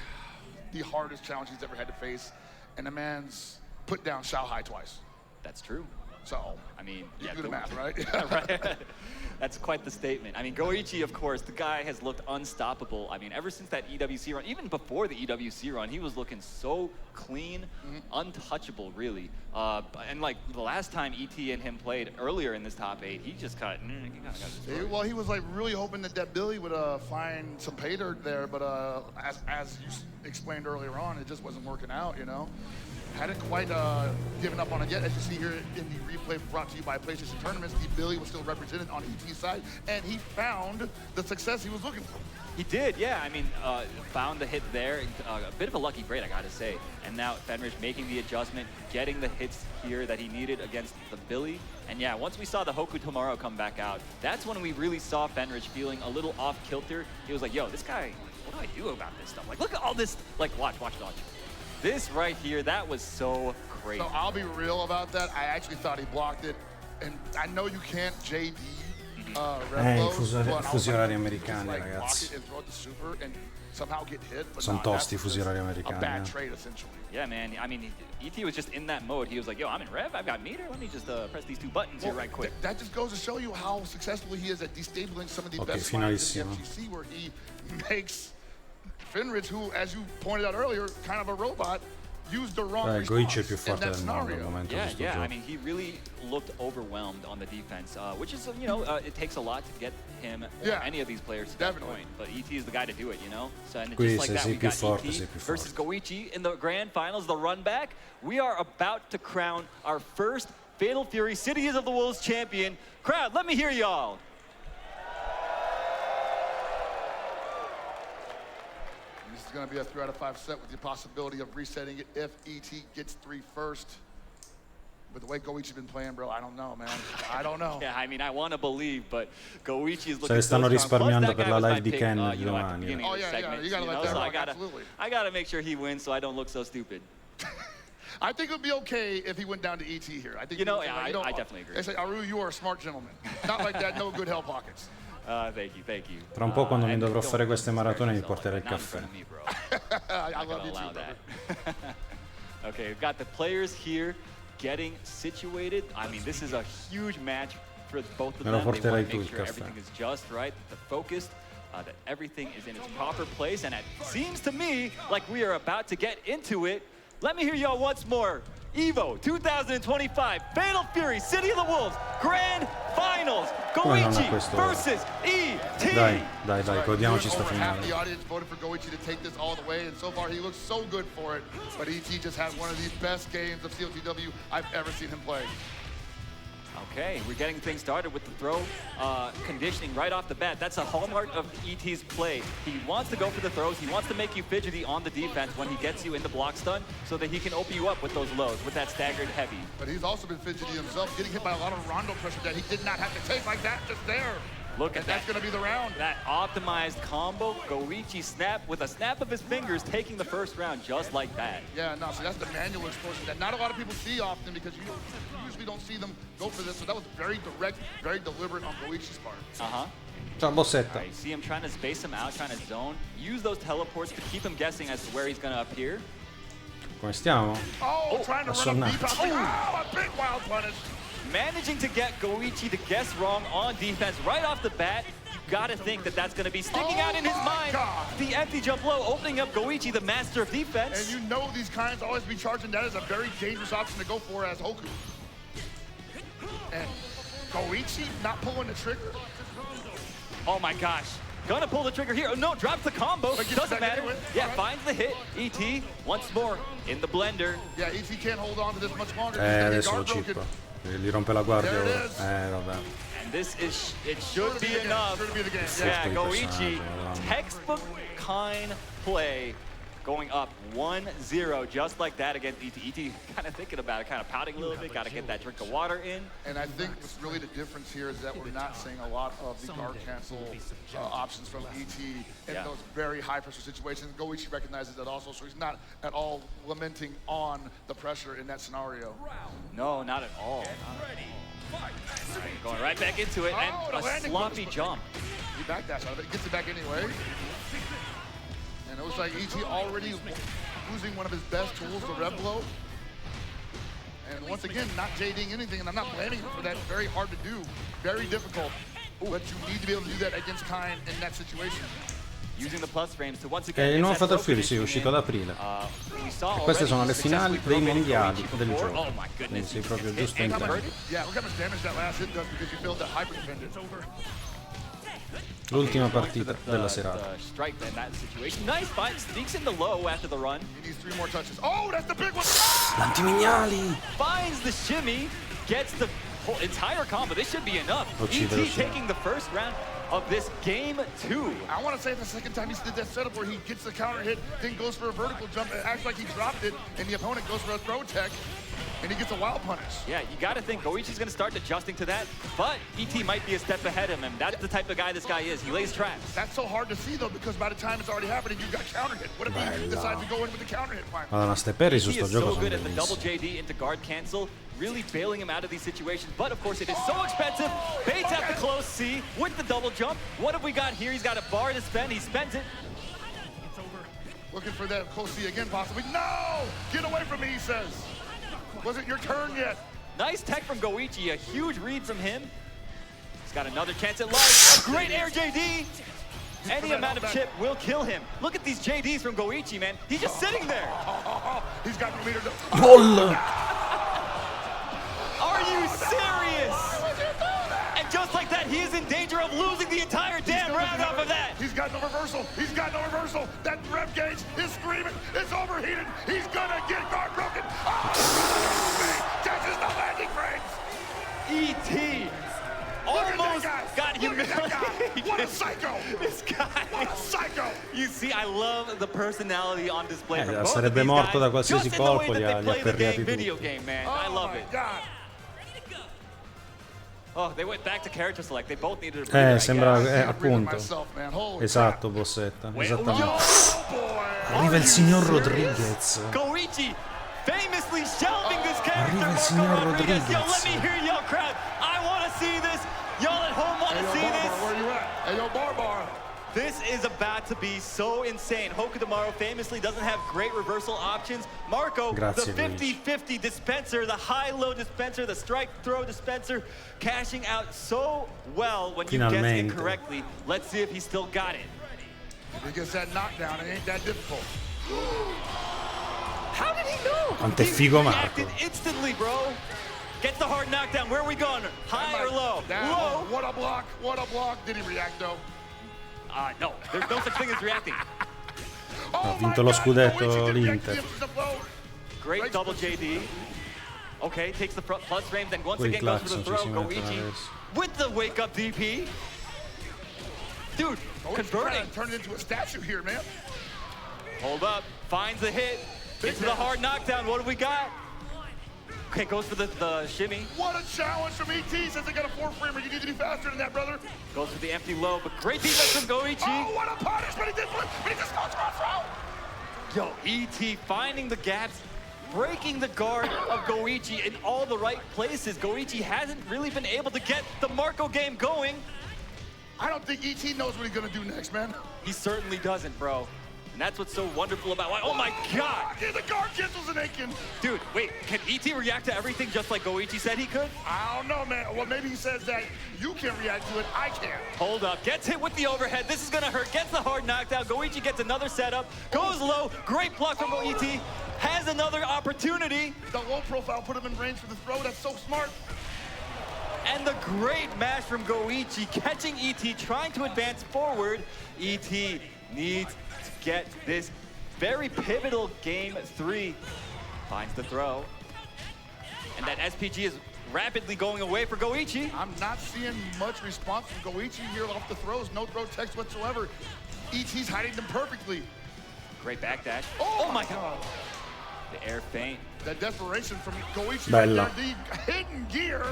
the hardest challenge he's ever had to face. And the man's put down Shanghai twice. That's true. So, I mean, you yeah, do the math, right? Right. That's quite the statement. I mean, Goichi, of course, the guy has looked unstoppable. I mean, ever since that EWC run, even before the EWC run, he was looking so clean, untouchable, really. And like the last time ET and him played earlier in this top 8, he just got destroyed. Well, he was like really hoping that Billy would find some pay dirt there, but as you explained earlier on, it just wasn't working out, you know? Hadn't quite given up on it yet. As you see here in the replay brought to you by PlayStation Tournaments, the Billy was still represented on ET's side, and he found the success he was looking for. He did, yeah. I mean, found the hit there. A bit of a lucky break, I gotta say. And now Fenrich making the adjustment, getting the hits here that he needed against the Billy. And yeah, once we saw the Hoku Tomorrow come back out, that's when we really saw Fenrich feeling a little off kilter. He was like, yo, this guy, what do I do about this stuff? Like, look at all this, like, watch. This right here, that was so crazy. So I'll be real about that. I actually thought he blocked it. And I know you can't JD fusilari americani, ragazzi. Sono tosti i fusilari americani. Yeah, man. I mean, ET was just in that mode. He was like, yo, I'm in rev, I've got meter. Let me just press these two buttons here right quick. That just goes to show you how successful he is at destabilizing some of the best players in the FGC, where he makes Finrich, who, as you pointed out earlier, kind of a robot, used the wrong Goichi è più response in forte that del mondo al scenario. momento. Yeah. I mean, he really looked overwhelmed on the defense, which is, it takes a lot to get him or any of these players to that point. But ET is the guy to do it, So and just like that, we got ET versus Goichi in the grand finals, the run back. We are about to crown our first Fatal Fury Cities of the Wolves champion. Crowd, let me hear y'all. This is going to be a 3 out of 5 set with the possibility of resetting it if ET gets 3 first. With the way Goichi's been playing, bro, I don't know, man. I don't know. Yeah, I mean, I want to believe, but Goichi is looking Se stanno risparmiando per la live di Ken domani. Oh, yeah, you got to let that rock, absolutely. I got to make sure he wins so I don't look so stupid. I think it would be okay if he went down to ET here. I think I definitely agree. They say, Aru, you are a smart gentleman. Not like that, no good hell pockets. Thank you. Tra un po' quando mi dovrò fare queste maratone mi porterò il caffè. I love you too, brother. Okay, we've got the players here getting situated. I mean, this is a huge match for both of them. They want to make sure everything is just right, that they're focused, that everything is in its proper place, and it seems to me like we are about to get into it. Let me hear y'all once more. EVO 2025 Fatal Fury City of the Wolves Grand Finals. Goichi versus ET. Dai, godiamoci sta finale. Half the audience voted for Goichi to take this all the way, and so far he looks so good for it. But ET just had one of the best games of CLTW I've ever seen him play. Okay, we're getting things started with the throw conditioning right off the bat. That's a hallmark of ET's play. He wants to go for the throws. He wants to make you fidgety on the defense when he gets you in the block stun so that he can open you up with those lows, with that staggered heavy. But he's also been fidgety himself, getting hit by a lot of rondo pressure that he did not have to take like that, just there. Look at that. That's going to be the round. That optimized combo. Goichi snap with a snap of his fingers, taking the first round just like that. Yeah, no, so that's the manual explosion that not a lot of people see often because you usually don't see them go for this. So that was very direct, very deliberate on Goichi's part. Ciao, Bossetta. Right, see him trying to space him out, trying to zone. Use those teleports to keep him guessing as to where he's going to appear. Come stiamo? Oh, trying to run a beep out. Oh, a big wild punish. Managing to get Goichi to guess wrong on defense right off the bat. You gotta think that that's gonna be sticking out in his mind. God. The empty jump low, opening up Goichi, the master of defense. And you know these kinds always be charging. That is a very dangerous option to go for as Hoku. And Goichi not pulling the trigger. Oh my gosh. Gonna pull the trigger here. Oh no, drops the combo. Doesn't matter. Anyway. Yeah, finds the hit. ET once more in the blender. Yeah, ET can't hold on to this much longer. Adesso lo chippa. Gli rompe la guardia ora. Vabbè. And this is, it should be enough. Yeah, Goichi, textbook kind play. Going up 1-0 just like that against ET. ET kind of thinking about it, kind of pouting a little bit, got to get that drink of water in. And I think what's really the difference here is that we're not seeing a lot of the guard cancel options from ET in those very high pressure situations. Goichi recognizes that also, so he's not at all lamenting on the pressure in that scenario. No, not at all. Right, going right back into it, and a sloppy jump. He backdash out of it, gets it back anyway. And it looks like ET already losing one of his best tools, the Rev Blow. And once again, not JDing anything, and I'm not blaming him for that. Very hard to do, very difficult. But you need to be able to do that against Kain in that situation. Using the plus frames to once again. Il nuovo Fatal Fury sì, è uscito ad aprile. E queste sono le finali dei mondiali del gioco. Quindi sei proprio giusto in tempo. Yeah, look how much damage that last hit does because you failed that hyper defender. L'ultima partita della serata. Strike in that situation. Nice fight, sneaks in the low after the run. He needs 3 more touches. Oh, that's the big one! L'antimignali! Finds the shimmy, gets the whole entire combo. This should be enough. ET taking the first round of this game 2. I want to say the second time he did that setup where he gets the counter hit, then goes for a vertical jump. It acts like he dropped it, and the opponent goes for a throw tech. and he gets a wild punish. Yeah, you got to think Goichi's going to start adjusting to that, but ET might be a step ahead of him. That's the type of guy this guy is. He lays traps. That's so hard to see, though, because by the time it's already happening, you've got counter hit. What if he decides to go in with the counter hit finally? Madonna, ste parry su He sto is gioco so sono good at the double bellissimi. JD into guard cancel, really bailing him out of these situations. But of course, it is so expensive. Baits out the close C with the double jump. What have we got here? He's got a bar to spend. He spends it. It's over. Looking for that close C again, possibly. No! Get away from me, he says. Wasn't your turn yet. Nice tech from Goichi. A huge read from him. He's got another chance at life. A great air JD. Any amount of chip will kill him. Look at these JDs from Goichi, man. He's just sitting there. He's got the meter to... LOL! Are you serious? And just like that, he is in danger of losing the entire damn round off of that. He's got no reversal. He's got no reversal. That rev gauge is screaming. It's overheated. He's gonna get guard broken. Oh, catches the landing frames. ET almost got humiliated. What a psycho. This guy. What a psycho. You see, I love the personality on display from both of sarebbe these morto guys, da qualsiasi just in the way colpo, that li they ha play the perriati dang video tutti. game, man. Oh I love my it. God. Oh, they went back to character select. They both needed a breather, I Sembra, guess. appunto. Esatto, bossetta. Esattamente. Arriva il signor Rodriguez. Goichi famously shelving this character. Arriva il signor Rodriguez. Yo, let Rodriguez. me hear y'all crowd. I want to see this. Y'all at home want to see this. Where you at? Hey, yo, Bar. This is about to be so insane. Hoku tomorrow famously doesn't have great reversal options. Marco, Grazie, the 50-50 dispenser, the high-low dispenser, the strike-throw dispenser, cashing out so well when you guess it Finalmente. correctly. Let's see if he still got it. If he gets that knockdown, it ain't that difficult. How did he know? Quanto è figo Marco. Reacted instantly, bro. Gets the hard knockdown. Where are we going? High or low? Low. What a block. What a block. Did he react, though? No. There's no such thing as reacting. Ha vinto lo scudetto l'Inter. Great double JD. Okay, takes the plus frames and once Quei again goes for the clacson throw. ci si mettono Goichi adesso. with the wake up DP. Dude, converting. Turn it into a statue here, man. Hold up. Finds the hit. Into the hard knockdown. What do we got? Okay, goes for the shimmy. What a challenge from ET. Says they got a 4-framer. You need to be faster than that, brother. Goes for the empty low, but great defense from Goichi. Oh, what a punishment. He did flip, but he just goes for a throw. Yo, ET finding the gaps, breaking the guard of Goichi in all the right places. Goichi hasn't really been able to get the Marco game going. I don't think ET knows what he's going to do next, man. He certainly doesn't, bro. And that's what's so wonderful about why. Oh my God! Yeah, the guard cancels an Aiken. Dude, wait, can ET react to everything just like Goichi said he could? I don't know, man. Well, maybe he says that you can react to it, I can't. Hold up, gets hit with the overhead. This is gonna hurt. Gets the hard knockdown. Goichi gets another setup. Goes low. Great block from ET. Has another opportunity. The low profile put him in range for the throw. That's so smart. And the great mash from Goichi, catching ET, trying to advance forward. ET needs to get this very pivotal game 3. Finds the throw. And that SPG is rapidly going away for Goichi. I'm not seeing much response from Goichi here off the throws. No throw text whatsoever. ET's hiding them perfectly. Great backdash. Oh my God. The air feint. That desperation from Goichi. Bella. Right there, the hidden gear.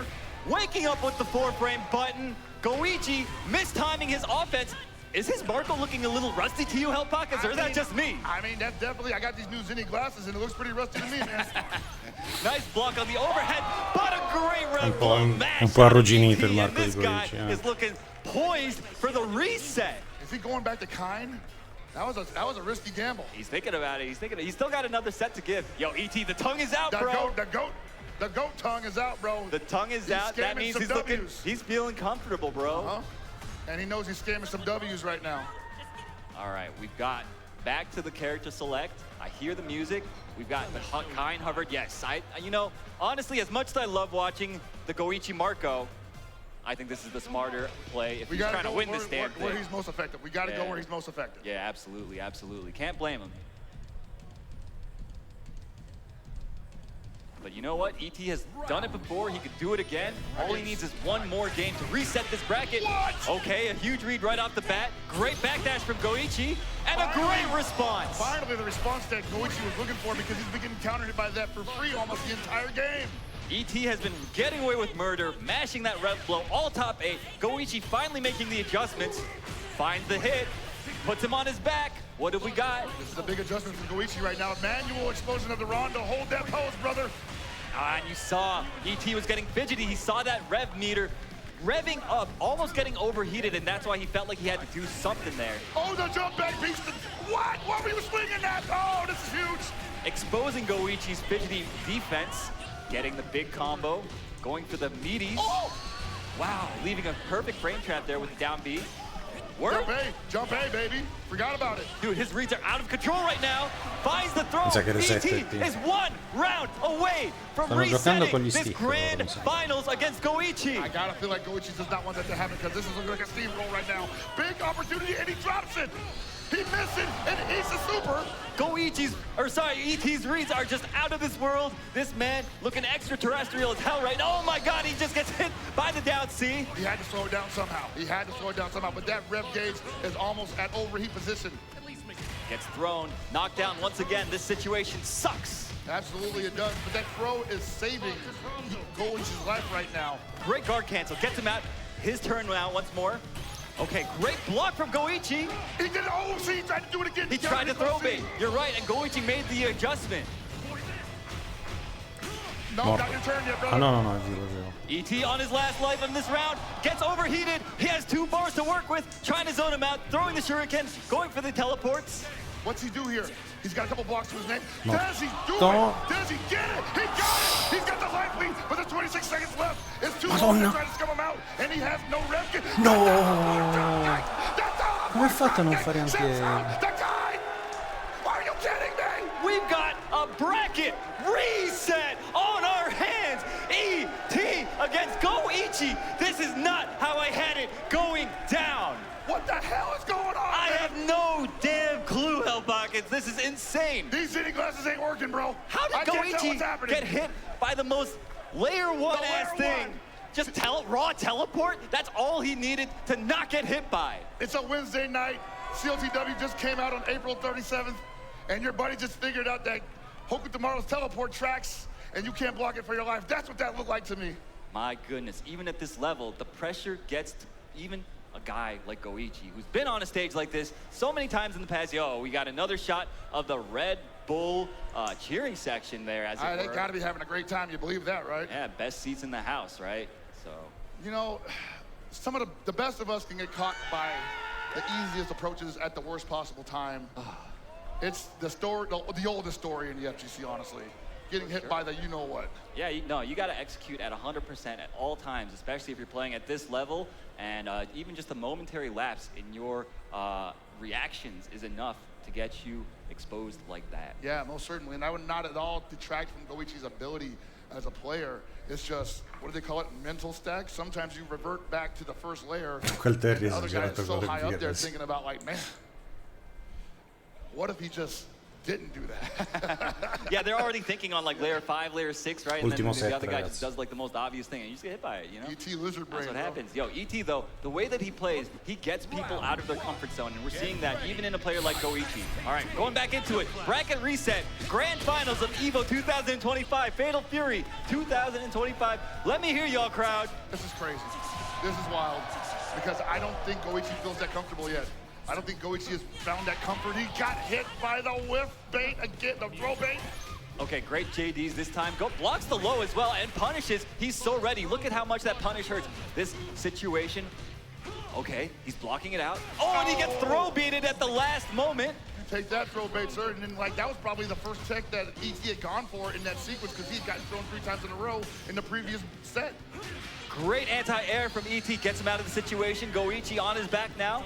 Waking up with the 4-frame button. Goichi mistiming his offense. Is his Marco looking a little rusty to you, Hell Pockets, or is that just me? I mean, that's definitely, I got these new Zinni glasses and it looks pretty rusty to me, man. Nice block on the overhead, but a great Un red po', bull un mash po' on arrugginito ET, il Marco and di this guy Goichi. is looking poised for the reset. Is he going back to Kine? That was a risky gamble. He's thinking about it. He's still got another set to give. Yo, ET, the tongue is out, bro. The goat tongue is out, bro. The tongue is out. That means he's feeling comfortable, bro. And he knows he's scamming some W's right now. All right, we've got back to the character select. I hear the music. We've got the Kine hovered. Yes, you know, honestly, as much as I love watching the Goichi Marco, I think this is the smarter play if he's trying to win this damn thing. Where he's most effective. We got to go where he's most effective. Yeah, absolutely, absolutely. Can't blame him. But you know what? ET has done it before. He could do it again. All he needs is one more game to reset this bracket. What? Okay, a huge read right off the bat. Great backdash from Goichi. and a great response. Finally, the response that Goichi was looking for because he's been getting countered by that for free almost the entire game. ET has been getting away with murder, mashing that rev blow, all top 8. Goichi finally making the adjustments, finds the hit, puts him on his back. What have we got? This is a big adjustment from Goichi right now. Manual explosion of the Rondo. Hold that pose, brother. And you saw ET was getting fidgety. He saw that rev meter revving up, almost getting overheated, and that's why he felt like he had to do something there. Oh, the jump back beast. What? What were you swinging at? Oh, this is huge. Exposing Goichi's fidgety defense, getting the big combo, going for the meaties. Oh! Wow, leaving a perfect frame trap there with the down B. Jump A, jump A, baby. Forgot about it. Dude, his reads are out of control right now. Finds the throw. ET is 1 round away from resetting this grand finals against Goichi. I gotta feel like Goichi does not want that to happen because this is looking like a steamroll right now. Big opportunity, and he drops it. He missed it, and he's a super. ET's reads are just out of this world. This man looking extraterrestrial as hell right now. Oh my God, he just gets hit by the down C. He had to slow it down somehow. But that rev gauge is almost at overheat position. Gets thrown, knocked down once again. This situation sucks. Absolutely it does, but that throw is saving Goichi's life right now. Great guard cancel, gets him out. His turn now once more. Okay, great block from Goichi. He did it. Oh, see, he tried to do it again. He tried to throw bait. You're right, and Goichi made the adjustment. No, not your turn yet, brother. No, ET on his last life in this round, gets overheated. He has 2 bars to work with, trying to zone him out, throwing the shuriken, going for the teleports. What's he do here? He's got a couple blocks to his name. No. Does he do it? Does he get it? He got it! He's got the life lead with the 26 seconds left. It's 2 more to try to scum him out, and he has no rev. No! Come hai fatto a non fare anche... Are you kidding me? We've got a bracket reset on our hands. ET against Goichi. This is not how I had it going down. What the hell is going on? I have no damn clue, Hell Pockets. This is insane. These hitting glasses ain't working, bro. How did Goichi get hit by the most layer 1-ass thing? Just raw teleport? That's all he needed to not get hit by. It's a Wednesday night. CLTW just came out on April 37th, and your buddy just figured out that Hoku Tomorrow's teleport tracks, and you can't block it for your life. That's what that looked like to me. My goodness, even at this level, the pressure gets to even a guy like Goichi, who's been on a stage like this so many times in the past. Yo, we got another shot of the Red Bull cheering section there, as it were. They gotta be having a great time. You believe that, right? Yeah, best seats in the house, right? So, you know, some of the best of us can get caught by the easiest approaches at the worst possible time. It's the story, the oldest story in the FGC, honestly. Getting hit by the you-know-what. Yeah, you got to execute at 100% at all times, especially if you're playing at this level. And even just a momentary lapse in your reactions is enough to get you exposed like that. Yeah, most certainly. And I would not at all detract from Goichi's ability as a player. It's just, what do they call it, mental stack? Sometimes you revert back to the first layer. And the other guy is so high up there thinking about, like, man, what if he just didn't do that? Yeah, they're already thinking on like layer 5, layer 6, right? And then the other guy just does like the most obvious thing, and you just get hit by it, you know? ET lizard brain. That's what happens. Yo, ET though, the way that he plays, he gets people out of their comfort zone, and we're seeing that even in a player like Goichi. All right, going back into it. Bracket reset, grand finals of EVO 2025, Fatal Fury 2025. Let me hear y'all, crowd. This is crazy. This is wild, because I don't think Goichi feels that comfortable yet. I don't think Goichi has found that comfort. He got hit by the whiff bait again, the throw bait. Okay, great JDs this time. Blocks the low as well and punishes. He's so ready. Look at how much that punish hurts. This situation, okay, he's blocking it out. Oh, and he gets throw baited at the last moment. You take that throw bait, sir. And then, like, that was probably the first tech that ET had gone for in that sequence because he had gotten thrown 3 times in a row in the previous set. Great anti-air from ET. Gets him out of the situation. Goichi on his back now.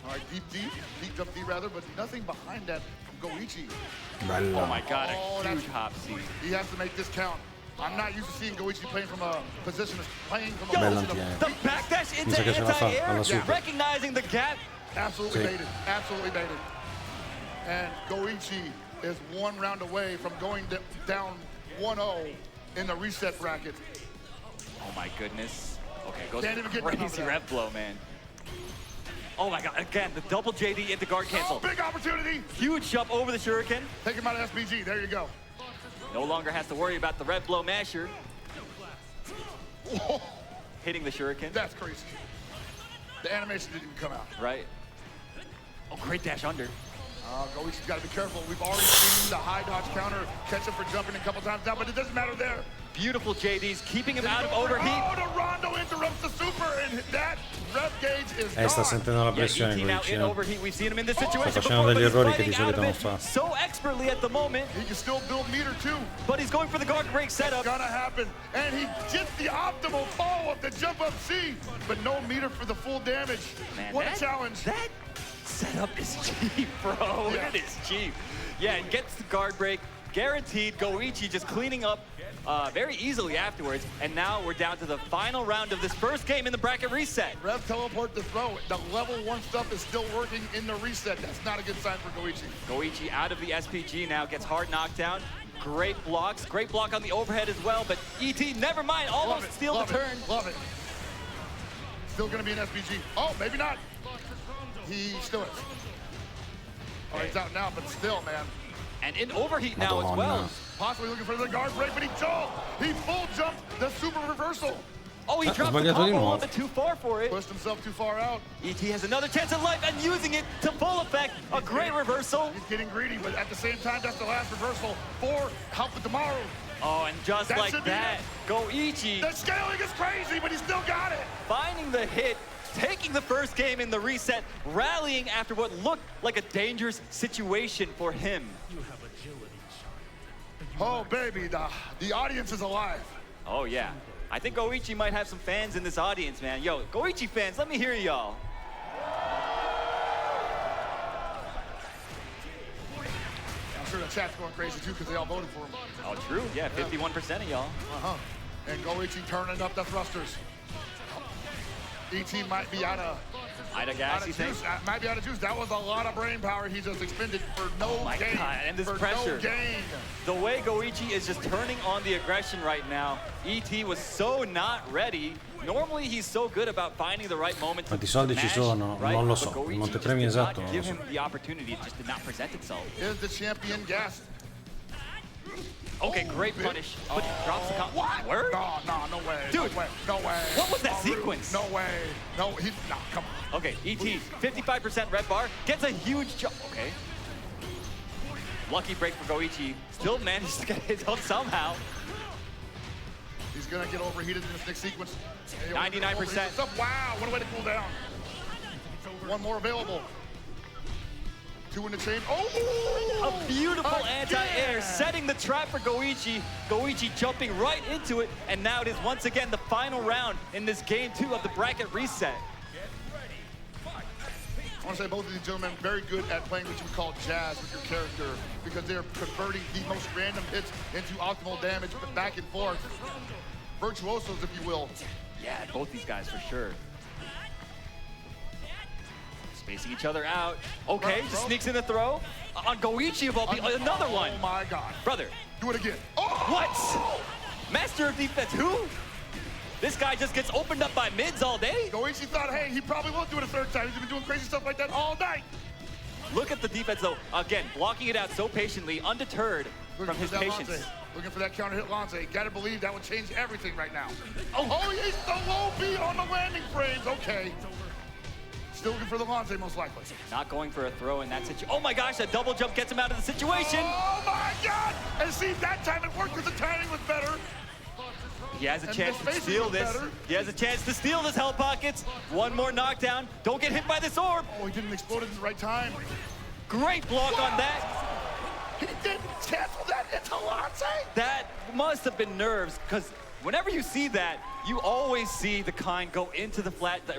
All right, deep jump D rather, but nothing behind that from Goichi. Oh my God, a huge hop C. He has to make this count. I'm not used to seeing Goichi playing from a position of playing from a position of... The backdash into anti-air, recognizing the gap. Absolutely baited, absolutely baited. And Goichi is 1 round away from going down 1-0 in the reset bracket. Oh my goodness. Okay, goes crazy rev blow, man. Oh my god, again, the double JD into guard cancel. Oh, big opportunity. Huge jump over the shuriken. Take him out of SBG, there you go. No longer has to worry about the red blow masher. Whoa. Hitting the shuriken. That's crazy. The animation didn't even come out. Right. Oh, great dash under. Goichi's got to be careful. We've already seen the high dodge counter catch him for jumping a couple times now, but it doesn't matter there. Beautiful JDs, keeping him out of overheat. Oh, the Rondo interrupts the super, and that rev gauge is gone. Sta sentendo la pressione ET now in Goichi. overheat. We've seen him in this situation Sta facendo before, degli but errori he's che di fighting out solito of non it fa. so expertly at the moment. He can still build meter too. But he's going for the guard break setup. It's gonna happen, and he gets the optimal follow-up to jump up C, but no meter for the full damage. Man, what a challenge. That setup is cheap, bro. Yeah. It is cheap. Yeah, and gets the guard break. Guaranteed. Goichi just cleaning up very easily afterwards. And now we're down to the final round of this first game in the bracket reset. Rev teleport to throw. The level 1 stuff is still working in the reset. That's not a good sign for Goichi. Goichi out of the SPG now, gets hard knockdown. Great blocks. Great block on the overhead as well. But ET, never mind, almost steal the turn. Love it. Still going to be an SPG. Oh, maybe not. He still is. Oh, he's out now, but still, man. And in overheat now as well. Possibly looking for the guard break, but he jumped. He full jumped the super reversal. Oh, he dropped the combo a little bit too far for it. Pushed himself too far out. ET has another chance at life and using it to full effect. A great reversal. He's getting greedy, but at the same time, that's the last reversal for Help with Tomorrow. Oh, and just That like should be that, it. Goichi The scaling is crazy, but he still got it. finding the hit, taking the first game in the reset, rallying after what looked like a dangerous situation for him. Oh, baby, the audience is alive. Oh, yeah. I think Goichi might have some fans in this audience, man. Yo, Goichi fans, let me hear y'all. I'm sure the chat's going crazy, too, because they all voted for him. Oh, true. Yeah, 51% of y'all. Uh-huh. And Goichi turning up the thrusters. ET might be out of gas, you think? juice. Might be out of juice. That was a lot of brain power he just expended for no gain. God, and this for pressure. no gain. The way Goichi is just turning on the aggression right now, ET was so not ready. Normally he's so good about finding the right moment to Quanti soldi ci smash, sono? right? Non lo But so. Goichi Il just montepremi did not esatto non lo give so. him the opportunity. It just did not present itself. Is the champion gassed? Okay, great punish, but drops the combo. What? Word? No way. Dude, no way. No way. what was that Rude. sequence? No way. No, come on. Okay, ET, 55% red bar, gets a huge jump. Okay. Lucky break for Goichi. Still managed to get his own somehow. He's gonna get overheated in this next sequence. 99%. Wow, what a way to cool down. One more available. 2 in the chain. Oh! A beautiful anti-air, setting the trap for Goichi. Goichi jumping right into it, and now it is once again the final round in this game 2 of the bracket reset. I want to say both of these gentlemen are very good at playing what you would call jazz with your character because they're converting the most random hits into optimal damage, but back and forth. Virtuosos, if you will. Yeah, both these guys for sure. Spacing each other out. Okay, just sneaks in the throw. On Goichi of all people, another one. Oh my God. Brother. Do it again. Oh! What? Master of defense, who? This guy just gets opened up by mids all day? Goichi thought, hey, he probably won't do it a third time. He's been doing crazy stuff like that all night. Look at the defense though. Again, blocking it out so patiently, undeterred from his patience. Lance. Looking for that counter hit Lance. Gotta believe that would change everything right now. Oh, he's the low B on the landing frames. Okay. Still looking for the Lance, most likely. Not going for a throw in that situation. Oh my gosh, that double jump gets him out of the situation. Oh my God! And see, that time it worked because the timing was better. He has a chance to steal this. He has a chance to steal this Hell Pockets. One more knockdown. Don't get hit by this orb. Oh, he didn't explode at the right time. Great block on that. He didn't cancel that into Lance. That must have been nerves, because whenever you see that, you always see the kind go into the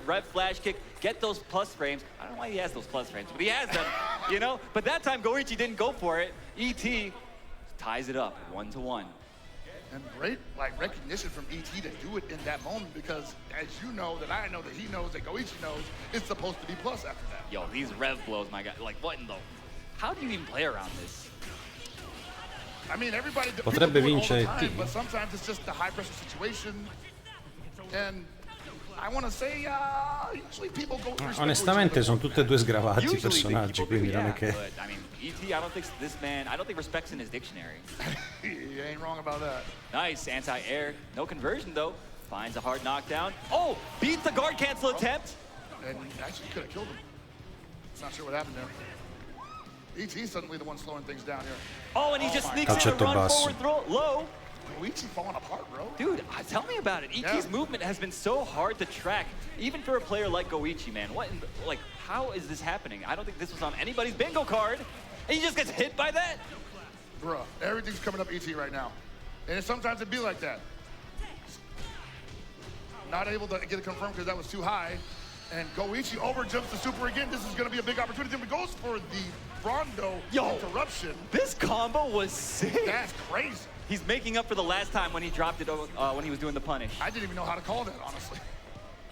red flash kick, get those plus frames. I don't know why he has those plus frames, but he has them, you know? But that time, Goichi didn't go for it. ET ties it up 1-1. And great recognition from ET to do it in that moment, because as you know, that I know, that he knows, that Goichi knows, it's supposed to be plus after that. Yo, these rev blows, my God. Like, what in the... How do you even play around this? I mean, everybody... Potrebbe vincere time, T. but sometimes it's just a high-pressure situation. And I want to say usually people go. Onestamente sono tutti e due sgravati i personaggi, quindi non è che. But, I mean, ET, I don't think respect's in his dictionary. You ain't wrong about that. Nice anti-air. No conversion, though. Finds a hard knockdown. Oh, beats the guard cancel attempt. And actually could have killed him. Not sure what happened there. ET's suddenly the one slowing things down here. Oh, and he just sneaks in a run forward throw low. Goichi falling apart, bro. Dude, tell me about it. ET's movement has been so hard to track, even for a player like Goichi, man. How is this happening? I don't think this was on anybody's bingo card. And he just gets hit by that? Bruh, everything's coming up ET right now. And sometimes it be like that. Not able to get it confirmed because that was too high. And Goichi overjumps the super again. This is going to be a big opportunity. He goes for the Rondo interruption. This combo was sick. That's crazy. He's making up for the last time when he dropped it when he was doing the punish. I didn't even know how to call that, honestly.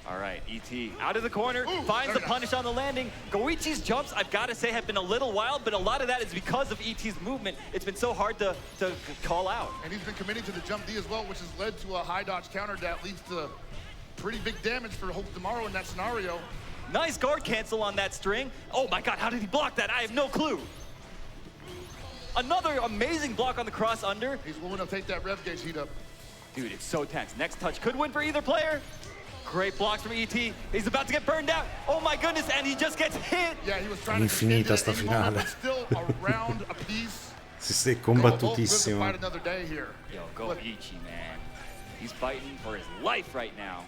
All right, ET out of the corner, finds the punish on the landing. Goichi's jumps, I've got to say, have been a little wild, but a lot of that is because of ET's movement. It's been so hard to call out. And he's been committing to the jump D as well, which has led to a high dodge counter that leads to pretty big damage for Hope tomorrow in that scenario. Nice guard cancel on that string. Oh my God, how did he block that? I have no clue. Another amazing block on the cross under. He's willing to take that rev gauge heat up. Dude, it's so tense. Next touch could win for either player. Great blocks from ET. He's about to get burned out. Oh my goodness, and he just gets hit. Yeah, he was trying Infinita sta finale. but still a round apiece. Si è combattutissimo. Fight another day here. Yo, Goichi, man. He's fighting for his life right now.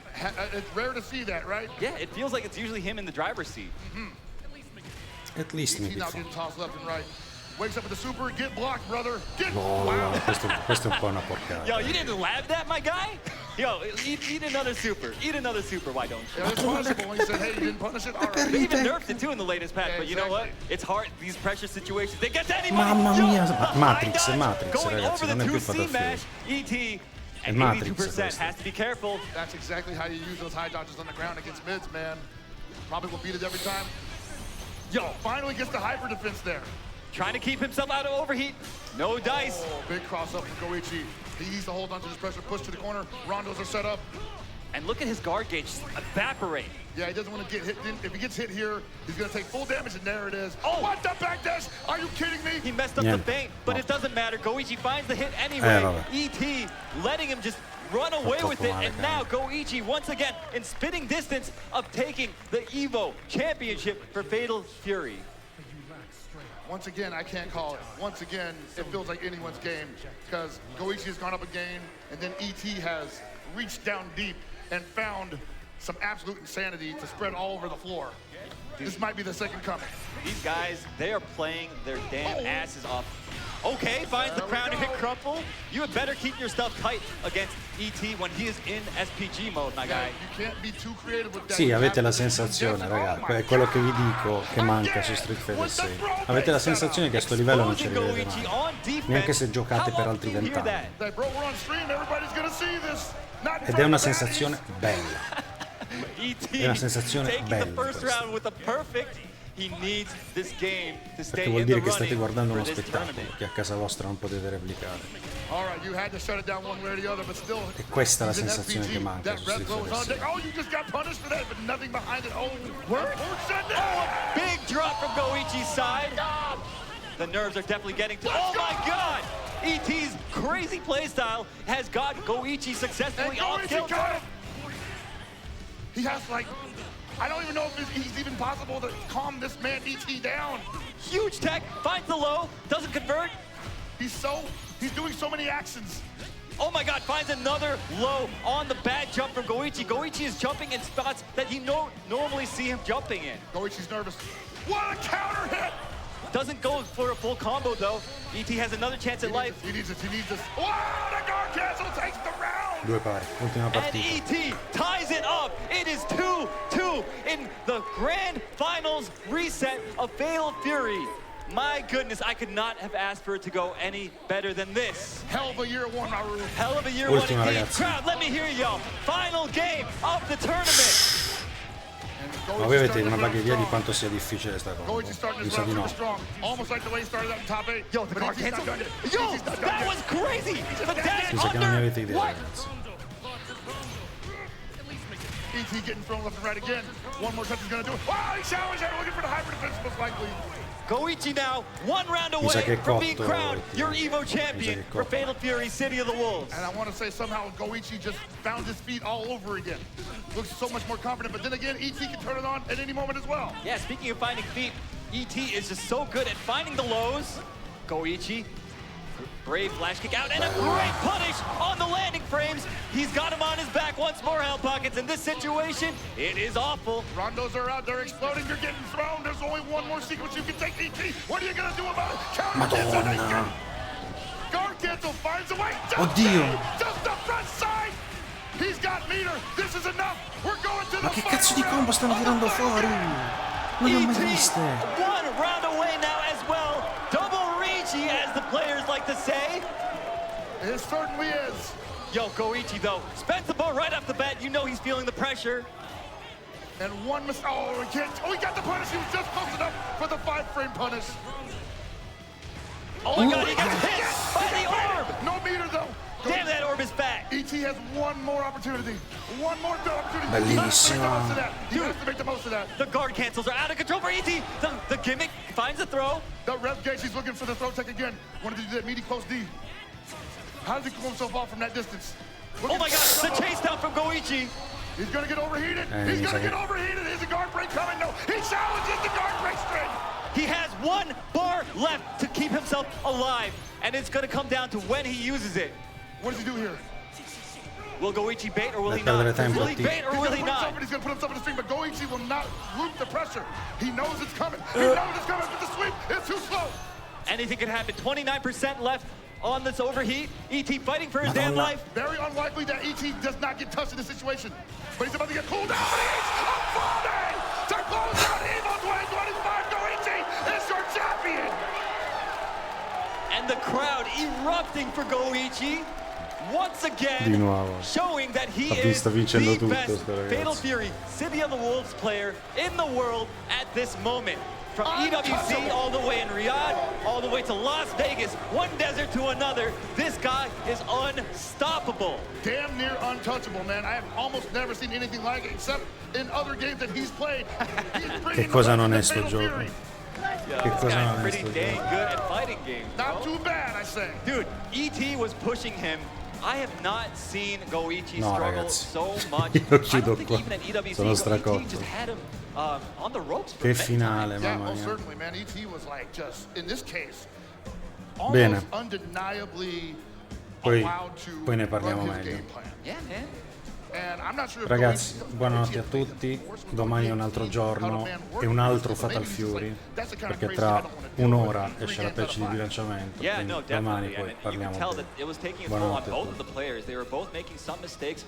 It's rare to see that, right? Yeah, it feels like it's usually him in the driver's seat. At least ET now getting tossed left and right. Wakes up with the super, get blocked, brother. No, questo è un po' una porcata. Yo, you didn't lab that, my guy? Yo, eat another super. Eat another super, why don't you? Yeah, it's punishable when you said, hey, you didn't punish it? All right. They even nerfed it too in the latest patch, but you know what? It's hard, these pressure situations. They get to anybody. Mamma mia, Matrix, Going ragazzi, over the non è più 2C Fatal mash, ET, and Matrix 82% has to be careful. That's exactly how you use those high dodges on the ground against mids, man. Probably will beat it every time. Yo, finally gets the hyper defense there. Trying to keep himself out of overheat. No dice. Oh, big cross up from Goichi. He needs to hold on to this pressure, push to the corner. Rondos are set up. And look at his guard gauge just evaporate. Yeah, he doesn't want to get hit. If he gets hit here, he's going to take full damage, and there it is. Oh! What the back dash? Are you kidding me? He messed up the feint, but it doesn't matter. Goichi finds the hit anyway. ET letting him just run away with it, and now Goichi once again in spitting distance of taking the EVO championship for Fatal Fury. Once again, I can't call it. Once again, it feels like anyone's game because Goichi has gone up a game, and then ET has reached down deep and found some absolute insanity to spread all over the floor. This might be the second coming. These guys, they are playing their damn asses off. Okay, finds the crown to hit Crumple. You had better keep your stuff tight against ET when he is in SPG mode, my guy. You can't be too creative with that. Sì, avete la sensazione, ragazzi, è quello che vi dico che manca su Street Fighter 6. Avete la sensazione che a sto livello non ci arriverete mai, neanche se giocate per altri 20 anni. Ed è una sensazione bella. È una sensazione bella. He needs this game to stay Perché vuol in the dire che state running guardando for uno this spettacolo tournament. che a casa vostra non potete replicare. All right, you had to shut it down one way or the other, but still. E questa è la sensazione che manca su Street Fighter 6. Oh, you just got punished for that, but nothing behind it. Oh, a big drop from Goichi's side. The nerves are definitely getting to. Oh my God! ET's crazy playstyle has got Goichi successfully off kilter. He has like. I don't even know if he's even possible to calm this man ET down. Huge tech, finds the low, doesn't convert. He's doing so many actions. Oh my God, finds another low on the bad jump from Goichi. Goichi is jumping in spots that you normally see him jumping in. Goichi's nervous. What a counter hit! Doesn't go for a full combo though. ET has another chance at life. He needs this. Wow, the guard cancel takes the round! Due pari, ultima partita. And ET ties it up. It is 2-2 in the grand finals reset of Fatal Fury. My goodness, I could not have asked for it to go any better than this. Hell of a year one, Maru. Hell of a year one indeed. Crowd, let me hear y'all. Final game of the tournament. Ma voi avete una vaga idea di quanto sia difficile sta cosa? Mi sa di no. Almost like the way he started out in top 8. Yo, the guard cancel. Yo, that was crazy. The dash Mi sa che non ne under. avete idea, ragazzi. ET getting thrown left and right again. One more touch is gonna do it. Oh, he challenged it, looking for the hyper defense most likely. Goichi now, one round away from being crowned your EVO champion for Fatal Fury City of the Wolves. And I want to say somehow Goichi just found his feet all over again. Looks so much more confident, but then again, ET can turn it on at any moment as well. Yeah, speaking of finding feet, ET is just so good at finding the lows. Goichi, brave flash kick out, and a great punish on the landing frames. He's got him on his back once more, Hell Pockets. In this situation, it is awful. Rondos are out, they're exploding, you're getting thrown. There's only one more sequence you can take, ET. What are you gonna do about it? Counter cancel. Guard cancel finds a way. Oddio! Just the front side. He's got meter. This is enough. We're going to the Ma che cazzo di combo stanno tirando fuori? Non le ho mai viste. One round away now as well. Double Ricci, as the players like to say. It certainly is. Yo, Goichi though, spends the ball right off the bat. You know he's feeling the pressure. And one mistake. Oh, he can't. Oh, he got the punish. He was just close enough for the 5-frame punish. Oh my God, he gets hit by the orb. No meter though. Damn, that orb is back. ET has one more opportunity. One more opportunity. Bellissimo. He has to make the most of that. The guard cancels are out of control for ET. The gimmick finds the throw. The ref gauge, he's looking for the throw tech again. Wanted to do that meaty close D. How does he pull himself off from that distance? Oh my God, the chase down from Goichi. He's gonna get overheated. He's gonna get overheated. Is a guard break coming? No. He challenges the guard break string. He has one bar left to keep himself alive, and it's gonna come down to when he uses it. What does he do here? Will Goichi bait or will he not? Will he bait or will he not? He's gonna put himself in the string, but Goichi will not loop the pressure. He knows it's coming. He knows it's coming, but the sweep is too slow. Anything can happen. 29% left on this overheat. ET fighting for his damn life. Very unlikely that ET does not get touched in this situation. But he's about to get cooled down. But he's unfolding to close out EVO 2025. Goichi is your champion. And the crowd erupting for Goichi. Once again, Di nuovo. showing that he Ha is visto vincendo the tutto, best sto ragazzo. Fatal Fury City of the Wolves player in the world at this moment. From EWC all the way in Riyadh, all the way to Las Vegas, one desert to another, this guy is unstoppable. Damn near untouchable, man. I have almost never seen anything like it, except in other games that he's played. Che cosa non è sto gioco? Yo, Che this cosa guy's non è pretty sto dang gioco? good at fighting games. Not too bad, I say. Dude, ET was pushing him. I have not seen Goichi No, struggle ragazzi. so much. Io chiudo I don't think qua. even at EWC, Sono ET stracotto. just had him on the ropes for Che a bit. finale, Yeah, mamma most mia. certainly, man. ET was like just, in this case, Bene. almost undeniably Poi allowed to ne parliamo run his meglio. game plan. Yeah, man. And I'm not sure if Ragazzi, Goichi- buonanotte a tutti. Domani è un altro giorno e un altro Fatal Fury, perché tra un'ora esce la patch di bilanciamento. Yeah, Quindi no, domani definitely. poi And you can parliamo tell bene. that it was taking a toll on Buonanotte a both of tutti. the players. They were both making some mistakes.